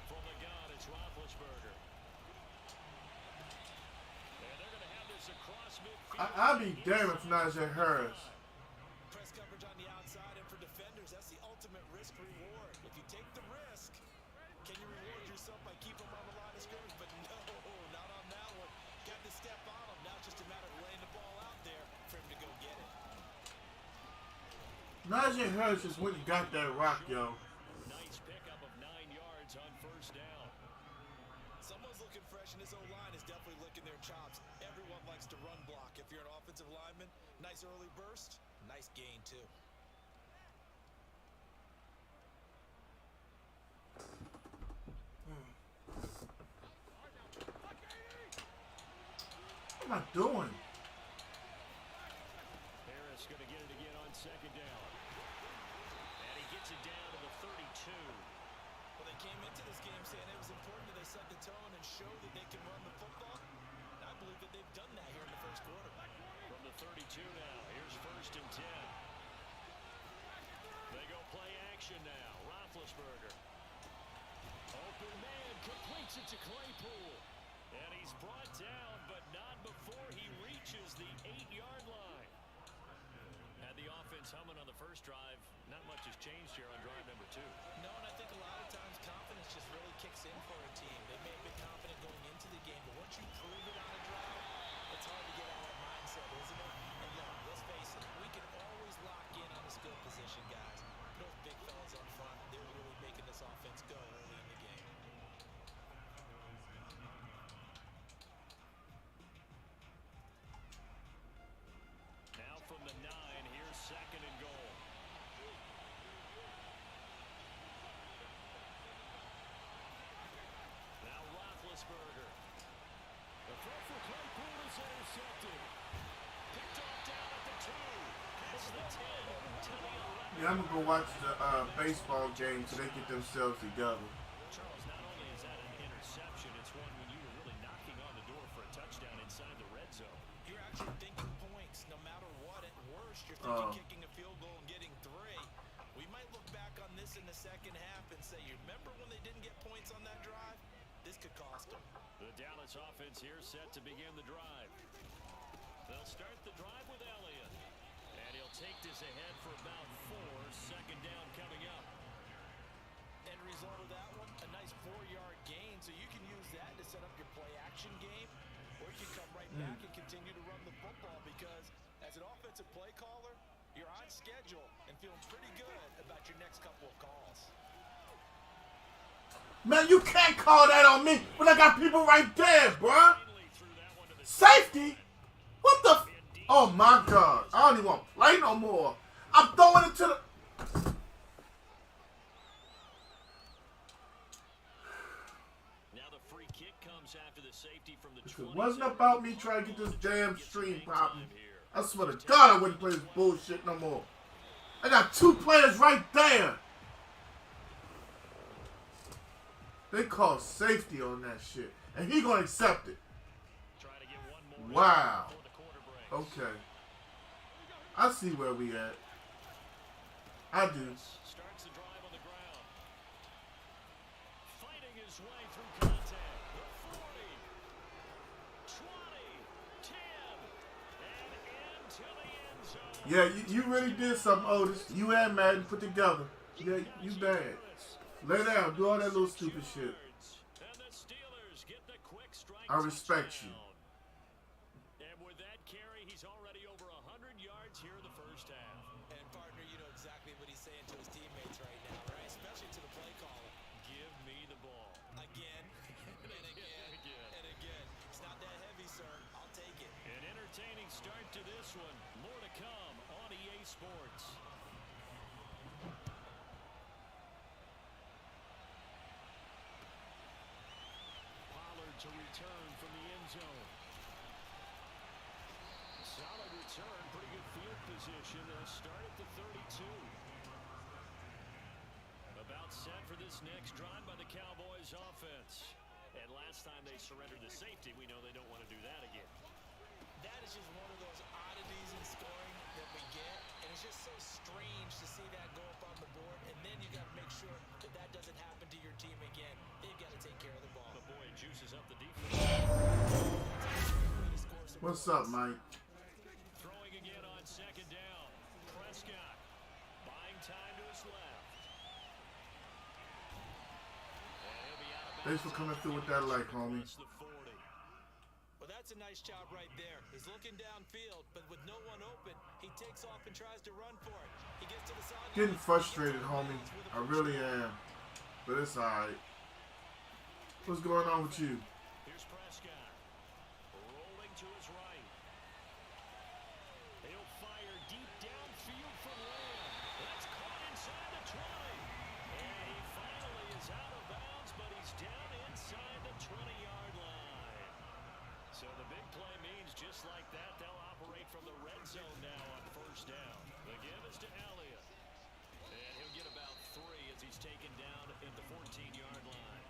Speaker 2: From the gun, it's Roethlisberger. And they're going to have this across midfield.
Speaker 1: I'd be damned if Najee Harris.
Speaker 3: Press coverage on the outside, and for defenders, that's the ultimate risk reward. If you take the risk, can you reward yourself by keeping them on the line of scrimmage? But no, not on that one. Got to step on him. Now it's just a matter of laying the ball out there for him to go get it.
Speaker 1: Najee Harris just went and got that rock, yo.
Speaker 2: Nice pickup of 9 yards on first down.
Speaker 3: Someone's looking fresh, and his O-line is definitely licking their chops. Everyone likes to run block. If you're an offensive lineman, nice early burst, nice gain too.
Speaker 1: What am I doing?
Speaker 2: Harris going to get it again on second down. And he gets it down to the 32.
Speaker 3: Well, they came into this game saying it was important that they set the tone and show that they can run the football. And I believe that they've done that here in the first quarter.
Speaker 2: From the 32 now, here's 1st and 10. They go play action now. Roethlisberger. Open man, completes it to Claypool. And he's brought down, but not before he reaches the 8-yard line. Had the offense humming on the first drive. Not much has changed here on drive number 2.
Speaker 3: No, and I think a lot of times confidence just really kicks in for a team. They may have been confident going into the game, but once you prove it on a drive, it's hard to get out of that mindset, isn't it? And look, let's face it, we can always lock in on the skill position, guys. Those big fellas up front, they're really making this offense go early in the game.
Speaker 2: Now from the 9, here's 2nd and goal. Now Roethlisberger. The throw for Claypool is intercepted. Picked off down at the 2. Past the 10 to the 11.
Speaker 1: Yeah, I'm gonna go watch the baseball game till they get themselves together.
Speaker 2: Charles, not only is that an interception, it's one when you were really knocking on the door for
Speaker 3: benched, you're thinking kicking a field goal and getting 3. We might look back on this in the second half and say, you remember when they didn't get points on that drive? This could cost them.
Speaker 4: The Dallas offense here set to begin the drive. They'll start the drive with Elliott. And he'll take this ahead for about 4. Second down coming up.
Speaker 3: End result of that one, a nice 4-yard gain. So you can use that to set up your play-action game. Or you can come right back and continue to run the football because as an offensive play caller, you're on schedule and feeling pretty good about your next couple of calls.
Speaker 1: Man, you can't call that on me when I got people right there, bruh. Safety? What the oh my God. I don't even want to play no more. I'm throwing it to the...
Speaker 4: Now the free kick comes after the safety from the 20.
Speaker 1: It wasn't about me trying to get this damn stream popping. I swear to God I wouldn't play this bullshit no more. I got 2 players right there. They call safety on that shit. And he gonna accept it. Wow. Okay. I see where we at. I do.
Speaker 4: Starts the drive on the ground. Fighting his way through contact. The 40, 20, 10, and into the end zone.
Speaker 1: Yeah, you really did something, Otis. You and Madden put together. Yeah, you bad. Lay down. Do all that little stupid shit. I respect you.
Speaker 4: And with that carry, he's already over 100 yards here in the first half.
Speaker 3: And partner, you know exactly what he's saying to his teammates right now, right? Especially to the play caller.
Speaker 4: Give me the ball.
Speaker 3: Again, and again, and again. It's not that heavy, sir. I'll take it.
Speaker 4: An entertaining start to this one. More to come on EA Sports. To return from the end zone. Solid return, pretty good field position. They'll start at the 32. About set for this next drive by the Cowboys offense. And last time they surrendered the safety, we know they don't want to do that again.
Speaker 3: That is just one of those oddities in scoring that we get. And it's just so strange to see that go up on the board. And then you got to make sure that that doesn't happen to your team again. They've got to take care of the ball.
Speaker 4: But boy, it juices up the defense.
Speaker 1: What's up, Mike?
Speaker 4: Throwing again on second down. Prescott buying time to his left.
Speaker 1: Thanks for coming through with that like, homie.
Speaker 3: Well, that's a nice job right there. He's looking downfield, but with no one open, he takes off and tries to run for it. He gets to the side.
Speaker 1: Getting frustrated, homie. I really am. But it's alright. What's going on with you?
Speaker 4: Here's Prescott. Rolling to his right. He'll fire deep downfield from Lamb. That's caught inside the 20. And he finally is out of bounds, but he's down inside the 20-yard line. So the big play means just like that, they'll operate from the red zone now on first down. The give is to Elliott. And he'll get about 3 as he's taken down at the 14-yard line.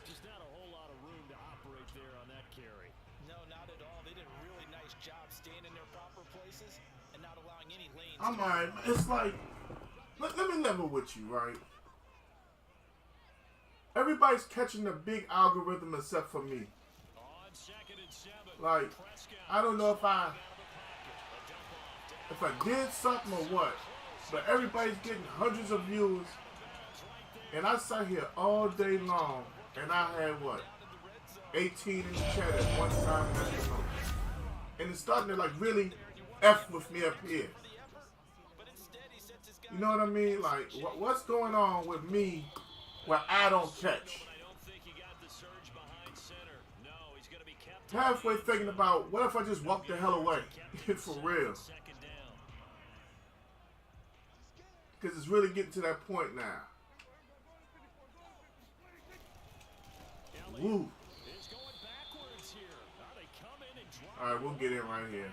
Speaker 4: Just not a whole lot of room to operate there on that carry.
Speaker 3: No, not at all. They did a really nice job staying in their proper places and not allowing any lanes.
Speaker 1: I'm alright. It's like, let me level with you, right? Everybody's catching the big algorithm except for me.
Speaker 4: On 2nd and 7.
Speaker 1: Like, I don't know if I did something or what, but everybody's getting hundreds of views, and I sat here all day long, and I had what, 18 in the chat at one time, and it's starting to like really F with me up here. You know what I mean? Like, what's going on with me where I don't catch? Halfway thinking about, what if I just walk the hell away? For real. Because it's really getting to that point now. Woo. Alright, we'll get in right here.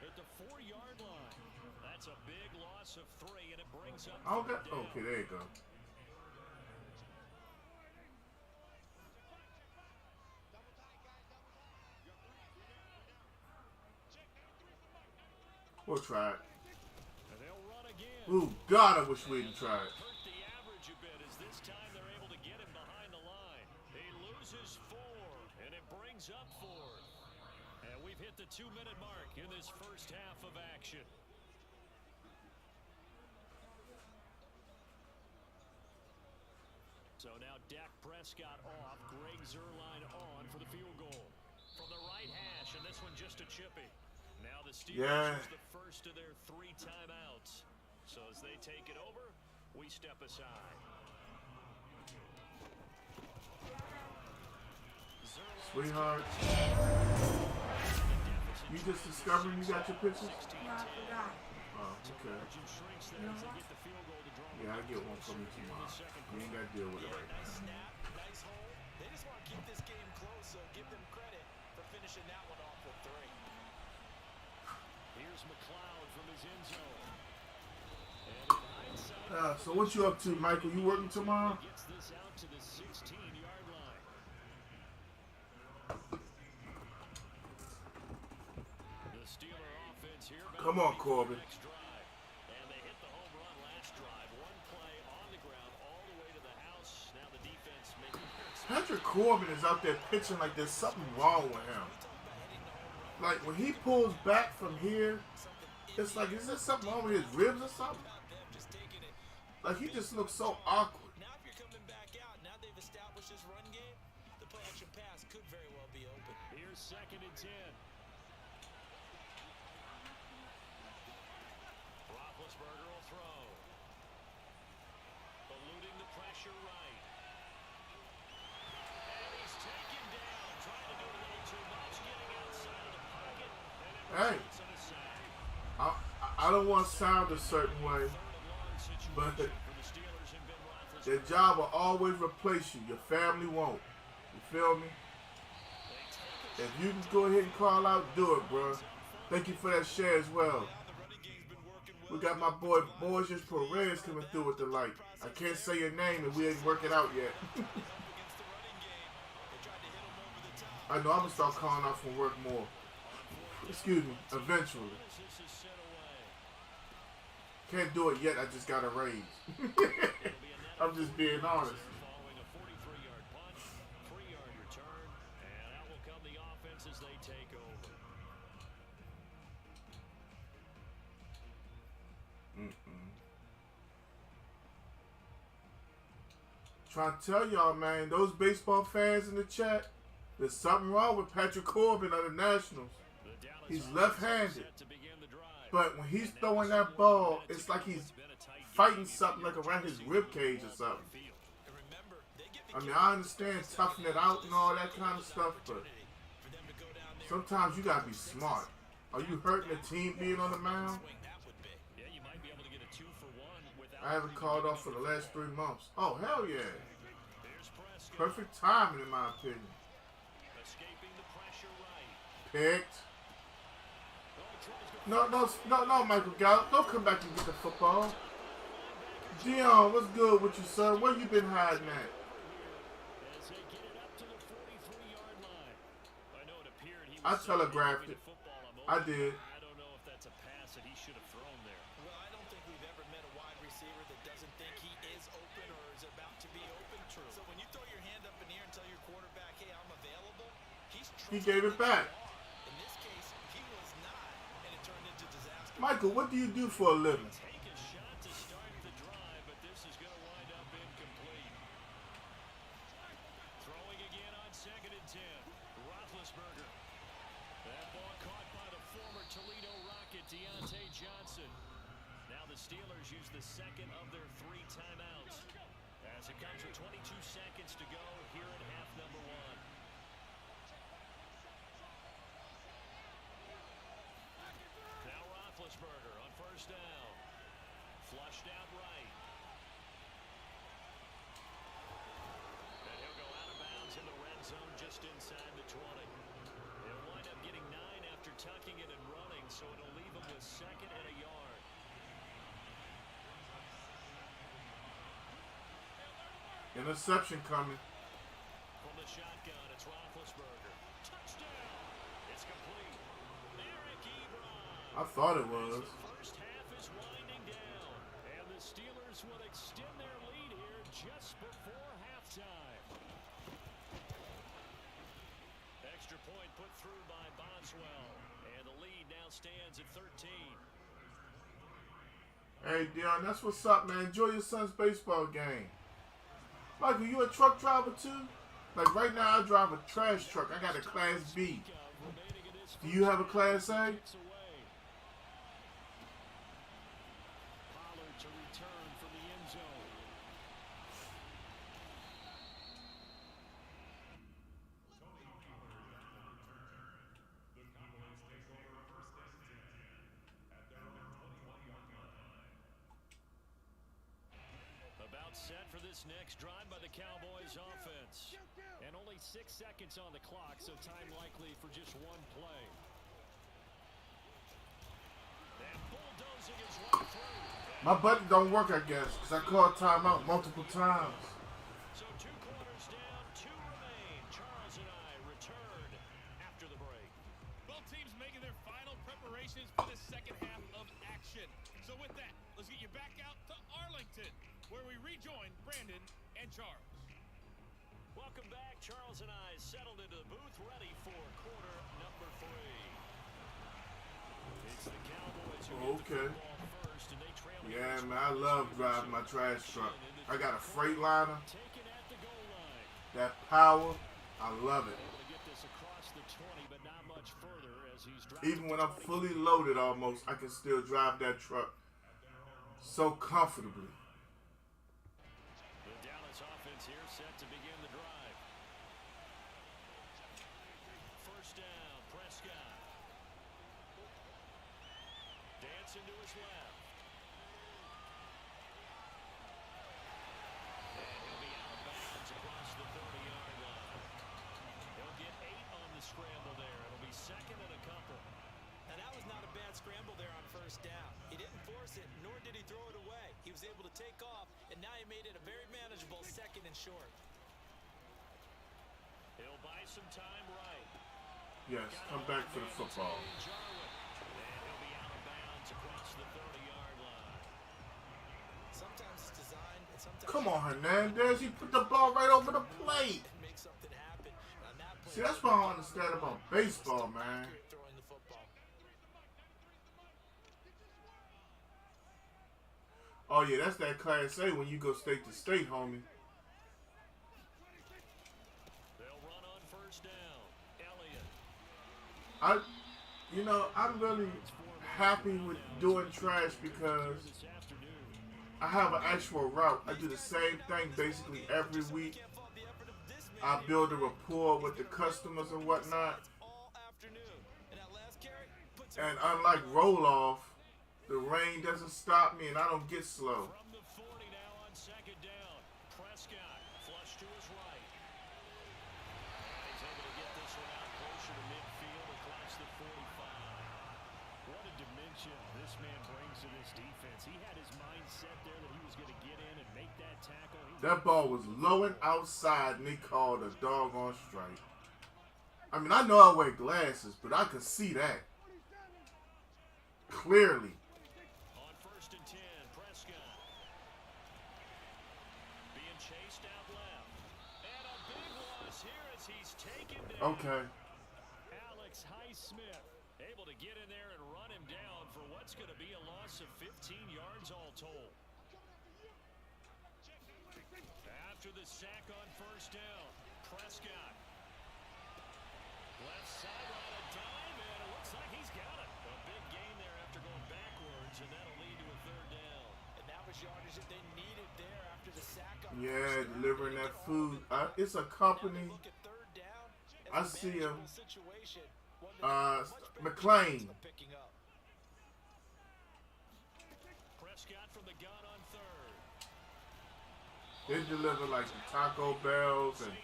Speaker 4: At the 4-yard line. That's a big loss of 3, and it brings up.
Speaker 1: Okay, there you go. Or tried.
Speaker 2: And they'll run again.
Speaker 1: Ooh, God, I wish we hadn't tried.
Speaker 2: Hurt the average a bit as this time they're able to get him behind the line. He loses 4, and it brings up 4. And we've hit the 2-minute mark in this first half of action. So now Dak Prescott off, Greg Zuerlein on for the field goal. From the right hash, and this one just a chippy. Now the Steelers use the first of their 3 timeouts. So as they take it over, we step aside.
Speaker 1: Sweetheart. You just discovered you got your pictures?
Speaker 5: No, I forgot.
Speaker 1: Oh, okay. Yeah, I'll get one from you tomorrow. You ain't got to deal with it right
Speaker 3: Nice
Speaker 1: now.
Speaker 3: snap, nice hole. They just want to keep this game close, so give them credit for finishing that one off with 3.
Speaker 2: Here's McLeod from his end zone.
Speaker 1: So what you up to, Michael? You working tomorrow?
Speaker 2: Gets this out to the 16-yard line. The Steeler offense here.
Speaker 1: Come on, Corbin.
Speaker 2: Next drive. And they hit the home run last drive. 1 play on the ground all the way to the house. Now the defense making
Speaker 1: Patrick Corbin is out there pitching like there's something wrong with him. Like when he pulls back from here, it's like, is there something wrong with his ribs or something? Like he just looks so awkward.
Speaker 3: Now if you're coming back out, now they've established this run game, the play action pass could very well be open.
Speaker 2: Here's 2nd and 10. Roethlisberger will throw. Eluding the pressure right. And he's taken down. Trying to do a little too much. Getting outside of the pocket.
Speaker 1: Hey, I don't want to sound a certain way, but their job will always replace you. Your family won't. You feel me? If you can go ahead and call out, do it, bro. Thank you for that share as well. We got my boy Borges Perez coming through with the light. I can't say your name and we ain't work it out yet. I know I'm going to start calling out from work more. Excuse me, eventually. Can't do it yet, I just got a raise. I'm just being honest.
Speaker 2: Following a 43-yard punt, 3-yard return, and out will come the offense as they take over.
Speaker 1: Trying to tell y'all, man, those baseball fans in the chat, there's something wrong with Patrick Corbin of the Nationals. He's left-handed. But when he's throwing that ball, it's like he's fighting something like around his rib cage or something. I mean, I understand toughing it out and all that kind of stuff, but sometimes you gotta be smart. Are you hurting the team being on the mound? I haven't called off for the last 3 months. Oh, hell yeah. Perfect timing in my opinion. Picked. No, Michael Gallup. Don't come back and get the football. Dion, what's good with you, son? Where you been hiding at? I telegraphed it. I did.
Speaker 2: I don't know if that's a pass that he should have thrown there.
Speaker 3: Well, I don't think we've ever met a wide receiver that doesn't think he is open or is about to be open. True. So when you throw your hand up in the air and tell your quarterback, hey, I'm available,
Speaker 1: he gave it back.
Speaker 3: In this case, he was not, and it turned into disaster.
Speaker 1: Michael, what do you do for a living?
Speaker 2: Take a shot to start the drive, but this is going to wind up incomplete. Throwing again on 2nd and 10. Roethlisberger. That ball caught by the former Toledo Rocket, Deontay Johnson. Now the Steelers use the 2nd of their 3 timeouts. As it comes with 22 seconds to go here in half number 1. Now Roethlisberger on 1st down. Flushed out right. And he'll go out of bounds in the red zone just inside the 20. He'll wind up getting 9 after tucking it and running, so it'll leave him with 2nd and a yard.
Speaker 1: Interception coming.
Speaker 2: From the shotgun, it's Roethlisberger. Touchdown! It's complete. Eric Ebron.
Speaker 1: I thought it was.
Speaker 4: First half is winding down, and the Steelers will extend their lead here just before halftime. Extra point put through by Boswell, and the lead now stands at 13.
Speaker 1: Hey, Dion, that's what's up, man. Enjoy your son's baseball game. Michael, you a truck driver too? Like right now, I drive a trash truck. I got a Class B. Do you have a Class A?
Speaker 4: Pollard to return from the end zone. About set for this next drive by the Cowboys offense. And only 6 seconds on the clock, so time likely for just one play. And bulldozing is right through.
Speaker 1: My button don't work, I guess, because I called timeout multiple times.
Speaker 4: So 2 quarters down, 2 remain. Charles and I return after the break.
Speaker 6: Both teams making their final preparations for the second half of action. So with that, let's get you back out to Arlington, where we rejoin Brandon and Charles.
Speaker 4: Welcome back. Charles and I settled into the booth, ready for quarter number 3. It's the Cowboys who get the football first, and they trail.
Speaker 1: Yeah, man, I love driving my trash truck. I got a Freightliner.
Speaker 4: Taken at the goal line.
Speaker 1: That power, I love it.
Speaker 4: Able to get this across the 20, but not much further as he's driving.
Speaker 1: Even when I'm fully loaded almost, I can still drive that truck so comfortably.
Speaker 4: The Dallas offense here set to begin the drive. First down, Prescott. Dancing to his left. And he'll be out of bounds across the 30-yard line. He'll get 8 on the scramble there. It'll be second and a couple.
Speaker 3: And that was not a bad scramble there on first down. He didn't force it, nor did he throw it away. He was able to take off, and now he made it a very manageable second and short.
Speaker 4: He'll buy some time right.
Speaker 1: Yes, come back for the football.
Speaker 4: And he'll be out of bounds across the 30-yard line.
Speaker 3: Sometimes it's designed, and sometimes
Speaker 1: Come on, Hernandez. You put the ball right over the plate.
Speaker 3: and make something happen. On that play,
Speaker 1: See, that's what I don't understand about baseball, man.
Speaker 3: throwing the football.
Speaker 1: Oh, yeah, that's that Class A when you go state to state, homie.
Speaker 4: They'll run on first down. Elliott.
Speaker 1: I'm really happy with doing trash because
Speaker 4: This afternoon.
Speaker 1: I have an actual route. I do the same thing basically every week.
Speaker 3: Can't fault the effort of this man.
Speaker 1: I build a rapport with the customers and whatnot.
Speaker 3: All afternoon. And that last carry puts
Speaker 1: And unlike roll-off, the rain doesn't stop me and I don't get slow.
Speaker 4: From the 40 now on second down. Prescott flush to his right. And he's able to get this one out closer to midfield across the 45. What a dimension this man brings to this defense. He had his mind set there that he was going to get in and make that tackle.
Speaker 1: That ball was low and outside and they called a doggone strike. I mean, I know I wear glasses, but I could see that clearly.
Speaker 4: On first and 10, Prescott. Being chased out left. And a big loss here as he's taken down.
Speaker 1: Okay.
Speaker 4: Alex Highsmith able to get in there and run him down for what's going to be a loss of 15 yards all told. After the sack on first down, Prescott. Left sideline, a dime, and it looks like he's got it. A big gain there after going backwards, and that'll lead to a third down.
Speaker 3: And that was yardage that they needed there after the sack on
Speaker 1: Yeah,
Speaker 3: first down.
Speaker 1: delivering that food. It's a company.
Speaker 3: Look at third down.
Speaker 1: I
Speaker 3: It's a
Speaker 1: see him.
Speaker 3: manageable situation, one that much better
Speaker 1: McLean.
Speaker 3: of picking up.
Speaker 4: Prescott from the gun on third.
Speaker 1: They deliver like the Taco Bells and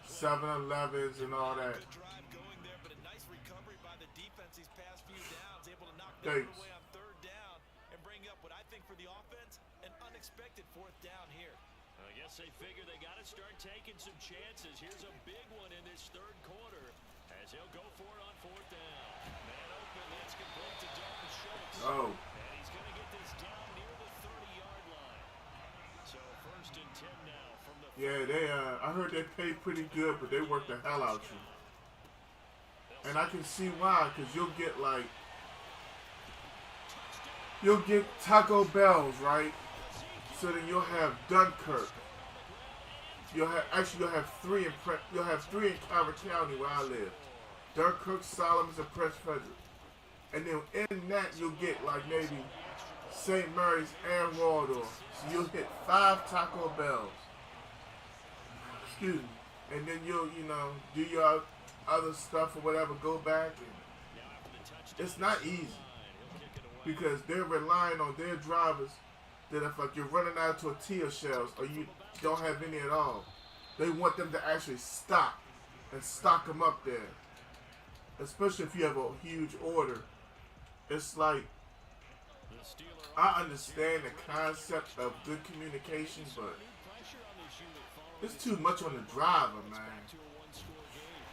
Speaker 1: 7-Elevens and all that.
Speaker 3: Good drive going there, but a nice recovery by the defense these past few downs, able to knock
Speaker 1: Thanks.
Speaker 3: them away on third down and bring up what I think for the offense, an unexpected fourth down here.
Speaker 4: I guess they figure they got to start taking some chances. Here's a big one in this third quarter as he'll go for it on fourth down. Man open, that's
Speaker 2: is complete to Dalton Schultz.
Speaker 1: Oh.
Speaker 2: And he's going to get this down near the 30-yard line. So first and 10 now from the...
Speaker 1: Yeah, I heard they pay pretty good, but they work the hell out you. And I can see why, because you'll get Taco Bell's, right? So then you'll have Dunkirk. You'll have three in Calvert County where I live. Dunkirk, Solomons, and Prince Frederick. And then in that you'll get like maybe St. Mary's and Waldorf. So you'll hit 5 Taco Bells. Excuse me. And then you'll, do your other stuff or whatever, go back. And it's not easy. Because they're relying on their drivers that if like you're running out of tortilla shells or you don't have any at all, they want them to actually stop and stock them up there. Especially if you have a huge order. It's like, I understand the concept of good communication, but it's too much on the driver, man.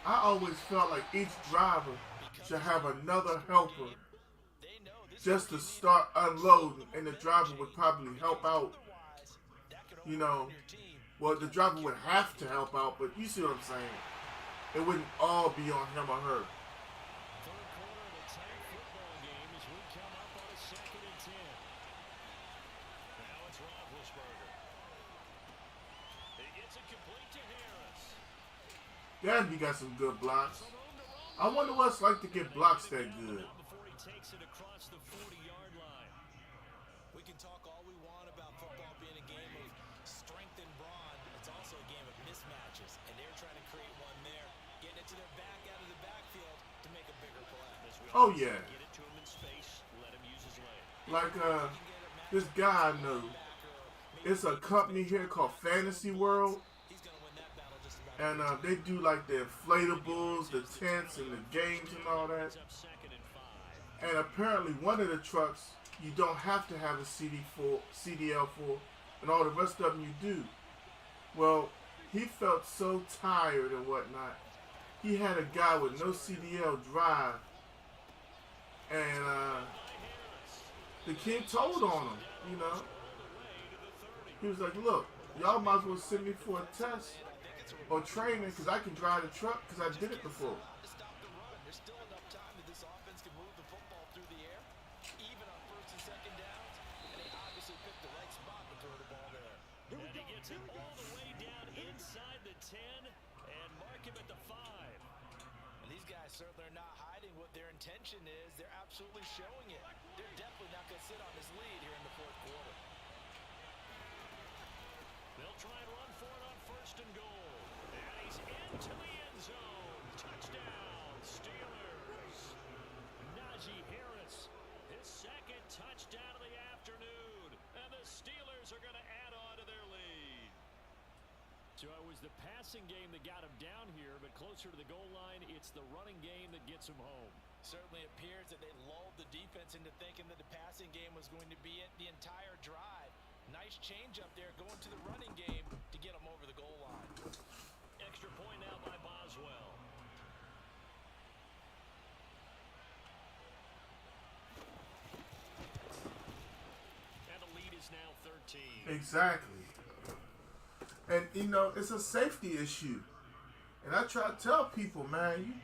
Speaker 1: I always felt like each driver should have another helper just to start unloading, and the driver would probably help out. Well, the driver would have to help out, but you see what I'm saying. It wouldn't all be on him or her.
Speaker 2: Third quarter of a tight football game as we come up on a 2nd and 10. Now it's Roethlisberger. He gets it complete to Harris.
Speaker 1: Damn, you got some good blocks. I wonder what it's like to get blocks that good.
Speaker 2: Before he takes it across the 40-yard line.
Speaker 3: We can talk all we want about football being a game of strength and brawn. It's also a game of mismatches, and they're trying to create one there, getting it to their back out of the backfield to make a bigger play.
Speaker 1: Oh yeah.
Speaker 2: Get it to him in space, let him use his leg.
Speaker 1: Like this guy I know. It's a company here called Fantasy World. And they do like the inflatables, the tents, and the games and all that. And apparently one of the trucks you don't have to have a CDL for, and all the rest of them you do. Well, he felt so tired and whatnot. He had a guy with no CDL drive, and the kid told on him, He was like, look, y'all might as well send me for a test or training because I can drive the truck because I did it before.
Speaker 3: Stop the run. There's still enough time that this offense can move the football through the air, even on 1st and 2nd downs, and they obviously picked the right spot to throw the ball there.
Speaker 2: And he gets it all the way down inside the 10 and mark him at the 5.
Speaker 3: And these guys certainly are not hiding what their intention is. They're absolutely showing it. They're definitely not going to sit on this lead here in the 4th quarter.
Speaker 2: They'll try and run for it on 1st and goal. And he's into the end zone. Touchdown, Steelers. Najee Harris, his 2nd touchdown of the afternoon. And the Steelers are going to add on to their lead. So it was the passing game that got him down here, but closer to the goal line, it's the running game that gets him home.
Speaker 3: Certainly appears that they lulled the defense into thinking that the passing game was going to be it the entire drive. Nice change up there going to the running game to get them over the goal line.
Speaker 2: Extra point now by Boswell. And the lead is now 13.
Speaker 1: Exactly. And, it's a safety issue. And I try to tell people, man,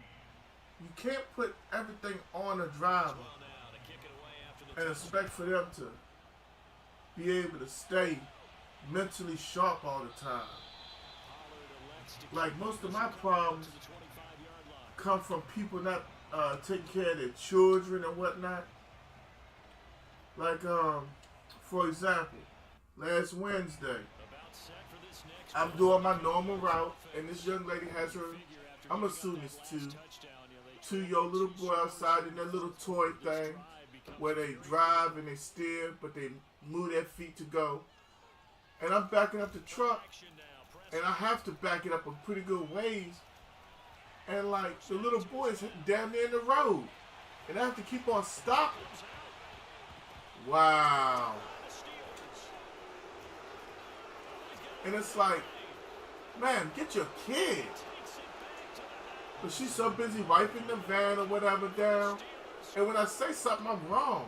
Speaker 1: you can't put everything on a driver and expect for them to be able to stay mentally sharp all the time. Like, most of my problems come from people not taking care of their children and whatnot. Like, for example, last Wednesday, I'm doing my normal route, and this young lady has her, I'm assuming it's two-year-old little boy outside in their little toy thing where they drive and they steer, but they move their feet to go. And I'm backing up the truck, and I have to back it up a pretty good ways. And like, the little boy is damn near in the road, and I have to keep on stopping. Wow. And it's like, man, get your kid. But she's so busy wiping the van or whatever down, And when I say something, I'm wrong.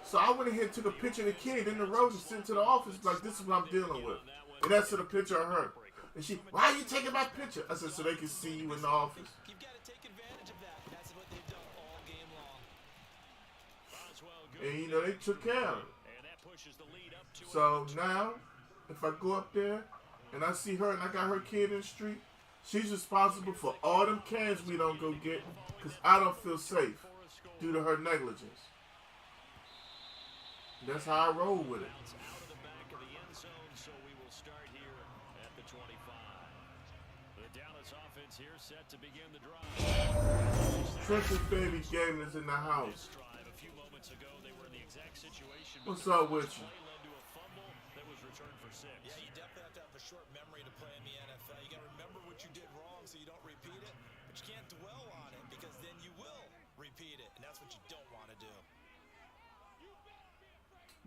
Speaker 1: So I went ahead and took a picture of the kid in the road and sent it to the office. Like, this is what I'm dealing with. And that's to the picture of her. And she, why are you taking my picture? I said, so they can see you in the office.
Speaker 3: You've got to take advantage of that. That's what they've done all game long.
Speaker 1: And, you know, they took care of it. So now, if I go up there and I see her and I got her kid in the street, she's responsible for all them cans we don't go get because I don't feel safe due to her negligence. That's how I roll with it. Trench's baby game is in the house. What's up with you?
Speaker 3: Yeah, you definitely have to have a short memory to play in the NFL. You got to remember what you did wrong so you don't repeat it, but you can't dwell on it because then you will repeat it, and that's what you don't want to do.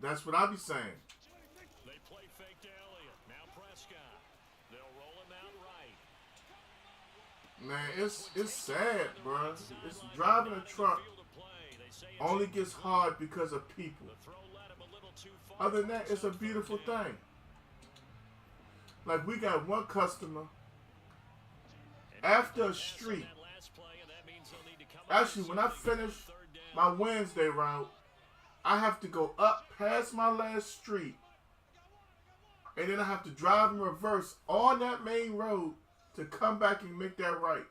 Speaker 1: That's what I be saying.
Speaker 4: They play fake to Elliott. Now Prescott. They'll roll him out right.
Speaker 1: Man, it's sad, bro. It's driving a truck only gets hard because of people. Other than that, it's a beautiful thing. Like, we got one customer after a street. Actually, when I finish my Wednesday route, I have to go up past my last street, and then I have to drive in reverse on that main road to come back and make that right.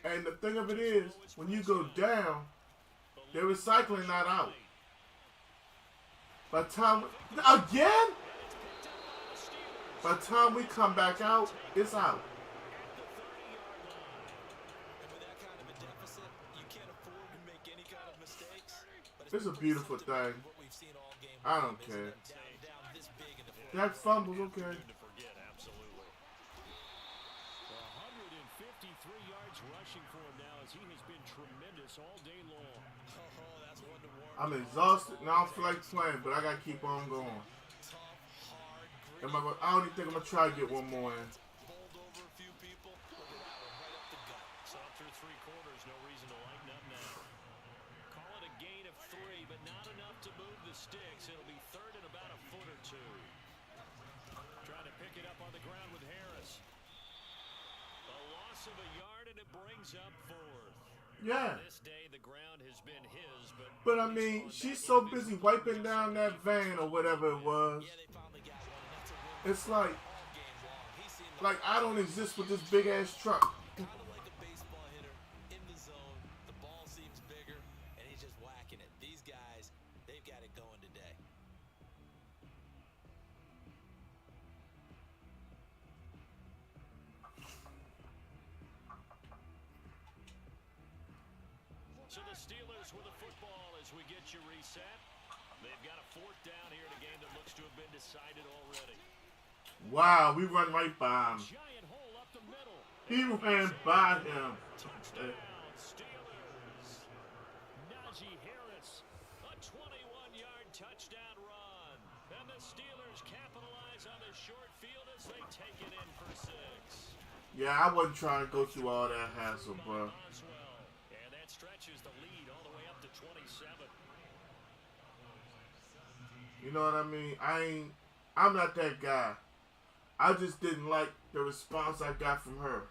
Speaker 1: And the thing of it is, when you go down, they're recycling that out. By the time, again? By the time we come back out, it's out.
Speaker 3: And with that kind of a deficit, you can't afford to make any kind of mistakes.
Speaker 1: It's a beautiful thing.
Speaker 3: What we've seen all game
Speaker 1: I don't care.
Speaker 3: down this big in the fourth.
Speaker 1: That fumble's okay.
Speaker 4: 153 yards rushing for him now as he has been tremendous all day long.
Speaker 3: Oh, that's one to warn.
Speaker 1: I'm exhausted. Now I don't feel like playing, but I gotta keep on going.
Speaker 3: Tough, hard,
Speaker 1: I don't even think I'm gonna try to get one more in.
Speaker 3: bowled over a few people. Look at that one, right up the gut.
Speaker 4: So through three quarters, no reason to lighten up now. Call it a gain of 3, but not enough to move the sticks. It'll be third and about a foot or two. Trying to pick it up on the ground with Harris. A loss of a yard, and it brings up 4th.
Speaker 1: Yeah.
Speaker 4: This day, the ground has been his,
Speaker 1: But I mean, she's so busy wiping down that van or whatever it was.
Speaker 3: Yeah, they finally got one, and that's a win
Speaker 1: It's like
Speaker 3: all game long. He seemed
Speaker 1: like I don't exist with this big ass truck.
Speaker 3: kind of like a baseball hitter in the zone. The ball seems bigger, and he's just whacking it. These guys, they've got it going today.
Speaker 4: So the Steelers with the football as we get you reset. They've got a 4th down here in a game that looks to have been decided already.
Speaker 1: Wow, we run right by him.
Speaker 4: Giant hole up the middle.
Speaker 1: He ran by him.
Speaker 4: Touchdown, Steelers. Najee Harris, a 21-yard touchdown run. And the Steelers capitalize on the short field as they take it in for 6.
Speaker 1: Yeah, I wasn't trying to go through all that hassle, bro.
Speaker 4: Boswell. And that stretches the lead all the way up to 27.
Speaker 1: You know what I mean? I'm not that guy. I just didn't like the response I got from her.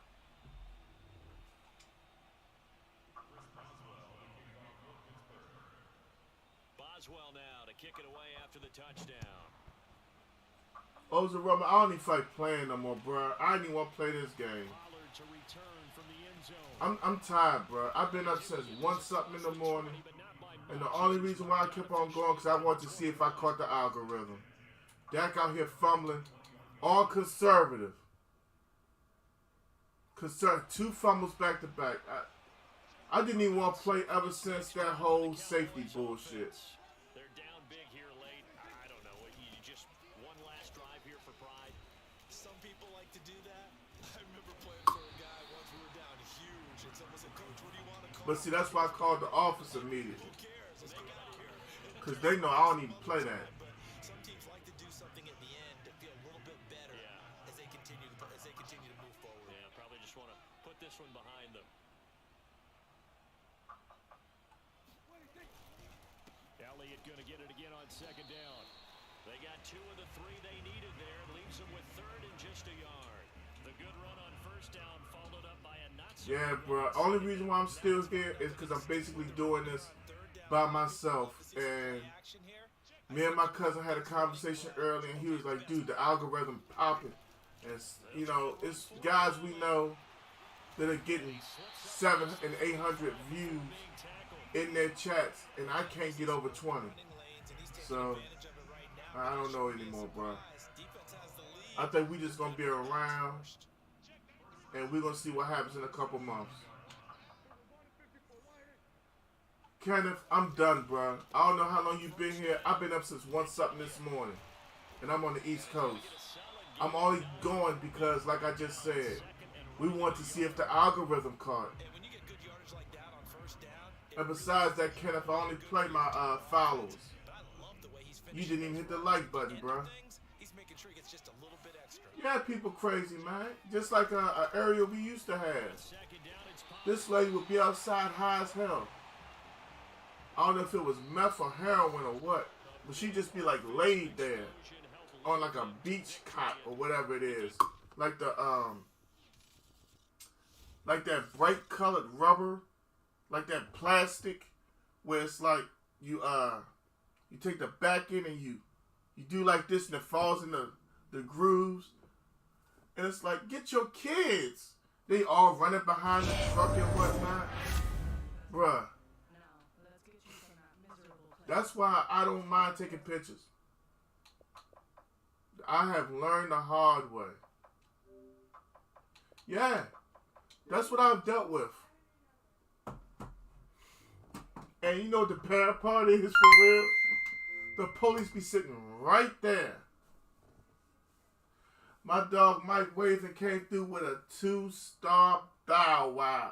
Speaker 4: Boswell now to kick it away after the touchdown.
Speaker 1: Ozaroma, I don't even feel like playing no more, bro. I didn't even want to play this game.
Speaker 4: Pollard to return from the end zone.
Speaker 1: I'm tired, bro. I've been up since 1-something in the morning. And the only reason why I kept on going because I wanted to see if I caught the algorithm. Dak out here fumbling. All conservative. 2 fumbles back to back. I didn't even want to play ever since that whole safety bullshit.
Speaker 4: They're down big here late. I don't know. You just one last drive here for pride.
Speaker 3: Some people like to do that. I remember playing for a guy once we were down huge, and someone said, "Coach, what do you want to call?"
Speaker 1: But see, that's why I called the office immediately.
Speaker 3: Who cares? Let's get out of here.
Speaker 1: Because they know I don't even play that.
Speaker 3: But some teams like to do something at the end to feel a little bit better as they continue to move forward.
Speaker 4: Yeah, probably just want to put this one behind them. going to get it again on second down. They got 2 of the 3 they needed there. Leaves them with 3rd and just a yard. The good run on first down followed up by a not so
Speaker 1: Yeah,
Speaker 4: good
Speaker 1: bro.
Speaker 4: run on
Speaker 1: Only
Speaker 4: second
Speaker 1: reason
Speaker 4: down.
Speaker 1: why I'm still here is because I'm basically doing this by myself. And me and my cousin had a conversation earlier, and he was like, dude, the algorithm popping. And, you know, it's guys we know that are getting 700 and 800 views in their chats, and I can't get over 20. So, I don't know anymore, bro. I think we just going to be around, and we're going to see what happens in a couple months. Kenneth, I'm done, bro. I don't know how long you've been here. I've been up since 1-something this morning, and I'm on the East Coast. I'm only going because, like I just said, we want to see if the algorithm caught. And besides that, Kenneth, I only play my follows. You didn't even hit the like button, bro. Yeah, people crazy, man. Just like a area we used to have. This lady would be outside high as hell. I don't know if it was meth or heroin or what, but she'd just be like laid there on like a beach cot or whatever it is. Like the like that bright colored rubber, like that plastic where it's like you take the back end and you do like this and it falls in the grooves. And it's like, get your kids. They all running behind the truck and whatnot. Bruh. That's why I don't mind taking pictures. I have learned the hard way. Yeah. That's what I've dealt with. And you know what the bad part is for real? The police be sitting right there. My dog Mike Wathan came through with a 2-star bow wow.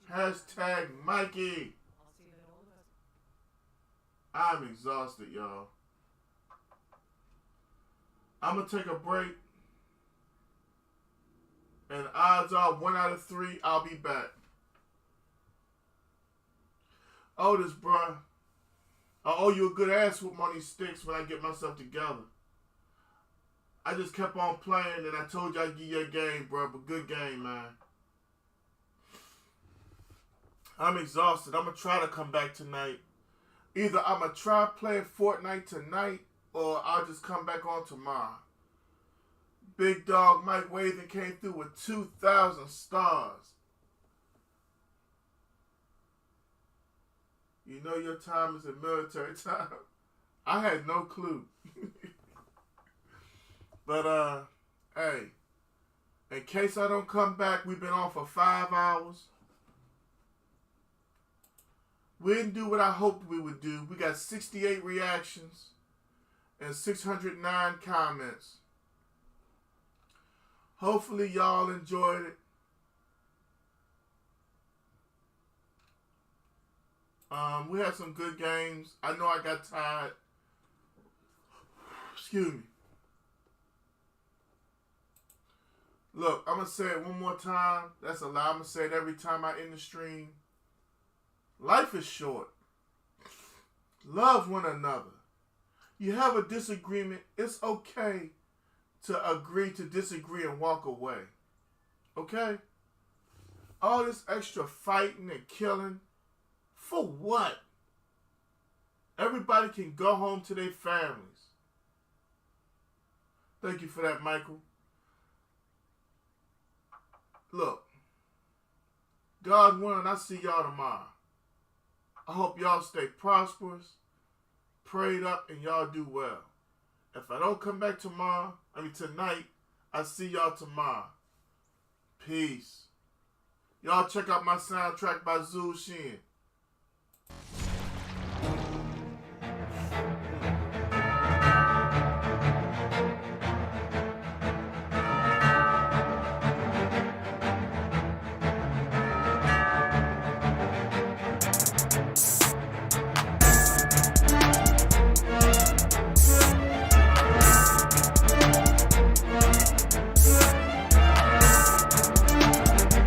Speaker 1: Hashtag Mikey. I'm exhausted, y'all. I'm going to take a break. And odds are 1 out of 3, I'll be back. Otis, bruh. I owe you a good ass whoop on these sticks when I get myself together. I just kept on playing and I told you I'd give you a game, bruh. But good game, man. I'm exhausted. I'm going to try to come back tonight. Either I'm going to try playing Fortnite tonight or I'll just come back on tomorrow. Big dog Mike Wathan came through with 2,000 stars. You know your time is in military time. I had no clue. But, hey, in case I don't come back, we've been on for 5 hours. We didn't do what I hoped we would do. We got 68 reactions and 609 comments. Hopefully y'all enjoyed it. We had some good games. I know I got tired. Excuse me. Look, I'm going to say it one more time. That's a lie. I'm going to say it every time I end the stream. Life is short. Love one another. You have a disagreement. It's okay to agree to disagree and walk away. Okay? All this extra fighting and killing. For what? Everybody can go home to their families. Thank you for that, Michael. Look. God willing, I'll see y'all tomorrow. I hope y'all stay prosperous, prayed up, and y'all do well. If I don't come back tonight, I'll see y'all tomorrow. Peace. Y'all check out my soundtrack by Zul Shin.